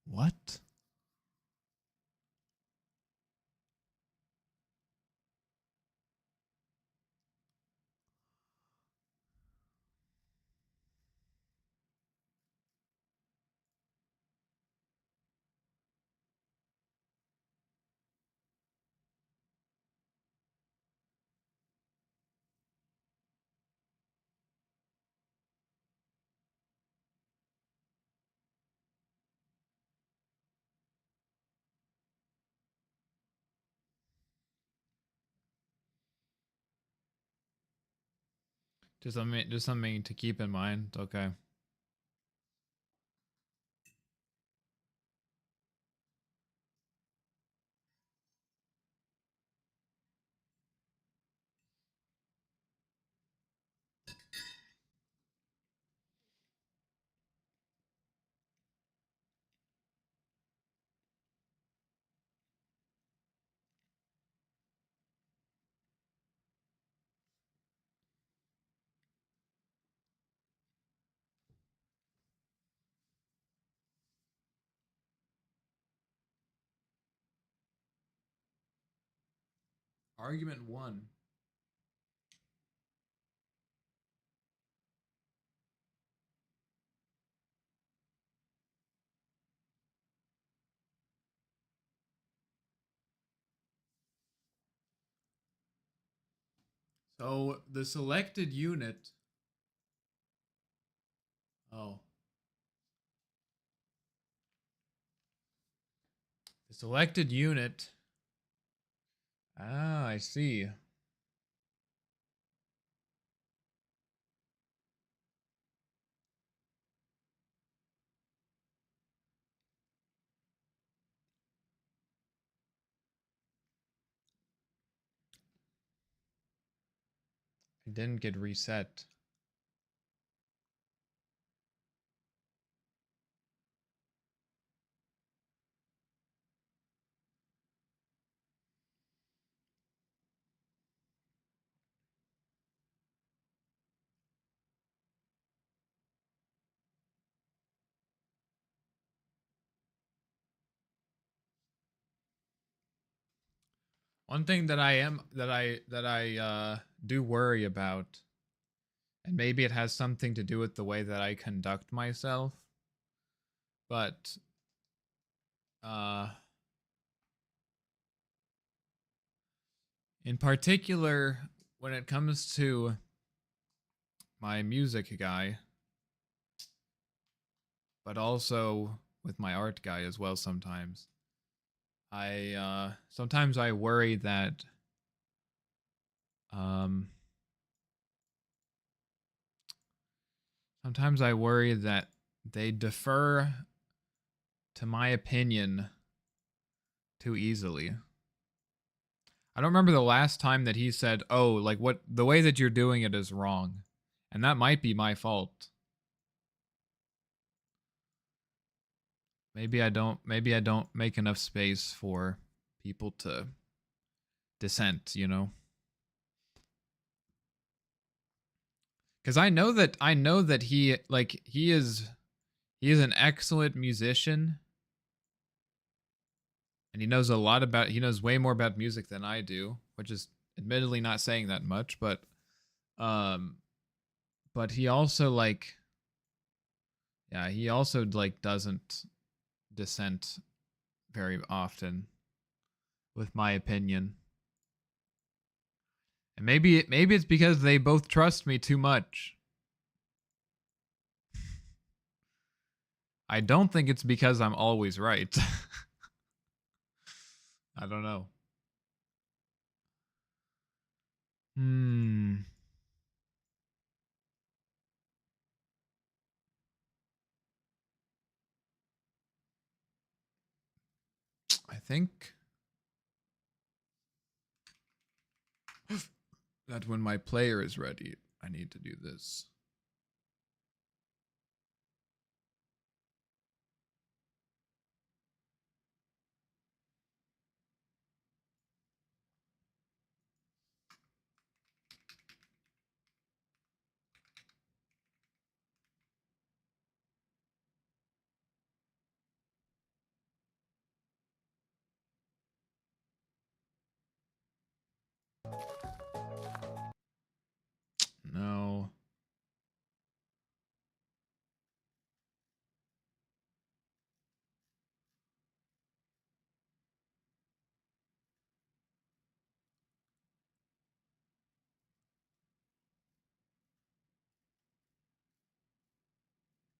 What? Just something to keep in mind. Okay. Argument 1. So the selected unit. Oh. The selected unit. Ah, I see. It didn't get reset. One thing that I do worry about, and maybe it has something to do with the way that I conduct myself, but in particular when it comes to my music guy, but also with my art guy as well sometimes. Sometimes I worry that sometimes I worry that they defer to my opinion too easily. I don't remember the last time that he said, "Oh, like what the way that you're doing it is wrong." And that might be my fault. Maybe I don't make enough space for people to dissent, you know? Cuz I know that he is an excellent musician. And he knows a lot about, he knows way more about music than I do, which is admittedly not saying that much, um, but he also like, yeah, he also like doesn't dissent very often with my opinion. And maybe it's because they both trust me too much. I don't think it's because I'm always right. I don't know. Hmm. I think that when my player is ready, I need to do this. No.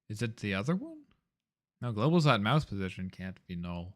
Is it the other one? No, global side mouse position can't be null.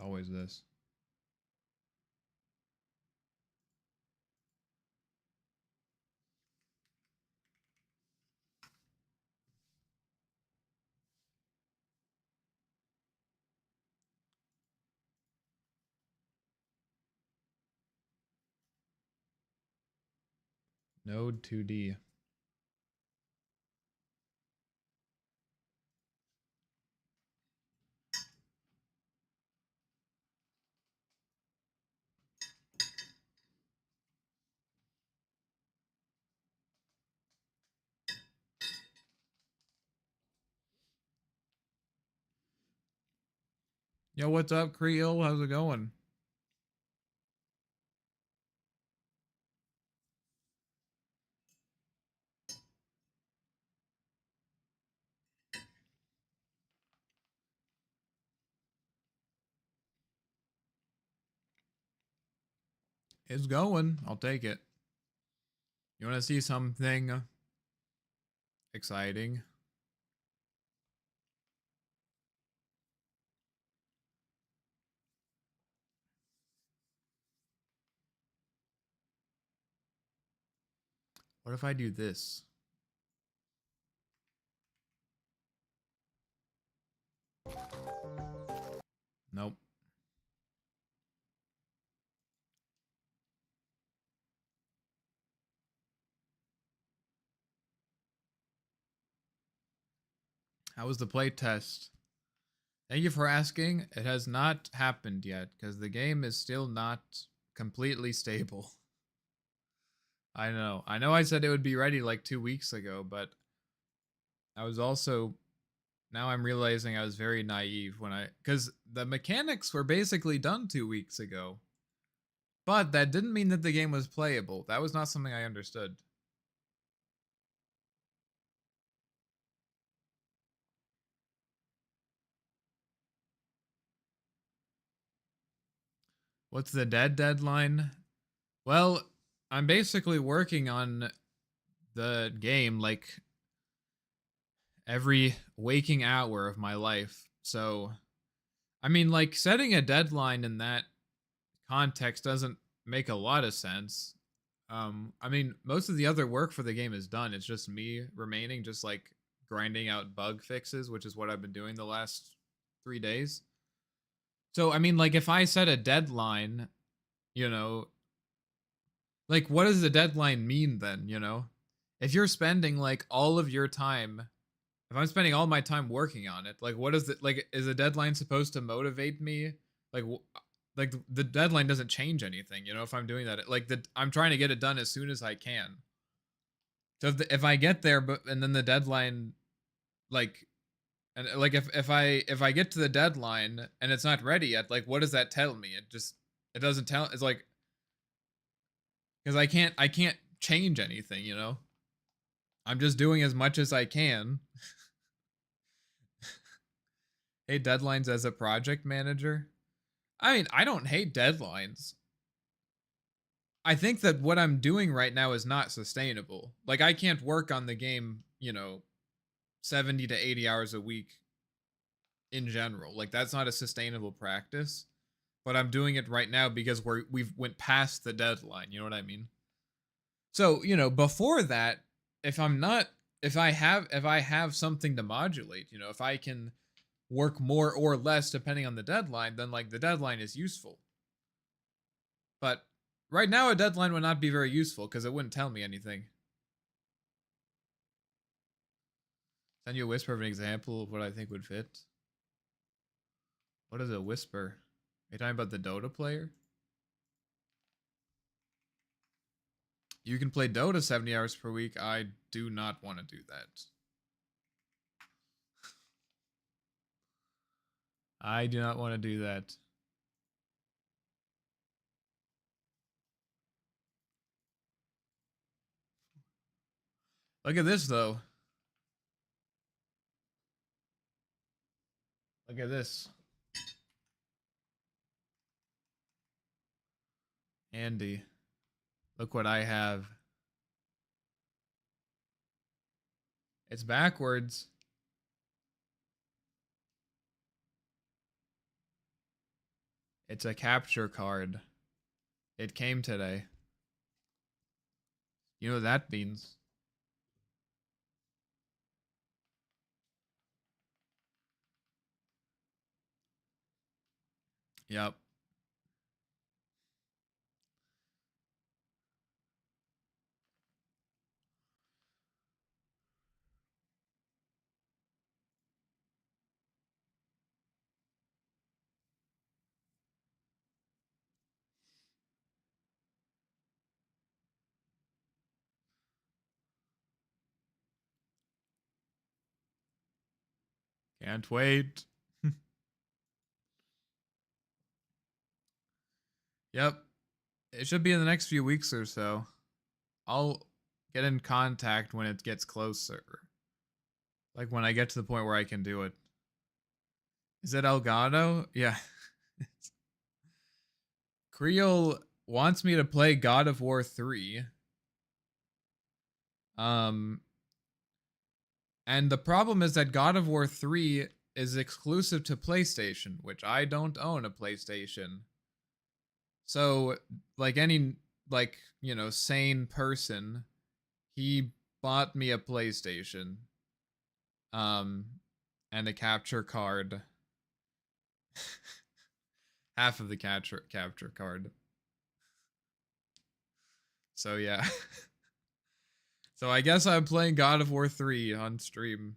Always this. Node 2D. Yo, what's up, Creel? How's it going? It's going. I'll take it. You want to see something exciting? What if I do this? Nope. How was the playtest? Thank you for asking. It has not happened yet because the game is still not completely stable. I know. I know I said it would be ready like 2 weeks ago, but I was also, now I'm realizing I was very naive when because the mechanics were basically done 2 weeks ago. But that didn't mean that the game was playable. That was not something I understood. What's the deadline? Well, I'm basically working on the game like every waking hour of my life. So, I mean, like setting a deadline in that context doesn't make a lot of sense. I mean, most of the other work for the game is done. It's just me remaining, just like grinding out bug fixes, which is what I've been doing the last 3 days. So, I mean, like if I set a deadline, you know, like what does the deadline mean then, you know? If you're spending like all of your time, if I'm spending all my time working on it, like what is it like is a deadline supposed to motivate me? Like like the deadline doesn't change anything, you know, if I'm doing that. Like I'm trying to get it done as soon as I can. So if I get there but and then the deadline like and like if I get to the deadline and it's not ready yet, like what does that tell me? It doesn't tell. It's like because I can't change anything, you know. I'm just doing as much as I can. Hate deadlines as a project manager. I mean, I don't hate deadlines. I think that what I'm doing right now is not sustainable. Like I can't work on the game, you know, 70 to 80 hours a week in general. Like that's not a sustainable practice. But I'm doing it right now because we've went past the deadline, you know what I mean? So, you know, before that, if I have something to modulate, you know, if I can work more or less depending on the deadline, then like the deadline is useful. But right now a deadline would not be very useful because it wouldn't tell me anything. Send you a whisper of an example of what I think would fit. What is a whisper? Are you talking about the Dota player? You can play Dota 70 hours per week. I do not want to do that. I do not want to do that. Look at this, though. Look at this. Andy. Look what I have. It's backwards. It's a capture card. It came today. You know what that means? Yep. Can't wait. Yep. It should be in the next few weeks or so. I'll get in contact when it gets closer. Like when I get to the point where I can do it. Is it Elgato? Yeah. Creole wants me to play God of War 3. And the problem is that God of War 3 is exclusive to PlayStation, which I don't own a PlayStation. So, like any like, you know, sane person, he bought me a PlayStation. And a capture card. Half of the capture card. So yeah. So I guess I'm playing God of War 3 on stream.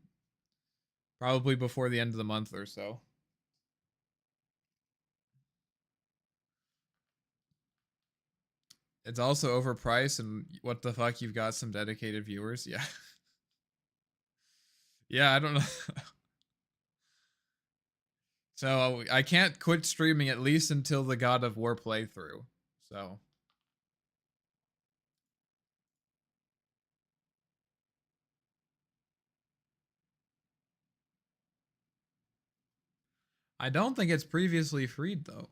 Probably before the end of the month or so. It's also overpriced, and what the fuck, you've got some dedicated viewers? Yeah. Yeah, I don't know. So I can't quit streaming at least until the God of War playthrough. So I don't think it's previously freed though.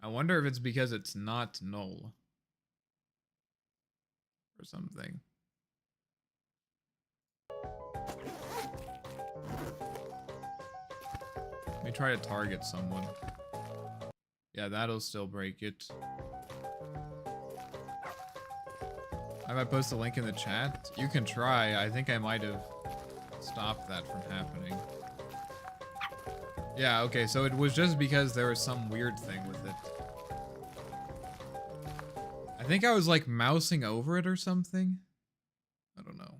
I wonder if it's because it's not null or something. Let me try to target someone. Yeah, that'll still break it. Have I post a link in the chat? You can try. I think I might have stopped that from happening. Yeah, okay, so it was just because there was some weird thing with it. I think I was like mousing over it or something. I don't know.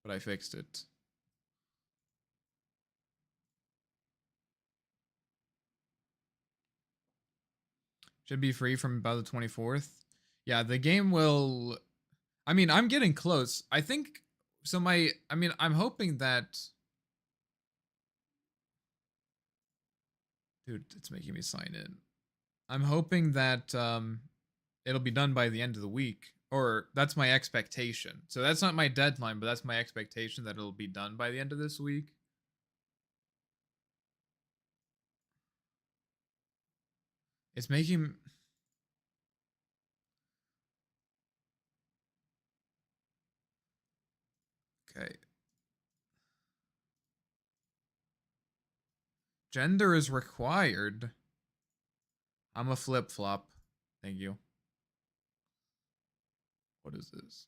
But I fixed it. Should be free from about the 24th. Yeah, the game will... I mean, I'm getting close. I think... So I'm hoping that... Dude, it's making me sign in. I'm hoping that it'll be done by the end of the week. Or that's my expectation. So that's not my deadline, but that's my expectation that it'll be done by the end of this week. It's making... Okay. Gender is required. I'm a flip-flop. Thank you. What is this?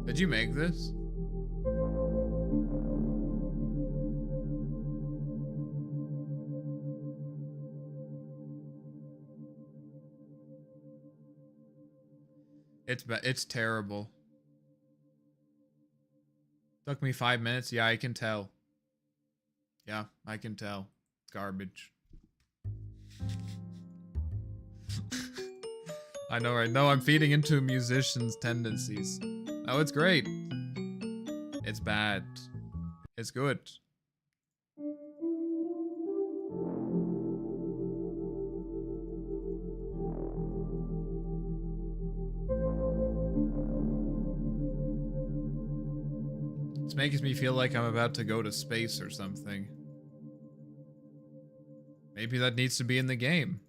Did you make this? It's terrible. Took me 5 minutes. Yeah, I can tell. Yeah, I can tell. It's garbage. I know, right? No, I'm feeding into musicians' tendencies. Oh, it's great. It's bad. It's good. It's making me feel like I'm about to go to space or something. Maybe that needs to be in the game.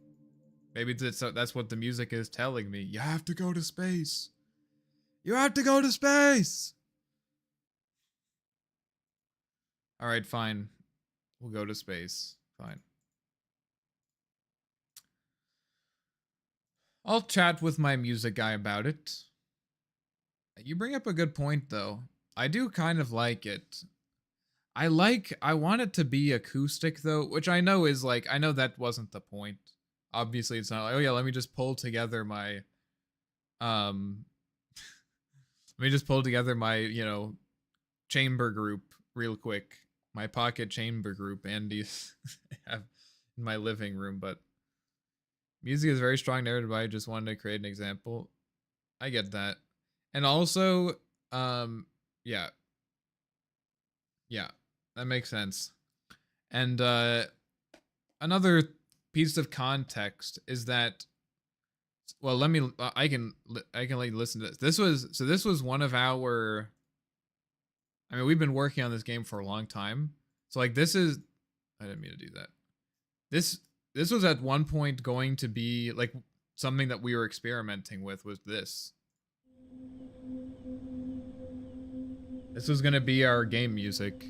Maybe that's what the music is telling me. You have to go to space. You have to go to space. All right, fine. We'll go to space. Fine. I'll chat with my music guy about it. You bring up a good point, though. I do kind of like it. I want it to be acoustic, though, which I know is like, I know that wasn't the point. Obviously, it's not like, oh yeah, let me just pull together my, let me just pull together my, you know, chamber group real quick. My pocket chamber group Andy's have in my living room, but music is very strong narrative, but I just wanted to create an example. I get that. And also, yeah. Yeah, that makes sense. And another piece of context is that, well, I can let you listen to this. This was one of our, I mean, we've been working on this game for a long time. So like I didn't mean to do that. This was at one point going to be like something that we were experimenting with was this. This was going to be our game music.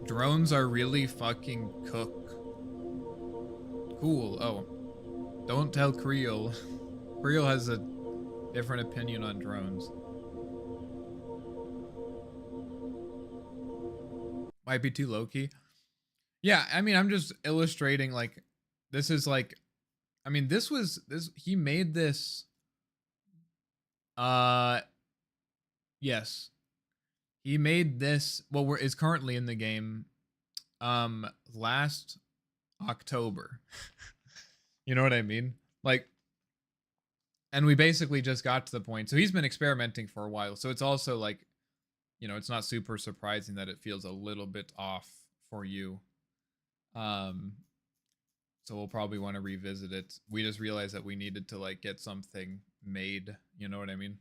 Drones are really fucking cook. Cool. Oh. Don't tell Creel. Creel has a different opinion on drones. Might be too low-key. Yeah, I mean, I'm just illustrating, like, this is like, I mean, he made this, Yes. He made this, well, is currently in the game last October. You know what I mean? Like, and we basically just got to the point. So he's been experimenting for a while. So it's also like, you know, it's not super surprising that it feels a little bit off for you. So we'll probably want to revisit it. We just realized that we needed to like get something made. You know what I mean?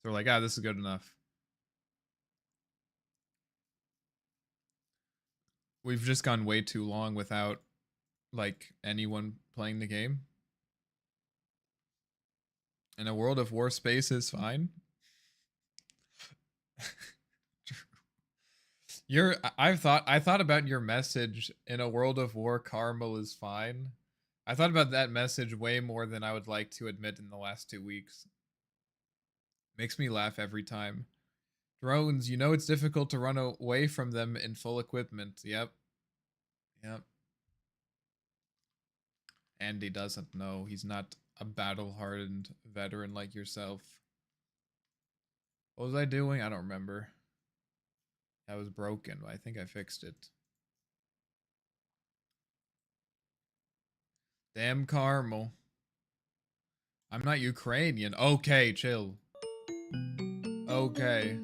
So we're like, ah, this is good enough. We've just gone way too long without like anyone playing the game. And a World of War space is fine. I thought about your message in a World of War Carmel is fine. I thought about that message way more than I would like to admit in the last 2 weeks. Makes me laugh every time. Drones, you know it's difficult to run away from them in full equipment. Yep. Yep. Andy doesn't know. He's not a battle-hardened veteran like yourself. What was I doing? I don't remember. That was broken, but I think I fixed it. Damn Carmel. I'm not Ukrainian. Okay, chill. Okay.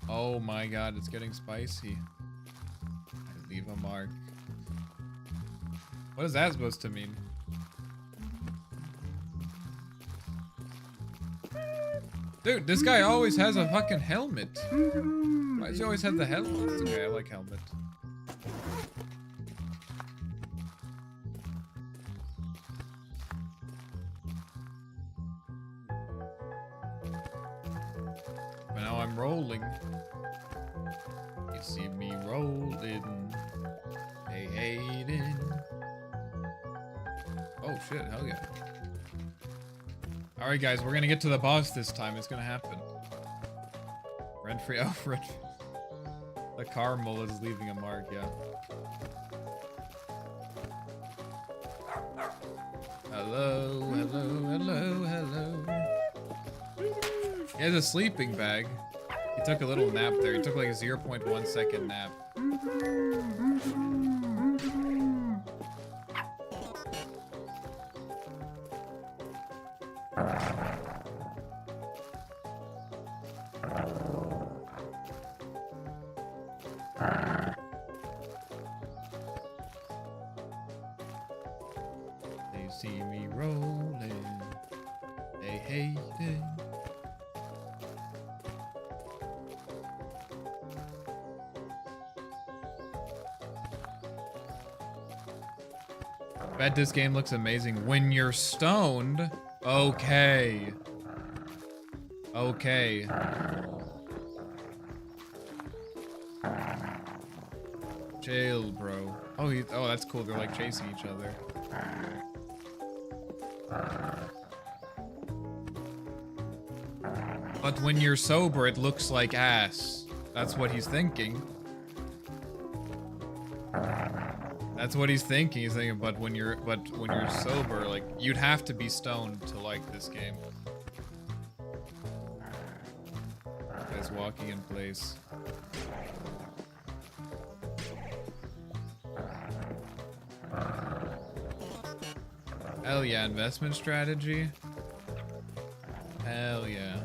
Oh my god, it's getting spicy. I leave a mark. What is that supposed to mean? Dude, this guy always has a fucking helmet. Why does he always have the helmet? It's okay, I like helmet. But now I'm rolling. You see me rolling. Hey, Aiden. Oh shit, hell yeah. Alright guys, we're gonna get to the boss this time. It's gonna happen. Rent-free, oh, rent-free. The Carmel is leaving a mark, yeah. Hello, hello, hello, hello. He has a sleeping bag. He took a little nap there. He took like a 0.1 second nap. They see me rolling. They hate it. Bet this game looks amazing when you're stoned. Okay. Okay. Chill, bro. Oh, oh, that's cool. They're like chasing each other. But when you're sober, it looks like ass. That's what he's thinking. That's what he's thinking. He's thinking, but when you're sober, like you'd have to be stoned to like this game. Guy's walking in place. Hell yeah, investment strategy. Hell yeah.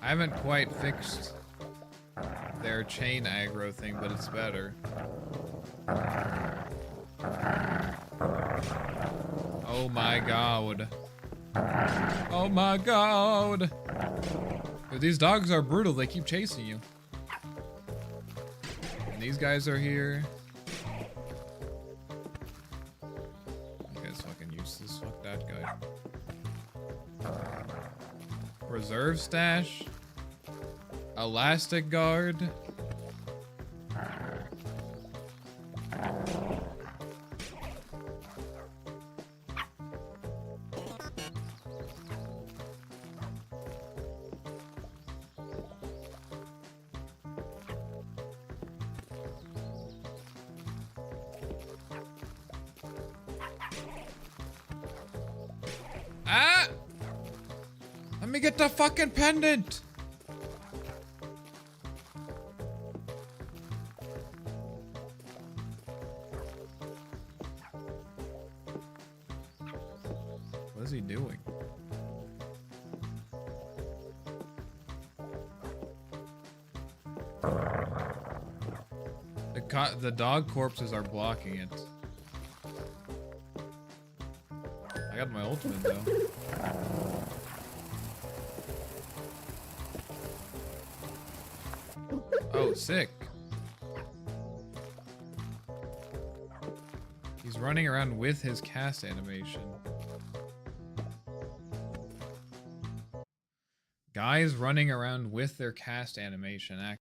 I haven't quite fixed their chain aggro thing, but it's better. Oh my god. Oh my god. Dude, these dogs are brutal. They keep chasing you. And these guys are here. That guy's fucking useless. Fuck that guy. Reserve stash. Elastic guard. me get the fucking pendant! What is he doing? The dog corpses are blocking it. I got my ultimate though. Oh, sick. He's running around with his cast animation. Guys running around with their cast animation.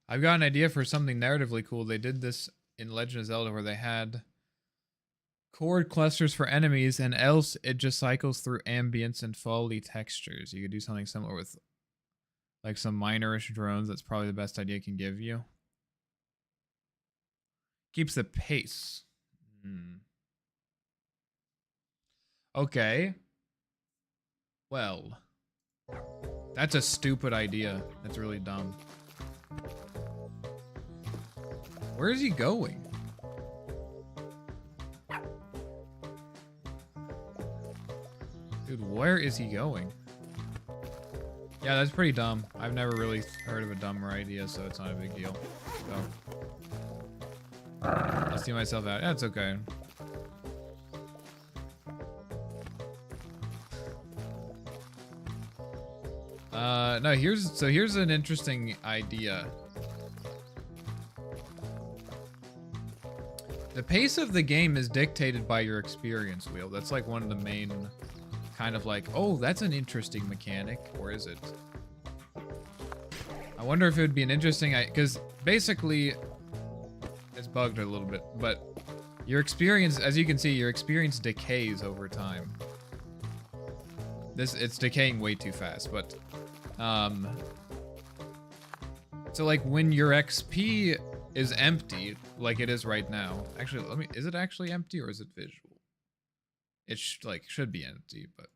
I've got an idea for something narratively cool. They did this in Legend of Zelda where they had chord clusters for enemies, and else it just cycles through ambience and folly textures. You could do something similar with like some minorish drones. That's probably the best idea it can give you. Keeps the pace. Okay. Well, that's a stupid idea. That's really dumb. Where is he going? Dude, where is he going? Yeah, that's pretty dumb. I've never really heard of a dumber idea, so it's not a big deal. So, I'll see myself out. Yeah, it's okay. No, here's an interesting idea. The pace of the game is dictated by your experience wheel. That's like one of the main kind of like, oh, that's an interesting mechanic. Or is it? I wonder if it would be an interesting, because basically it's bugged a little bit, but your experience, as you can see, your experience decays over time. It's decaying way too fast, but so like when your XP is empty, like it is right now. Actually, is it actually empty or is it visual? It should be empty, but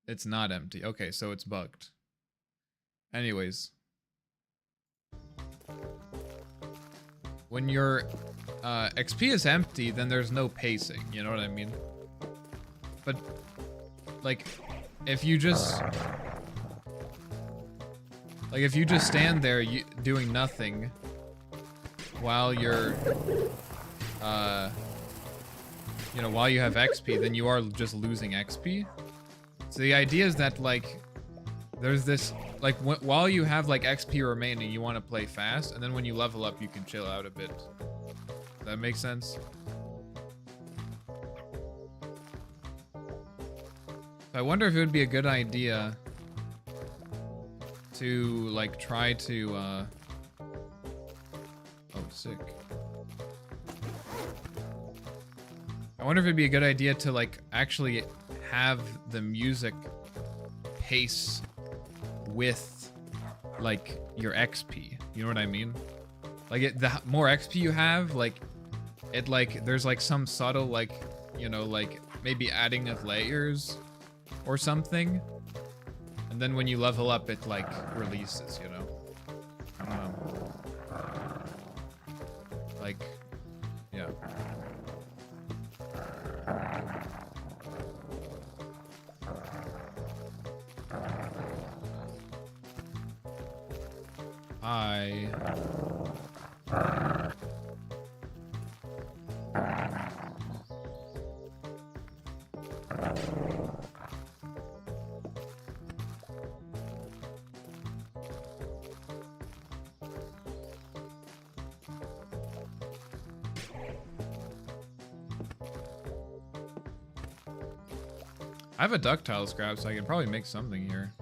it's not empty. Okay, so it's bugged. Anyways, when your XP is empty, then there's no pacing, you know what I mean? But like if you just stand there doing nothing while you're while you have XP, then you are just losing XP. So the idea is that like there's this like while you have like XP remaining, you want to play fast, and then when you level up you can chill out a bit. Does that make sense? I wonder if it would be a good idea to like try to oh, sick. I wonder if it'd be a good idea to like actually have the music pace with like your XP. You know what I mean? Like the more XP you have, like it like there's like some subtle like, you know, like maybe adding of layers or something. And then when you level up, it like releases, you know? Like, yeah. I have a ductile scrap, so I can probably make something here.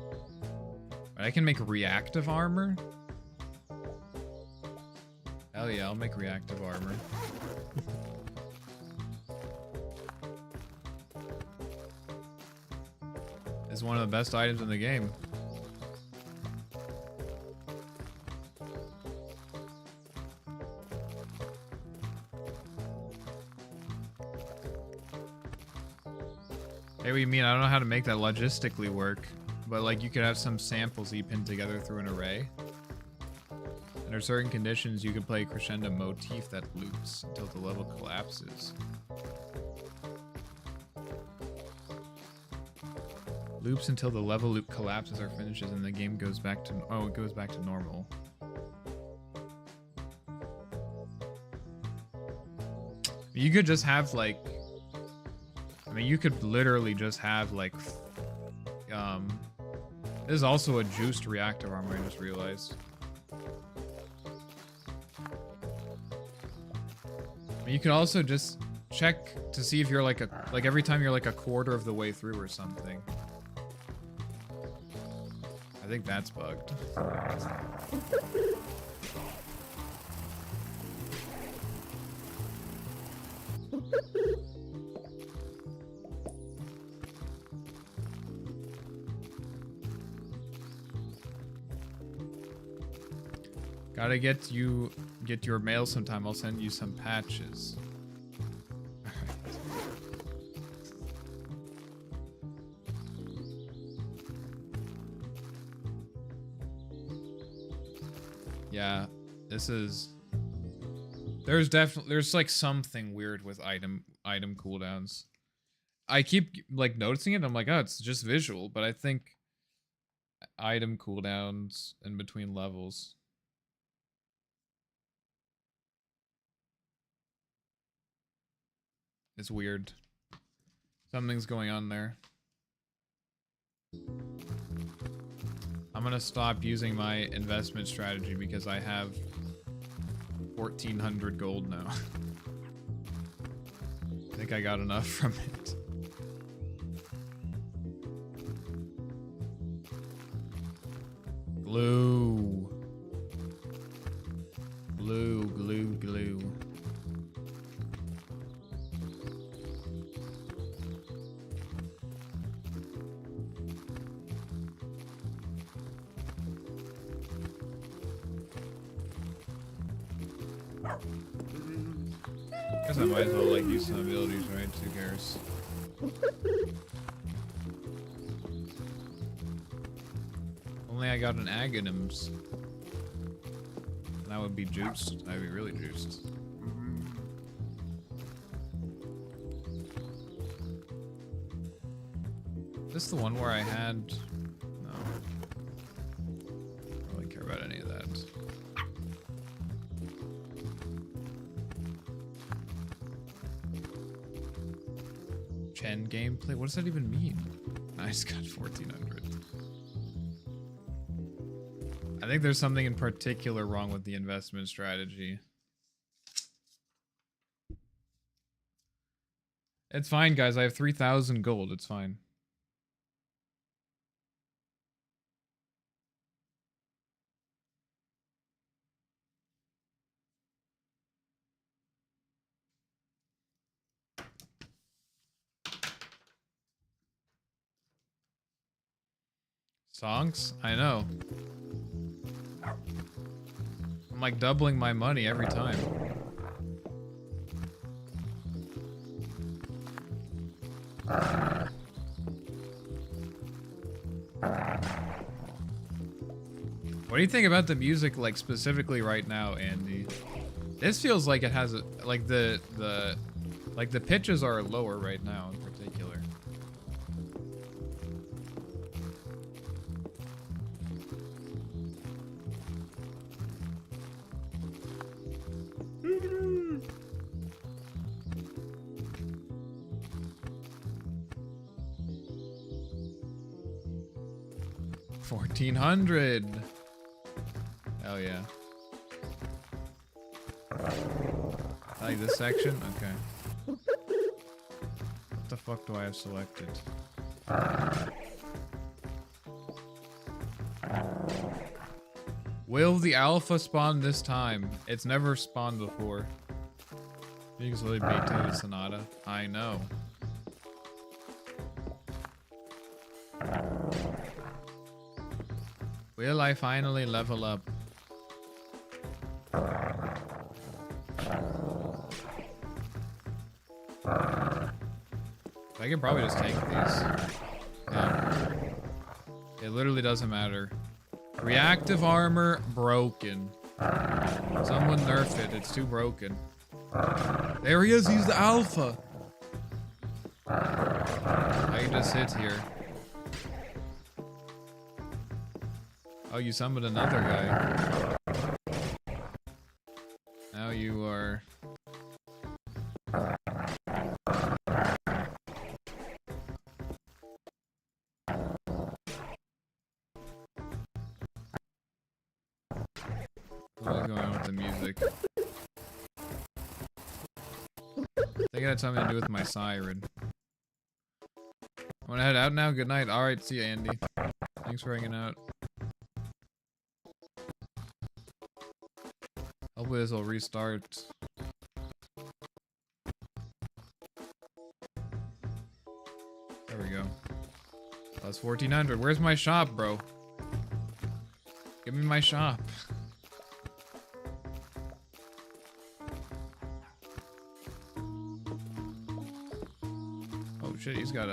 But I can make reactive armor? Hell yeah, I'll make reactive armor. is one of the best items in the game. Hey, what do you mean? I don't know how to make that logistically work, but like you could have some samples that you pin together through an array. Under certain conditions, you can play a crescendo motif that loops until the level collapses. Loops until the level loop collapses or finishes and the game goes back to, oh, it goes back to normal. You could just have like, I mean, you could literally just have like, this is also a juiced reactive armor, I just realized. I mean, you could also just check to see if you're like every time you're like a quarter of the way through or something. I think that's bugged. Gotta get your mail sometime. I'll send you some patches. Yeah, this is. There's like something weird with item cooldowns. I keep like noticing it. I'm like, oh, it's just visual, but I think item cooldowns in between levels. It's weird. Something's going on there. I'm gonna stop using my investment strategy because I have 1,400 gold now. I think I got enough from it. Glue. Glue, glue, glue. Guess I might as well like use some abilities, right? Who cares? Only I got an Aghanims. That would be juiced. I'd be really juiced. Is this the one where I had? No. I don't really care about any of that. Chen gameplay? What does that even mean? I just got 1,400. I think there's something in particular wrong with the investment strategy. It's fine, guys. I have 3,000 gold. It's fine. Songs? I know. I'm like doubling my money every time. What do you think about the music, like specifically right now, Andy? This feels like it has a, like the pitches are lower right now in particular. $1,400. Hell yeah. I like this section? Okay. What the fuck do I have selected? Will the alpha spawn this time? It's never spawned before. You can slowly Beethoven Sonata. I know. Will I finally level up? I can probably just take these. Yeah. It literally doesn't matter. Reactive armor broken. Someone nerf it. It's too broken. There he is. He's the alpha. I can just sit here. Oh, you summoned another guy. Now you are... What's going on with the music? I think it had something to do with my siren. I'm gonna head out now. Good night. Alright, see ya, Andy. Thanks for hanging out. Hopefully this will restart. There we go. Plus 1400. Where's my shop, bro? Give me my shop. Oh shit, he's got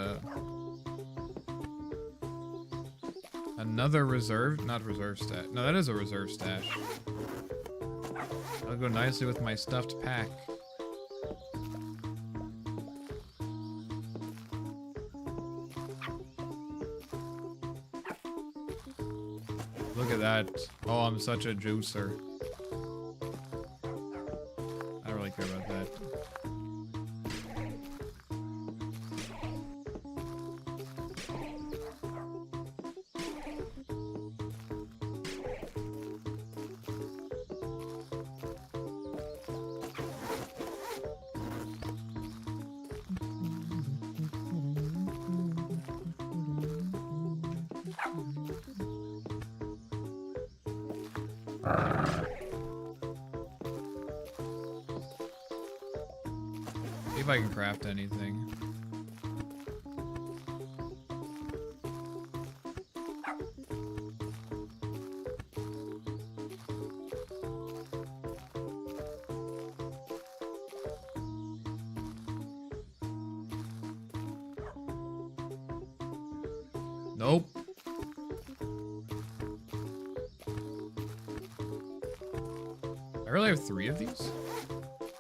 another reserve, not reserve stash. No, that is a reserve stash. That'll go nicely with my stuffed pack. Look at that. Oh, I'm such a juicer. I don't really care about that. See if I can craft anything. Nope. I really have 3 of these?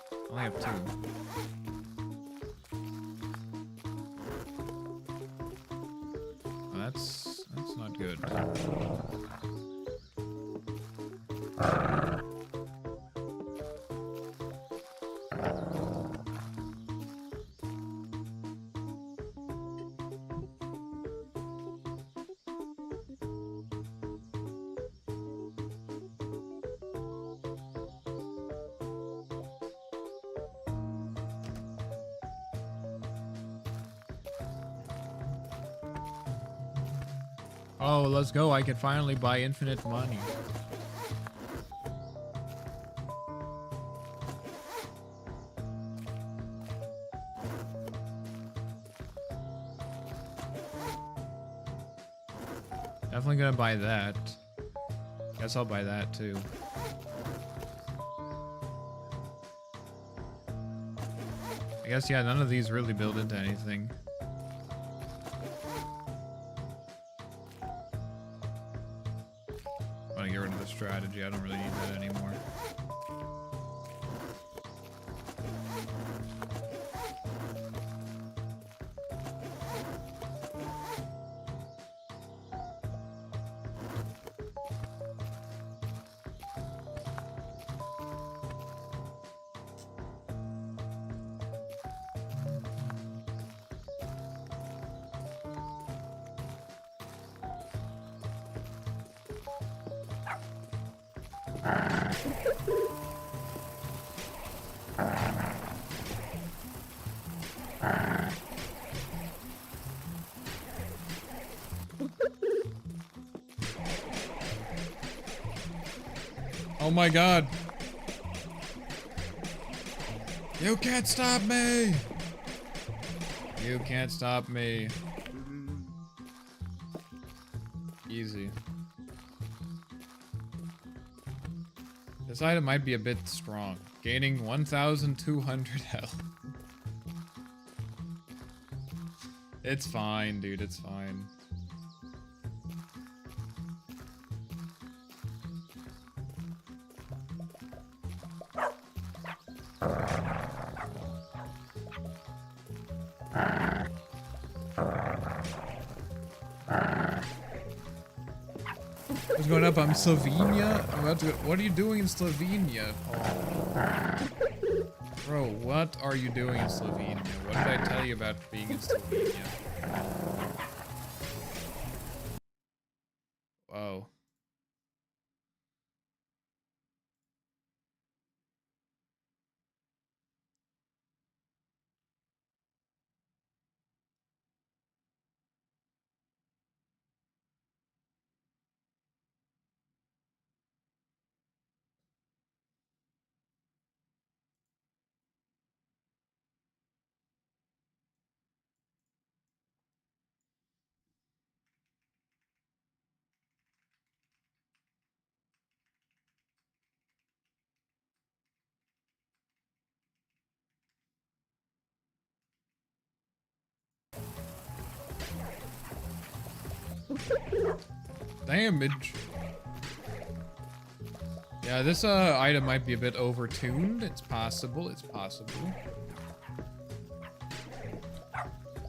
I only have 2. That's not good. Oh, let's go. I can finally buy infinite money. Definitely gonna buy that. Guess I'll buy that too. I guess, yeah, none of these really build into anything. I want to get rid of the strategy. I don't really need that anymore. Oh my god. You can't stop me. You can't stop me. Easy. This item might be a bit strong. Gaining 1,200 health. It's fine, dude. It's fine. What's going up? I'm Slovenia. I'm about to go, what are you doing in Slovenia, Paul? Bro, what are you doing in Slovenia? What did I tell you about being in Slovenia? Whoa. Damage. Yeah, this item might be a bit overtuned. It's possible. It's possible.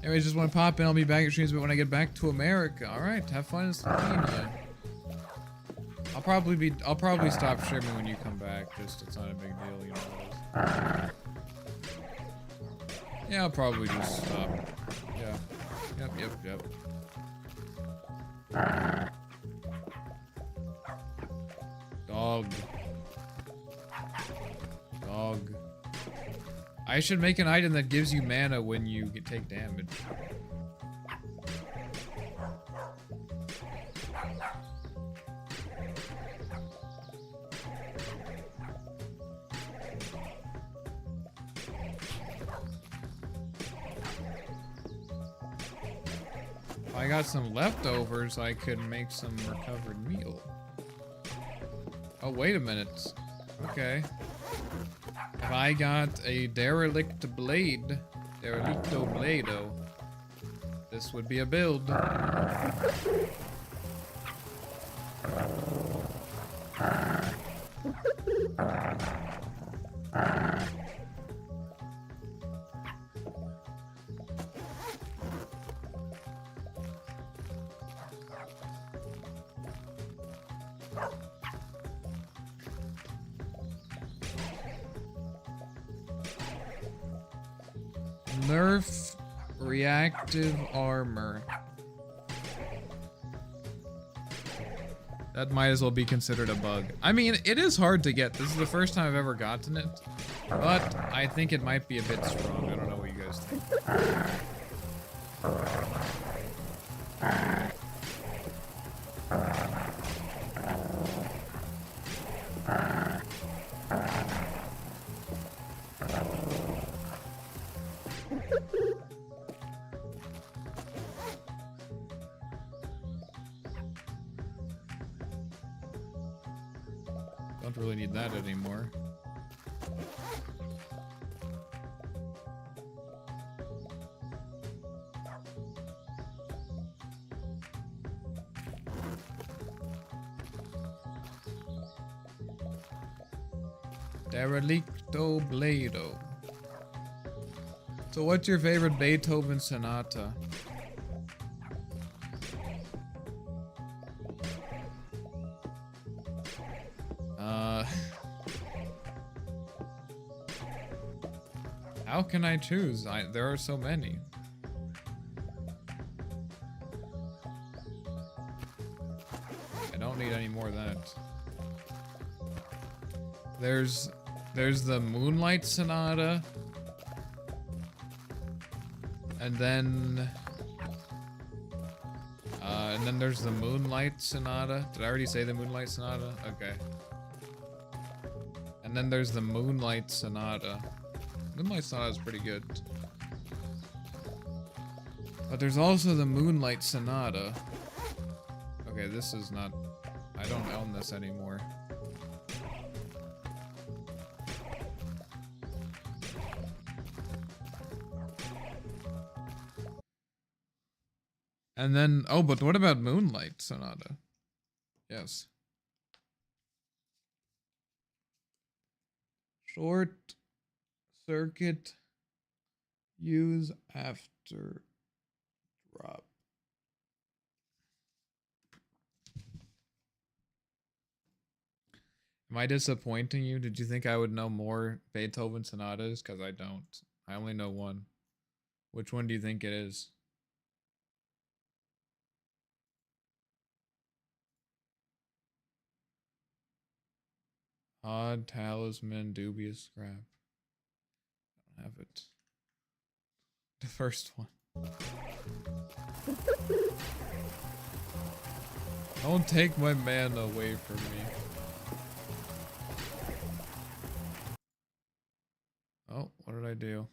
Anyways, just want to pop in. I'll be back at streams, but when I get back to America. All right, have fun in Slovenia. I'll probably stop streaming when you come back. Just it's not a big deal, you know. Yeah, I'll probably just stop. Yeah. Yep. Dog. I should make an item that gives you mana when you take damage. If I got some leftovers, I could make some recovered meal. Oh, wait a minute. Okay. If I got a derelict blade, derelicto blado, this would be a build. Nerf reactive armor. That might as well be considered a bug. I mean, it is hard to get. This is the first time I've ever gotten it. But I think it might be a bit strong. I don't know what you guys think. Don't really need that anymore. Derelicto blado. So what's your favorite Beethoven sonata? How can I choose? There are so many. I don't need any more of that. There's the Moonlight Sonata. And then there's the Moonlight Sonata. Did I already say the Moonlight Sonata? Okay. And then there's the Moonlight Sonata. Moonlight Sonata is pretty good. But there's also the Moonlight Sonata. Okay, this is not... I don't own this anymore. And then, oh, but what about Moonlight Sonata? Yes. Short circuit use after drop. Am I disappointing you? Did you think I would know more Beethoven sonatas? Because I don't. I only know one. Which one do you think it is? Odd Talisman, Dubious Scrap. I don't have it. The first one. Don't take my man away from me. Oh, what did I do?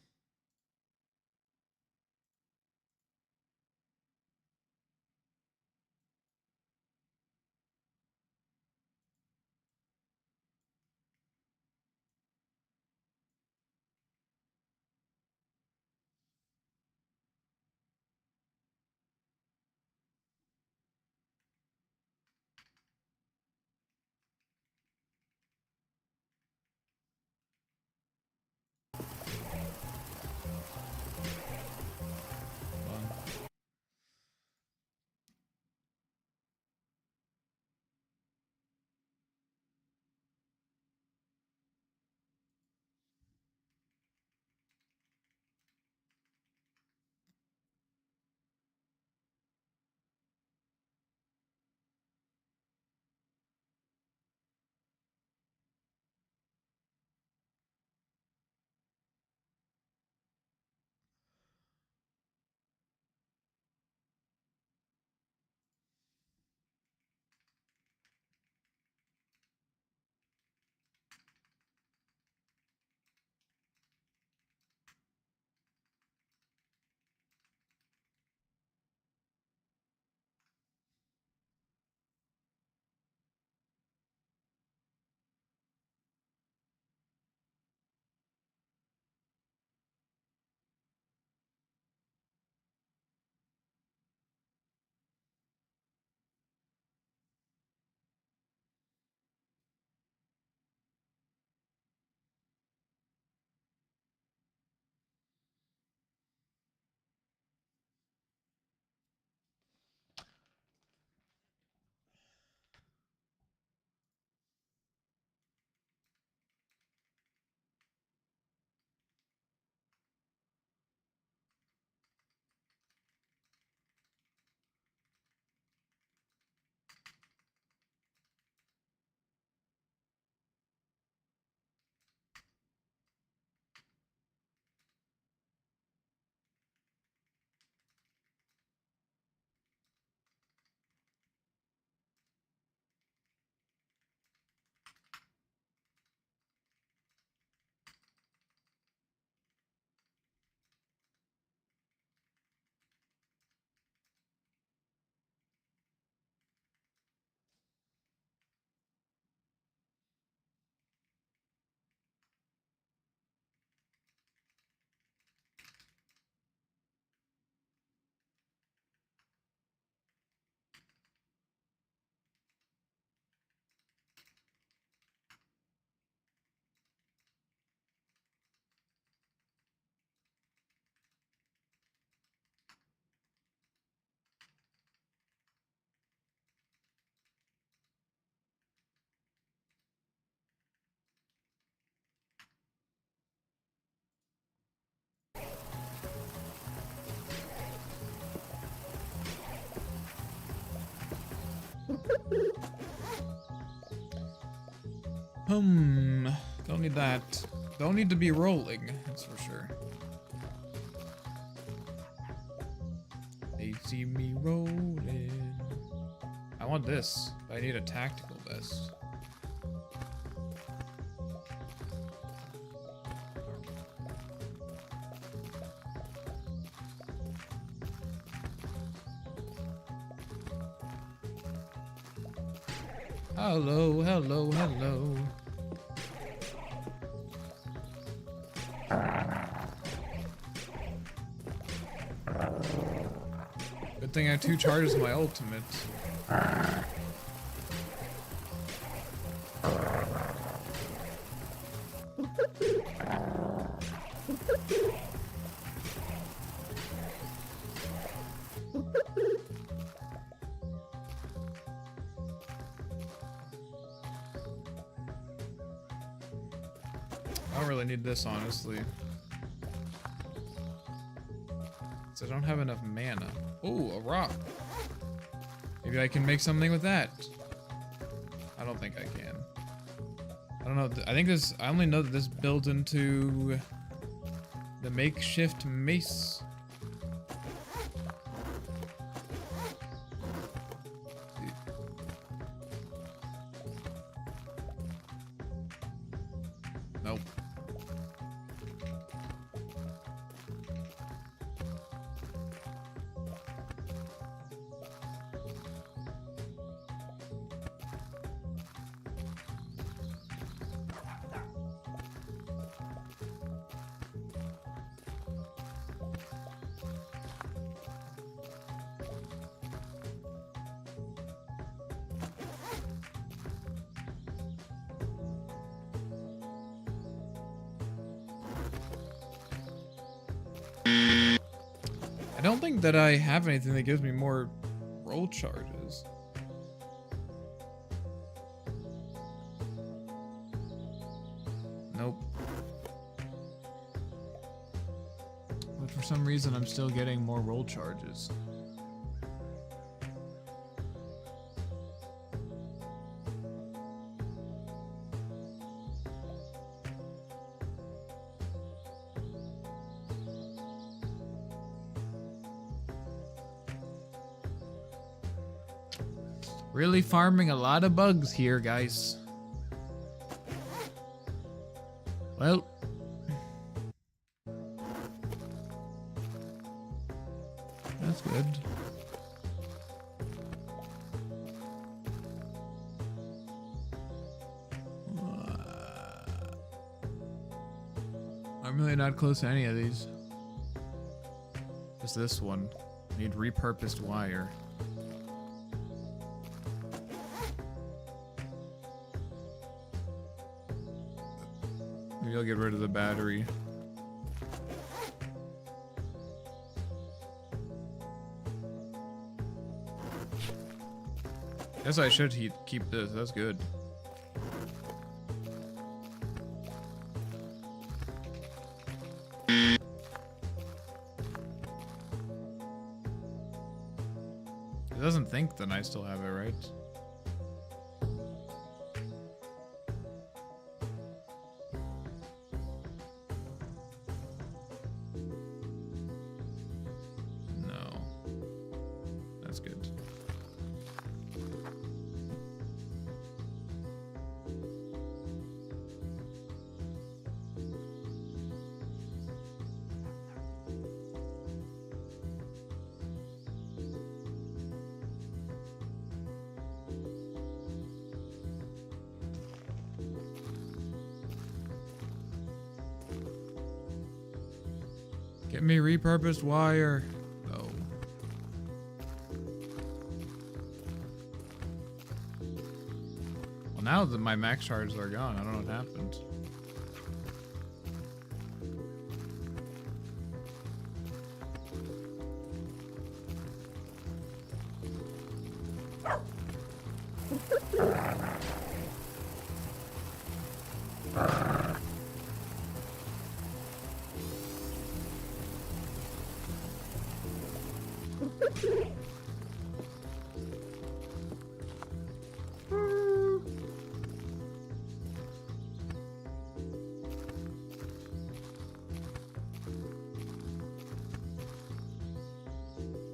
Hold on. Don't need that. Don't need to be rolling, that's for sure. They see me rolling. I want this, but I need a tactical vest. Hello, hello, hello. Good thing I have 2 charges of my ultimate. I don't really need this, honestly. So I don't have enough mana. Oh, a rock. Maybe I can make something with that. I don't think I can. I don't know. I think this, I only know that this builds into the makeshift mace. Nope. I don't think that I have anything that gives me more roll charges. Nope. But for some reason, I'm still getting more roll charges. Really farming a lot of bugs here, guys. Well. That's good. I'm really not close to any of these. Just this one. Need repurposed wire. Maybe I'll get rid of the battery. Guess I should keep this. That's good. It doesn't think then I still have it, right? That's good. Get me repurposed wire. No. Well, now that my max charges are gone, I don't know what happened.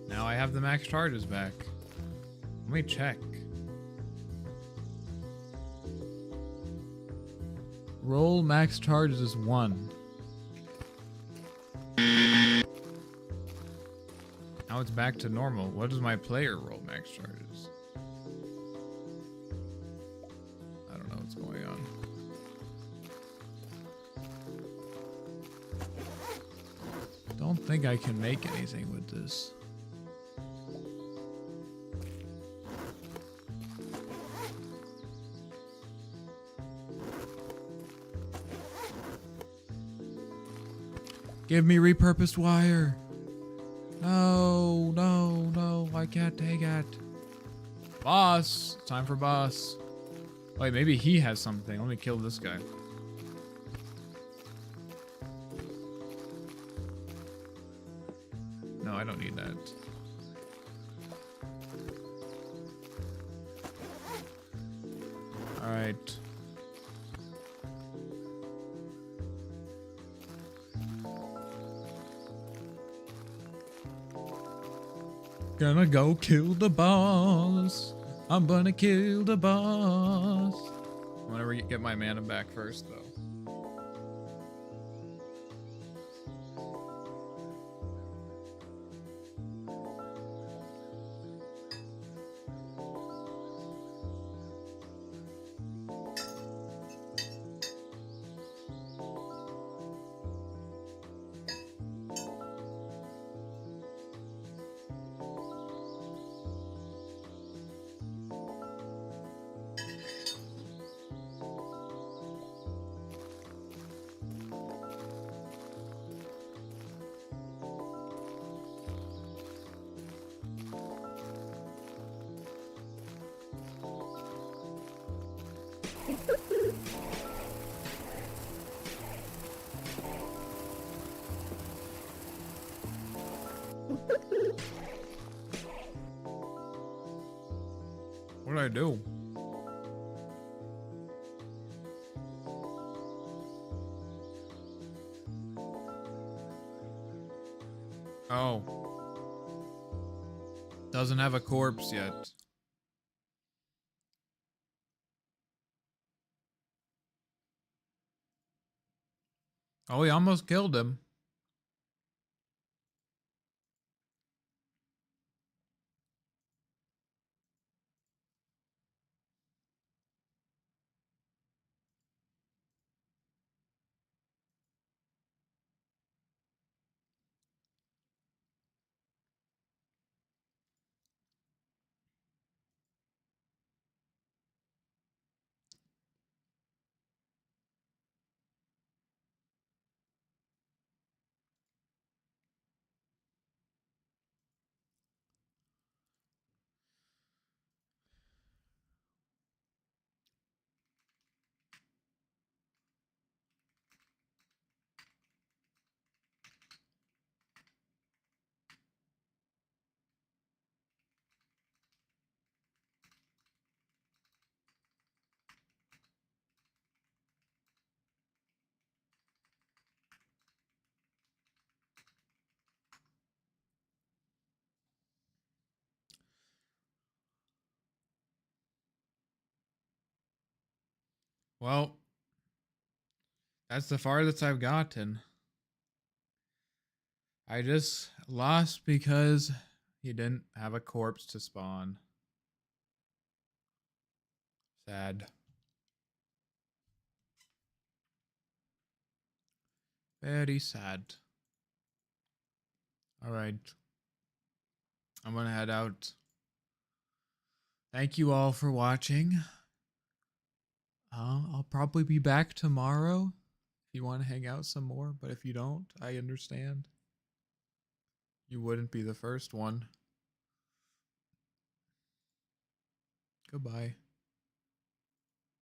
Now I have the max charges back. Let me check. Roll max charges is 1. Now it's back to normal. What does my player roll max charges? I don't know what's going on. Don't think I can make anything with this. Give me repurposed wire. No, no, no, I can't take it. Boss, time for boss. Wait, maybe he has something. Let me kill this guy. No, I don't need that. All right. Gonna go kill the boss. I'm gonna kill the boss. I'm gonna get my mana back first, though. What did I do? Oh. Doesn't have a corpse yet. Oh, he almost killed him. Well, that's the farthest I've gotten. I just lost because he didn't have a corpse to spawn. Sad. Very sad. Alright. I'm gonna head out. Thank you all for watching. I'll probably be back tomorrow if you want to hang out some more, but if you don't, I understand. You wouldn't be the first one. Goodbye.